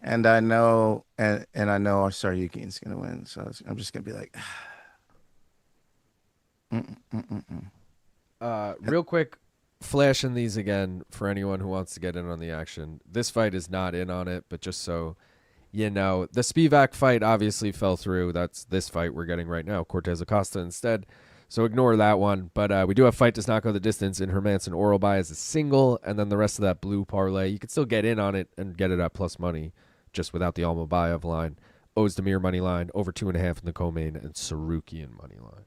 And I know and I know our Tsarukyan's going to win. So I'm just going to be like... Real quick, flashing these again for anyone who wants to get in on the action. This fight is not in on it, but just so you know, the Spivak fight obviously fell through. That's this fight we're getting right now. Cortes-Acosta instead. So ignore that one. But we do have Fight Does Not Go the Distance in Hermanson Oralby as a single, and then the rest of that blue parlay. You could still get in on it and get it at plus money, just without the Almabayev line. Ozdemir money line, over 2.5 in the co-main, and Tsarukyan money line.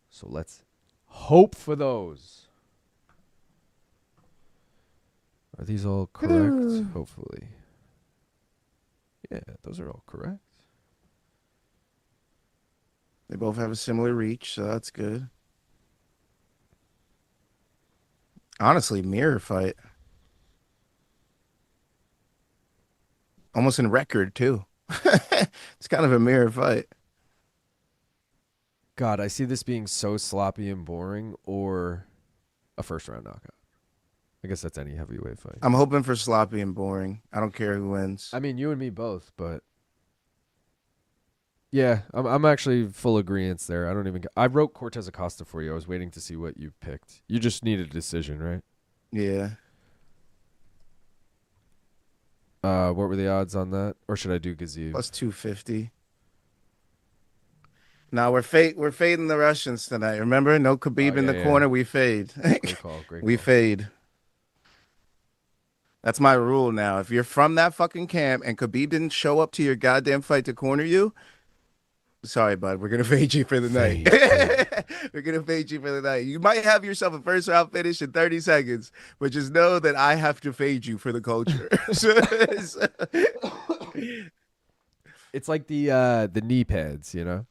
So let's hope for those. Are these all correct? Hopefully. Yeah, those are all correct. They both have a similar reach, so that's good. Honestly, mirror fight. Almost in record, too. It's kind of a mirror fight. God, I see this being so sloppy and boring, or a first-round knockout. I guess that's any heavyweight fight. I'm hoping for sloppy and boring. I don't care who wins. I mean, you and me both, but yeah, I'm actually full agreement there. I wrote Cortes-Acosta for you. I was waiting to see what you picked. You just need a decision, right? Yeah. What were the odds on that? Or should I do Gaziv? Plus 250. Now we're fading the Russians tonight. Remember? No Khabib in the corner. We fade. Great call. We fade. That's my rule now. If you're from that fucking camp and Khabib didn't show up to your goddamn fight to corner you, sorry, bud. We're going to fade you for the night. We're going to fade you for the night. You might have yourself a first round finish in 30 seconds, but just know that I have to fade you for the culture. It's like the knee pads, you know?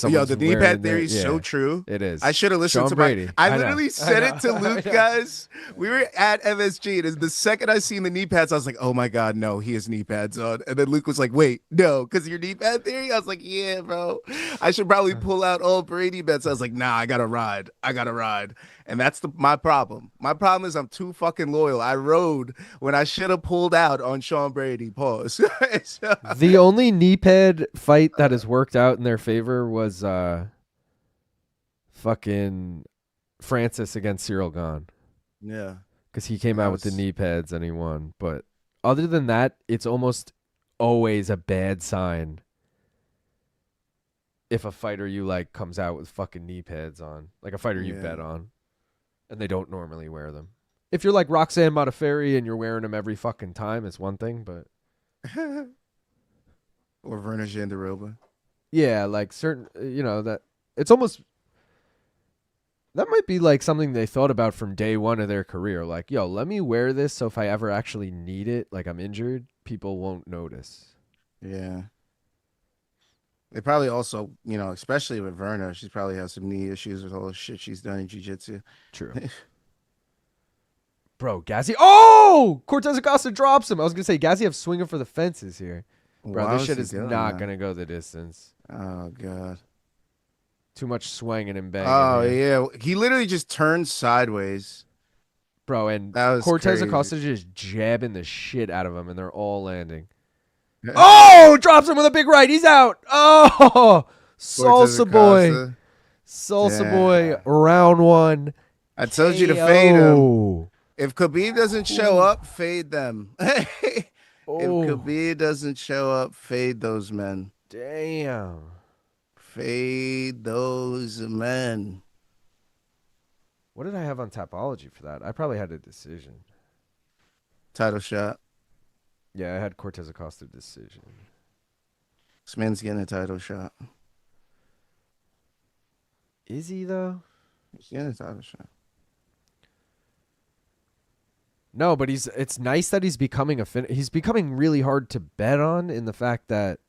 Yo, the knee pad theory is so true. It is. I should have listened to Brady. I literally said it to Luke, guys. We were at MSG, and the second I seen the knee pads, I was like, oh my God, no, he has knee pads on. And then Luke was like, wait, no, because your knee pad theory? I was like, yeah, bro. I should probably pull out all Brady bets. I was like, nah, I got to ride. And that's my problem. My problem is I'm too fucking loyal. I rode when I should have pulled out on Sean Brady. Pause. The only knee pad fight that has worked out in their favor was fucking Francis against Cyril Gane. Yeah. Because he came out with the knee pads and he won. But other than that, it's almost always a bad sign if a fighter you like comes out with fucking knee pads on. Like a fighter you bet on. And they don't normally wear them. If you're like Roxanne Modafferi and you're wearing them every fucking time, it's one thing, but or Werner Jandiroba. Yeah, like certain, that it's almost, that might be like something they thought about from day one of their career. Like, yo, let me wear this so if I ever actually need it, like I'm injured, people won't notice. Yeah. They probably also, especially with Verna, she's probably has some knee issues with all the shit she's done in jiu-jitsu. True. Bro, Gazi. Oh! Cortes-Acosta drops him. I was going to say, Gaziev's swinging for the fences here. Bro, this shit is not going to go the distance. Oh, God. Too much swinging and banging. Oh, yeah. He literally just turned sideways. Bro, and Cortes-Acosta just jabbing the shit out of him, and they're all landing. Oh, drops him with a big right. He's out. Oh, Salsa boy. Salsa boy, round one. I told you to fade him. If Khabib doesn't show up, fade them. If Khabib doesn't show up, fade those men. Damn. Fade those men. What did I have on Tapology for that? I probably had a decision. Title shot. Yeah, I had Cortes-Acosta decision. This man's getting a title shot. Is he, though? He's getting a title shot. No, but it's nice that he's becoming he's becoming really hard to bet on in the fact that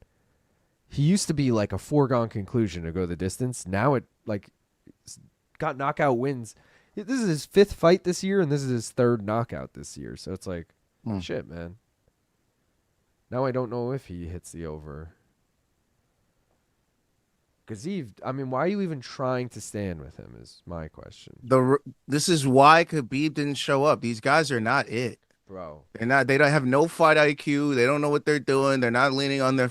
he used to be like a foregone conclusion to go the distance. Now it got knockout wins. This is his fifth fight this year, and this is his third knockout this year. So it's like, shit, man. Now I don't know if he hits the over. Gaziv, I mean, why are you even trying to stand with him is my question. This is why Khabib didn't show up. These guys are not it. Bro. They don't have no fight IQ. They don't know what they're doing. They're not leaning on their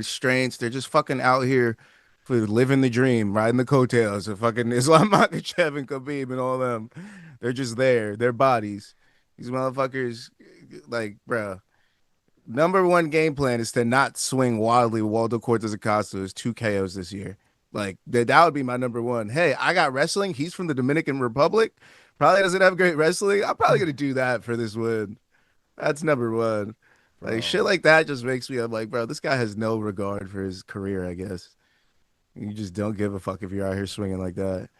strengths. They're just fucking out here for living the dream, riding the coattails of fucking Islam Makhachev and Khabib and all them. They're just there. Their bodies. These motherfuckers, like, bro. Number one game plan is to not swing wildly with Waldo Cortes-Acosta. 2 KOs this year. Like that would be my number one. Hey, I got wrestling. He's from the Dominican Republic. Probably doesn't have great wrestling. I'm probably gonna do that for this win. That's number one. Like shit like that just makes me. I'm like, bro, this guy has no regard for his career. I guess you just don't give a fuck if you're out here swinging like that.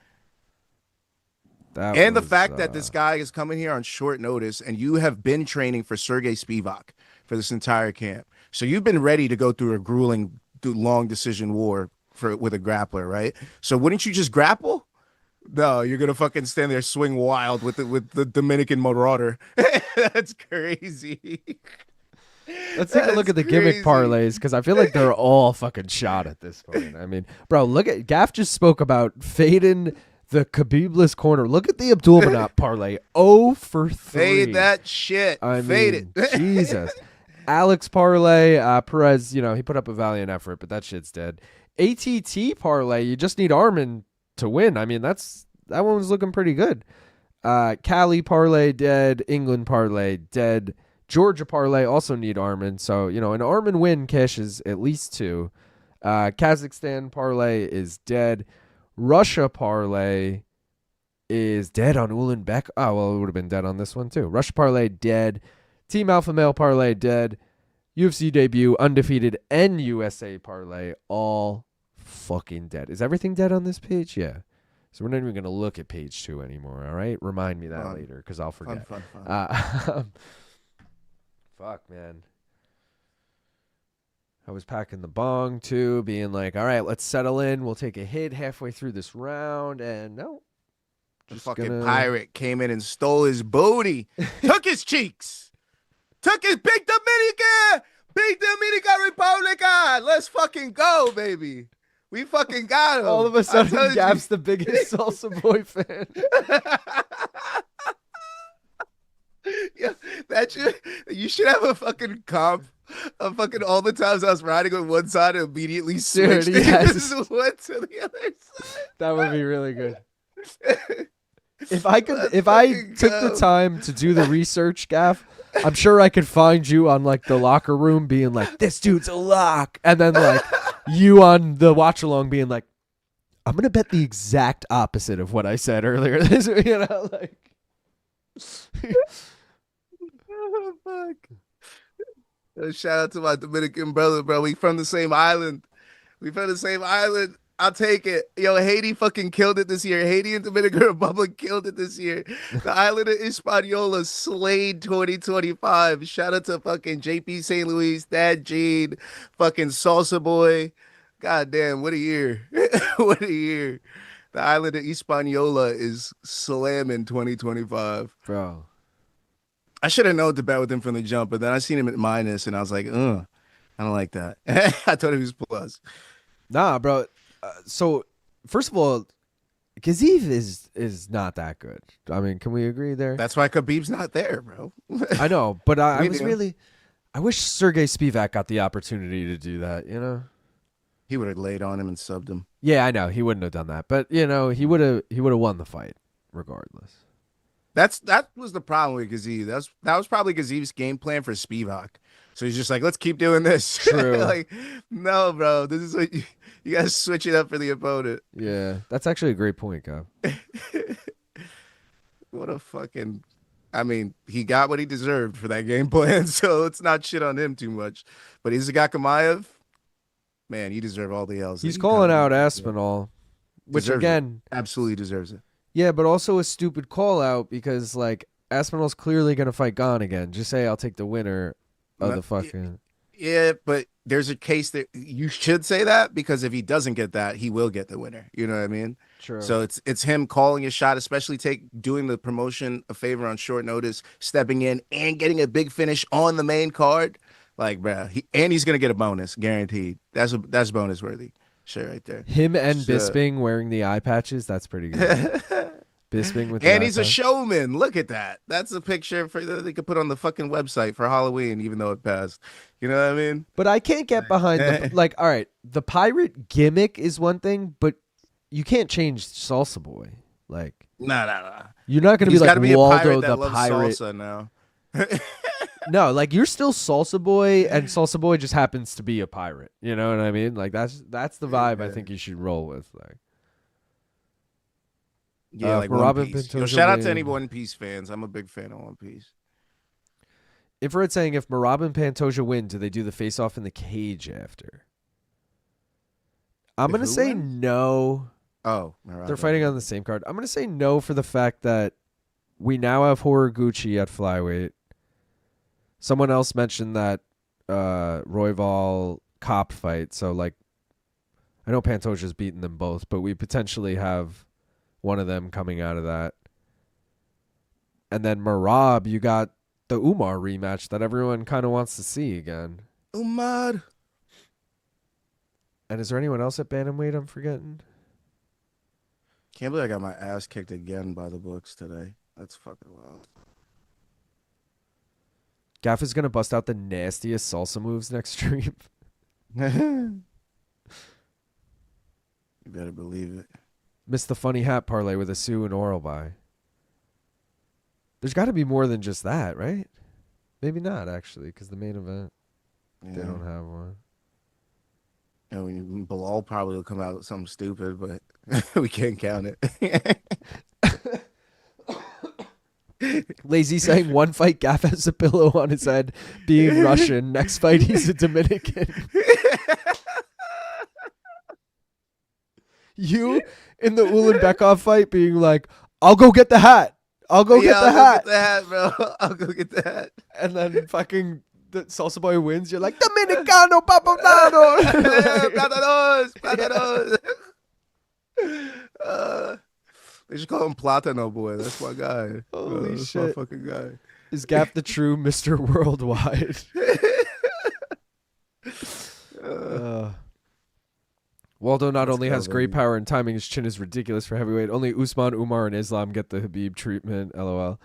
The fact that this guy is coming here on short notice, and you have been training for Sergey Spivak for this entire camp, so you've been ready to go through a grueling, long decision war with a grappler, right? So wouldn't you just grapple? No, you're gonna fucking stand there, swing wild with the Dominican Marauder. That's crazy. Let's take a look at the gimmick parlays, because I feel like they're all fucking shot at this point. I mean, bro, look at Gaff just spoke about fading the Khabib-less corner. Look at the Abdul-Rakhman parlay. 0 for 3. Fade that shit. Fade it. Jesus. Alex parlay. Perez, he put up a valiant effort, but that shit's dead. ATT parlay. You just need Arman to win. I mean, that one was looking pretty good. Cali parlay dead. England parlay dead. Georgia parlay also need Arman. So, an Arman win cashes at least 2. Kazakhstan parlay is dead. Russia parlay is dead on Ulanbek. Oh, well, it would have been dead on this one too. Russia parlay dead. Team Alpha Male parlay dead. UFC debut undefeated and USA parlay all fucking dead. Is everything dead on this page? Yeah. So we're not even going to look at page 2 anymore, all right? Remind me that later because I'll forget. Fun. Fuck, man. I was packing the bong, too, being like, all right, let's settle in. We'll take a hit halfway through this round. And no. The fucking pirate came in and stole his booty. Took his cheeks. Took his big Dominican Republican. Let's fucking go, baby. We fucking got him. All of a sudden, Gap's the biggest Salsa Boy fan. Yeah, you should have a fucking comp of fucking all the times I was riding on one side and immediately switched yes. went to the other side. That would be really good. If I took the time to do the research, Gaff, I'm sure I could find you on like the locker room being like, this dude's a lock. And then like you on the watch along being like, I'm going to bet the exact opposite of what I said earlier. Like. Oh, fuck. Shout out to my Dominican brother, bro. We from the same island. I'll take it. Yo, Haiti fucking killed it this year. Haiti and Dominican Republic killed it this year. The island of Hispaniola slayed 2025. Shout out to fucking JP St. Louis, Dad Gene, fucking Salsa Boy. God damn, what a year. What a year. The island of Hispaniola is slamming 2025. Bro. I should have known to bet with him from the jump, but then I seen him at minus, and I was like, I don't like that. I thought he was plus. Nah, bro. So, first of all, Gaziv is not that good. I mean, can we agree there? That's why Khabib's not there, bro. I know, but I wish Sergey Spivak got the opportunity to do that, He would have laid on him and subbed him. Yeah, I know. He wouldn't have done that. But, he would have won the fight regardless. That was the problem with Gaziv. That was probably Gaziv's game plan for Spivak. So he's just like, let's keep doing this. True. Like, no, bro. This is what you got to switch it up for the opponent. Yeah, that's actually a great point, Gab. What a fucking... I mean, he got what he deserved for that game plan, so let's not shit on him too much. But Izagakhmaev, man, you deserve all the L's. He's calling out Aspinall, which again... Absolutely deserves it. Yeah, but also a stupid call out because, like, Aspinall's clearly going to fight Gane again. Just say, I'll take the winner of the fucking... Yeah, but there's a case that you should say that because if he doesn't get that, he will get the winner. You know what I mean? True. So it's him calling his shot, especially doing the promotion a favor on short notice, stepping in and getting a big finish on the main card. Like, bro, he's going to get a bonus, guaranteed. That's bonus worthy. Shit right there. Him and Bisping wearing the eye patches, that's pretty good. Bisping with the and he's a showman. Look at that. That's a picture they could put on the fucking website for Halloween, even though it passed. You know what I mean? But I can't get behind all right, the pirate gimmick is one thing, but you can't change Salsa Boy. Like, nah. You're not going to be like be Waldo a pirate the pirate. Salsa now. No, like you're still Salsa Boy, and Salsa Boy just happens to be a pirate. You know what I mean? Like that's the vibe I think you should roll with. Like, Yeah, like One Robin Piece. Pantoja Yo, shout out to win. any One Piece fans. I'm a big fan of One Piece. Infrared saying if Marab and Pantoja win, do they do the face off in the cage after? I'm gonna say no. Oh, they're fighting on the same card. I'm gonna say no for the fact that we now have Horiguchi at flyweight. Someone else mentioned that Royval Cop fight. So like, I know Pantoja's beaten them both, but we potentially have one of them coming out of that. And then Marab, you got the Umar rematch that everyone kind of wants to see again. Umar. And is there anyone else at bantamweight I'm forgetting? Can't believe I got my ass kicked again by the books today. That's fucking wild. Gaff is going to bust out the nastiest salsa moves next stream. You better believe it. Missed the funny hat parlay with a Sue and oral by. There's got to be more than just that, right? Maybe not, actually, because the main event, they don't have one. I mean, Belal probably will come out with something stupid, but we can't count it. Lazy saying one fight Gaff has a pillow on his head being Russian. Next fight he's a Dominican. You in the Ulanbekov fight being like, I'll go get the hat. I'll go get the hat. I'll go get the hat, bro. I'll go get the hat. And then fucking the Salsa Boy wins. You're like, Dominicano Papadano. Platanos. They should call him Platano Boy. That's my guy. Holy That's shit. my fucking guy. Is Gaff the true Mr. Worldwide? Waldo not only has great power and timing, his chin is ridiculous for heavyweight. Only Usman, Umar, and Islam get the Habib treatment. LOL.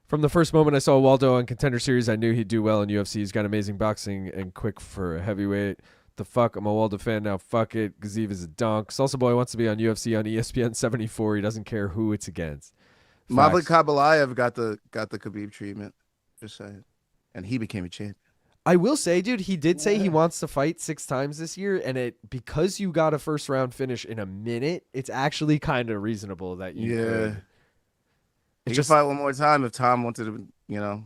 From the first moment I saw Waldo on Contender Series, I knew he'd do well in UFC. He's got amazing boxing and quick for a heavyweight. The fuck? I'm a Waldo fan now. Fuck it. Gaziv is a donk. Salsa Boy wants to be on UFC on ESPN 74. He doesn't care who it's against. Mavlik Kabalayev got the Khabib treatment. Just saying. And he became a champion. I will say, dude, he did say he wants to fight 6 times this year, and because you got a first round finish in a minute, it's actually kind of reasonable that you could. He could fight one more time if Tom wanted to, you know.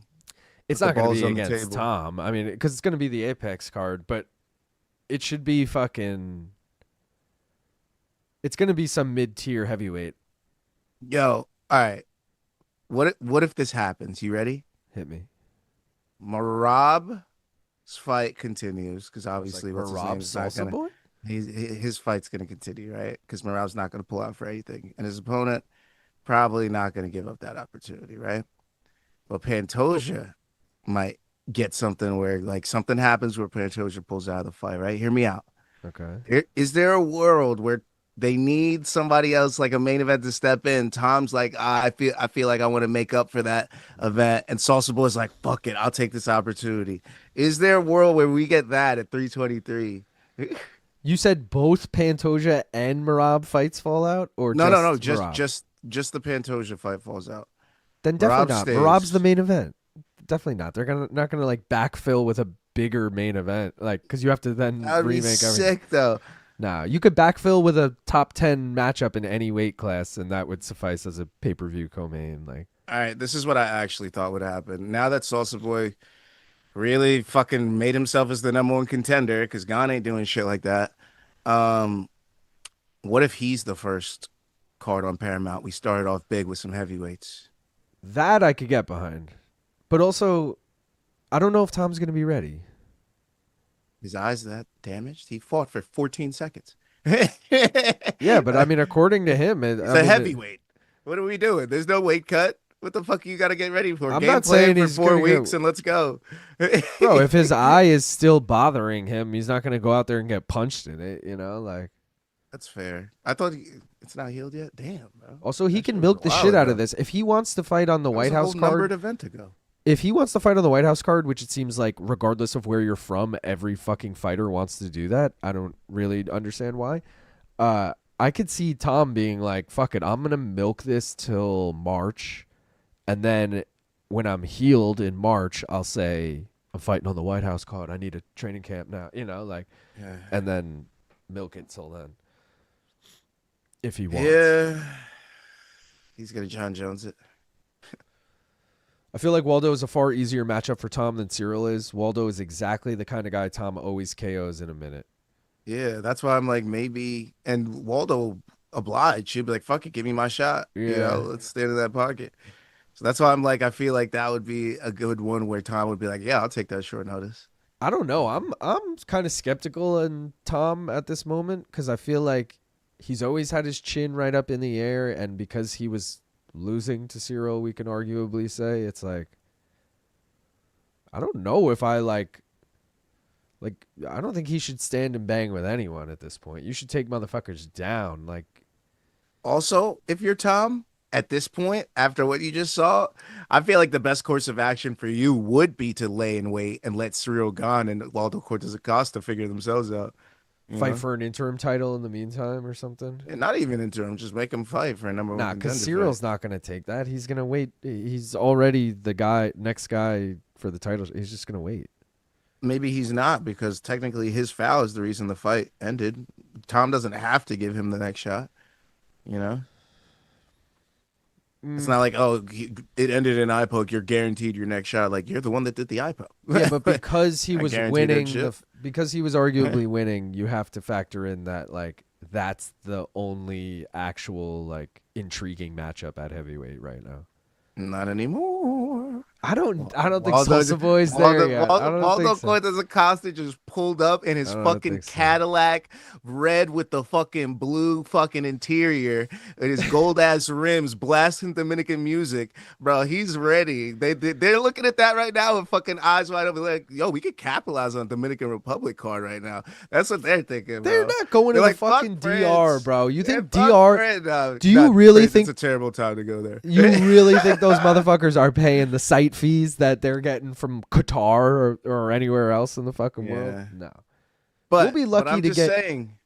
It's not going to be against Tom. I mean, because it's going to be the Apex card, but it should be fucking. It's going to be some mid-tier heavyweight. Yo, all right. What if this happens? You ready? Hit me. Marab's fight continues because obviously Marab's Salsa Boy? His fight's going to continue, right? Because Marab's not going to pull out for anything. And his opponent probably not going to give up that opportunity, right? But Pantoja might get something where, like, something happens where Pantoja pulls out of the fight, right? Hear me out. Okay. Is there a world where they need somebody else, like a main event, to step in? Tom's like, I feel like I want to make up for that event, and Salsa Boy's like, fuck it, I'll take this opportunity. Is there a world where we get that at 323? You said both Pantoja and Marab fights fall out, or no, just the Pantoja fight falls out. Then definitely Marab not. stays. Marab's the main event. Definitely not. They're not gonna like backfill with a bigger main event, like because you have to then That'd remake be everything. sick though. Nah, you could backfill with a top 10 matchup in any weight class, and that would suffice as a pay-per-view co-main. Like, all right, this is what I actually thought would happen. Now that Salsa Boy really fucking made himself as the #1 contender, because Gon ain't doing shit like that. What if he's the first card on Paramount? We started off big with some heavyweights. that I could get behind. But also, I don't know if Tom's going to be ready. His eyes that damaged? He fought for 14 seconds. Yeah, but I mean, according to him, it's a heavyweight. What are we doing? There's no weight cut. What the fuck you got to get ready for? I'm not saying he's for 4 weeks and let's go. Bro, if his eye is still bothering him, he's not going to go out there and get punched in it, you know? Like, that's fair. I thought it's not healed yet. Damn, bro. Also, he can milk the shit out of this. If he wants to fight on the White House card, numbered event ago. If he wants to fight on the White House card, which it seems like regardless of where you're from, every fucking fighter wants to do that. I don't really understand why. I could see Tom being like, fuck it, I'm going to milk this till March. And then when I'm healed in March, I'll say I'm fighting on the White House card. I need a training camp now, like, and then milk it till then. If he wants. Yeah. He's going to John Jones it. I feel like Waldo is a far easier matchup for Tom than Cyril is. Waldo is exactly the kind of guy Tom always KOs in a minute. Yeah, that's why I'm like, maybe. And Waldo obliged. She'd be like, fuck it, give me my shot. Yeah. Let's stand in that pocket. So that's why I'm like, I feel like that would be a good one where Tom would be like, yeah, I'll take that short notice. I don't know. I'm kind of skeptical in Tom at this moment because I feel like he's always had his chin right up in the air, and because he was losing to Cyril, we can arguably say it's like, I don't know if I like I don't think he should stand and bang with anyone at this point. You should take motherfuckers down. Like, also, if you're Tom at this point, after what you just saw, I feel like the best course of action for you would be to lay in wait and let Cyril Gane and Waldo Cortes-Acosta figure themselves out. Fight for an interim title in the meantime or something. Yeah, not even interim, just make him fight for a number one. Nah, because Cyril's not going to take that. He's going to wait. He's already the next guy for the title. He's just going to wait. Maybe he's not, because technically his foul is the reason the fight ended. Tom doesn't have to give him the next shot. It's not like, it ended in eye poke. You're guaranteed your next shot. Like, you're the one that did the eye poke. Yeah, but because he was winning, because he was arguably winning, you have to factor in that, like, that's the only actual, like, intriguing matchup at heavyweight right now. Not anymore. I don't think Salsa Boy's there yet. Waldo Cortes-Acosta just pulled up in his fucking Cadillac, red with the fucking blue fucking interior and his gold ass rims, blasting Dominican music, bro. He's ready. They're looking at that right now with fucking eyes wide open, like, yo, we could capitalize on Dominican Republic card right now. That's what they're thinking, bro. They're not going to the fucking DR, bro. You think DR? Do you really think it's a terrible time to go there? You really think those motherfuckers are paying the site fees that they're getting from Qatar or anywhere else in the fucking world? No. But we'll be lucky I'm to just saying,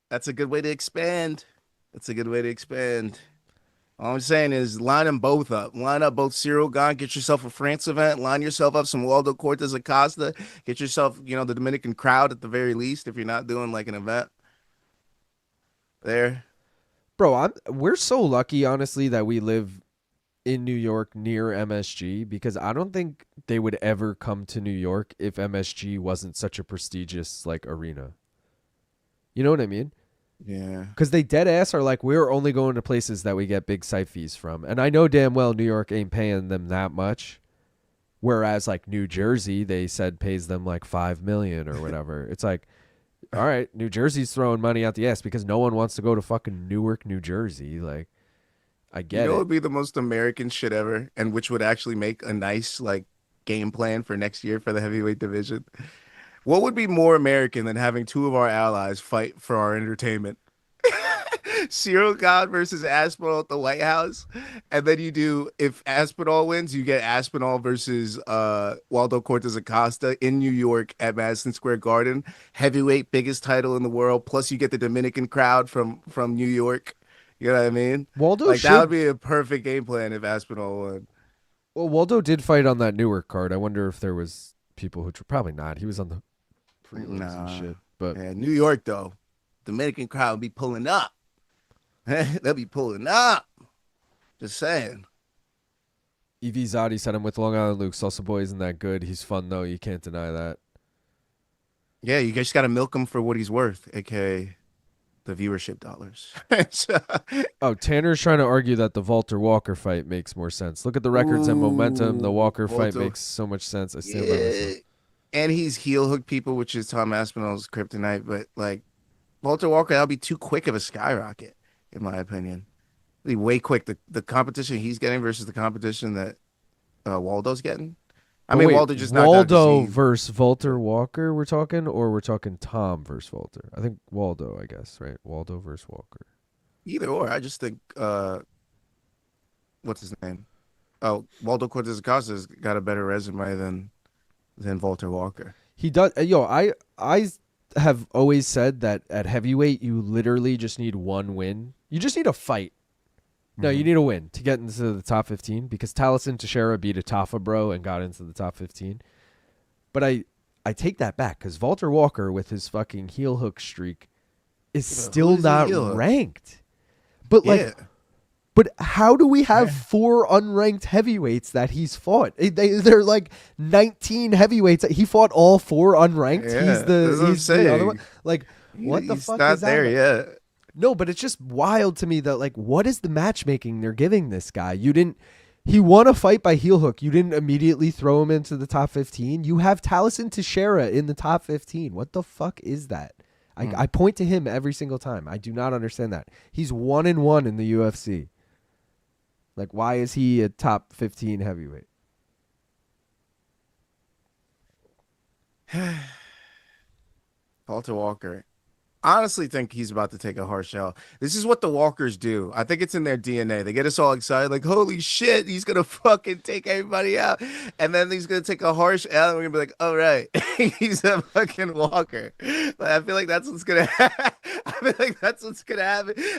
that's a good way to expand. All I'm saying is line them both up. Line up both Cyril Gane, get yourself a France event, line yourself up some Waldo Cortes-Acosta, get yourself, the Dominican crowd at the very least if you're not doing like an event there. Bro, we're so lucky, honestly, that we live in New York near MSG, because I don't think they would ever come to New York if MSG wasn't such a prestigious like arena. You know what I mean? Yeah. Because they dead ass are like, we're only going to places that we get big site fees from. And I know damn well New York ain't paying them that much. Whereas like New Jersey, they said pays them like $5 million or whatever. It's like, all right, New Jersey's throwing money out the ass because no one wants to go to fucking Newark, New Jersey. Like, I get it. It would be the most American shit ever, and which would actually make a nice like game plan for next year for the heavyweight division. What would be more American than having two of our allies fight for our entertainment? Cyril Gane versus Aspinall at the White House, and then you do, if Aspinall wins, you get Aspinall versus Waldo Cortes-Acosta in New York at Madison Square Garden, heavyweight, biggest title in the world. Plus, you get the Dominican crowd from New York. You know what I mean? That would be a perfect game plan if Aspinall won. Well, Waldo did fight on that Newark card. I wonder if there was people who probably not. He was on the prelims and shit. But yeah, New York though, Dominican crowd would be pulling up. They'll be pulling up. Just saying. E.V. Zotti said, I'm with Long Island Luke. Salsa Boy isn't that good. He's fun though. You can't deny that. Yeah, you just got to milk him for what he's worth, aka the viewership dollars. Oh, Tanner's trying to argue that the Walter Walker fight makes more sense. Look at the records and momentum. The Walker fight makes so much sense. I stand by myself. And he's heel hook people, which is Tom Aspinall's kryptonite. But like Walter Walker, that'll be too quick of a skyrocket, in my opinion. It'll be way quick. The competition he's getting versus the competition that Waldo's getting. I mean, Waldo just knocked out Waldo versus Walter Walker, we're talking, or we're talking Tom versus Walter? I think Waldo, I guess, right? Waldo versus Walker. Either or. I just think, what's his name? Oh, Waldo Cortes-Acosta's got a better resume than Walter Walker. He does. I have always said that at heavyweight, you literally just need one win. You just need a fight. No, you need a win to get into the top 15 because Taliesin Teixeira beat a Tafa bro and got into the top 15. But I take that back because Walter Walker with his fucking heel hook streak is still not ranked. But but how do we have 4 unranked heavyweights that he's fought? They're like 19 heavyweights. He fought all 4 unranked. Yeah, he's the other one. Like, what the fuck not is that? there yet. No, but it's just wild to me that, like, what is the matchmaking they're giving this guy? He won a fight by heel hook. You didn't immediately throw him into the top 15. You have Taliesin Teixeira in the top 15. What the fuck is that? I point to him every single time. I do not understand that. He's 1-1 in the UFC. Like, why is he a top 15 heavyweight? Walter Walker. Honestly think he's about to take a harsh L. This is what the Walkers do. I think it's in their DNA. They get us all excited, like, holy shit, he's gonna fucking take everybody out. And then he's gonna take a harsh L and we're gonna be like, all right, he's a fucking Walker. Like, I feel like that's what's gonna happen.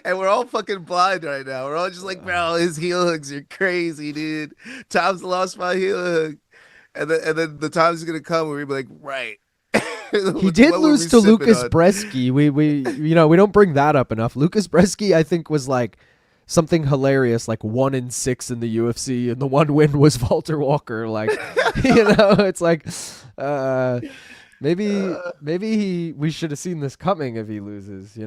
And we're all fucking blind right now. We're all just like, bro, his heel hooks are crazy, dude. Tom's lost my heel hook. And then the time's gonna come where we're gonna be like, right. He did lose to Lucas Bresky. We don't bring that up enough. Lucas Bresky, I think, was like something hilarious, like 1-6 in the UFC, and the one win was Walter Walker. Like, it's like maybe we should have seen this coming if he loses.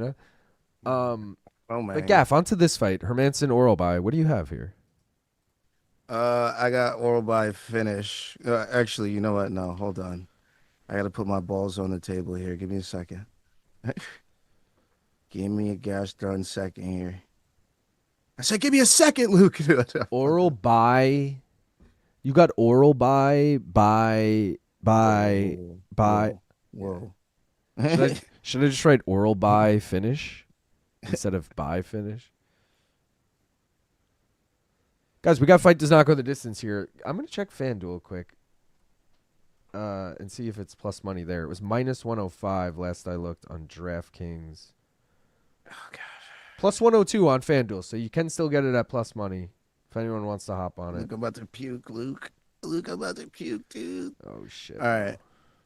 Oh man. But Gaff, onto this fight, Hermansson Oralby. What do you have here? I got Oralby finish. Actually, you know what? No, hold on. I got to put my balls on the table here. Give me a second. Give me a gosh darn second here. I said, give me a second, Luke. Oralby. You got Oralby by. Whoa. Should I just write Oralby finish instead of by finish? Guys, we got fight does not go the distance here. I'm going to check FanDuel quick. And see if it's plus money there. It was minus 105 last I looked on DraftKings. Oh, God. Plus 102 on FanDuel, so you can still get it at plus money if anyone wants to hop on it. Luke, I'm about to puke, Luke. Luke, I'm about to puke, dude. Oh, shit. All right.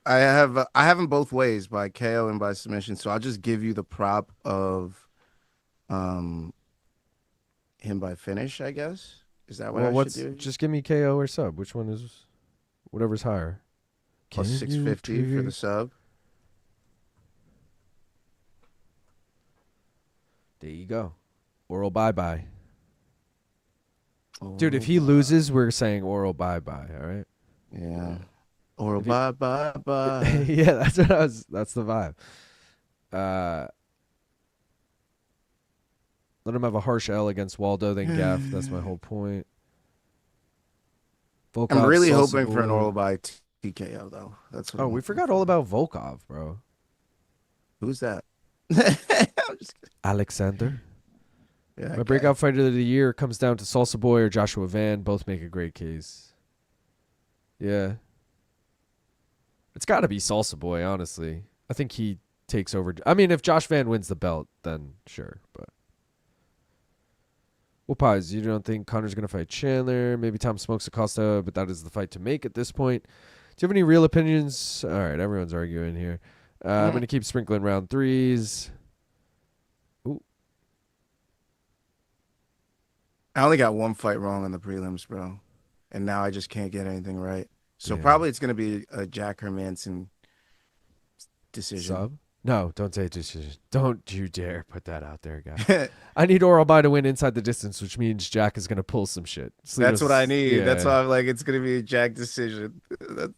I have them both ways, by KO and by submission, so I'll just give you the prop of him by finish, I guess. Is that what I should do? Just give me KO or sub. Which one is whatever's higher? Plus 650 for the sub. There you go. Oral bye-bye. Dude, if he loses, we're saying oral bye-bye, all right? Yeah. Oral bye-bye. Yeah, that's the vibe. Let him have a harsh L against Waldo, then Gaff. That's my whole point. Volkov, I'm really hoping for an oral bye TKO, though. That's what we forgot all about Volkov, bro. Who's that? Aleksandre. Yeah, my breakout fighter of the year comes down to Salsa Boy or Joshua Van. Both make a great case. Yeah. It's got to be Salsa Boy, honestly. I think he takes over. I mean, if Josh Van wins the belt, then sure. But well, Pies, you don't think Connor's going to fight Chandler? Maybe Tom smokes Acosta, but that is the fight to make at this point. Do you have any real opinions? All right, everyone's arguing here. I'm going to keep sprinkling round threes. Ooh. I only got one fight wrong in the prelims, bro. And now I just can't get anything right. So probably it's going to be a Jack Hermansson decision. Sub? No, don't say decision. Don't you dare put that out there, guy. I need Oralby to win inside the distance, which means Jack is going to pull some shit. That's what I need. Yeah. That's why I'm like, it's going to be a Jack decision.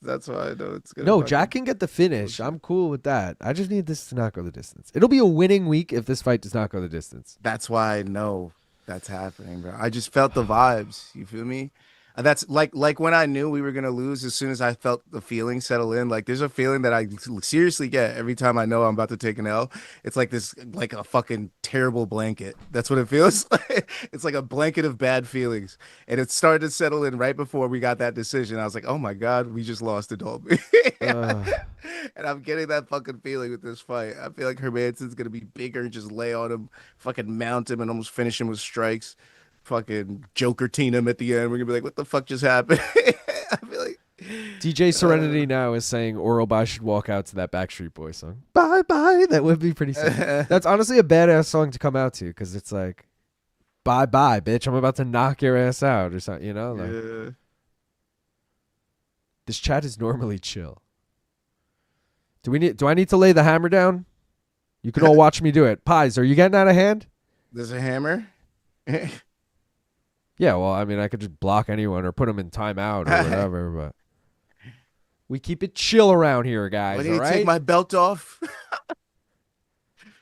That's why I know it's going to No, Jack can get the finish. I'm cool with that. I just need this to not go the distance. It'll be a winning week if this fight does not go the distance. That's why I know that's happening, bro. I just felt the vibes. You feel me? That's like when I knew we were going to lose, as soon as I felt the feeling settle in. Like, there's a feeling that I seriously get every time I know I'm about to take an L. It's like this, like a fucking terrible blanket. That's what it feels like. It's like a blanket of bad feelings. And it started to settle in right before we got that decision. I was like, oh my God, we just lost to Dalby. And I'm getting that fucking feeling with this fight. I feel like Hermansson's going to be bigger and just lay on him, fucking mount him and almost finish him with strikes. fucking Joker teen him at the end. We're gonna be like, what the fuck just happened? I feel like DJ Serenity now is saying Orobai should walk out to that Backstreet Boy song. Bye bye. That would be pretty sick. That's honestly a badass song to come out to because it's like, bye bye, bitch. I'm about to knock your ass out or something. You know, like yeah. this chat is normally chill. Do I need to lay the hammer down? You can all watch me do it. Pies, are you getting out of hand? There's a hammer. Yeah, well, I mean, I could just block anyone or put them in timeout or whatever, but we keep it chill around here, guys. Why do you all right? take my belt off?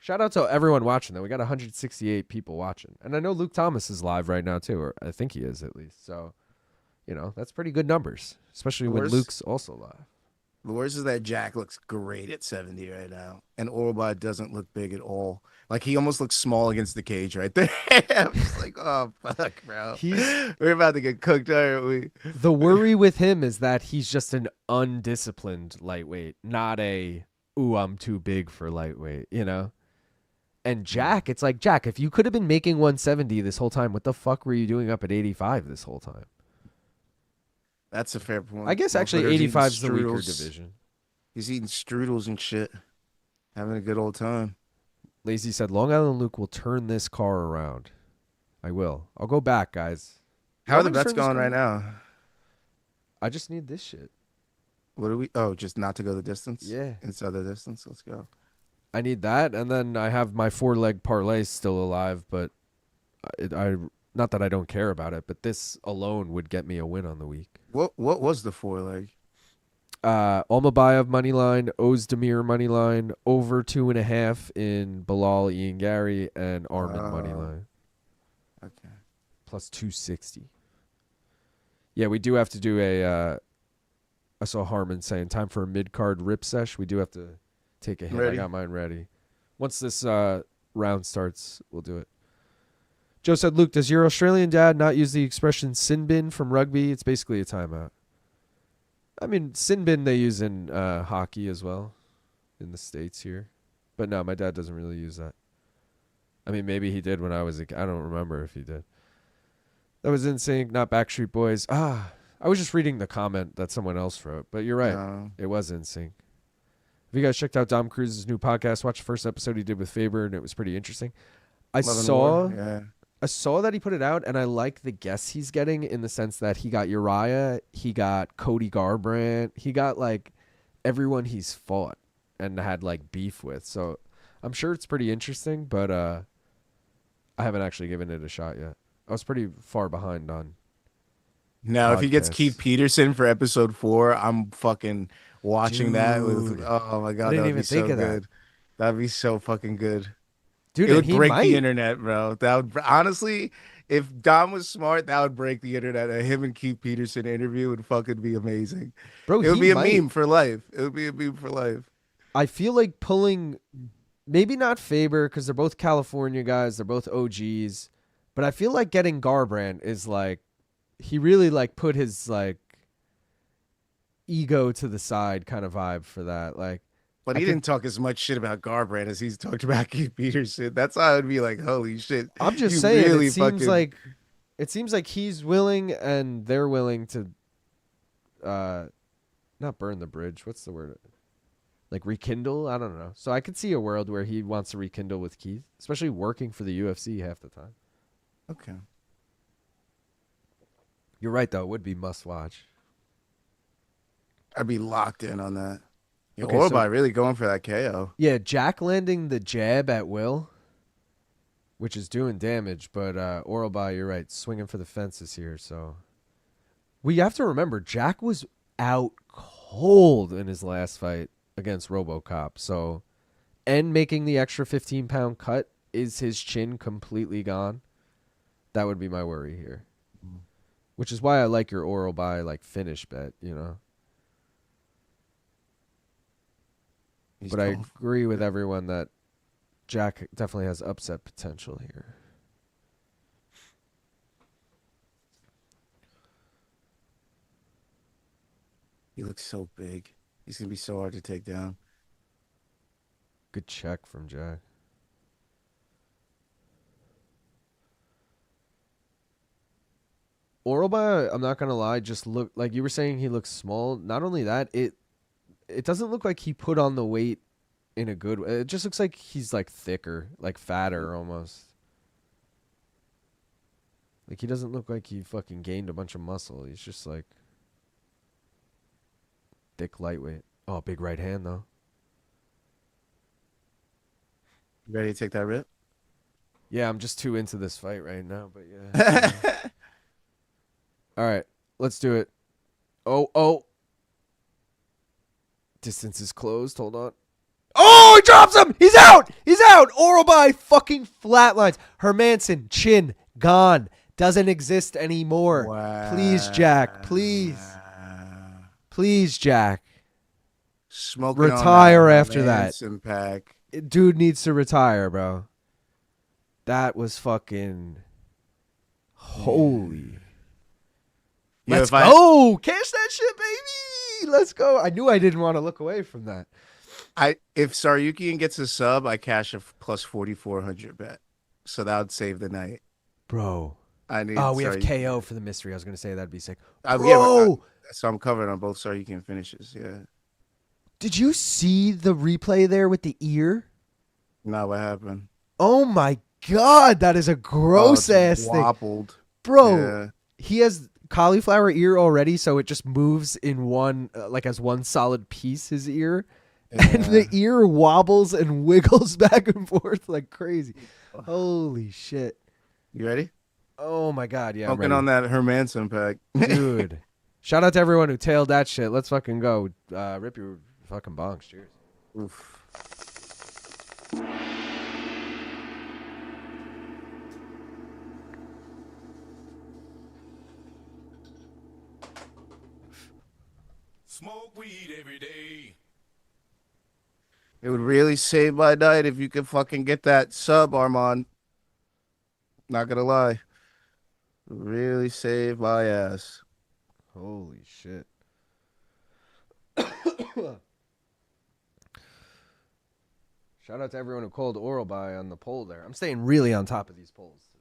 Shout out to everyone watching, though. We got 168 people watching. And I know Luke Thomas is live right now, too, or I think he is at least. So, you know, that's pretty good numbers, especially when Luke's also live. The worst is that Jack looks great at 70 right now, and Orobot doesn't look big at all. Like, he almost looks small against the cage right there. I'm just like, oh, fuck, bro. We're about to get cooked, aren't we? The worry with him is that he's just an undisciplined lightweight, not a, ooh, I'm too big for lightweight, you know? And Jack, it's like, Jack, if you could have been making 170 this whole time, what the fuck were you doing up at 85 this whole time? That's a fair point. I guess actually 85 is the weaker division. He's eating strudels and shit. Having a good old time. Lazy said, Long Island Luke will turn this car around. I will. I'll go back, guys. How are the bets going right now? I just need this shit. What do we? Oh, just not to go the distance? Yeah. Inside the distance? Let's go. I need that, and then I have my 4-leg parlay still alive, but I not that I don't care about it, but this alone would get me a win on the week. What was the 4-leg? Almabayev money line, Ozdemir money line, over 2.5 in Belal, Ian Garry, and Arman money line. Okay. Plus 260. Yeah, we do have to do a. I saw Harmon saying time for a mid-card rip sesh. We do have to take a hit. Ready? I got mine ready. Once this round starts, we'll do it. Joe said, Luke, does your Australian dad not use the expression sin bin from rugby? It's basically a timeout. I mean, sin bin they use in hockey as well in the States here. But no, my dad doesn't really use that. I mean, maybe he did when I was I don't remember if he did. That was NSYNC, not Backstreet Boys. I was just reading the comment that someone else wrote. But you're right. No. It was NSYNC. Have you guys checked out Dom Cruz's new podcast? Watch the first episode he did with Faber, and it was pretty interesting. I saw that he put it out, and I like the guests he's getting in the sense that he got Uriah, he got Cody Garbrandt, he got like everyone he's fought and had like beef with. So I'm sure it's pretty interesting, but I haven't actually given it a shot yet. I was pretty far behind on. Now, if he gets podcasts. Keith Peterson for episode 4, I'm fucking watching that. Dude. Oh my god, I didn't that'd even be so think of that. good. That'd be so fucking good. Dude, It would he break might. the internet, bro. That would honestly, if Dom was smart, that would break the internet. A him and Keith Peterson interview would fucking be amazing. Bro, It would he be a might. meme for life. It would be a meme for life. I feel like pulling, maybe not Faber because they're both California guys. They're both OGs. But I feel like getting Garbrandt is like, he really like put his like ego to the side kind of vibe for that. Like, But he didn't talk as much shit about Garbrandt as he's talked about Keith Peterson. That's how I would be like, holy shit. I'm just you saying, really it seems like he's willing and they're willing to, not burn the bridge. What's the word? Like rekindle? I don't know. So I could see a world where he wants to rekindle with Keith, especially working for the UFC half the time. Okay. You're right, though. It would be must watch. I'd be locked in on that. Yeah, Okay, Orbai really going for that KO. Yeah, Jack landing the jab at will, which is doing damage, but Oralbai, you're right, swinging for the fences here. So we have to remember, Jack was out cold in his last fight against RoboCop. So, and making the extra 15-pound cut, is his chin completely gone? That would be my worry here. Which is why I like your Oralbai like finish bet, you know. But I agree with everyone that Jack definitely has upset potential here. He looks so big. He's going to be so hard to take down. Good check from Jack. Oralba, I'm not gonna lie, just look like you were saying he looks small. Not only that, it doesn't look like he put on the weight in a good way. It just looks like he's like thicker, like fatter almost. Like he doesn't look like he fucking gained a bunch of muscle. He's just like thick, lightweight. Oh, big right hand though. Ready to take that rip? Yeah, I'm just too into this fight right now, but yeah. All right, let's do it. Oh. Distance is closed. Hold on. Oh, he drops him. He's out. Oralba fucking flatlines. Hermanson, chin, gone. Doesn't exist anymore. Wow. Please, Jack. Please, Jack. Smoking Retire on that after that. Manson pack. Dude needs to retire, bro. That was fucking holy. Yeah, Let's go. Cash that shit, baby. Let's go. I knew I didn't want to look away from that. If Tsarukyan gets a sub, I cash a plus 4,400 bet. So that would save the night. Bro. I need. Oh, we have KO for the mystery. I was gonna say that'd be sick. Bro! So I'm covered on both Tsarukyan finishes. Yeah. Did you see the replay there with the ear? No, what happened? Oh my god, that is a gross ass thing. Wobbled. Bro, Yeah. he has cauliflower ear already, so it just moves in one, like as one solid piece, his ear. Yeah. And the ear wobbles and wiggles back and forth like crazy. Holy shit. You ready? Oh my god, yeah. Smoking on that Hermanson pack. Dude. Shout out to everyone who tailed that shit. Let's fucking go. Rip your fucking bongs. Cheers. Oof. Smoke weed every day. It would really save my night if you could fucking get that sub, Arman. Not gonna lie. Really save my ass. Holy shit. Shout out to everyone who called Oralba on the poll there. I'm staying really on top of these polls today.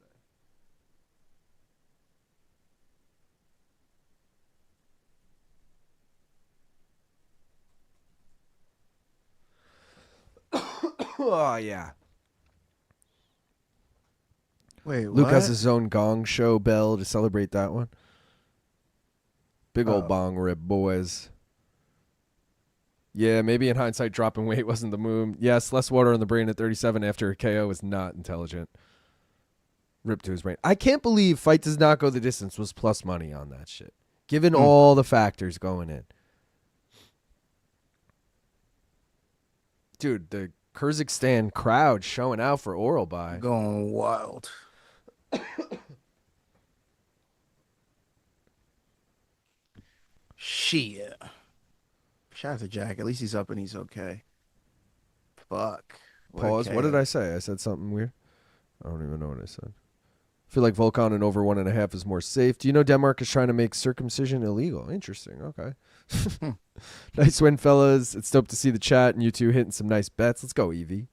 Oh, yeah. Wait, Luke what? has his own gong show bell to celebrate that one. Big old bong rip, boys. Yeah, maybe in hindsight, dropping weight wasn't the move. Yes, less water on the brain at 37 after a KO is not intelligent. Rip to his brain. I can't believe fight does not go the distance was plus money on that shit, given all the factors going in. Dude, the Kyrgyzstan crowd showing out for Oralba. Going wild. Shit. Shout out to Jack. At least he's up and he's okay. Fuck. Pause. What did I say? I said something weird. I don't even know what I said. I feel like Volkan and over 1.5 is more safe. Do you know Denmark is trying to make circumcision illegal? Interesting. Okay. Nice win, fellas. It's dope to see the chat and you two hitting some nice bets. Let's go, Evie.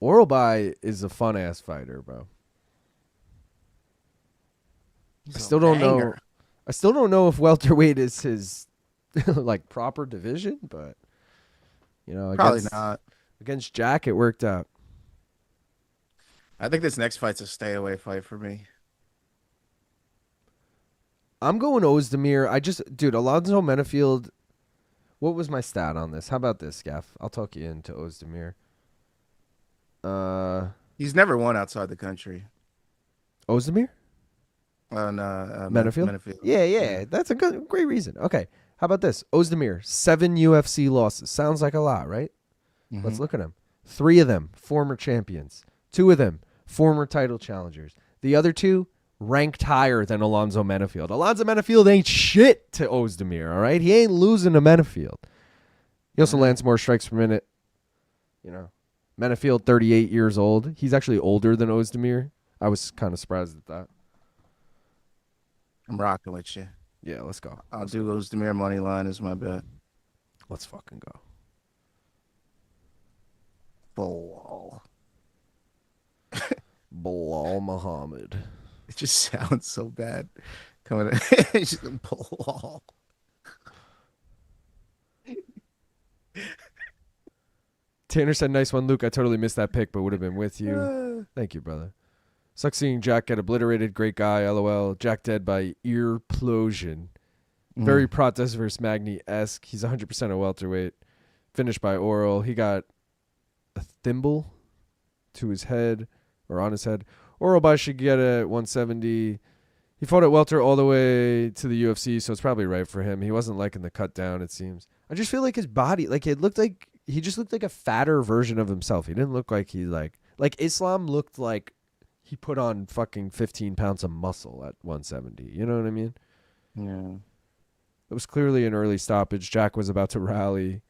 Oralba is a fun ass fighter, bro. I still don't know if welterweight is his like proper division, but you know, probably not. Against Jack, it worked out. I think this next fight's a stay away fight for me. I'm going Ozdemir. Dude, Alonzo Menafield. What was my stat on this? How about this, Gaff? I'll talk you into Ozdemir. He's never won outside the country. Ozdemir? Menafield. Yeah. That's a great reason. Okay. How about this? Ozdemir, 7 UFC losses. Sounds like a lot, right? Mm-hmm. Let's look at him. 3 of them, former champions. 2 of them, former title challengers. The other 2, ranked higher than Alonzo Menafield. Alonzo Menafield ain't shit to Ozdemir, all right? He ain't losing to Menafield. He also lands more strikes per minute. You know, Menafield, 38 years old. He's actually older than Ozdemir. I was kind of surprised at that. I'm rocking with you. Yeah, let's go. I'll do Ozdemir money line as my bet. Let's fucking go. Belal. Belal, Muhammad. It just sounds so bad. Coming in. It's just Belal. Tanner said, nice one, Luke. I totally missed that pick, but would have been with you. Thank you, brother. Sucks seeing Jack get obliterated. Great guy, LOL. Jack dead by earplosion. Very Protest versus Magni-esque. He's 100% a welterweight. Finished by oral. He got a thimble to his head, or on his head. Oral by Shigeru at 170. He fought at welter all the way to the UFC, so it's probably right for him. He wasn't liking the cut down, it seems. I just feel like his body, like it looked like, he just looked like a fatter version of himself. He didn't look like he like Islam looked like he put on fucking 15 pounds of muscle at 170. You know what I mean? Yeah. It was clearly an early stoppage. Jack was about to rally.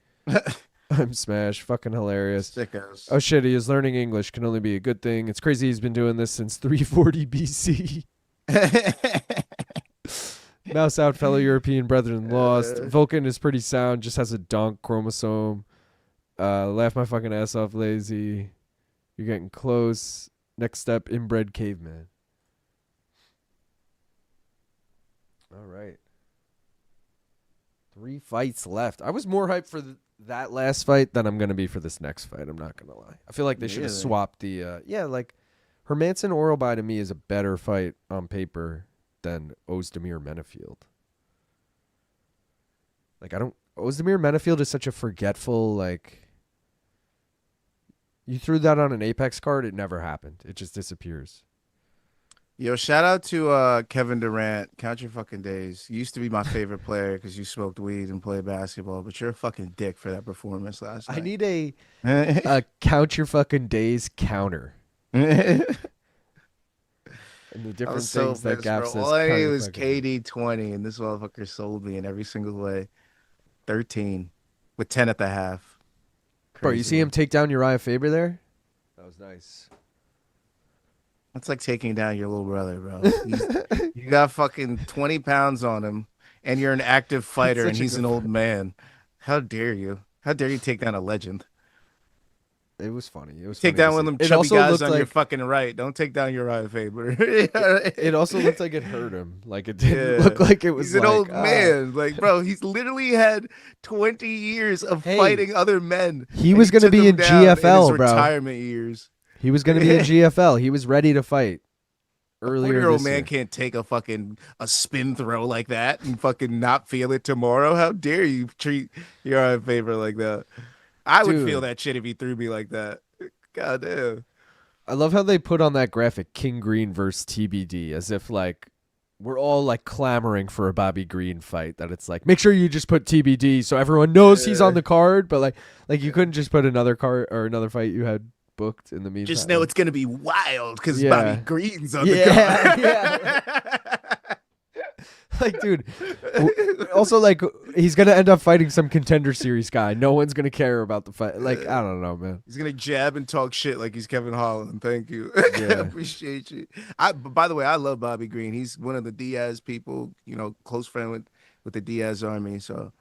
I'm smashed. Fucking hilarious. Sickos. Oh shit, he is learning English. Can only be a good thing. It's crazy he's been doing this since 340 BC. Mouse out, fellow European brethren lost. Vulcan is pretty sound, just has a donk chromosome. Laugh my fucking ass off, lazy. You're getting close. Next step, inbred caveman. All right. 3 fights left. I was more hyped for that last fight than I'm going to be for this next fight. I'm not going to lie. I feel like they should have swapped the... like Hermanson Oralby to me is a better fight on paper than Ozdemir Menafield. Like, Ozdemir Menafield is such a forgetful, like... You threw that on an Apex card, it never happened. It just disappears. Yo, shout out to Kevin Durant. Count your fucking days. You used to be my favorite player because you smoked weed and played basketball, but you're a fucking dick for that performance last night. I need a count your fucking days counter. And the different things that Gap says. All I knew was KD 20, and this motherfucker sold me in every single way. 13 with 10 at the half. Crazy. Bro, you see him take down Uriah Faber there? That was nice. That's like taking down your little brother, bro. You got fucking 20 pounds on him, and you're an active fighter, and he's an old man. How dare you? How dare you take down a legend? It was funny. It was take funny down one of them chubby guys on your fucking right. Don't take down Uriah Faber. It also looked like it hurt him. Like it didn't look like it was. He's an old man. Like, bro, he's literally had 20 years of fighting other men. He was going to be in GFL, in his bro. Retirement years. He was going to be in GFL. He was ready to fight. Earlier, 40-year-old man can't take a spin throw like that and fucking not feel it tomorrow. How dare you treat Uriah Faber like that? I would feel that shit if he threw me like that. God damn. I love how they put on that graphic King Green versus TBD as if like we're all like clamoring for a Bobby Green fight. That it's like, make sure you just put TBD so everyone knows he's on the card. But like you couldn't just put another card or another fight you had booked in the meantime. Just know it's going to be wild because Bobby Green's on the card. Yeah. Like, dude, also, like, he's going to end up fighting some contender series guy. No one's going to care about the fight. Like, I don't know, man. He's going to jab and talk shit like he's Kevin Holland. Thank you. I appreciate you. By the way, I love Bobby Green. He's one of the Diaz people, close friend with the Diaz army. So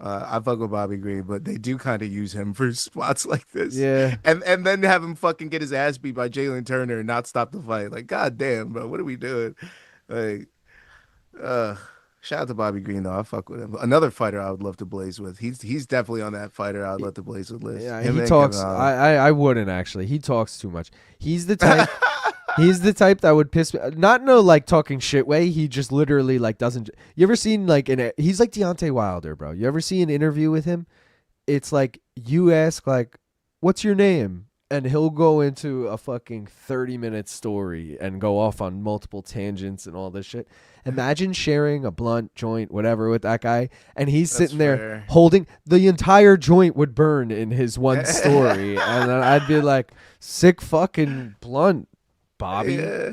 I fuck with Bobby Green, but they do kind of use him for spots like this. Yeah. And then have him fucking get his ass beat by Jalen Turner and not stop the fight. Like, god damn, bro. What are we doing? Like, shout out to Bobby Green though. I fuck with him. Another fighter I would love to blaze with. He's definitely on that fighter I'd love to blaze with list. Yeah, he talks. I wouldn't actually. He talks too much. He's the type. He's the type that would piss me. Not in a like talking shit way. He just literally like doesn't. You ever seen like he's like Deontay Wilder, bro. You ever see an interview with him? It's like you ask like, "What's your name?" And he'll go into a fucking 30-minute story and go off on multiple tangents and all this shit. Imagine sharing a blunt, joint, whatever with that guy, and he's sitting there holding the entire joint would burn in his one story, and then I'd be like, "Sick fucking blunt, Bobby." Yeah.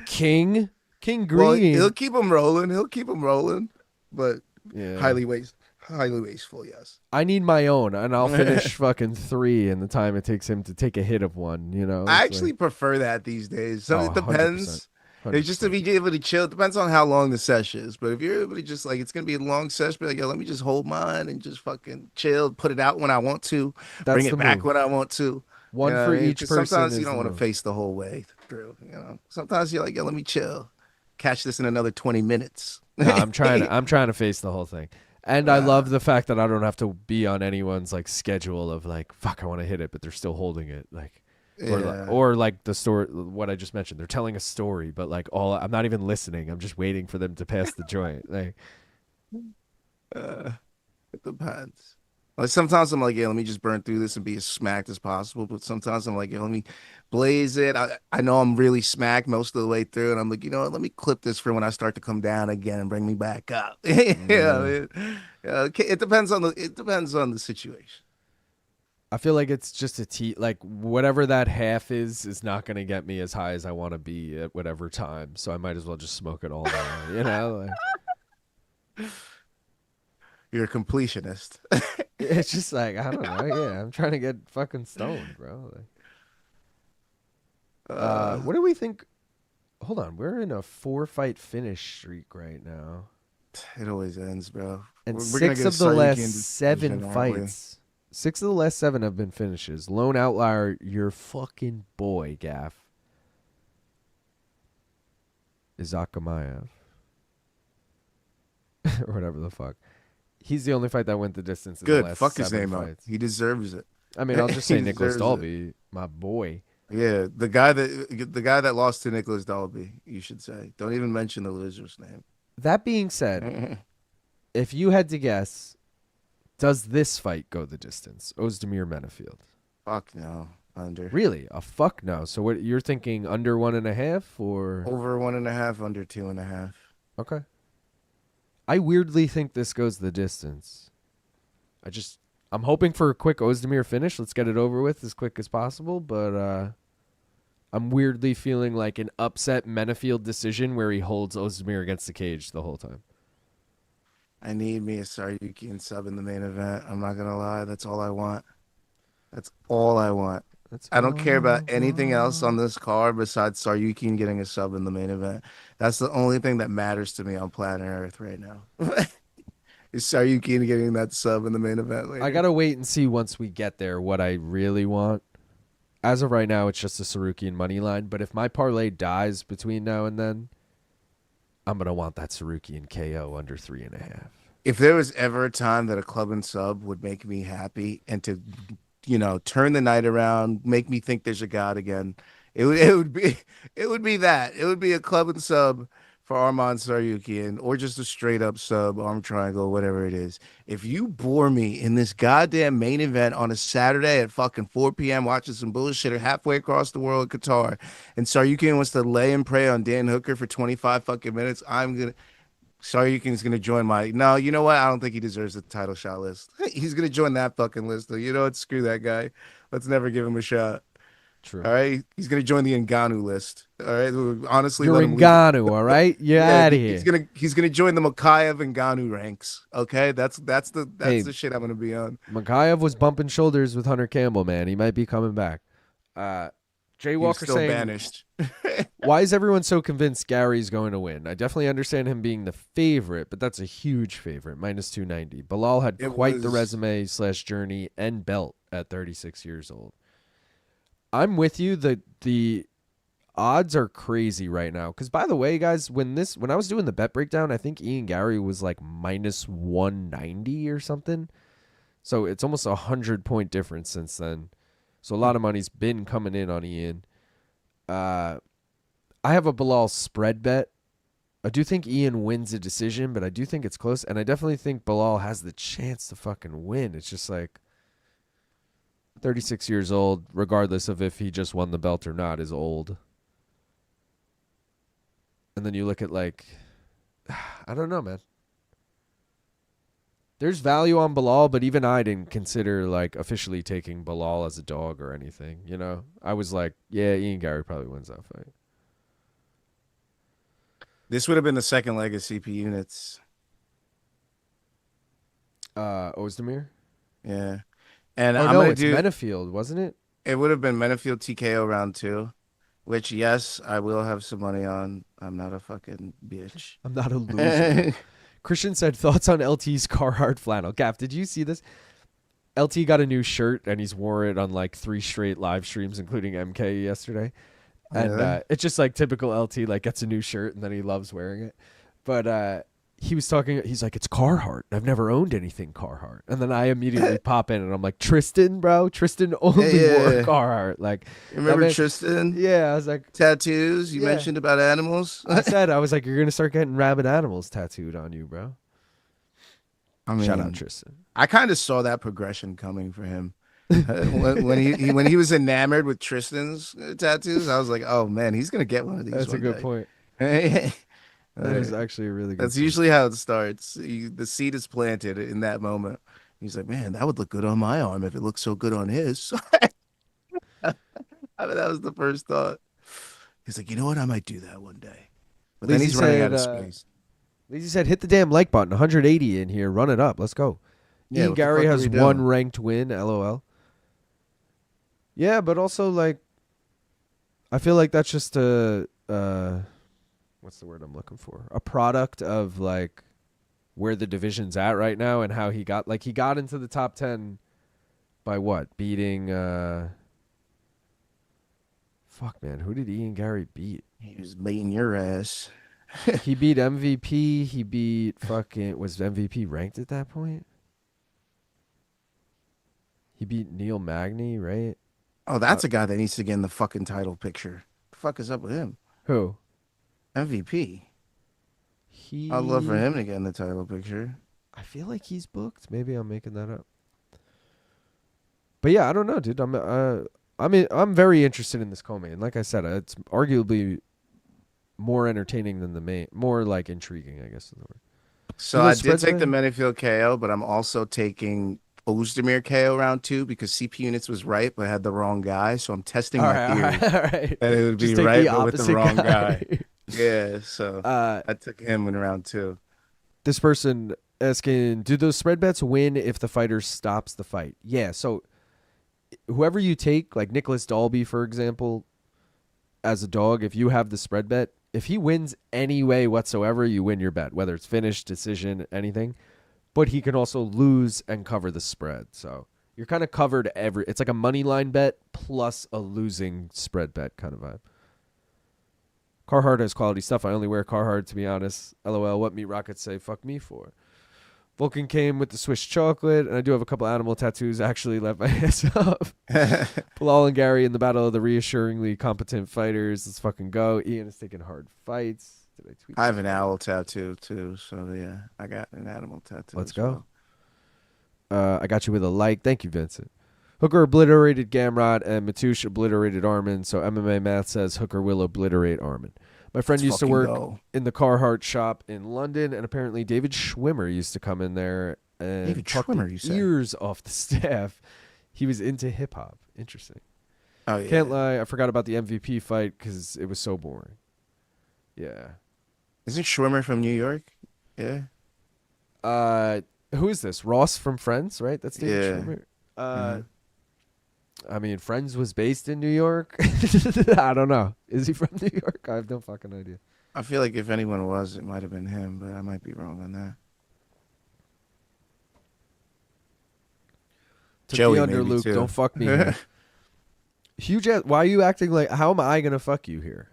King Green. Well, he'll keep him rolling, but highly wasteful, yes. I need my own, and I'll finish fucking 3 in the time it takes him to take a hit of one, I actually prefer that these days. So it depends. 100%. It's just to be able to chill. It depends on how long the session is. But if you're able to just like, it's going to be a long session, be like, yo, let me just hold mine and just fucking chill, put it out when I want to, bring it back when I want to. One for each person. Sometimes you don't want to face the whole way. through. You know, sometimes you're like, yo, let me chill, catch this in another 20 minutes. No, I'm trying to face the whole thing. And I love the fact that I don't have to be on anyone's like schedule of like, fuck, I want to hit it, but they're still holding it. Like, or like the story, what I just mentioned, they're telling a story, but like I'm not even listening. I'm just waiting for them to pass the joint. Like, it depends. Like sometimes I'm like, yeah, let me just burn through this and be as smacked as possible. But sometimes I'm like, yeah, let me blaze it. I know I'm really smacked most of the way through, and I'm like, you know what? Let me clip this for when I start to come down again and bring me back up. It depends on the situation. I feel like it's just like whatever that half is not going to get me as high as I want to be at whatever time. So I might as well just smoke it all down, you know? Like, you're a completionist. It's just like, I don't know. Yeah, I'm trying to get fucking stoned, bro. Like, what do we think? Hold on. We're in a 4-fight finish streak right now. It always ends, bro. And we're 6 of the last 7 fights. 6 of the last 7 have been finishes. Lone outlier, your fucking boy, Gaff. Izagakhmaev. Or whatever the fuck. He's the only fight that went the distance in the last 7 fights. Fuck his name up. He deserves it. I mean, I'll just say Nicolas Dalby, my boy. Yeah, the guy that lost to Nicolas Dalby, you should say. Don't even mention the loser's name. That being said, if you had to guess, does this fight go the distance? Ozdemir Menafield. Fuck no. Under. Really? A fuck no. So what you're thinking, under 1.5 or over 1.5, under 2.5. Okay. I weirdly think this goes the distance. I'm hoping for a quick Ozdemir finish. Let's get it over with as quick as possible. But I'm weirdly feeling like an upset Menafield decision where he holds Ozdemir against the cage the whole time. I need me a Tsarukyan sub in the main event. I'm not going to lie. That's all I want. That's all I want. I don't care about anything else on this card besides Tsarukyan getting a sub in the main event. That's the only thing that matters to me on planet Earth right now. Is Tsarukyan getting that sub in the main event later? I got to wait and see once we get there what I really want. As of right now, it's just a Tsarukyan money line. But if my parlay dies between now and then, I'm going to want that Tsarukyan KO under 3.5. If there was ever a time that a club and sub would make me happy and to, turn the night around, make me think there's a God again, it would be that. It would be a club and sub for Arman Tsarukyan, or just a straight up sub, arm triangle, whatever it is. If you bore me in this goddamn main event on a Saturday at fucking 4 p.m. watching some bullshit halfway across the world in Qatar, and Tsarukyan wants to lay and pray on Dan Hooker for 25 fucking minutes, Tsarukyan's gonna join no, you know what? I don't think he deserves the title shot list. He's gonna join that fucking list, though. You know what? Screw that guy. Let's never give him a shot. True. All right, he's gonna join the Ngannou list. All right, honestly, you're Ngannou. All right, you're out of here. He's gonna join the Yakhyaev Ngannou ranks. Okay, that's the shit I'm gonna be on. Yakhyaev was bumping shoulders with Hunter Campbell, man. He might be coming back. Jay Walker still saying, banished. why is everyone so convinced Garry's going to win? I definitely understand him being the favorite, but that's a huge favorite, minus 290. Belal had quite the resume / journey and belt at 36 years old. I'm with you. The odds are crazy right now. Because by the way, guys, when I was doing the bet breakdown, I think Ian Garry was like minus 190 or something. So it's almost 100-point difference since then. So a lot of money's been coming in on Ian. I have a Belal spread bet. I do think Ian wins a decision, but I do think it's close. And I definitely think Belal has the chance to fucking win. It's just like 36 years old, regardless of if he just won the belt or not, is old. And then you look at I don't know, man. There's value on Belal, but even I didn't consider officially taking Belal as a dog or anything. I was like, yeah, Ian Garry probably wins that fight. This would have been the second leg of CP units. Ozdemir? Yeah. And it's Menafield, wasn't it? It would have been Menafield TKO round 2, which, yes, I will have some money on. I'm not a fucking bitch. I'm not a loser. Christian said, thoughts on LT's Carhartt flannel. Gaff, did you see this? LT got a new shirt, and he's wore it on 3 straight live streams, including MK yesterday. And Really? it's just like typical LT, like gets a new shirt and then he loves wearing it. But he was talking, he's like, it's Carhartt. I've never owned anything Carhartt. And then I immediately pop in and I'm like, Tristan, bro. Tristan only wore Yeah. Carhartt. Like, You remember man, Tristan? yeah, I was like, Tattoos? You yeah. mentioned about animals? I was like, you're going to start getting rabid animals tattooed on you, bro. I mean, Shout out Tristan. I kind of saw that progression coming for him. When he was enamored with Tristan's tattoos, I was like, oh man, he's gonna get one of these. That's a one good day. point. That That is actually a really good That's point. usually how it starts. The seed is planted in that moment. He's like, man, that would look good on my arm if it looks so good on his. I mean, that was the first thought. He's like, you know what? I might do that one day. But then he's running out of space. Lizzie said, hit the damn like button. 180 in here. Run it up. Let's go. Yeah, Ian Garry has one ranked win. LOL. Yeah, but also, like, I feel like that's just a, what's the word I'm looking for? A product of, like, where the division's at right now and how he got into the top 10 by what? Beating, fuck, man. Who did Ian Garry beat? He was beating your ass. He beat MVP. He beat fucking, was MVP ranked at that point? He beat Neil Magny, right? Oh, that's a guy that needs to get in the fucking title picture. The fuck is up with him? Who? MVP. I'd love for him to get in the title picture. I feel like he's booked. Maybe I'm making that up. But yeah, I don't know, dude. I'm very interested in this co-main. Like I said, it's arguably more entertaining than the main. More like intriguing, I guess is the word. So I did take the Manyfield KO, but I'm also taking Ozdemir KO round 2 because CP Units was right, but I had the wrong guy. So I'm testing my theory. All right. And it would be right, but with the wrong guy. Yeah, so I took him in round 2. This person asking, do those spread bets win if the fighter stops the fight? Yeah, so whoever you take, like Nicolas Dalby, for example, as a dog, if you have the spread bet, if he wins any way whatsoever, you win your bet, whether it's finish, decision, anything. But he can also lose and cover the spread. So you're kind of covered it's like a money line bet plus a losing spread bet kind of vibe. Carhartt has quality stuff. I only wear Carhartt, to be honest. LOL, what Meat Rockets say, fuck me for. Vulcan came with the Swiss chocolate, and I do have a couple animal tattoos. Actually left my ass up. Belal and Garry in the battle of the reassuringly competent fighters. Let's fucking go. Ian is taking hard fights. Did I tweet? I have an owl tattoo too, so yeah, I got an animal tattoo. Let's go. I got you with a like. Thank you, Vincent. Hooker obliterated Gamrot, and Matoush obliterated Arman, so MMA math says Hooker will obliterate Arman. My friend used to work in the Carhartt shop in London, and apparently David Schwimmer used to come in there and talk ears off the staff. He was into hip-hop. Interesting. Oh, yeah. Can't lie, I forgot about the MVP fight because it was so boring. Yeah. Isn't Schwimmer from New York? Yeah. Who is this? Ross from Friends, right? That's David Schwimmer. I mean, Friends was based in New York. I don't know. Is he from New York? I have no fucking idea. I feel like if anyone was, it might have been him, but I might be wrong on that. Took Joey, the under, maybe, Luke. too. Don't fuck me here. Huge ass. Why are you acting like? How am I gonna fuck you here?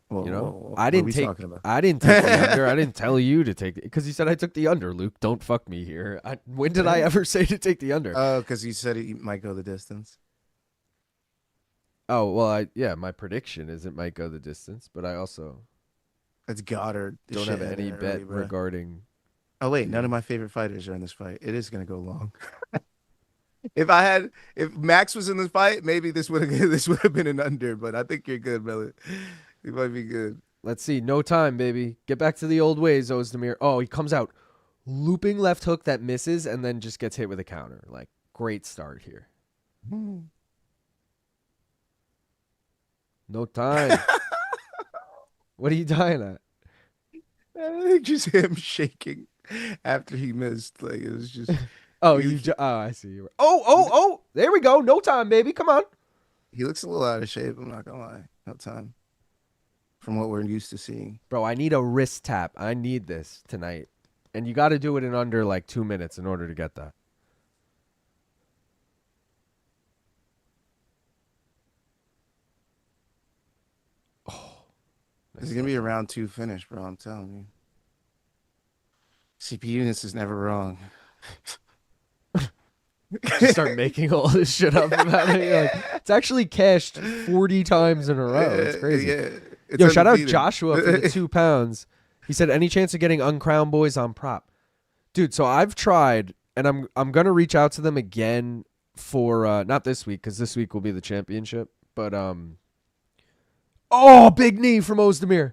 Whoa, You know, whoa, I didn't what are we take. talking about? I didn't take the under. I didn't tell you to take it because you said I took the under. Luke, don't fuck me here. When did I ever say to take the under? Oh, because you said he might go the distance. Oh well, my prediction is it might go the distance, but I also It's Goddard. don't have any bet regarding. Oh wait, none of my favorite fighters are in this fight. It is gonna go long. If Max was in this fight, maybe this would have been an under. But I think you're good, brother. You might be good. Let's see. No time, baby. Get back to the old ways, Ozdemir. Oh, he comes out looping left hook that misses and then just gets hit with a counter. Like, great start here. No time. What are you dying at? I think just him shaking after he missed. Like it was just. Oh, I see. Oh, there we go. No time, baby. Come on. He looks a little out of shape. I'm not gonna lie. No time. From what we're used to seeing. Bro, I need a wrist tap. I need this tonight. And you got to do it in under like 2 minutes in order to get that. This is gonna be a round 2 finish, bro. I'm telling you. CP Units is never wrong. Just start making all this shit up about it. You're like, it's actually cashed 40 times in a row. It's crazy. Yeah, it's Yo, shout out undefeated. Joshua for the 2 pounds. He said, any chance of getting Uncrowned Boys on prop? Dude, so I've tried, and I'm going to reach out to them again for, not this week, because this week will be the championship, but, oh, big knee from Ozdemir.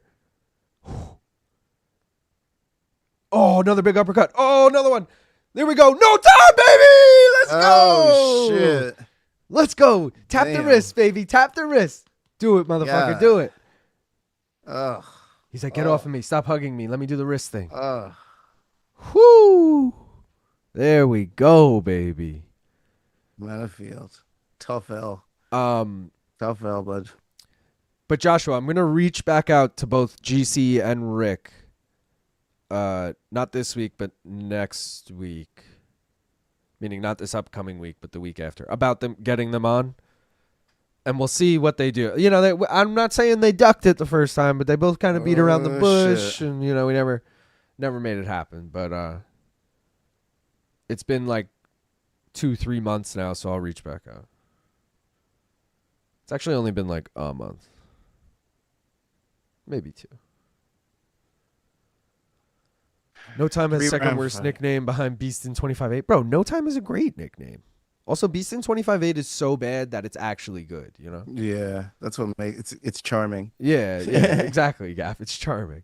Oh, another big uppercut. Oh, another one. There we go. No time, baby. Let's go. Oh, shit. Let's go. Tap the Damn. wrist, baby. Tap the wrist. Do it, motherfucker. Yeah. Do it. Ugh. He's like, get off of me. Stop hugging me. Let me do the wrist thing. Ugh. Whoo. There we go, baby. Metafield. Tough L. Tough L, bud. But Joshua, I'm going to reach back out to both GC and Rick. Not this week, but next week. Meaning not this upcoming week, but the week after. About them getting them on. And we'll see what they do. You know, I'm not saying they ducked it the first time, but they both kind of beat around the bush. Shit. And, you know, we never made it happen. But it's been like 2-3 months now, so I'll reach back out. It's actually only been like a month. Maybe 2. No Time has second worst nickname behind Beastin 25-8. Bro, No Time is a great nickname. Also, Beastin 25-8 is so bad that it's actually good, you know? Yeah, that's what makes it's charming. Yeah, exactly, Gaff. It's charming.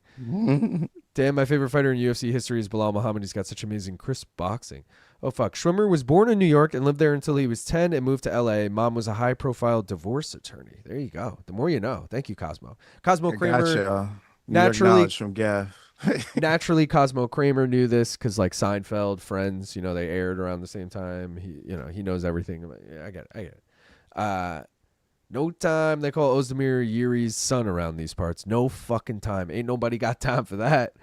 Damn, my favorite fighter in UFC history is Belal Muhammad. He's got such amazing crisp boxing. Oh, fuck. Schwimmer was born in New York and lived there until he was 10 and moved to L.A. Mom was a high-profile divorce attorney. There you go. The more you know. Thank you, Cosmo. Cosmo Kramer. Gotcha. Naturally, from Gaff. naturally, Cosmo Kramer knew this because, like, Seinfeld, Friends, you know, they aired around the same time. He knows everything. Yeah, I get it. No Time. They call Ozdemir Yuri's son around these parts. No fucking time. Ain't nobody got time for that.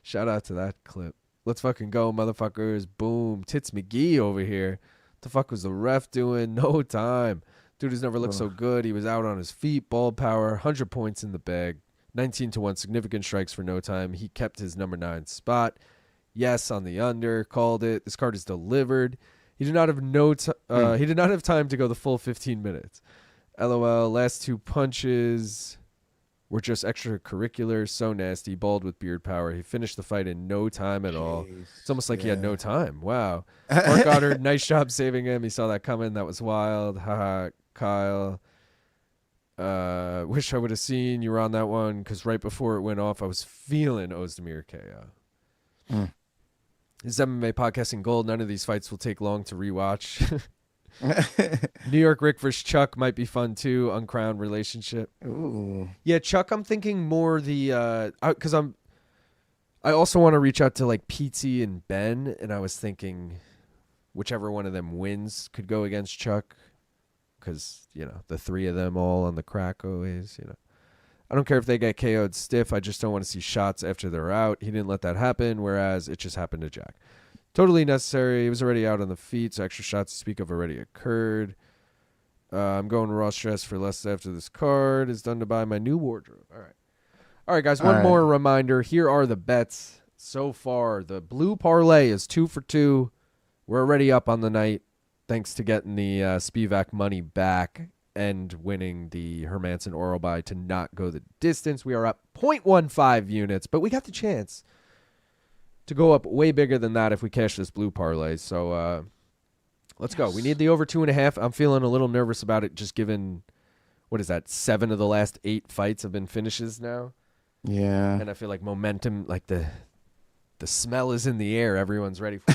Shout out to that clip. Let's fucking go, motherfuckers. Boom. Tits McGee over here. What the fuck was the ref doing? No time. Dude has never looked so good. He was out on his feet. Ball power. 100 points in the bag. 19-1 significant strikes for No Time. He kept his number 9 spot. Yes on the under. Called it. This card is delivered. He did not have he did not have time to go the full 15 minutes. LOL. Last 2 punches were just extracurricular. So nasty. Bald with beard power. He finished the fight in no time at all. It's almost like he had no time. Wow. Mark Goddard, nice job saving him. He saw that coming. That was wild. Haha. Kyle. Wish I would have seen you were on that one because right before it went off, I was feeling Ozdemir KO. This is MMA podcasting gold. None of these fights will take long to rewatch. New York Rick versus Chuck might be fun too. Uncrowned relationship. Ooh. Yeah, Chuck. I'm thinking more the because I also want to reach out to like Pete and Ben, and I was thinking whichever one of them wins could go against Chuck. Because, you know, the 3 of them all on the crack always, you know. I don't care if they get KO'd stiff. I just don't want to see shots after they're out. He didn't let that happen, whereas it just happened to Jack. Totally necessary. He was already out on the feet, so extra shots to speak of already occurred. I'm going raw stress for less after this card is done to buy my new wardrobe. All right, guys, one more reminder. Here are the bets so far. The blue parlay is 2 for 2. We're already up on the night. Thanks to getting the Spivak money back and winning the Hermanson oral buy to not go the distance. We are up 0.15 units, but we got the chance to go up way bigger than that if we cash this blue parlay. So let's go. We need the over 2.5. I'm feeling a little nervous about it just given, what is that, 7 of the last 8 fights have been finishes now. Yeah. And I feel like momentum, like the smell is in the air. Everyone's ready for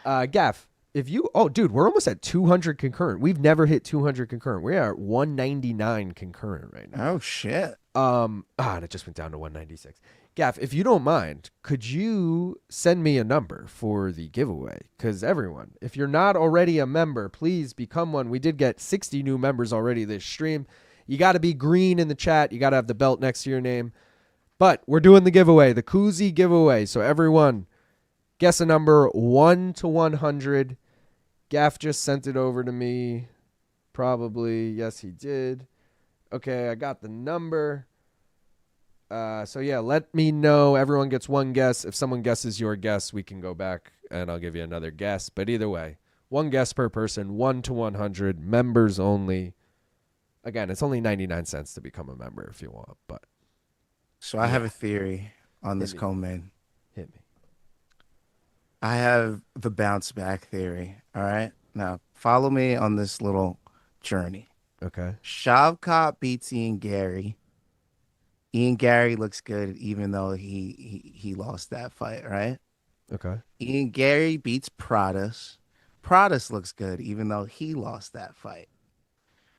it. Gaff. Dude, we're almost at 200 concurrent. We've never hit 200 concurrent. We are at 199 concurrent right now. Oh, shit. And it just went down to 196. Gaff, if you don't mind, could you send me a number for the giveaway? Because everyone, if you're not already a member, please become one. We did get 60 new members already this stream. You got to be green in the chat. You got to have the belt next to your name. But we're doing the giveaway, the koozie giveaway. So everyone, guess a number 1 to 100. Gaff just sent it over to me. Probably. Yes, he did. Okay, I got the number. So yeah, let me know. Everyone gets one guess. If someone guesses your guess, we can go back and I'll give you another guess. But either way, one guess per person, 1 to 100, members only. Again, it's only 99 cents to become a member if you want. But So I have a theory on this me. co-main. hit me. I have the bounce back theory. All right. Now follow me on this little journey. Okay. Shavkat beats Ian Garry. Ian Garry looks good even though he lost that fight, right? Okay. Ian Garry beats Pradas. Pradas looks good even though he lost that fight.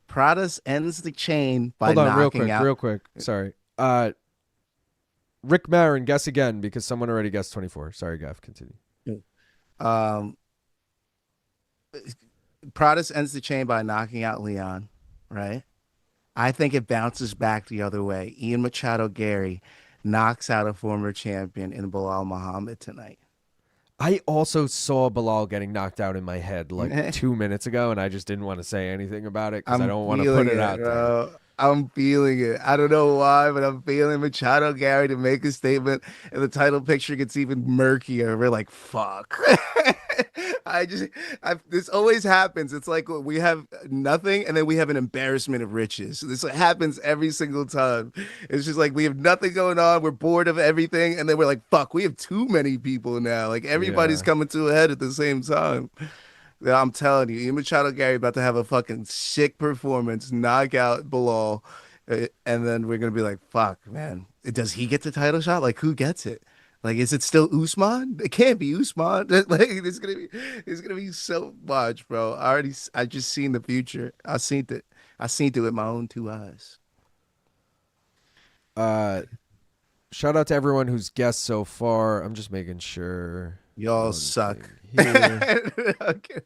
Pradas ends the chain by Hold on, knocking out. real quick. Sorry. Rick Marin, guess again because someone already guessed 24. Sorry, Gav. Continue. Pradas ends the chain by knocking out Leon, right? I think it bounces back the other way. Ian Machado Garry knocks out a former champion in Belal Muhammad tonight. I also saw Belal getting knocked out in my head like 2 minutes ago, and I just didn't want to say anything about it because I don't want to put it out there. I'm feeling it. I don't know why, but I'm feeling Machado Garry to make a statement, and the title picture gets even murkier. We're like, fuck. This always happens. It's like we have nothing, and then we have an embarrassment of riches. This happens every single time. It's just like we have nothing going on. We're bored of everything, and then we're like, fuck, we have too many people now. Like everybody's coming to a head at the same time. Yeah, I'm telling you, Ian Machado Garry about to have a fucking sick performance, knock out Belal, and then we're gonna be like, "Fuck, man, does he get the title shot? Like, who gets it? Like, is it still Usman? It can't be Usman. Like, it's gonna be so much, bro. I just seen the future. I seen it with my own two eyes. Shout out to everyone who's guessed so far. I'm just making sure. Y'all suck. Okay.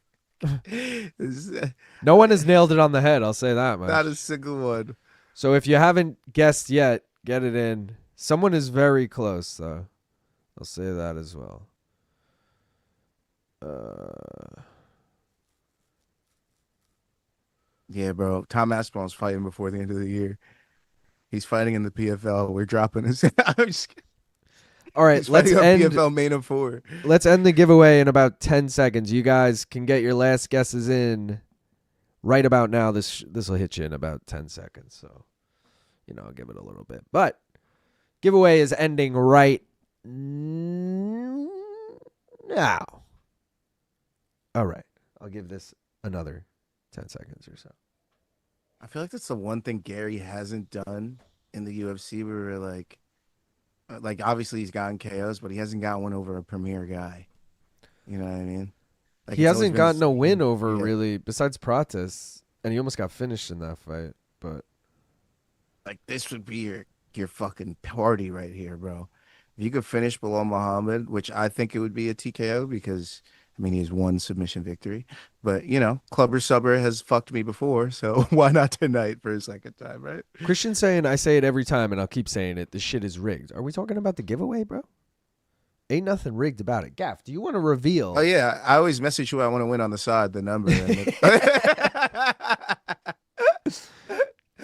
No one has nailed it on the head. I'll say that much. Not a single one. So if you haven't guessed yet, get it in. Someone is very close, though. I'll say that as well. Yeah, bro. Tom Aspinall's fighting before the end of the year. He's fighting in the PFL. We're dropping his. I'm just kidding. All right, let's end PFL main of 4. Let's end the giveaway in about 10 seconds. You guys can get your last guesses in right about now. This will hit you in about 10 seconds. So, I'll give it a little bit. But giveaway is ending right now. All right. I'll give this another 10 seconds or so. I feel like that's the one thing Garry hasn't done in the UFC where we're like obviously he's gotten KOs, but he hasn't got one over a premier guy. You know what I mean? Like he hasn't gotten a win over really besides Prates, and he almost got finished in that fight. But like this would be your fucking party right here, bro. If you could finish below Muhammad, which I think it would be a TKO because he has one submission victory. But, Clubber Subber has fucked me before, so why not tonight for a second time, right? Christian's saying, I say it every time, and I'll keep saying it, this shit is rigged. Are we talking about the giveaway, bro? Ain't nothing rigged about it. Gaff, do you want to reveal? Oh, yeah. I always message who I want to win on the side, the number.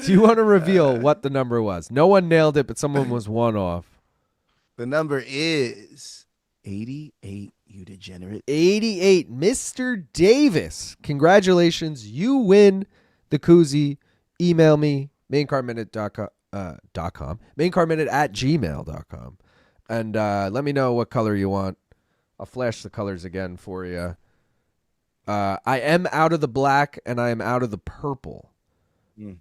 Do you want to reveal what the number was? No one nailed it, but someone was one off. The number is 88. You degenerate. 88. Mr. Davis. Congratulations. You win the koozie. Email me, maincardminute.com, maincardminute@gmail.com. And let me know what color you want. I'll flash the colors again for you. I am out of the black and I am out of the purple.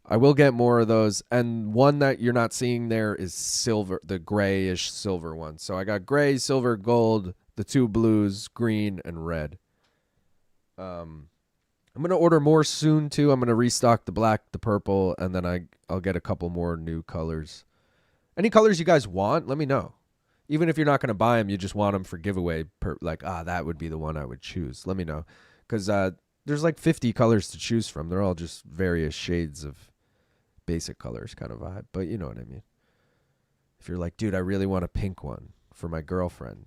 I will get more of those. And one that you're not seeing there is silver, the grayish silver one. So I got gray, silver, gold, the 2 blues, green, and red. I'm going to order more soon, too. I'm going to restock the black, the purple, and then I'll get a couple more new colors. Any colors you guys want, let me know. Even if you're not going to buy them, you just want them for giveaway. That would be the one I would choose. Let me know. Because there's like 50 colors to choose from. They're all just various shades of basic colors kind of vibe. But you know what I mean. If you're like, dude, I really want a pink one for my girlfriend,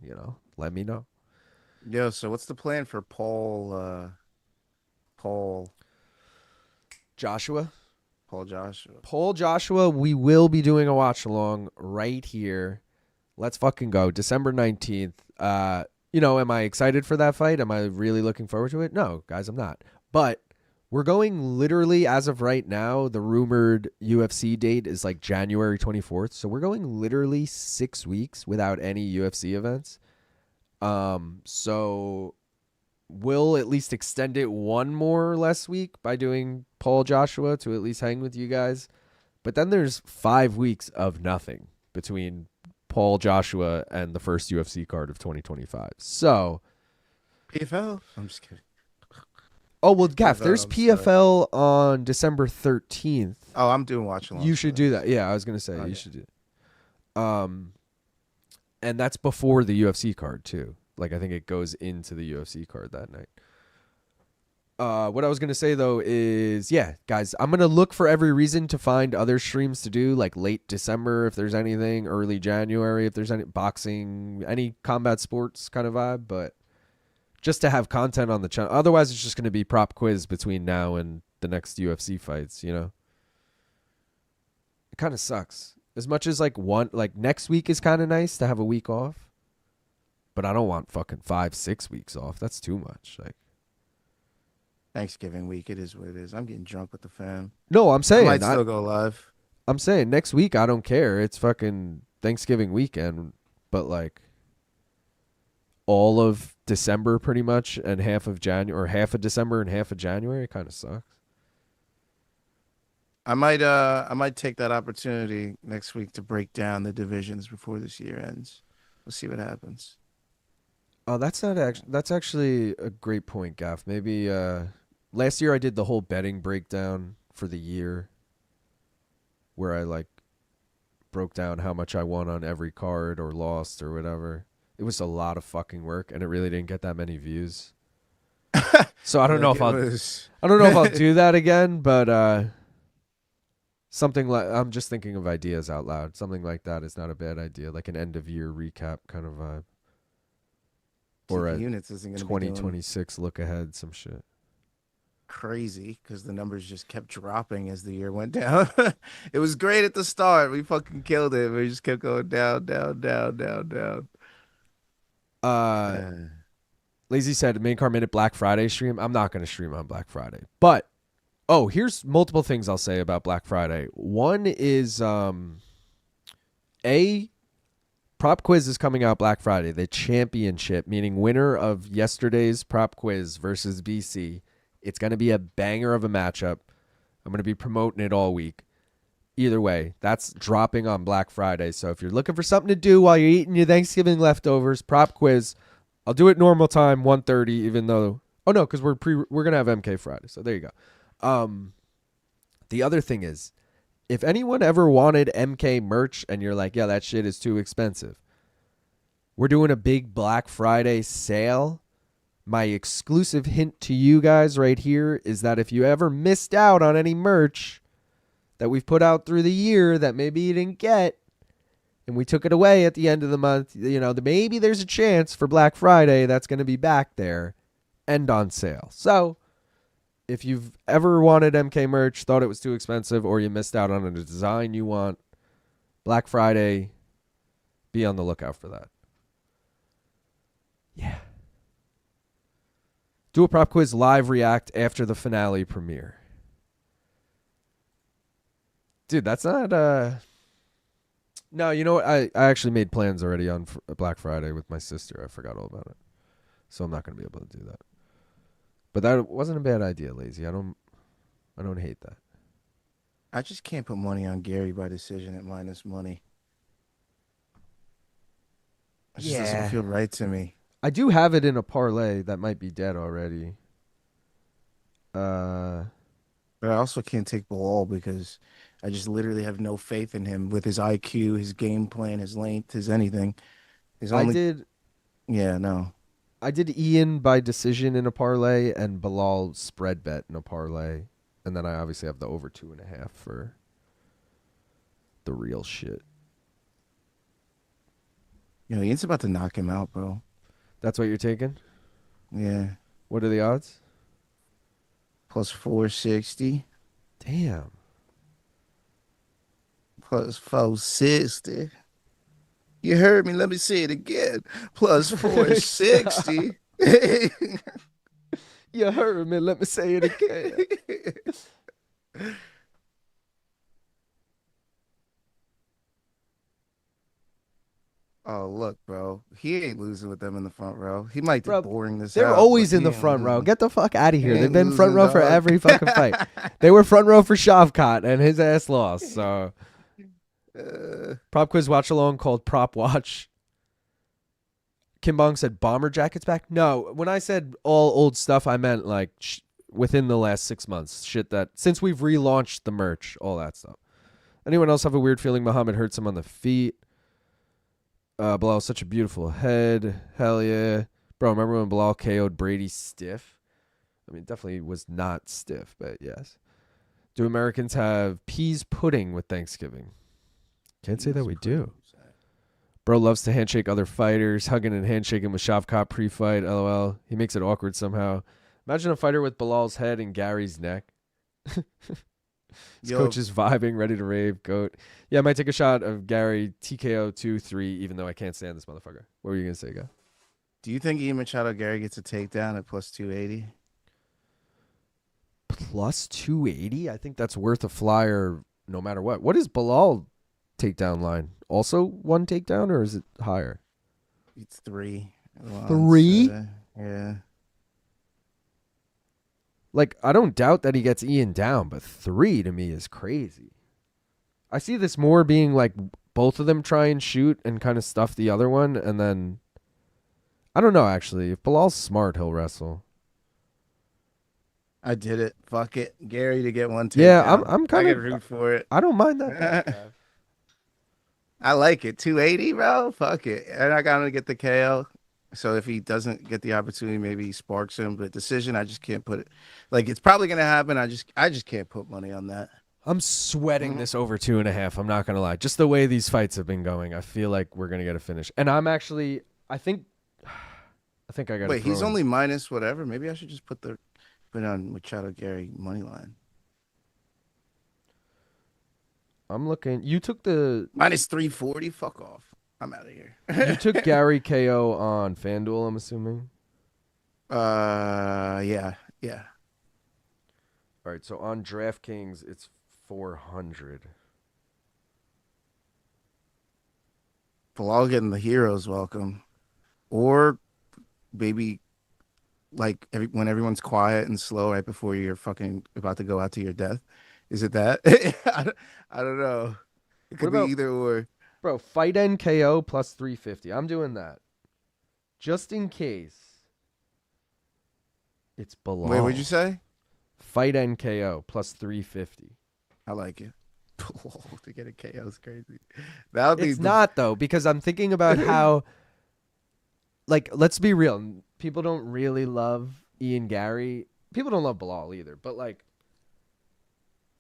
let me know. Yo, so what's the plan for Paul? Joshua? Paul Joshua. Paul Joshua, we will be doing a watch along right here. Let's fucking go. December 19th. Am I excited for that fight? Am I really looking forward to it? No, guys, I'm not. But we're going literally, as of right now, the rumored UFC date is like January 24th. So we're going literally 6 weeks without any UFC events. So we'll at least extend it one more or less week by doing Paul Joshua to at least hang with you guys. But then there's 5 weeks of nothing between Paul Joshua and the first UFC card of 2025. So PFL? I'm just kidding. Oh, well, Gaff, there's PFL on December 13th. Oh, I'm doing watch along. You should do that. Yeah, I was going to say you should do it. And that's before the UFC card, too. Like, I think it goes into the UFC card that night. What I was going to say, though, is, yeah, guys, I'm going to look for every reason to find other streams to do, like late December if there's anything, early January if there's any boxing, any combat sports kind of vibe, but just to have content on the channel. Otherwise, it's just going to be prop quiz between now and the next UFC fights, you know? It kind of sucks. As much as, like next week is kind of nice to have a week off, but I don't want fucking 5-6 weeks off. That's too much. Like, Thanksgiving week, it is what it is. I'm getting drunk with the fam. no, I'm saying I might still go live. I'm saying next week, I don't care. It's fucking Thanksgiving weekend, but like all of December pretty much and half of January, or half of December and half of January, it kind of sucks. I might take that opportunity next week to break down the divisions before this year ends. We'll see what happens. Oh, that's actually a great point, Gaff. Maybe last year I did the whole betting breakdown for the year where I like broke down how much I won on every card or lost or whatever. It was a lot of fucking work and it really didn't get that many views. So I don't know if I'll do that again, but something like, I'm just thinking of ideas out loud. Something like that is not a bad idea, like an end of year recap kind of vibe. Or a 2026 look ahead, some shit. Crazy, because the numbers just kept dropping as the year went down. It was great at the start. We fucking killed it. We just kept going down. Lazy said, main car minute Black Friday stream. I'm not going to stream on Black Friday. But, here's multiple things I'll say about Black Friday. One is, prop quiz is coming out Black Friday. The championship, meaning winner of yesterday's prop quiz versus BC. It's going to be a banger of a matchup. I'm going to be promoting it all week. Either way, that's dropping on Black Friday. So if you're looking for something to do while you're eating your Thanksgiving leftovers, prop quiz, I'll do it normal time, 1:30, even though, because we're going to have MK Friday. So there you go. The other thing is, if anyone ever wanted MK merch and you're like, yeah, that shit is too expensive, we're doing a big Black Friday sale. My exclusive hint to you guys right here is that if you ever missed out on any merch that we've put out through the year that maybe you didn't get, and we took it away at the end of the month, maybe there's a chance for Black Friday that's going to be back there and on sale. So if you've ever wanted MK merch, thought it was too expensive, or you missed out on a design you want, Black Friday, be on the lookout for that. Yeah. Do a prop quiz live react after the finale premiere. Dude, that's not... No, you know what? I actually made plans already on Black Friday with my sister. I forgot all about it. So I'm not going to be able to do that. But that wasn't a bad idea, Lazy. I don't hate that. I just can't put money on Garry by decision at minus money. It just doesn't feel right to me. I do have it in a parlay that might be dead already. But I also can't take Belal because I just literally have no faith in him with his IQ, his game plan, his length, his anything. I did Ian by decision in a parlay and Belal spread bet in a parlay. And then I obviously have the over 2.5 for the real shit. Ian's about to knock him out, bro. That's what you're taking? Yeah. What are the odds? Plus 460. Damn. plus 460. You heard me. Let me say it again. Plus 460. You heard me. Let me say it again. Oh, look, bro. He ain't losing with them in the front row. He might be Bro, boring this They're out, always but in the he ain't front row. losing. Get the fuck out of here. He They've ain't been front losing, row for dog. every fucking fight. They were front row for Shavkat, and his ass lost. So, prop quiz watch along called Prop Watch. Kim Bong said bomber jackets back. No, when I said all old stuff, I meant like within the last 6 months. Shit that since we've relaunched the merch, all that stuff. Anyone else have a weird feeling Muhammad hurts him on the feet? Belal, such a beautiful head. Hell yeah. Bro, remember when Belal KO'd Brady stiff? I mean, definitely was not stiff, but yes. Do Americans have peas pudding with Thanksgiving? Can't say that we do. Bro loves to handshake other fighters, hugging and handshaking with Shavkat pre-fight. LOL. He makes it awkward somehow. Imagine a fighter with Belal's head and Gary's neck. His coach is vibing, ready to rave. Goat. Yeah, I might take a shot of Garry TKO 2-3, even though I can't stand this motherfucker. What were you going to say, guy? Do you think Ian Machado Garry gets a takedown at plus 280? Plus 280? I think that's worth a flyer no matter what. What is Belal takedown line? Also one takedown, or is it higher? It's 3. 3? Yeah. Like, I don't doubt that he gets Ian down, but 3 to me is crazy. I see this more being like both of them try and shoot and kind of stuff the other one, and then I don't know, actually. If Belal's smart, he'll wrestle. I did it. Fuck it. Garry to get one takedown. Yeah, I'm kind I of can root for it. I don't mind that. I like it. 280, bro. Fuck it. And I got him to get the KO. So if he doesn't get the opportunity, maybe he sparks him. But decision, I just can't put it. Like, it's probably gonna happen. I just can't put money on that. I'm sweating this over 2.5. I'm not gonna lie. Just the way these fights have been going, I feel like we're gonna get a finish. And I'm actually, I think I got. Wait, he's only minus whatever. Maybe I should just put on Machado Garry money line. I'm looking. You took the minus 340. Fuck off. I'm out of here. You took Garry KO on FanDuel, I'm assuming. Yeah. All right, so on DraftKings, it's 400. Belal getting the heroes welcome, or maybe like when everyone's quiet and slow right before you're fucking about to go out to your death. Is it that? I don't know. It could be either or. Bro, fight NKO plus 350. I'm doing that. Just in case. It's Belal. Wait, what'd you say? Fight NKO plus 350. I like it. To get a KO is crazy. That would be. It's not, though, because I'm thinking about how, like, let's be real. People don't really love Ian Garry. People don't love Belal either. But, like,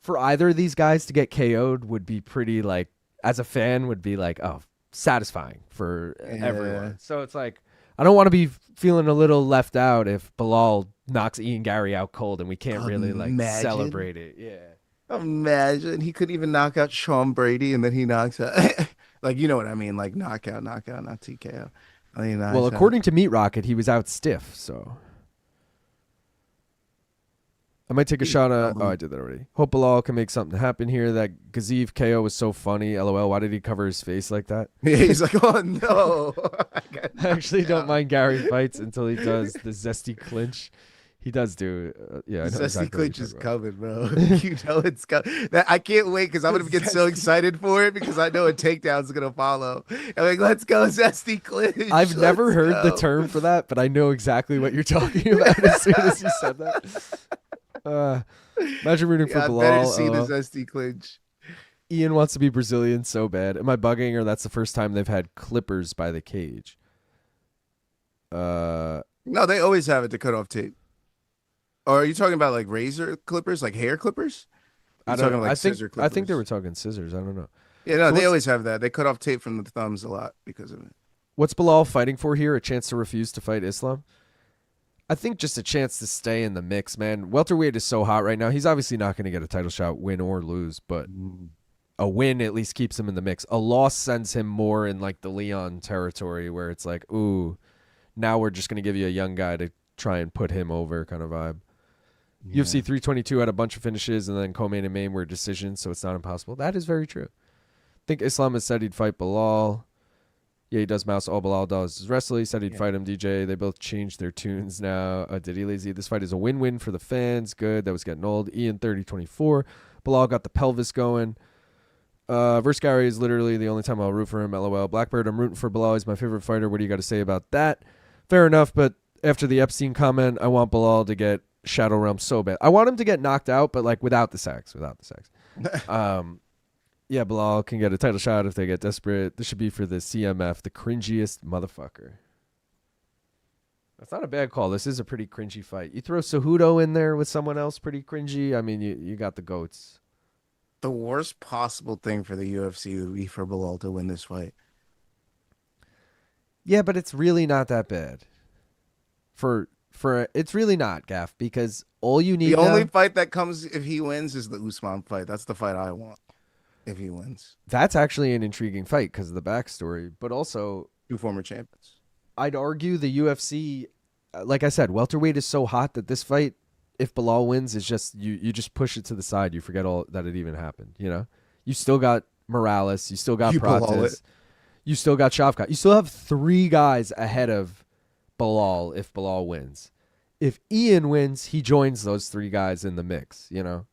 for either of these guys to get KO'd would be pretty, like, as a fan, would be like, oh, satisfying for everyone. So it's like, I don't want to be feeling a little left out if Belal knocks Ian Garry out cold and we can't really like celebrate it. Yeah. Imagine he couldn't even knock out Sean Brady and then he knocks out like, you know what I mean? Like knockout, not TKO. Well, according to Meat Rocket, he was out stiff, so I might take a shot at... Oh, I did that already. Hope Belal can make something happen here. That Gaziv KO was so funny. LOL, why did he cover his face like that? Yeah, he's like, oh, no. I actually don't mind Garry fights until he does the zesty clinch. He does do... yeah, I know zesty exactly clinch is coming, bro. You know it's coming. I can't wait because I'm going to get so excited for it because I know a takedown's going to follow. I'm like, let's go, zesty clinch. I've never heard the term for that, but I know exactly what you're talking about as soon as you said that. Imagine rooting for Belal. Better to see the zesty clinch. Ian wants to be Brazilian so bad. Am I bugging, or that's the first time they've had clippers by the cage? No, they always have it to cut off tape. Or are you talking about like razor clippers, like hair clippers? I don't know. I think they were talking scissors. I don't know. Yeah, no, so they always have that. They cut off tape from the thumbs a lot because of it. What's Belal fighting for here? A chance to refuse to fight Islam? I think just a chance to stay in the mix, man. Welterweight is so hot right now. He's obviously not going to get a title shot, win or lose, but a win at least keeps him in the mix. A loss sends him more in like the Leon territory where it's like, ooh, now we're just going to give you a young guy to try and put him over kind of vibe. Yeah. UFC 322 had a bunch of finishes, and then co-main and main were decisions, so it's not impossible. That is very true. I think Islam has said he'd fight Belal. Yeah, he does mouse. All Belal does is wrestle. He said he'd fight him, DJ. They both changed their tunes now. Did he lazy? This fight is a win-win for the fans. Good. That was getting old. Ian 30-24. Belal got the pelvis going. Versus Garry is literally the only time I'll root for him. LOL. Blackbird, I'm rooting for Belal. He's my favorite fighter. What do you got to say about that? Fair enough, but after the Epstein comment, I want Belal to get Shadow Realm so bad. I want him to get knocked out, but like without the sex. Yeah, Belal can get a title shot if they get desperate. This should be for the CMF, the cringiest motherfucker. That's not a bad call. This is a pretty cringy fight. You throw Cejudo in there with someone else pretty cringy. I mean, you got the goats. The worst possible thing for the UFC would be for Belal to win this fight. Yeah, but it's really not that bad. It's really not, Gaff, because all you need The only fight that comes if he wins is the Usman fight. That's the fight I want if he wins. That's actually an intriguing fight because of the backstory, but also 2 former champions. I'd argue the UFC, like I said, welterweight is so hot that this fight, if Belal wins, is just you just push it to the side. You forget all that it even happened. You know, you still got Morales, you still got Prates, you still got Shavkat. You still have 3 guys ahead of Belal if Belal wins. If Ian wins, he joins those 3 guys in the mix. You know.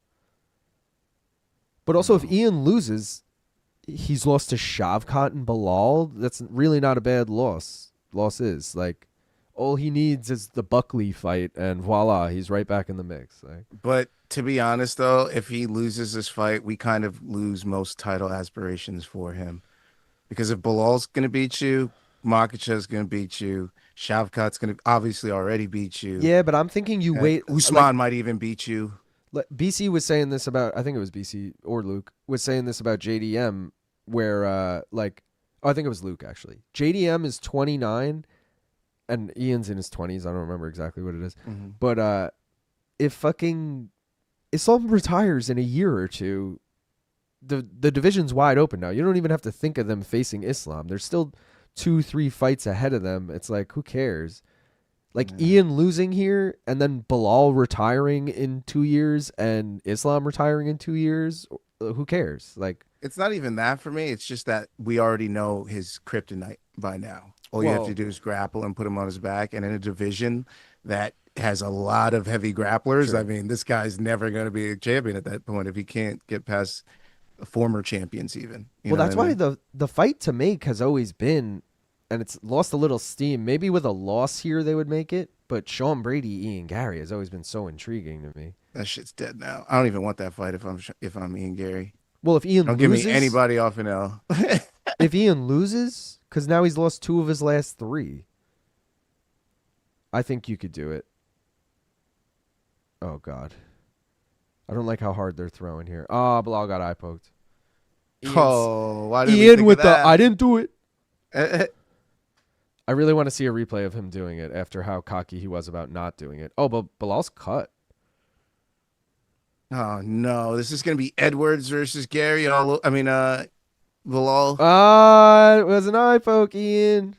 But also, if Ian loses, he's lost to Shavkat and Belal. That's really not a bad loss. Loss is like all he needs is the Buckley fight, and voila, he's right back in the mix. Like, but to be honest, though, if he loses this fight, we kind of lose most title aspirations for him, because if Belal's going to beat you, Makhachev's going to beat you, Shavkat's going to obviously already beat you. Yeah, but I'm thinking you wait. Usman might even beat you. BC was saying this about, I think it was BC or Luke was saying this about JDM, where I think it was Luke actually. JDM is 29 and Ian's in his 20s. I don't remember exactly what it is. Mm-hmm. But if fucking Islam retires in a year or two, the division's wide open now. You don't even have to think of them facing Islam. There's still 2-3 fights ahead of them. It's like, who cares? Like Ian losing here and then Belal retiring in 2 years and Islam retiring in 2 years. Who cares? Like, it's not even that for me. It's just that we already know his kryptonite by now. All you have to do is grapple and put him on his back. And in a division that has a lot of heavy grapplers, sure. I mean, this guy's never going to be a champion at that point if he can't get past former champions even. Well, that's why the fight to make has always been, and it's lost a little steam. Maybe with a loss here they would make it, but Sean Brady, Ian Garry has always been so intriguing to me. That shit's dead now. I don't even want that fight if I'm Ian Garry. Well, if Ian don't loses, give me anybody off an L. If Ian loses, because now he's lost 2 of his last 3, I think you could do it. Oh God, I don't like how hard they're throwing here. Oh, Belal got eye poked. Why did Ian with the I didn't do it. Uh, I really want to see a replay of him doing it after how cocky he was about not doing it. Oh, but Belal's cut. Oh no, this is gonna be Edwards versus Garry. Belal. It was an eye poke, Ian.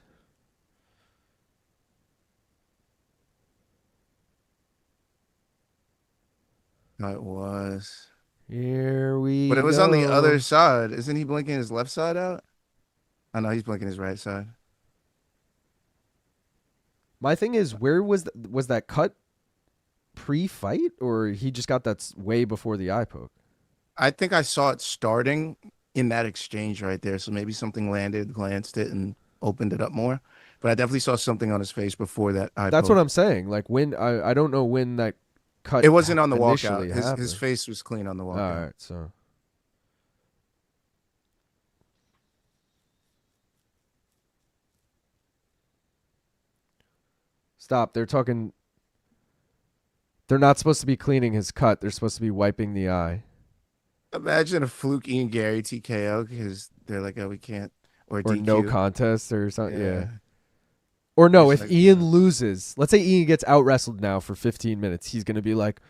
No, it was. Here we But it was go. on the other side. Isn't he blinking his left side out? I know he's blinking his right side. My thing is, where was that cut pre-fight, or he just got that way before the eye poke? I think I saw it starting in that exchange right there. So maybe something landed, glanced it, and opened it up more. But I definitely saw something on his face before that eye That's poke. what I'm saying. Like when I don't know when that cut. It wasn't on the initially walkout. His face was clean on the walkout. All right, so. Stop. They're talking. They're not supposed to be cleaning his cut. They're supposed to be wiping the eye. Imagine a fluke Ian Garry TKO because they're like, oh, we can't. Or DQ. No contest or something. Yeah. Yeah. Or no, Just if like, Ian loses, let's say Ian gets out wrestled now for 15 minutes, he's going to be like,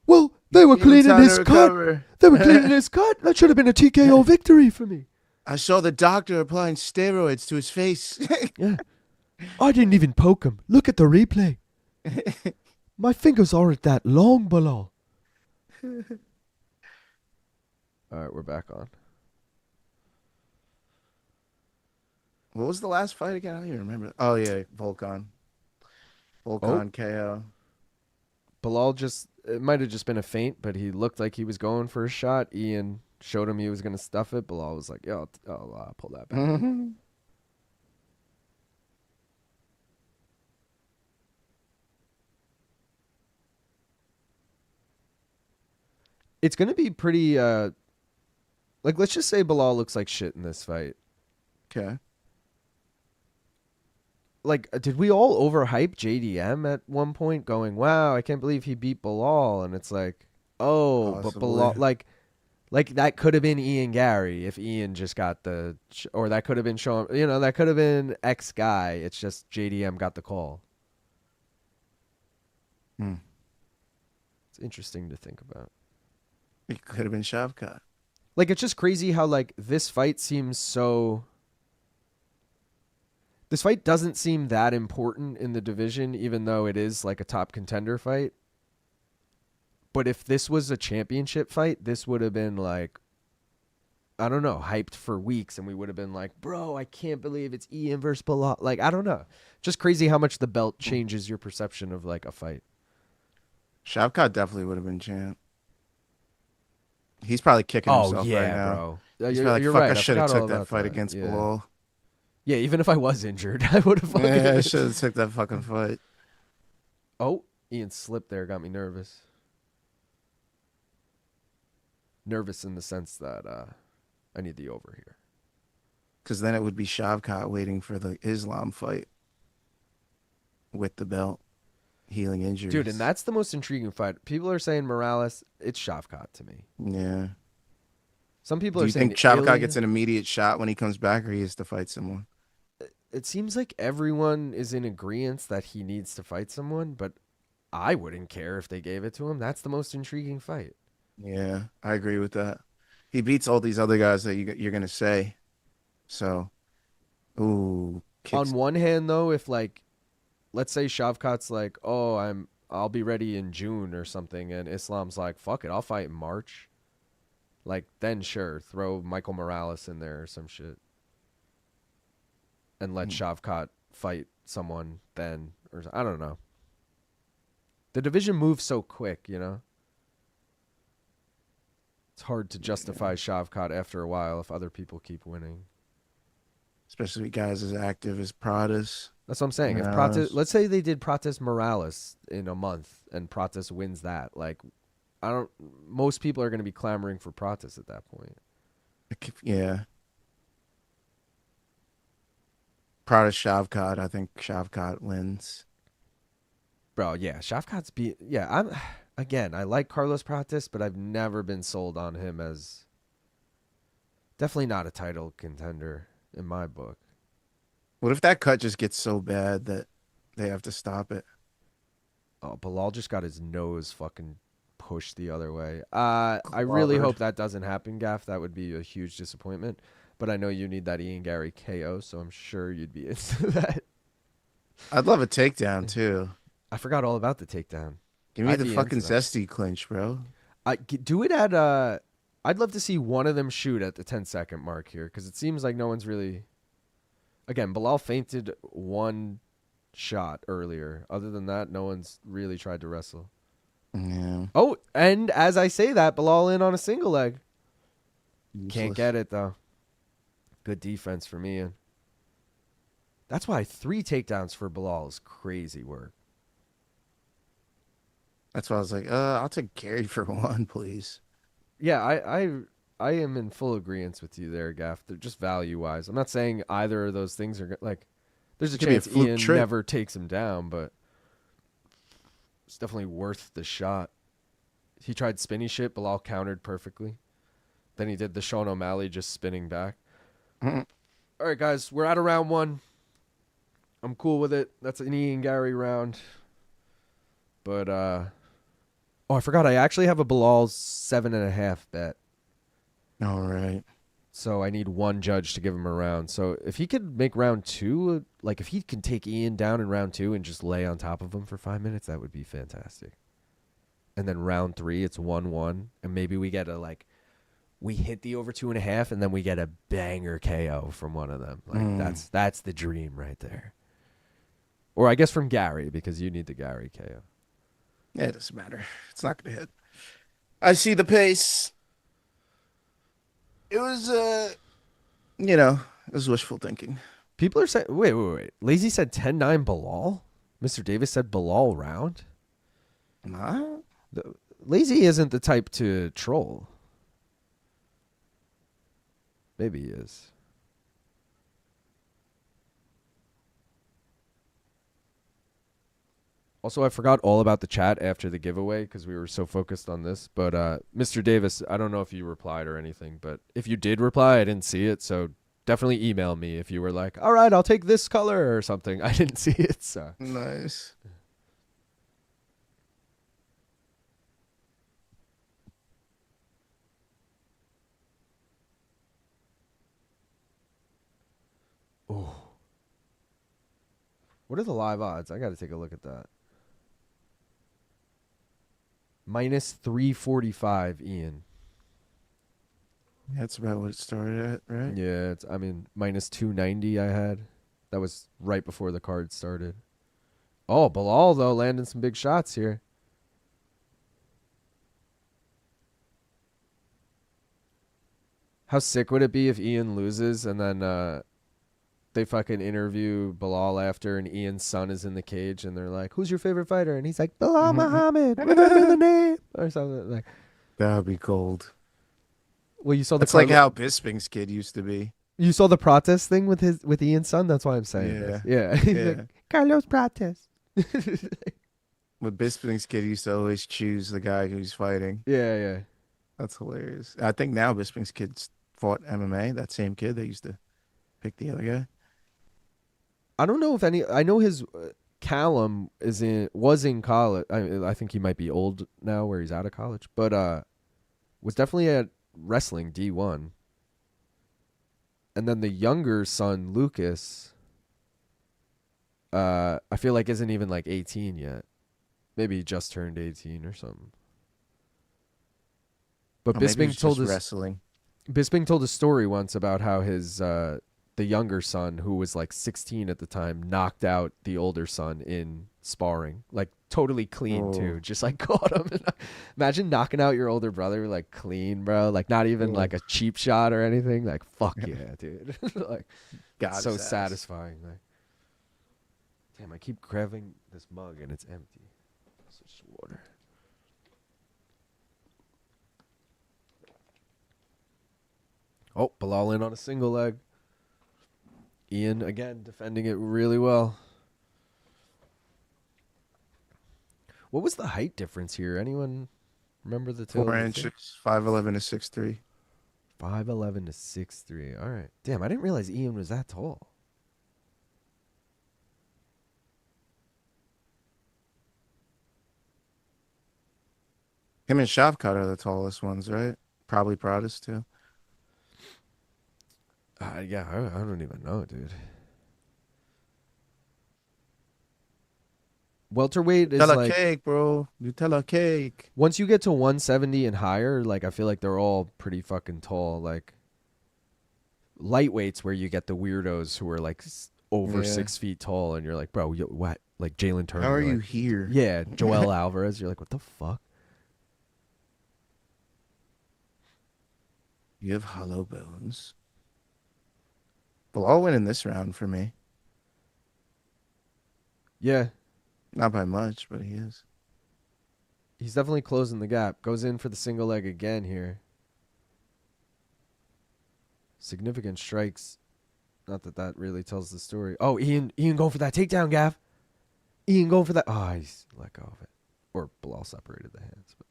well, They were Give him cleaning time his to cut. recover. They were cleaning his cut. That should have been a TKO victory for me. I saw the doctor applying steroids to his face. Yeah. I didn't even poke him. Look at the replay. My fingers aren't that long, Belal. All right, we're back on. What was the last fight again? I don't even remember. Oh, yeah, Volkan KO. Belal it might have just been a feint, but he looked like he was going for a shot. Ian showed him he was going to stuff it. Belal was like, yo, I'll pull that back. Mm-hmm. It's going to be pretty, let's just say Belal looks like shit in this fight. Okay. Like, did we all overhype JDM at one point going, wow, I can't believe he beat Belal? And it's like, but Belal, like that could have been Ian Garry if Ian just got or that could have been Sean, that could have been X guy. It's just JDM got the call. It's interesting to think about. It could have been Shavkat. Like, it's just crazy how, like, this fight seems so... This fight doesn't seem that important in the division, even though it is, like, a top contender fight. But if this was a championship fight, this would have been, like, I don't know, hyped for weeks, and we would have been like, bro, I can't believe it's Ian versus Belal. Like, I don't know. Just crazy how much the belt changes your perception of, like, a fight. Shavkat definitely would have been champ. He's probably kicking himself right now. Bro. He's probably like, fuck, I should have took that fight against Belal. Yeah, even if I was injured, I would have fucking... Yeah, I should have took that fucking fight. Oh, Ian slipped there. Got me nervous. Nervous in the sense that I need the over here. Because then it would be Shavkat waiting for the Islam fight with the belt. Healing injuries. Dude, and that's the most intriguing fight. People are saying Morales. It's Shavkat to me. Yeah. Some people Do are you saying think Shavkat gets an immediate shot when he comes back, or he has to fight someone? It seems like everyone is in agreement that he needs to fight someone, but I wouldn't care if they gave it to him. That's the most intriguing fight. Yeah, I agree with that. He beats all these other guys that you're going to say. So, ooh. On one hand, though, if, like, let's say Shavkat's like, oh, I'll be ready in June or something, and Islam's like, fuck it, I'll fight in March. Like, then sure, throw Michael Morales in there or some shit. And let Shavkat fight someone then. Or I don't know. The division moves so quick, you know? It's hard to justify Shavkat after a while if other people keep winning. Especially with guys as active as Pradas. That's what I'm saying. Morales. If let's say they did Prates Morales in a month and Prates wins that, like, most people are going to be clamoring for Prates at that point. Yeah. Pradas Shavkat, I think Shavkat wins. Bro, yeah, Shavkat's I like Carlos Prates, but I've never been sold on him as definitely not a title contender in my book. What if that cut just gets so bad that they have to stop it? Oh, Belal just got his nose fucking pushed the other way. I really hope that doesn't happen, Gaff. That would be a huge disappointment. But I know you need that Ian Garry KO, so I'm sure you'd be into that. I'd love a takedown, too. I forgot all about the takedown. Give me the fucking zesty clinch, bro. Do it at... I'd love to see one of them shoot at the 10-second mark here, because it seems like no one's really... Again, Belal feinted one shot earlier. Other than that, no one's really tried to wrestle. Yeah. Oh, and as I say that, Belal in on a single leg. Useless. Can't get it, though. Good defense from Ian. That's why 3 takedowns for Belal is crazy work. That's why I was like, I'll take Garry for 1, please. Yeah, I am in full agreement with you there, Gaff. They're just value-wise. I'm not saying either of those things are like. There's a chance Ian never takes him down, but it's definitely worth the shot. He tried spinny shit. Belal countered perfectly. Then he did the Sean O'Malley just spinning back. Mm-hmm. All right, guys, we're out of round 1. I'm cool with it. That's an Ian Garry round. But Oh, I forgot. I actually have a Belal's 7.5 bet. All right. So I need one judge to give him a round. So if he could make round 2, like if he can take Ian down in round 2 and just lay on top of him for 5 minutes, that would be fantastic. And then round 3, it's 1-1. And maybe we get we hit the over 2.5 and then we get a banger KO from one of them. Like that's the dream right there. Or I guess from Garry, because you need the Garry KO. Yeah, it doesn't matter. It's not going to hit. I see the pace. It was, it was wishful thinking. People are saying, wait. Lazy said 10-9 Belal? Mr. Davis said Belal round? Nah. Lazy isn't the type to troll. Maybe he is. Also, I forgot all about the chat after the giveaway because we were so focused on this. But Mr. Davis, I don't know if you replied or anything, but if you did reply, I didn't see it. So definitely email me if you were like, all right, I'll take this color or something. I didn't see it. So Nice. Oh. What are the live odds? I got to take a look at that. Minus 345, Ian. That's about what it started at, right? Yeah, minus 290 I had. That was right before the card started. Oh, Belal, though, landing some big shots here. How sick would it be if Ian loses and then they fucking interview Belal after and Ian's son is in the cage and they're like, who's your favorite fighter? And he's like, Belal Muhammad, remember the name? Or something like. That would be cold. Well, you saw the It's like how Bisping's kid used to be. You saw the protest thing with Ian's son? That's why I'm saying this. Yeah. Yeah. Like, Carlos protest. But Bisping's kid used to always choose the guy who's fighting. Yeah. That's hilarious. I think now Bisping's kids fought MMA. That same kid, they used to pick the other guy. I don't know if I know his Callum was in college. I think he might be old now where he's out of college, but was definitely at wrestling D1. And then the younger son, Lucas, I feel like isn't even like 18 yet. Maybe he just turned 18 or something. But Bisping told a story once about how his the younger son, who was like 16 at the time, knocked out the older son in sparring, like totally clean too, just like caught him. Imagine knocking out your older brother like clean, bro, like not even like a cheap shot or anything. Like fuck yeah, dude. Like God's so ass. satisfying. Like, damn, I keep grabbing this mug and it's empty. It's just water. Oh, Belal in on a single leg. Ian, again, defending it really well. What was the height difference here? Anyone remember the 4 inches, 5'11" to 6'3". 5'11" to 6'3". All right. Damn, I didn't realize Ian was that tall. Him and Shavkat are the tallest ones, right? Probably proudest, too. Yeah, I don't even know, dude. Welterweight is Nutella like cake, bro. Nutella cake. once you get to 170 and higher, like I feel like they're all pretty fucking tall. Like lightweights, where you get the weirdos who are like over 6 feet tall, and you're like, bro, what? Like Jalen Turner. How are like, you here? Yeah, Joel Alvarez. You're like, what the fuck? You have hollow bones. Belal winning this round for me. Yeah, Not by much, but he is. he's definitely closing the gap. Goes in for the single leg again here. Significant strikes. Not that really tells the story. Oh, Ian going for that takedown, Gav. Ian going for that. Oh, he's let go of it. Or Belal separated the hands. But.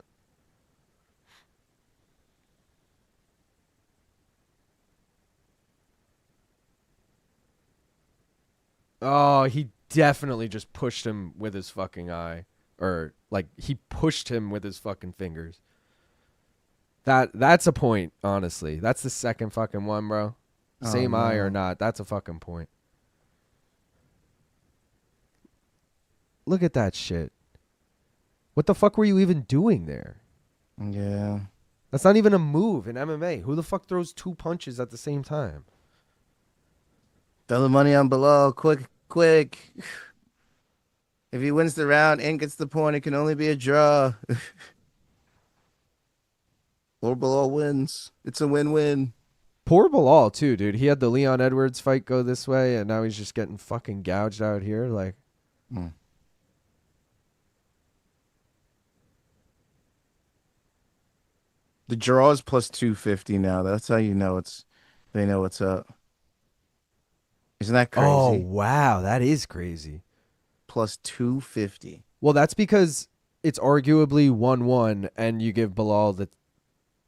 Oh, he definitely just pushed him with his fucking eye. or like he pushed him with his fucking fingers. That's a point, honestly. That's the second fucking one, bro. Same eye or not, that's a fucking point. Look at that shit. What the fuck were you even doing there? Yeah. That's not even a move in MMA. Who the fuck throws 2 punches at the same time? Throw the money on Belal. Quick. If he wins the round and gets the point, it can only be a draw. Or Belal wins. It's a win-win. Poor Belal, too, dude. He had the Leon Edwards fight go this way, and now he's just getting fucking gouged out here. Like, The draw is plus 250 now. That's how you know they know what's up. Isn't that crazy? oh, wow. That is crazy. Plus 250. Well, that's because it's arguably 1-1, and you give Belal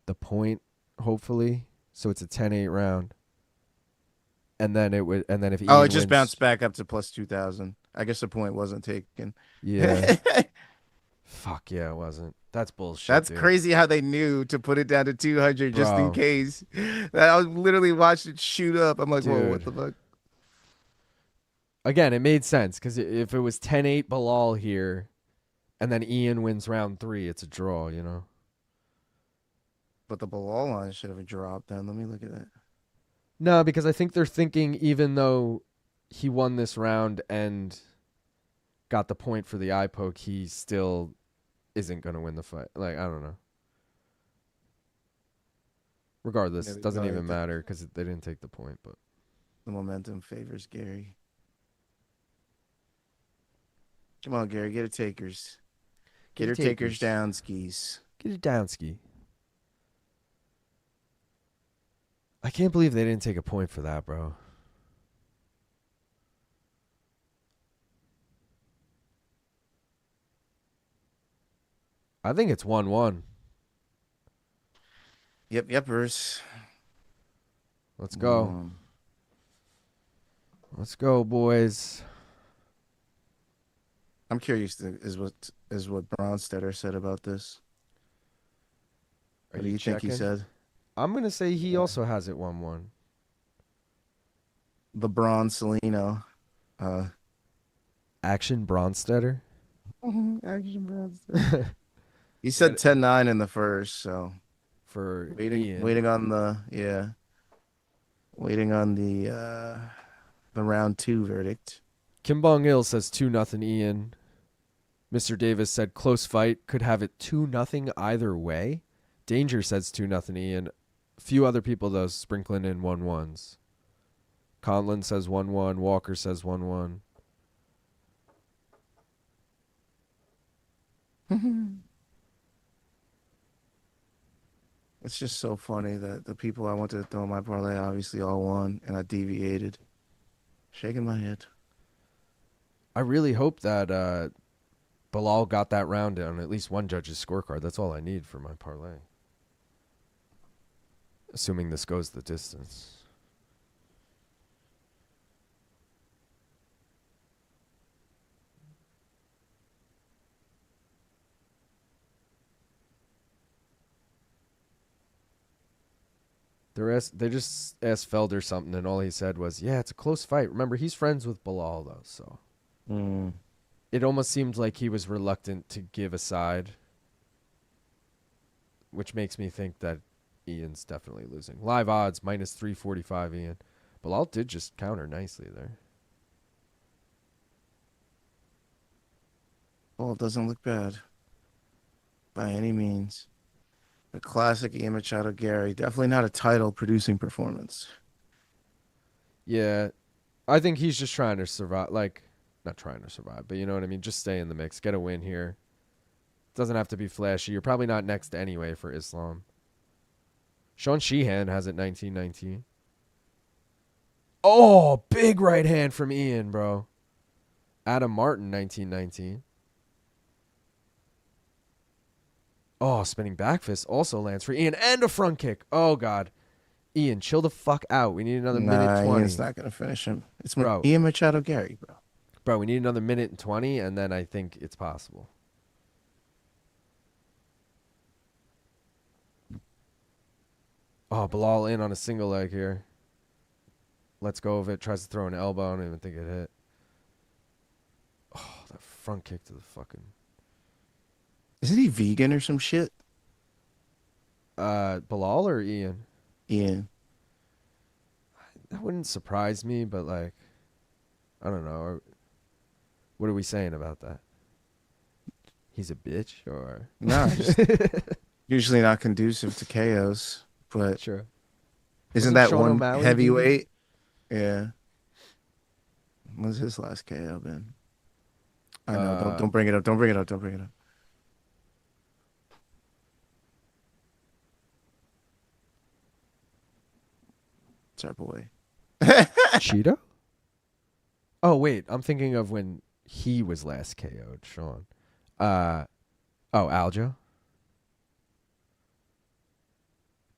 the point, hopefully. So it's a 10-8 round. And then if Ian It just wins, bounced back up to plus 2,000. I guess the point wasn't taken. Yeah. Fuck yeah, it wasn't. That's bullshit. That's dude. crazy how they knew to put it down to 200 just Bro. in case. I literally watched it shoot up. I'm like, whoa, what Dude. the fuck? Again, it made sense because if it was 10-8 Belal here, and then Ian wins round 3, it's a draw, you know? But the Belal line should have dropped then. Let me look at that. No, because I think they're thinking even though he won this round and got the point for the eye poke, he still isn't going to win the fight. Like, I don't know. Regardless, Yeah, it doesn't no, even matter because they didn't take the point. But The momentum favors Garry. Come on, Garry, get her takers. Get her takers down, skis. Get it down, Ski. I can't believe they didn't take a point for that, bro. I think it's 1-1. Yepers. Let's go. Let's go, boys. I'm curious is what Bronstetter said about this. What do you think he said? I'm going to say he also has it 1-1. LeBron Salino. Action Bronstetter? Action Bronstetter. He said 10-9 in the first, so For waiting on the round 2 verdict. Kim Bong-il says 2-0 Ian. Mr. Davis said close fight, could have it 2-0 either way. Danger says 2-0 Ian. A few other people, though, sprinkling in 1-1s. Conlon says 1-1. Walker says 1-1. It's just so funny that the people I wanted to throw in my parlay obviously all won, and I deviated. Shaking my head. I really hope that Belal got that round on at least one judge's scorecard. That's all I need for my parlay. Assuming this goes the distance. They just asked Felder something, and all he said was, yeah, it's a close fight. Remember, he's friends with Belal, though, so. It almost seemed like he was reluctant to give a side, which makes me think that Ian's definitely losing. Live odds, minus 345, Ian. Belal did just counter nicely there. Well, it doesn't look bad. By any means. A classic Ian Machado Garry. Definitely not a title-producing performance. Yeah, I think he's just trying to survive. Like, not trying to survive, but you know what I mean? Just stay in the mix. Get a win here. Doesn't have to be flashy. You're probably not next anyway for Islam. Sean Sheehan has it 19-19. Oh, big right hand from Ian, bro. Adam Martin, 19-19. Oh, spinning back fist also lands for Ian and a front kick. Oh, God. Ian, chill the fuck out. We need another minute 20. Ian's not going to finish him. Bro. Ian Machado Garry, bro. Bro, we need another minute and 20, and then I think it's possible. Oh, Belal in on a single leg here. Lets go of it. Tries to throw an elbow. I don't even think it hit. Oh, that front kick to the fucking... Isn't he vegan or some shit? Belal or Ian? Ian. That wouldn't surprise me, but like, I don't know. What are we saying about that? He's a bitch, or No, usually not conducive to KOs, but sure. isn't Wasn't that Sean one O'Malley heavyweight? Yeah. When's his last KO been? I know. Don't bring it up. Don't bring it up. Don't bring it up. It's our boy. Cheetah? Oh wait, I'm thinking of when he was last KO'd, Sean. Aljo.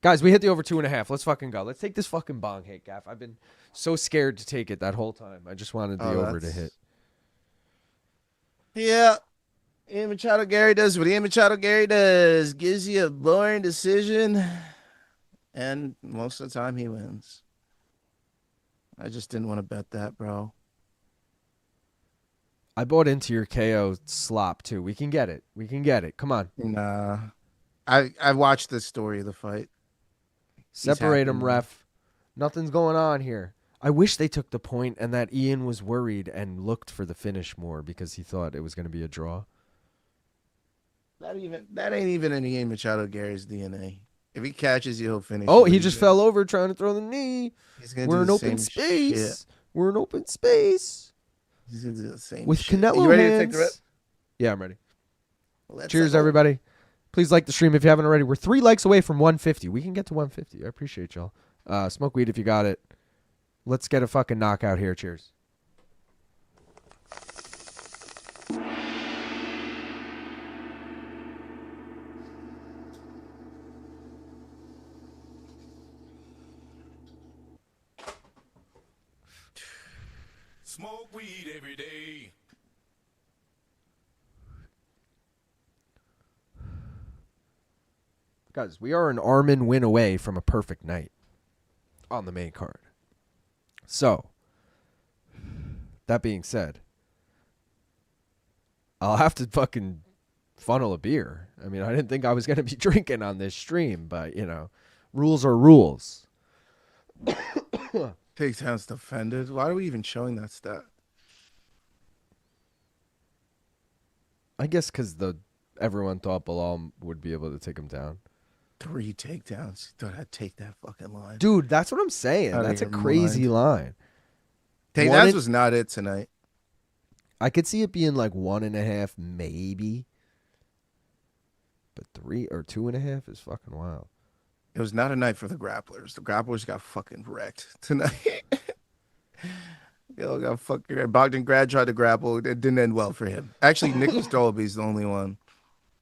Guys, we hit the over 2.5. Let's fucking go. Let's take this fucking bong hit, Gaff. I've been so scared to take it that whole time. I just wanted the over to hit. Yeah. Ian Machado Garry does what Ian Machado Garry does. Gives you a boring decision. And most of the time he wins. I just didn't want to bet that, bro. I bought into your KO slop too. We can get it. We can get it. Come on. Nah. I watched the story of the fight. Separate him, ref. Nothing's going on here. I wish they took the point and that Ian was worried and looked for the finish more because he thought it was going to be a draw. That ain't even in Ian Machado Garry's DNA. If he catches you, he'll finish. Oh, he just fell over trying to throw the knee. We're in open space. We're in open space. He's gonna do the same with shit. Canelo You ready hands. to take the rip? Yeah, I'm ready. Let's Cheers, go. everybody. Please like the stream if you haven't already. We're 3 likes away from 150. We can get to 150. I appreciate y'all. Smoke weed if you got it. Let's get a fucking knockout here. Cheers. Smoke weed every day. Guys, we are an Arman win away from a perfect night on the main card. So, that being said, I'll have to fucking funnel a beer. I mean, I didn't think I was going to be drinking on this stream, but, you know, rules are rules. Takedown's defended. Why are we even showing that stat? I guess because everyone thought Belal would be able to take him down. 3 takedowns. Thought I'd take that fucking line. Dude, that's what I'm saying. Out of That's a your crazy mind. line. Takedowns was not it tonight. I could see it being like 1.5, maybe. But 3 or 2.5 is fucking wild. It was not a night for the grapplers. The grapplers got fucking wrecked tonight. Yo, got fucking wrecked. Bogdan Grad tried to grapple. It didn't end well for him. Actually, Nicolas Dalby's the only one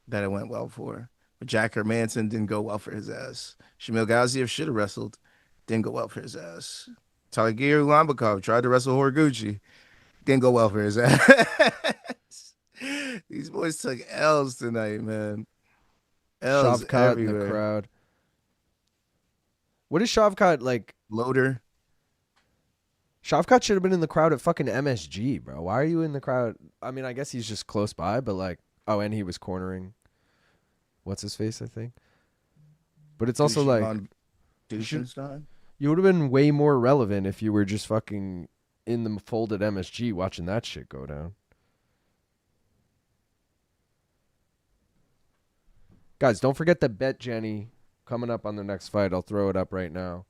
that it went well for. But Jack Hermanson didn't go well for his ass. Shamil Gaziev should have wrestled. Didn't go well for his ass. Taligir Lambakov tried to wrestle Horiguchi. Didn't go well for his ass. These boys took L's tonight, man. L's Shavkat everywhere. in the crowd. What is Shavkat like? Loder. Shavkat should have been in the crowd at fucking MSG, bro. Why are you in the crowd? I mean, I guess he's just close by, but like, oh, and he was cornering. What's his face, I think. But it's also like, Duchenstein? you would have been way more relevant if you were just fucking in the folded MSG watching that shit go down. Guys, don't forget that Bet Jenny coming up on the next fight. I'll throw it up right now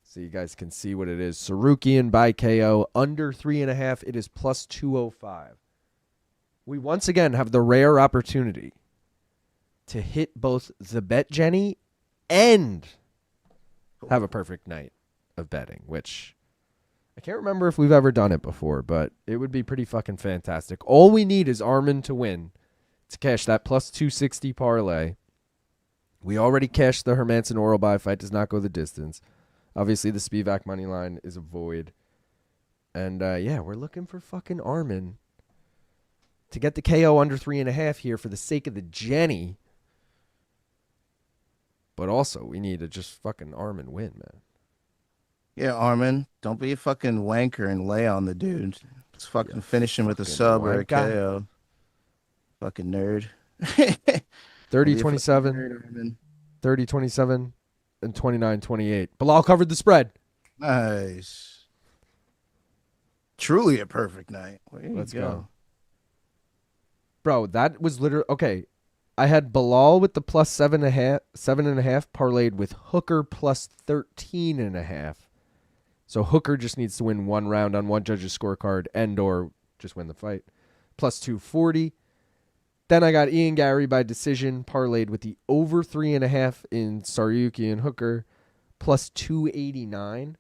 so you guys can see what it is. Tsarukyan by KO, under 3.5. It is plus 205. We once again have the rare opportunity to hit both the Bet Jenny and have a perfect night of betting, which I can't remember if we've ever done it before, but it would be pretty fucking fantastic. All we need is Arman to win to cash that plus 260 parlay. We already cashed the Hermanson oral buy. Fight does not go the distance. Obviously, the Spivak money line is a void. And, yeah, we're looking for fucking Arman to get the KO under 3.5 here for the sake of the Jenny. but also we need to just fucking Arman win, man. Yeah, Arman, don't be a fucking wanker and lay on the dude. Let's fucking finish him with a fucking sub or a wanker. KO. Fucking nerd. 30-27, Arman. 30-27, and 29-28. Belal covered the spread. Nice. Truly a perfect night. Let's go. Bro, that was literally okay. I had Belal with the plus 7.5 parlayed with Hooker plus 13.5. So Hooker just needs to win one round on one judge's scorecard and or just win the fight. Plus 240. Then I got Ian Garry by decision parlayed with the over 3.5 in Tsarukyan Hooker plus 289.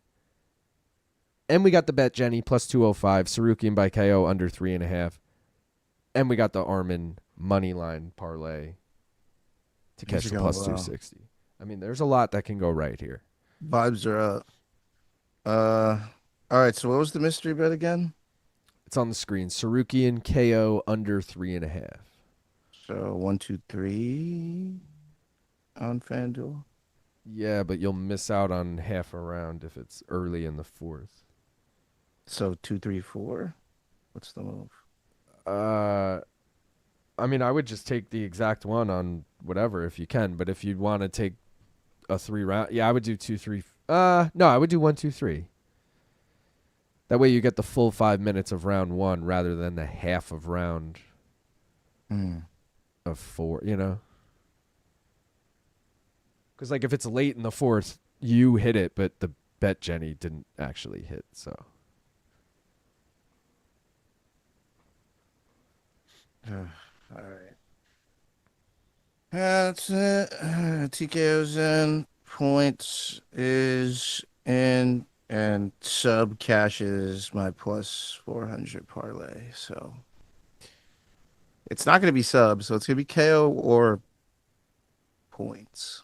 And we got the bet Jenny plus 205. Tsarukyan by KO under 3.5. And we got the Arman money line parlay to catch the plus 260. I mean, there's a lot that can go right here. Vibes are up. All right, so what was the mystery bet again? It's on the screen. Tsarukyan KO under 3.5. So 1, 2, 3 on FanDuel. Yeah, but you'll miss out on half a round if it's early in the fourth. So 2, 3, 4. What's the move? I mean, I would just take the exact one on whatever if you can. But if you'd want to take a 3 round, yeah, I would do 2, 3. No, I would do 1, 2, 3. That way you get the full 5 minutes of round 1 rather than the half of round of 4. You know, because like if it's late in the fourth, you hit it, but the bet Jenny didn't actually hit. So. All right. That's it. TKO's in. Points is in. And sub cashes my plus 400 parlay. So it's not going to be sub. So it's going to be KO or points.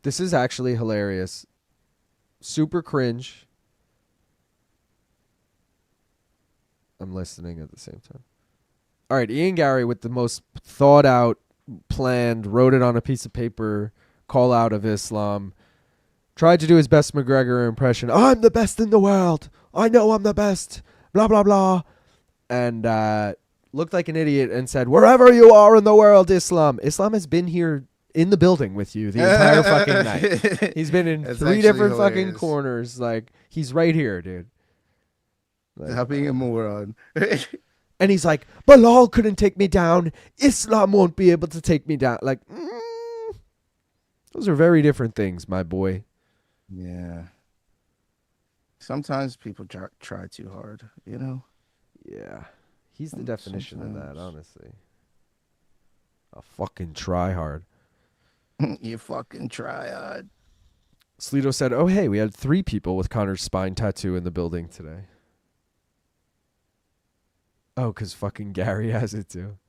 This is actually hilarious. Super cringe. I'm listening at the same time. All right, Ian Garry with the most thought out, planned, wrote it on a piece of paper, call out of Islam. Tried to do his best McGregor impression. I'm the best in the world. I know I'm the best. Blah, blah, blah. And looked like an idiot and said, wherever you are in the world, Islam. Islam has been here in the building with you the entire fucking night. He's been in That's 3 different hilarious. fucking corners. Like, he's right here, dude. Like, Stop being a moron. and he's like, Belal couldn't take me down. Islam won't be able to take me down. Like, those are very different things, my boy. Yeah. Sometimes people try too hard, you know? Yeah. He's the definition of that, Sometimes. honestly. A fucking try hard. You fucking try hard. Sleeto said, oh, hey, we had 3 people with Connor's spine tattoo in the building today. Oh, because fucking Garry has it too.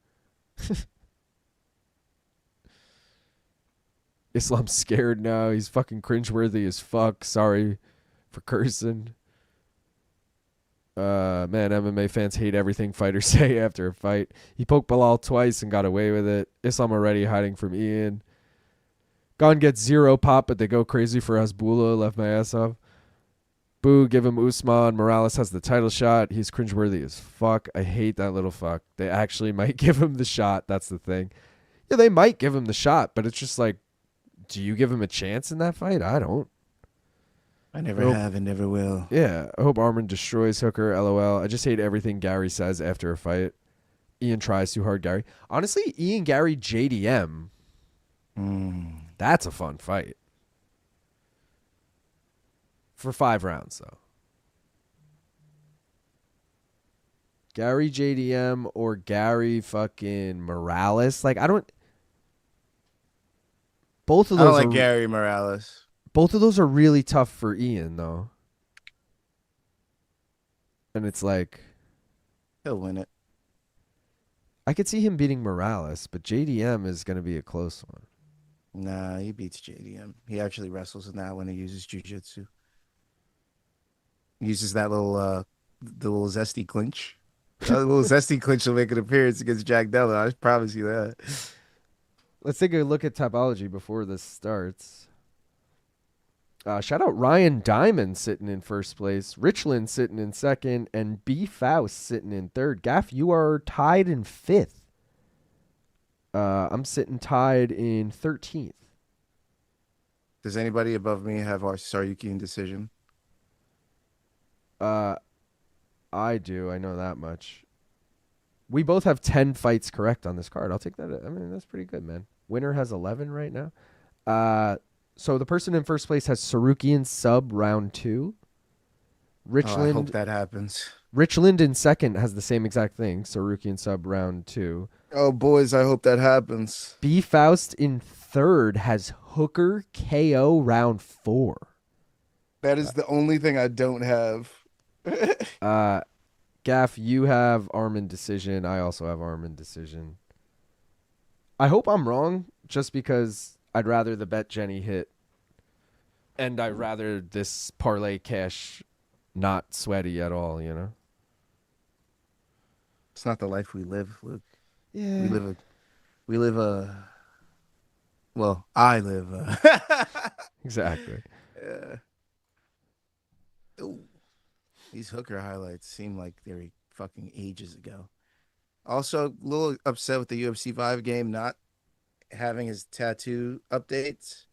Islam's scared now. He's fucking cringeworthy as fuck. Sorry for cursing. Man, MMA fans hate everything fighters say after a fight. He poked Belal twice and got away with it. Islam already hiding from Ian. Gon gets 0 pop, but they go crazy for Hasbulla. Left my ass off. Boo, give him Usman. Morales has the title shot. He's cringeworthy as fuck. I hate that little fuck. They actually might give him the shot. That's the thing. Yeah, they might give him the shot, but it's just like, do you give him a chance in that fight? I don't. I never have and never will. Yeah, I hope Arman destroys Hooker. LOL. I just hate everything Garry says after a fight. Ian tries too hard, Garry. Honestly, Ian Garry JDM. That's a fun fight. For 5 rounds, though. Garry JDM or Garry fucking Morales. Like, I don't. Both of those. I don't like Garry Morales. Both of those are really tough for Ian, though. And it's like, He'll win it. I could see him beating Morales, but JDM is going to be a close one. Nah, he beats JDM. He actually wrestles in that when he uses jiu-jitsu. He uses that little, the little zesty clinch. That little zesty clinch will make an appearance against Jack Della. I promise you that. Let's take a look at Tapology before this starts. Shout out Ryan Diamond sitting in first place, Richland sitting in second, and B Faust sitting in third. Gaff, you are tied in fifth. I'm sitting tied in 13th. Does anybody above me have our Tsarukyan decision? I do. I know that much. We both have 10 fights correct on this card. I'll take that. I mean, that's pretty good, man. Winner has 11 right now. So the person in first place has Tsarukyan sub round 2. Richland. I hope that happens. Richland in second has the same exact thing. Tsarukyan sub round 2. Oh, boys, I hope that happens. B Faust in third has Hooker KO round 4. That is the only thing I don't have. Gaff, you have Arman decision. I also have Arman decision. I hope I'm wrong, just because I'd rather the bet Jenny hit, and I'd rather this parlay cash not sweaty at all, you know? It's not the life we live, Luke. Yeah. I live Exactly. Ooh. These Hooker highlights seem like they were fucking ages ago. Also, a little upset with the UFC 5 game not having his tattoo updates.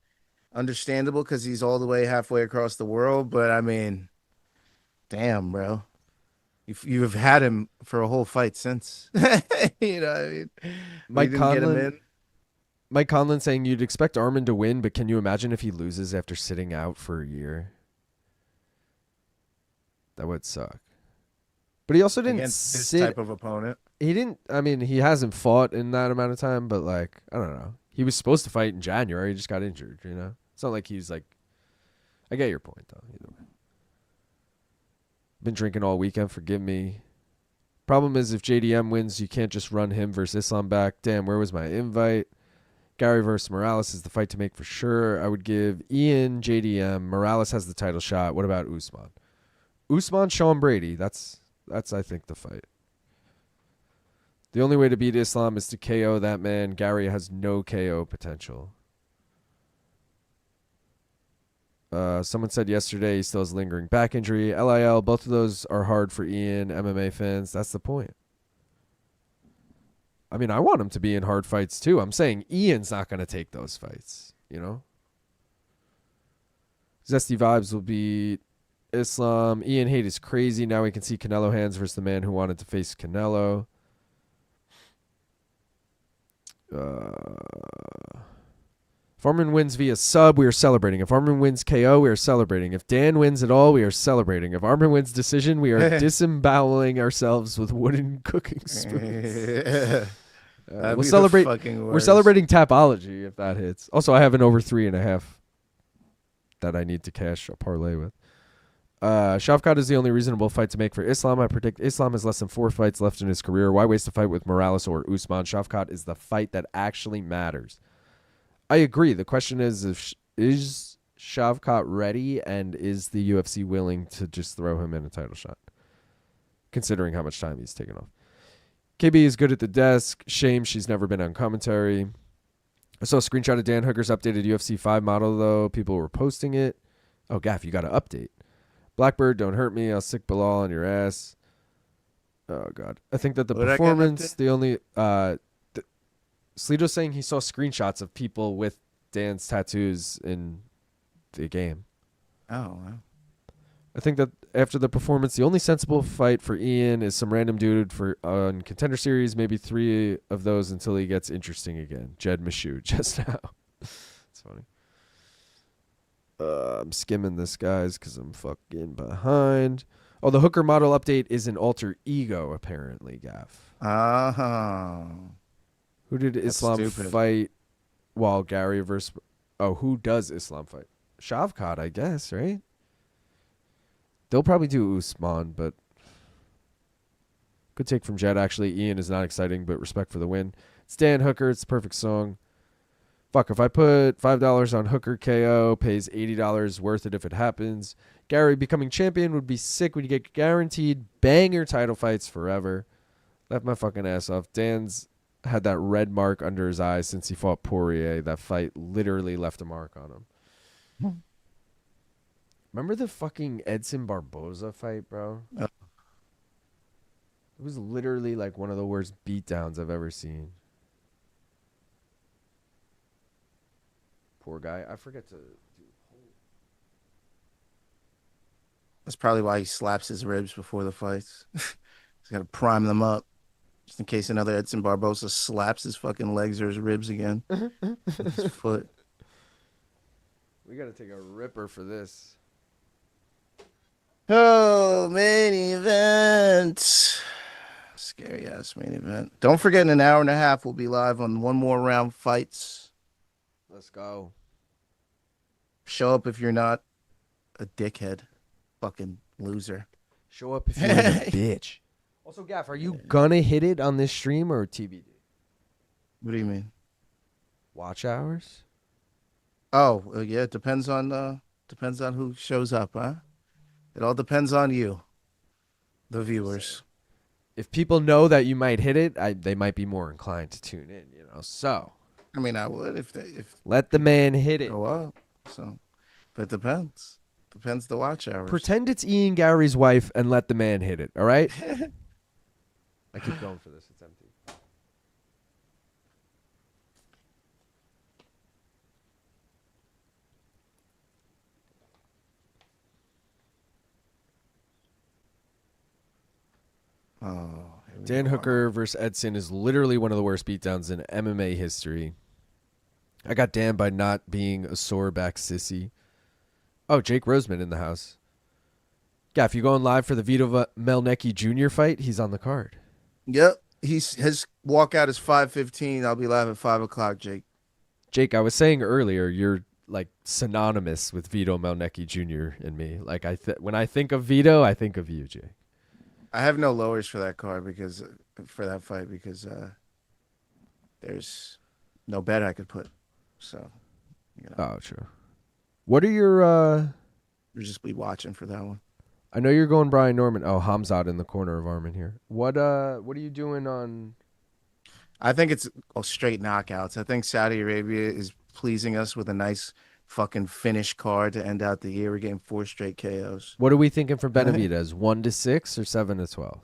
Understandable because he's all the way halfway across the world, but I mean, damn, bro. You've had him for a whole fight since. You know what I mean? Mike We didn't get him Conlon, in. Mike Conlon saying you'd expect Arman to win, but can you imagine if he loses after sitting out for a year? That would suck. But he also didn't Against this sit. type of opponent. He didn't. I mean, he hasn't fought in that amount of time, but like, I don't know. He was supposed to fight in January. He just got injured. You know, it's not like he's like. I get your point though. Either way. Been drinking all weekend. Forgive me. Problem is, if JDM wins, you can't just run him versus Islam back. Damn, where was my invite? Garry versus Morales is the fight to make for sure. I would give Ian JDM. Morales has the title shot. What about Usman? Usman, Sean Brady. That's I think the fight. The only way to beat Islam is to KO that man. Garry has no KO potential. Someone said yesterday he still has lingering back injury. LIL, both of those are hard for Ian, MMA fans. That's the point. I mean, I want him to be in hard fights too. I'm saying Ian's not going to take those fights, you know? Zesty Vibes will beat Islam. Ian Hate is crazy. Now we can see Canelo hands versus the man who wanted to face Canelo. If Arman wins via sub, we are celebrating. If Arman wins KO, we are celebrating. If Dan wins at all, we are celebrating. If Arman wins decision, we are disemboweling ourselves with wooden cooking spoons. We'll celebrate. We're celebrating Tapology if that hits. Also, I have an over 3.5 that I need to cash a parlay with. Shavkat is the only reasonable fight to make for Islam. I predict Islam has less than 4 fights left in his career. Why waste a fight with Morales or Usman? Shavkat is the fight that actually matters. I agree. The question is Shavkat ready, and is the UFC willing to just throw him in a title shot, considering how much time he's taken off. KB is good at the desk. Shame she's never been on commentary. I saw a screenshot of Dan Hooker's updated UFC 5 model, though. People were posting it. Oh, Gaff, you got to update. Blackbird, don't hurt me. I'll sick Belal on your ass. Oh, God. I think that the performance, the only... Slito's saying he saw screenshots of people with Dan's tattoos in the game. Oh, wow. I think that after the performance, the only sensible fight for Ian is some random dude on Contender Series, maybe 3 of those until he gets interesting again. Jed Meshew just now. It's funny. I'm skimming this, guys, because I'm fucking behind. Oh, the Hooker model update is an alter ego, apparently, Gaff. Who did Islam fight while Garry versus... Oh, who does Islam fight? Shavkat, I guess, right? They'll probably do Usman, but... Good take from Jed, actually. Ian is not exciting, but respect for the win. It's Dan Hooker. It's the perfect song. Fuck, if I put $5 on Hooker KO, pays $80, worth it if it happens. Garry becoming champion would be sick when you get guaranteed banger title fights forever. Left my fucking ass off. Dan's had that red mark under his eye since he fought Poirier. That fight literally left a mark on him. Remember the fucking Edson Barboza fight, bro? It was literally like one of the worst beatdowns I've ever seen. Poor guy. I forget to do. That's probably why he slaps his ribs before the fights. He's got to prime them up just in case another Edson Barboza slaps his fucking legs or his ribs again. With his foot. We got to take a ripper for this. Oh, main event. Scary ass main event. Don't forget, in an hour and a half, we'll be live on One More Round Fights. Let's go. Show up if you're not a dickhead. Fucking loser. Show up if you're a bitch. Also, Gaff, are you gonna hit it on this stream or TBD? What do you mean? Watch hours? Oh, yeah, it depends on who shows up, huh? It all depends on you, the viewers. If people know that you might hit it, they might be more inclined to tune in, you know. So, I mean, I would if let the man hit it. Go up. So, but it depends. Depends the watch hours. Pretend it's Ian Garry's wife and let the man hit it. All right. I keep going for this. It's empty. Oh, Dan Hooker versus Edson is literally one of the worst beatdowns in MMA history. I got Dan by not being a sore back sissy. Oh, Jake Roseman in the house. Gaff, you going live for the Vito Melnecki Jr. fight? He's on the card. Yep. His walkout is 5:15. I'll be live at 5 o'clock, Jake. Jake, I was saying earlier, you're like synonymous with Vito Melnecki Jr. and me. Like when I think of Vito, I think of you, Jake. I have no lowers for that card because there's no bet I could put. So, you know. Oh, true. What are your You'll just be watching for that one. I know you're going Brian Norman. Oh, Hamzat in the corner of Arman here. What are you doing on? I think it's straight knockouts. I think Saudi Arabia is pleasing us with a nice fucking finish card to end out the year. We're getting 4 straight KOs. What are we thinking for Benavidez? 1-6 or 7-12?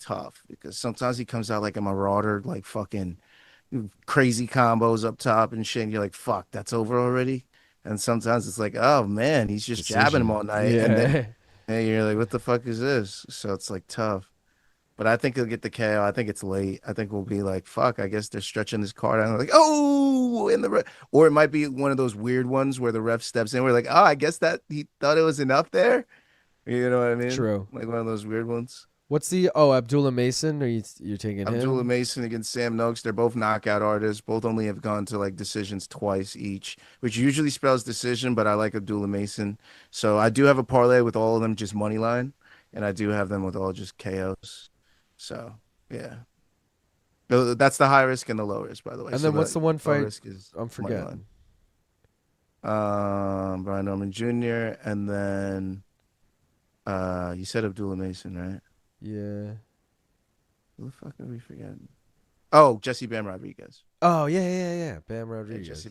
Tough because sometimes he comes out like a marauder, like fucking crazy combos up top and shit. And you're like, fuck, that's over already. And sometimes it's like, oh man, he's just jabbing him all night. Yeah. And you're like, what the fuck is this? So it's like tough. But I think he'll get the KO. I think it's late. I think we'll be like, fuck, I guess they're stretching this card out. Like, oh, or it might be one of those weird ones where the ref steps in. We're like, oh, I guess that he thought it was enough there. You know what I mean? True. Like one of those weird ones. What's the Abdullah Mason? Are you're taking him? Abdullah Mason against Sam Noakes. They're both knockout artists. Both only have gone to like decisions twice each, which usually spells decision, but I like Abdullah Mason. So I do have a parlay with all of them just money line, and I do have them with all just KOs. So yeah. No, that's the high risk and the low risk, by the way. And so then what's the one fight? Is I'm forgetting. Brian Norman Jr. and then you said Abdullah Mason, right? Yeah. Who the fuck are we forgetting? Oh, Jesse Bam Rodriguez. Oh, yeah. Bam Rodriguez. Yeah, Jesse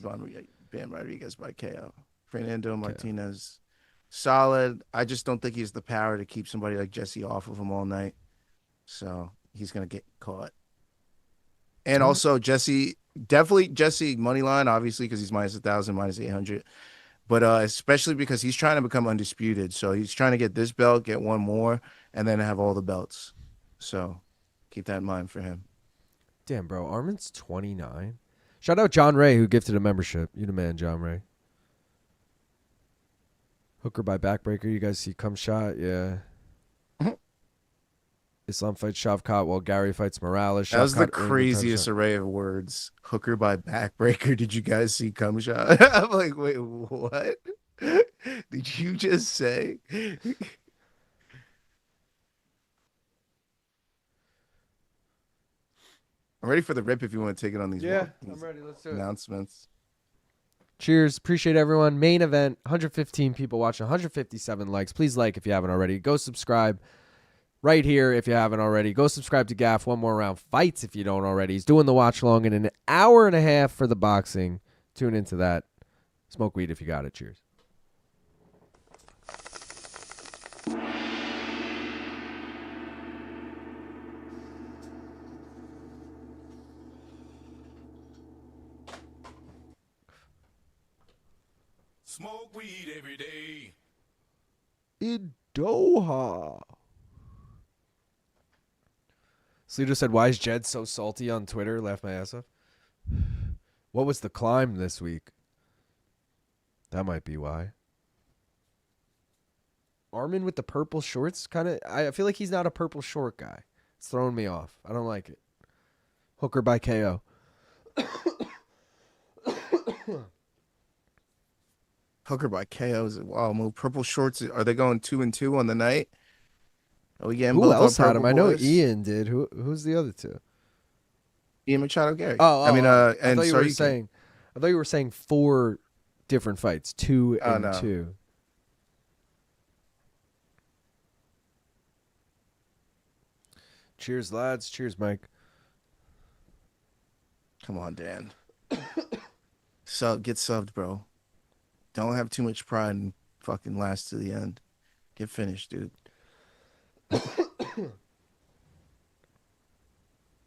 Bam Rodriguez by KO. Fernando Martinez, solid. I just don't think he has the power to keep somebody like Jesse off of him all night. So he's going to get caught. And also definitely Jesse money line, obviously, because he's minus 1,000, minus 800. But especially because he's trying to become undisputed. So he's trying to get this belt, get one more, and then have all the belts. So keep that in mind for him. Damn, bro. Arman's 29. Shout out John Ray, who gifted a membership. You the man, John Ray. Hooker by backbreaker. You guys see cum shot? Yeah. Islam fights Shavkat while Garry fights Morales. That was the craziest array of words. Hooker by backbreaker. Did you guys see cum shot? I'm like, wait, what? Did you just say? I'm ready for the rip if you want to take it on these. Yeah, I'm ready. Let's do it. Announcements. Cheers. Appreciate everyone. Main event. 115 people watching. 157 likes. Please like if you haven't already. Go subscribe. right here if you haven't already. Go subscribe to Gaff. One More Round Fights if you don't already. He's doing the watch long in an hour and a half for the boxing. Tune into that. Smoke weed if you got it. Cheers. Smoke weed every day. In Doha. Sleeter said, why is Jed so salty on Twitter? Laughed my ass off. What was the climb this week? That might be why. Arman with the purple shorts, kind of. I feel like he's not a purple short guy. It's throwing me off. I don't like it. Hooker by KO. Hooker by KO is a wild move. Purple shorts. Are they going 2-2 on the night? Are we getting Who both else our had him? purple I know boys? Ian did. Who's the other two? Ian Machado, Garry. I And thought you were Tsarukyan. saying. I thought you were saying 4 different fights, 2 Oh, and no. 2. Cheers, lads. Cheers, Mike. Come on, Dan. Get subbed, bro. Don't have too much pride and fucking last to the end. Get finished, dude.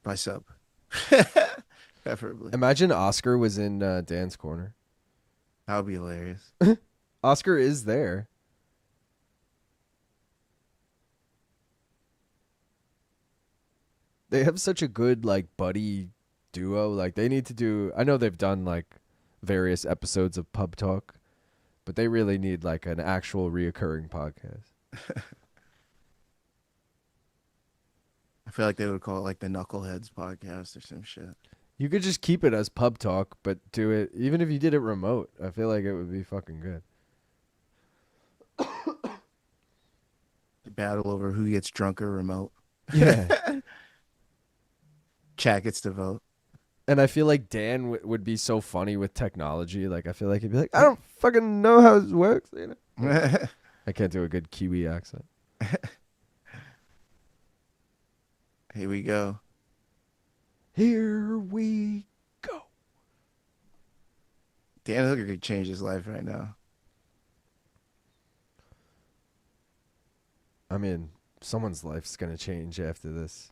By sub. Preferably. Imagine Oscar was in Dan's corner. That would be hilarious. Oscar is there. They have such a good like buddy duo. Like they need to do. I know they've done like various episodes of Pub Talk, but they really need like an actual reoccurring podcast. I feel like they would call it like the Knuckleheads podcast or some shit. You could just keep it as Pub Talk, but do it even if you did it remote. I feel like it would be fucking good. Battle over who gets drunker remote. Yeah. Chat gets to vote. And I feel like Dan would be so funny with technology. Like I feel like he'd be like, I don't fucking know how this works. You know? I can't do a good Kiwi accent. Here we go. Here we go. Dan Hooker could change his life right now. I mean, someone's life's gonna change after this.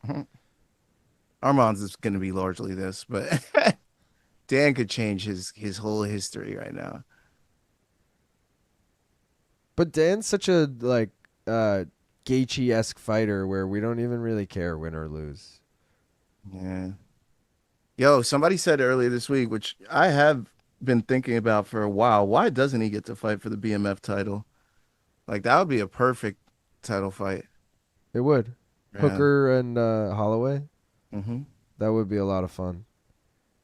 Arman's is going to be largely this, but Dan could change his whole history right now. But Dan's such a like Gaethje-esque fighter where we don't even really care win or lose. Yeah. Yo, somebody said earlier this week, which I have been thinking about for a while, why doesn't he get to fight for the BMF title? Like, that would be a perfect title fight. It would. Yeah. Hooker and Holloway. Mm-hmm. That would be a lot of fun.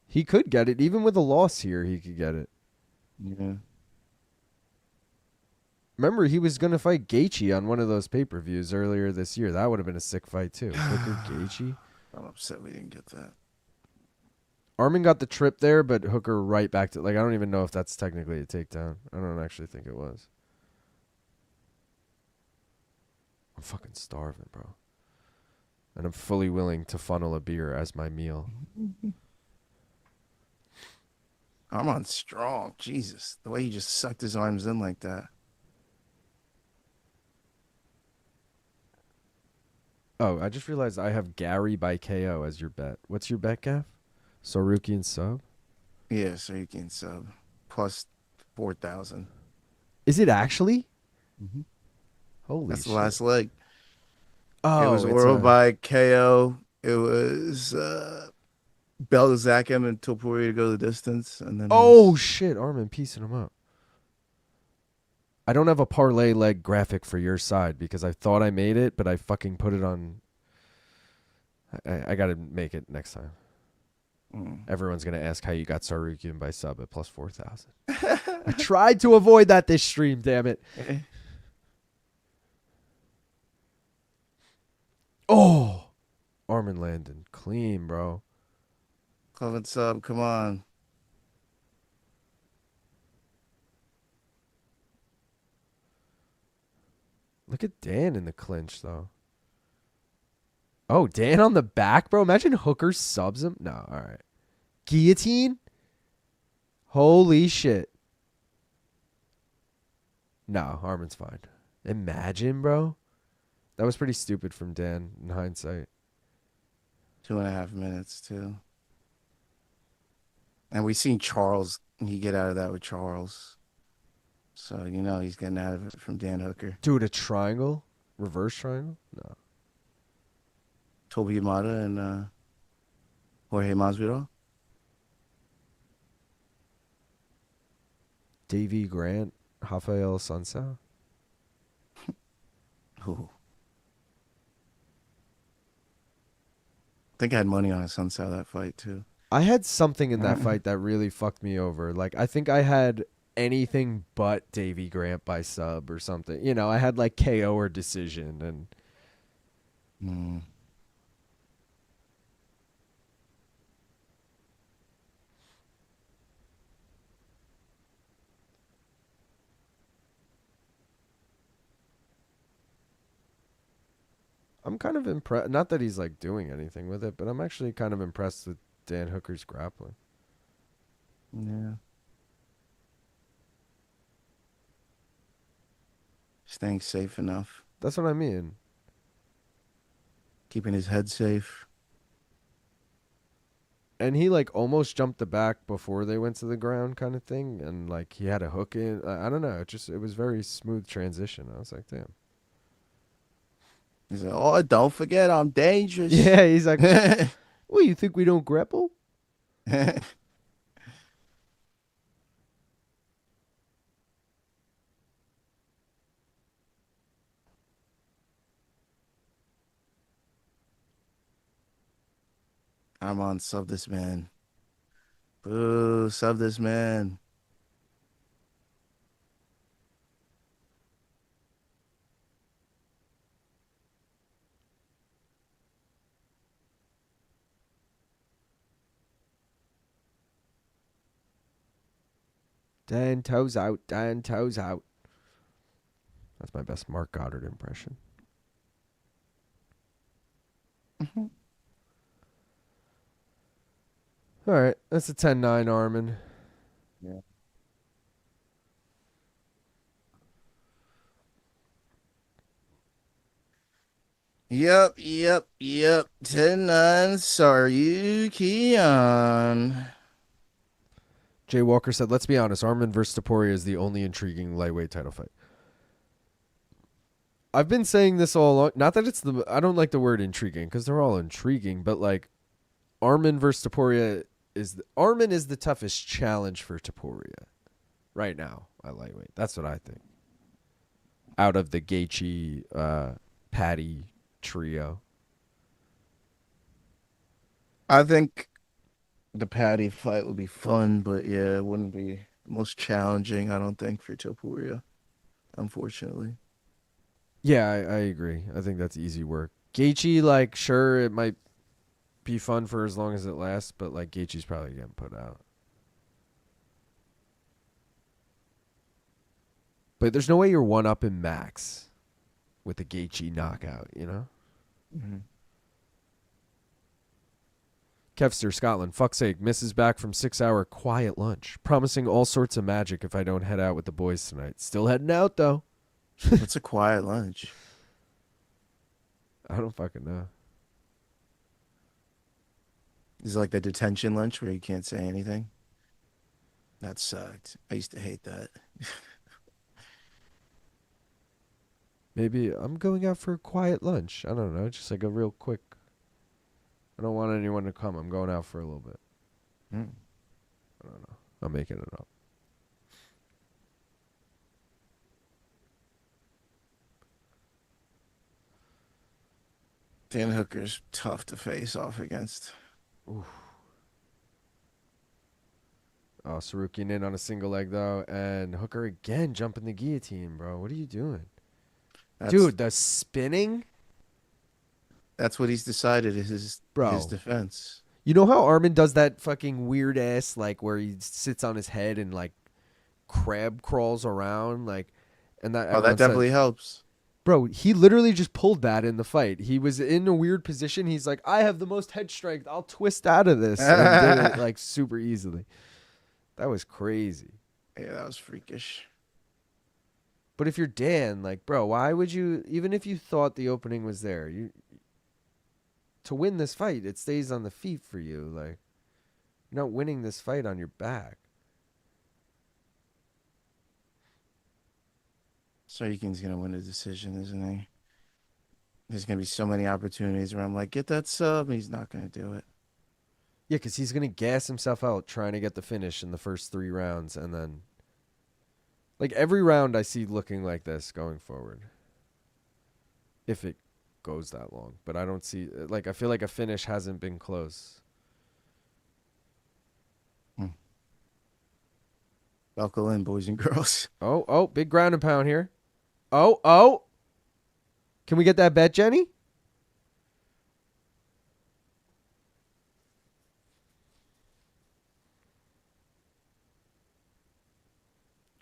He could get it. Even with a loss here, he could get it. Yeah. Remember, he was going to fight Gaethje on one of those pay-per-views earlier this year. That would have been a sick fight, too. Hooker, Gaethje. I'm upset we didn't get that. Arman got the trip there, but Hooker right back to... Like, I don't even know if that's technically a takedown. I don't actually think it was. I'm fucking starving, bro. And I'm fully willing to funnel a beer as my meal. Arman's strong. Jesus. The way he just sucked his arms in like that. Oh, I just realized I have Garry by KO as your bet. What's your bet, Gaff? Tsarukyan sub? Yeah, so you can sub. Plus 4,000. Is it actually? Mm-hmm. Holy That's shit. the last leg. Oh, it was it's World by KO. It was Belzak and Topuria to go the distance. And then Oh, shit. Arman piecing him up. I don't have a parlay leg graphic for your side because I thought I made it, but I fucking put it on. I got to make it next time. Everyone's going to ask how you got Tsarukyan by sub at plus 4,000. I tried to avoid that this stream, damn it. Oh, Arman Landon. Clean, bro. Club and sub, come on. Look at Dan in the clinch, though. Oh, Dan on the back, bro. Imagine Hooker subs him. No, all right. Guillotine? Holy shit. No, Arman's fine. Imagine, bro. That was pretty stupid from Dan in hindsight. 2.5 minutes too. And we seen Charles. He get out of that with Charles. So he's getting out of it from Dan Hooker. Dude, a triangle? Reverse triangle? No. Toby Yamada and Jorge Masvidal. Davey Grant, Raffael Sansa. Ooh. I think I had money on a Sunset that fight too. I had something in that fight that really fucked me over. Like, I think I had anything but Davey Grant by sub or something. I had like KO or decision, and I'm kind of impressed. Not that he's like doing anything with it, but I'm actually kind of impressed with Dan Hooker's grappling. Yeah. Staying safe enough. That's what I mean. Keeping his head safe. And he like almost jumped the back before they went to the ground kind of thing. And like he had a hook in. I don't know. It was very smooth transition. I was like, damn. He's like, oh, don't forget I'm dangerous. Yeah, he's like, well, you think we don't grapple? Arman, sub this man. Boo, sub this man. Dan toes out. Dan toes out. That's my best Mark Goddard impression. All right. That's a 10-9, Arman. Yeah. Yep. 10-9, Tsarukyan. Jay Walker said, let's be honest, Arman versus Topuria is the only intriguing lightweight title fight. I've been saying this all along. Not that I don't like the word intriguing because they're all intriguing, but like Arman versus Topuria Arman is the toughest challenge for Topuria right now at lightweight. That's what I think. Out of the Gaethje, Patty trio. I think the Patty fight would be fun, but yeah, it wouldn't be the most challenging, I don't think, for Topuria, unfortunately. Yeah, I agree. I think that's easy work. Gaethje, like, sure, it might be fun for as long as it lasts, but like Gaethje's probably getting put out. But there's no way you're one up in Max with a Gaethje knockout, you know? Mm-hmm. Kevster, Scotland, fuck's sake, misses back from 6-hour quiet lunch, promising all sorts of magic if I don't head out with the boys tonight. Still heading out, though. What's a quiet lunch? I don't fucking know. Is it like the detention lunch where you can't say anything? That sucked. I used to hate that. Maybe I'm going out for a quiet lunch. I don't know, just like a real quick. I don't want anyone to come. I'm going out for a little bit. I don't know. I'm making it up. Dan Hooker's tough to face off against. Oof. Oh, Tsarukyan in on a single leg, though. And Hooker again jumping the guillotine, bro. What are you doing? Dude, the spinning? That's what he's decided is his defense. You know how Arman does that fucking weird ass, like, where he sits on his head and, like, crab crawls around? Like, and that that definitely helps. Bro, he literally just pulled that in the fight. He was in a weird position. He's like, I have the most head strength. I'll twist out of this. And did it like super easily. That was crazy. Yeah, that was freakish. But if you're Dan, like, bro, why would you, even if you thought the opening was there, to win this fight, it stays on the feet for you. Like, you're not winning this fight on your back. Tsarukyan's going to win the decision, isn't he? There's going to be so many opportunities where I'm like, get that sub. He's not going to do it. Yeah, because he's going to gas himself out trying to get the finish in the first 3 rounds. And then, like, every round I see looking like this going forward. If it goes that long. But I don't see, like, I feel like a finish hasn't been close. Buckle in, boys and girls. Oh, big ground and pound here. Oh. Can we get that bet, Jenny?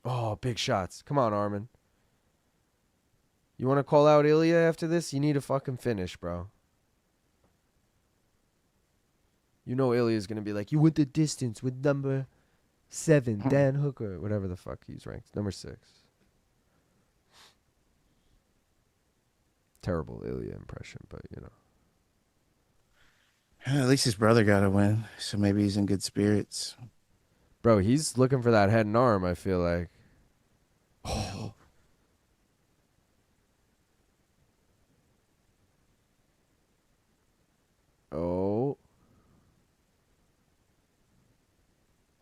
Oh, big shots. Come on, Arman. You want to call out Ilya after this? You need a fucking finish, bro. You know Ilya's going to be like, you went the distance with number 7, Dan Hooker. Whatever the fuck he's ranked. Number 6. Terrible Ilya impression, but, you know. At least his brother got a win, so maybe he's in good spirits. Bro, he's looking for that head and arm, I feel like. Oh.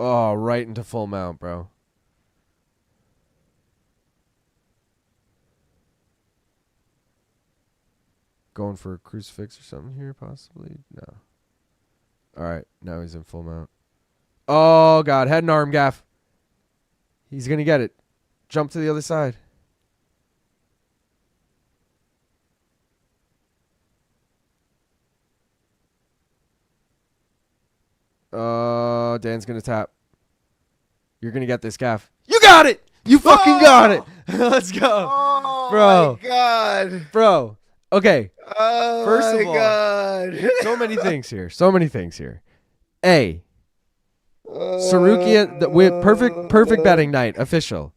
Oh, right into full mount, bro. Going for a crucifix or something here, possibly? No. All right, now he's in full mount. Oh, God, head and arm gaff. He's going to get it. Jump to the other side. Dan's going to tap. You're going to get this gaff. You got it! You fucking got it! Let's go. Oh, bro. My God. Bro. Okay. Oh, First my of all, God. so many things here. A. Tsarukyan with perfect betting night official.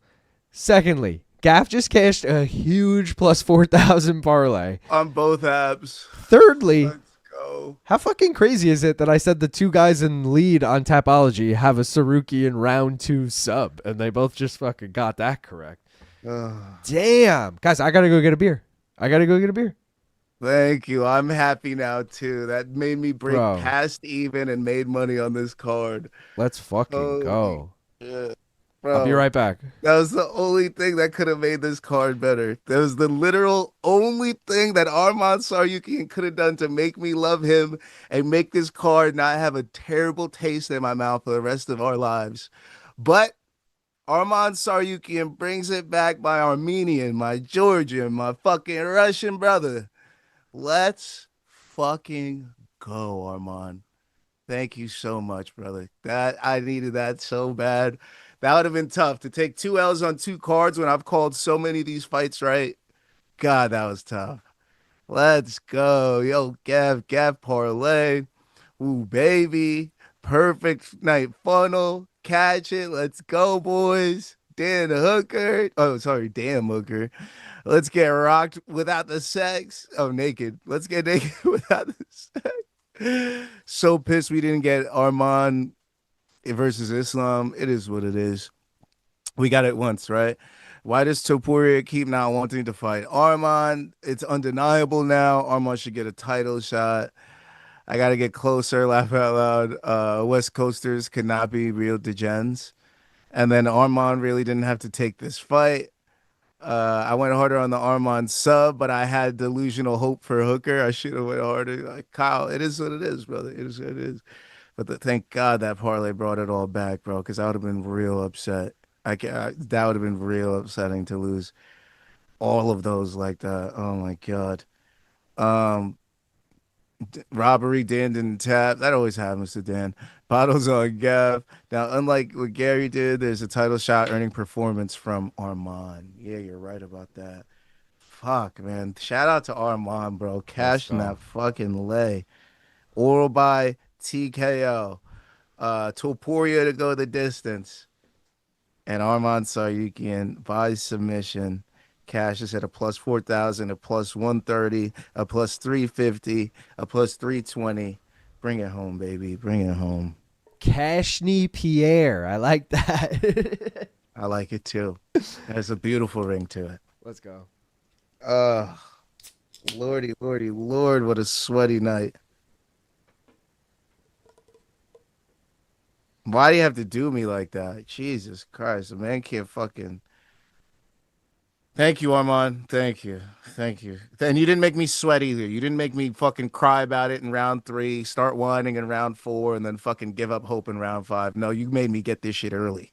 Secondly, Gaff just cashed a huge plus 4,000 parlay on both apps. Thirdly, Let's go. How fucking crazy is it that I said the 2 guys in lead on Tapology have a Tsarukyan round 2 sub, and they both just fucking got that correct. Damn, guys, I gotta go get a beer. Thank you. I'm happy now too. That made me break past even and made money on this card. Let's fucking go. Yeah. Bro, I'll be right back. That was the only thing that could have made this card better. That was the literal only thing that Arman Tsarukyan could have done to make me love him and make this card not have a terrible taste in my mouth for the rest of our lives. But Arman Tsarukyan brings it back, my Armenian, my Georgian, my fucking Russian brother. Let's fucking go, Arman. Thank you so much, brother. That I needed that so bad. That would have been tough to take 2 L's on 2 cards when I've called so many of these fights right. God, that was tough. Let's go. Yo, Gav parlay. Ooh, baby. Perfect night funnel. Catch it. Let's go, boys. Dan Hooker. Oh, sorry, Dan Hooker. Let's get rocked without the sex. Oh, naked. Let's get naked without the sex. So pissed we didn't get Arman versus Islam. It is what it is. We got it once, right? Why does Topuria keep not wanting to fight Arman? It's undeniable now. Arman should get a title shot. I got to get closer, laugh out loud. West Coasters could not be real degens. And then Arman really didn't have to take this fight. I went harder on the Arman sub, but I had delusional hope for Hooker. I should have went harder. Like, Kyle, it is what it is, brother. It is what it is. But thank God that parlay brought it all back, bro, because I would have been real upset. That would have been real upsetting to lose all of those like that. Oh, my God. Robbery, Dan didn't tap. That always happens to Dan. Bottles on Gav. Now, unlike what Garry did, there's a title shot earning performance from Arman. Yeah, you're right about that. fuck, man. Shout out to Arman, bro. Cashing that fucking lay. Oral by TKO. Topuria to go the distance. And Arman Tsarukyan by submission. Cashes at a plus 4,000, a plus 130, a plus 350, a plus 320. Bring it home, baby. Bring it home. Cashny Pierre. I like that. I like it too. There's a beautiful ring to it. Let's go. Lordy, Lord, what a sweaty night. Why do you have to do me like that? Jesus Christ, a man can't fucking... Thank you, Arman. Thank you. And you didn't make me sweat either. You didn't make me fucking cry about it in round 3, start whining in round 4, and then fucking give up hope in round 5. No, you made me get this shit early.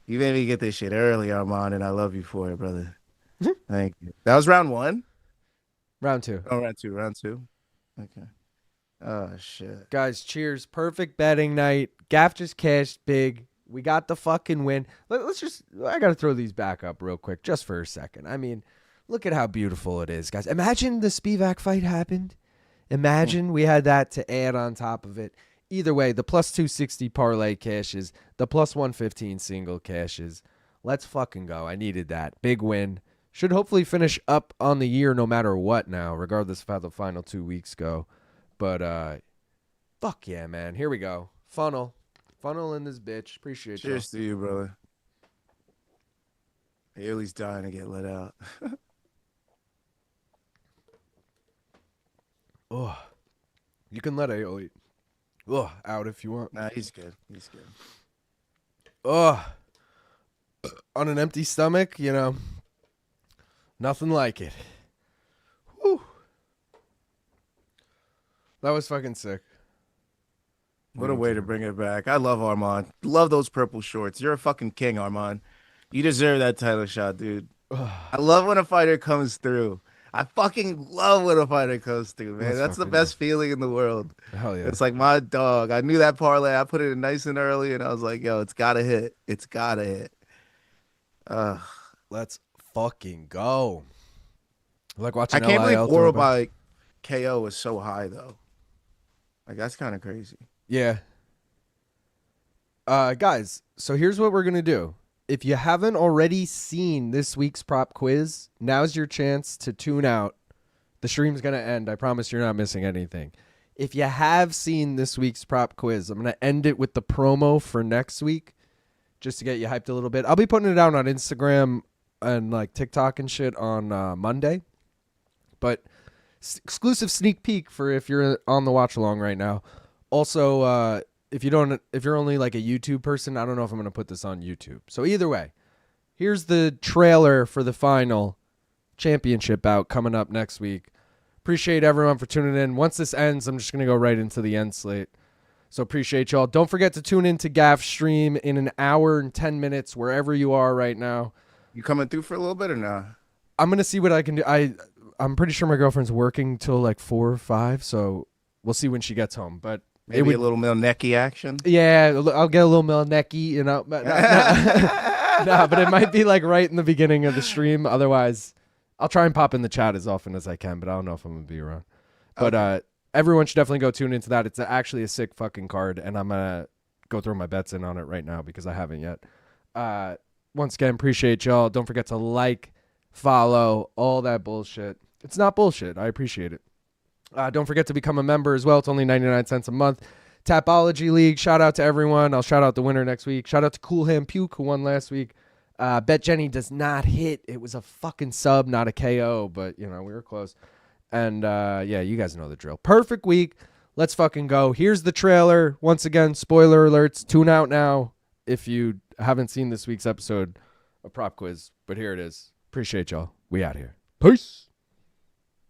Arman, and I love you for it, brother. Thank you. That was round 1? Round 2. Oh, round 2. Okay. Oh, shit. Guys, cheers. Perfect betting night. Gaff just cashed big. We got the fucking win. I got to throw these back up real quick just for a second. I mean, look at how beautiful it is, guys. Imagine the Spivak fight happened. Imagine we had that to add on top of it. Either way, the plus 260 parlay cashes, the plus 115 single cashes. Let's fucking go. I needed that. Big win. Should hopefully finish up on the year no matter what now, regardless of how the final 2 weeks go. But, fuck yeah, man. Here we go. Funnel in this bitch. Appreciate you. Cheers to you, brother. Haley's dying to get let out. Oh, you can let Ailey out if you want. Nah, he's good. Oh, on an empty stomach, nothing like it. Whew. That was fucking sick. What a way to bring it back. I love Arman. Love those purple shorts. You're a fucking king, Arman. You deserve that title shot, dude. I love when a fighter comes through. I fucking love when a fighter comes through, man. That's the best feeling in the world. Hell yeah. It's like my dog. I knew that parlay. I put it in nice and early, and I was like, yo, it's got to hit. Let's fucking go. Like watching I can't LIL believe oral by KO is so high, though. Like, that's kind of crazy. Yeah. Guys, so here's what we're going to do. If you haven't already seen this week's prop quiz, now's your chance to tune out. The stream's going to end. I promise you're not missing anything. If you have seen this week's prop quiz, I'm going to end it with the promo for next week just to get you hyped a little bit. I'll be putting it out on Instagram and like TikTok and shit on Monday. But exclusive sneak peek for if you're on the watch along right now. Also, if you're only like a YouTube person, I don't know if I'm going to put this on YouTube. So either way, here's the trailer for the final championship bout coming up next week. Appreciate everyone for tuning in. Once this ends, I'm just going to go right into the end slate. So appreciate y'all. Don't forget to tune in to Gaff's stream in an hour and 10 minutes, wherever you are right now. You coming through for a little bit or not? I'm going to see what I can do. I'm pretty sure my girlfriend's working till like 4 or 5, so we'll see when she gets home. But maybe a little Milnecky action. Yeah, I'll get a little Milnecky, But but it might be like right in the beginning of the stream. Otherwise, I'll try and pop in the chat as often as I can, but I don't know if I'm going to be around. But everyone should definitely go tune into that. It's actually a sick fucking card, and I'm going to go throw my bets in on it right now because I haven't yet. Once again, appreciate y'all. Don't forget to like, follow, all that bullshit. It's not bullshit. I appreciate it. Don't forget to become a member as well. It's only 99 cents a month. Tapology League. Shout out to everyone. I'll shout out the winner next week. Shout out to Cool Ham Puke who won last week. Bet Jenny does not hit. It was a fucking sub, not a KO, but we were close. And yeah, you guys know the drill. Perfect week. Let's fucking go. Here's the trailer. Once again, spoiler alerts. Tune out now if you haven't seen this week's episode of Prop Quiz. But here it is. Appreciate y'all. We out here. Peace.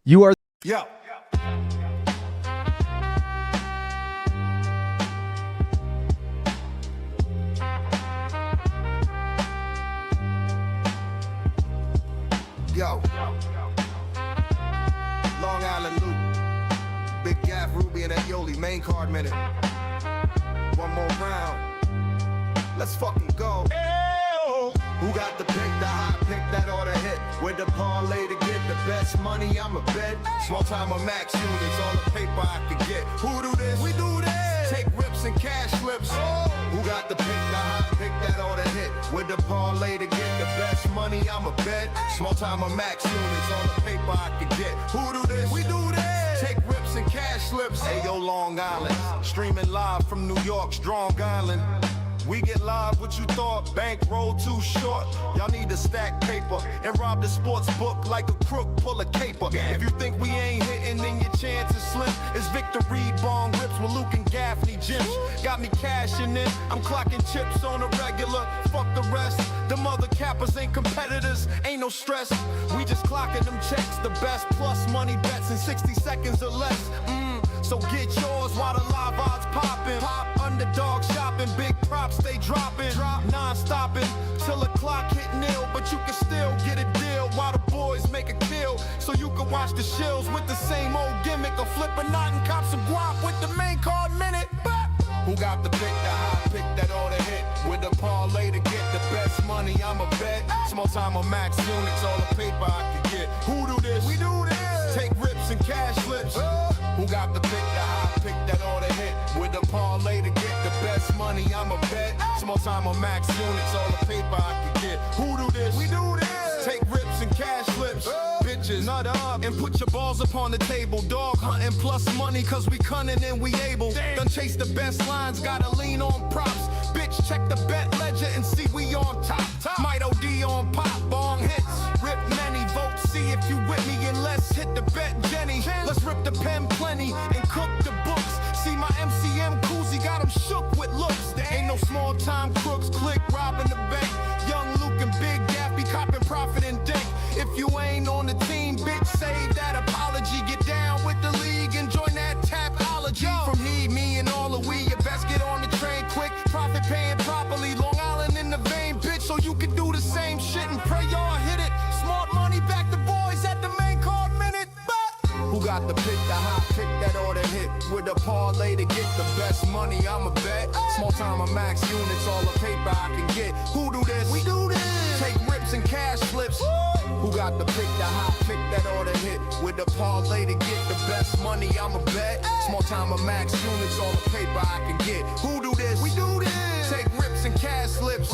You are. Yo. Yo. Long Island Loop. Big Gaff, Ruby, and that Yoli. Main card minute. One more round. Let's fucking go. Who got the pick, the hot pick that ought to hit? With the parlay to get the best money, I'm a bet. Small time of max units, all the paper I can get. Who do this? We do this. Take rips and cash slips. Who got the pick, the hot pick that ought to hit? With the parlay to get the best money, I'm a bet. Small time of max units, all the paper I can get. Who do this? We do this. Take rips and cash slips. Ayo, Long Island, streaming live from New York, Strong Island. We get live, what you thought? Bankroll too short. Y'all need to stack paper and rob the sports book like a crook pull a caper. If you think we ain't hitting, then your chance is slim. It's victory bong rips with Luke and Gaffney gyms. Got me cashing in, I'm clocking chips on a regular. Fuck the rest, them other cappers ain't competitors, ain't no stress. We just clocking them checks, the best plus money bets in 60 seconds or less. So get yours while the live odds poppin'. Pop underdog shopping, big props stay dropping. Drop non-stopping till the clock hit nil. But you can still get a deal while the boys make a kill. So you can watch the shills with the same old gimmick. Or flip a knot and cop some guap with the main card minute. Bop. Who got the pick, the high pick that ought to hit? With the parlay to get the best money, I'm a bet. Small time of max units, all the paper I can get. Who do this? We do this. Take rips and cash flips. Who got the pick, the high pick that ought to hit? With the parlay to get the best money, I'm a bet. Small time of max units, all the paper I can get. Who do this? We do this. Take rips and cash flips. Bitches, nut up and put your balls upon the table. Dog hunting plus money, cause we cunning and we able. Done chase the best lines, gotta lean on props. Bitch, check the bet ledger and see we on top. Might OD on pop, bong hits. Rip many votes, see if you with me, and let's hit the bet, Jenny. Let's rip the pen plenty and cook the books. See my MCM koozie got him shook with looks. There ain't no small time crooks, click robbing the bank. Young Luke and Big Gap be copping profit and dank. If you ain't on the team, bitch, save that apology. Get down with the league and join that tapology. From he, me, and all of we, you best get on the train quick. Profit paying properly, Long Island in the vein, bitch. So you can do the same shit and pray y'all hit it. Smart money back the boys at the main card minute. Who got the pick, the hot pick that ought to hit? With a parlay to get the best money, I'm a bet. Small time of max units, all the paper I can get. Who do this? We do this. Take rips and cash flips. Who got the pick, the hot pick that ought to hit? With a parlay to get the best money, I'm a bet. Small time of max units, all the paper I can get. Who do this? We do this. Take rips and cash slips.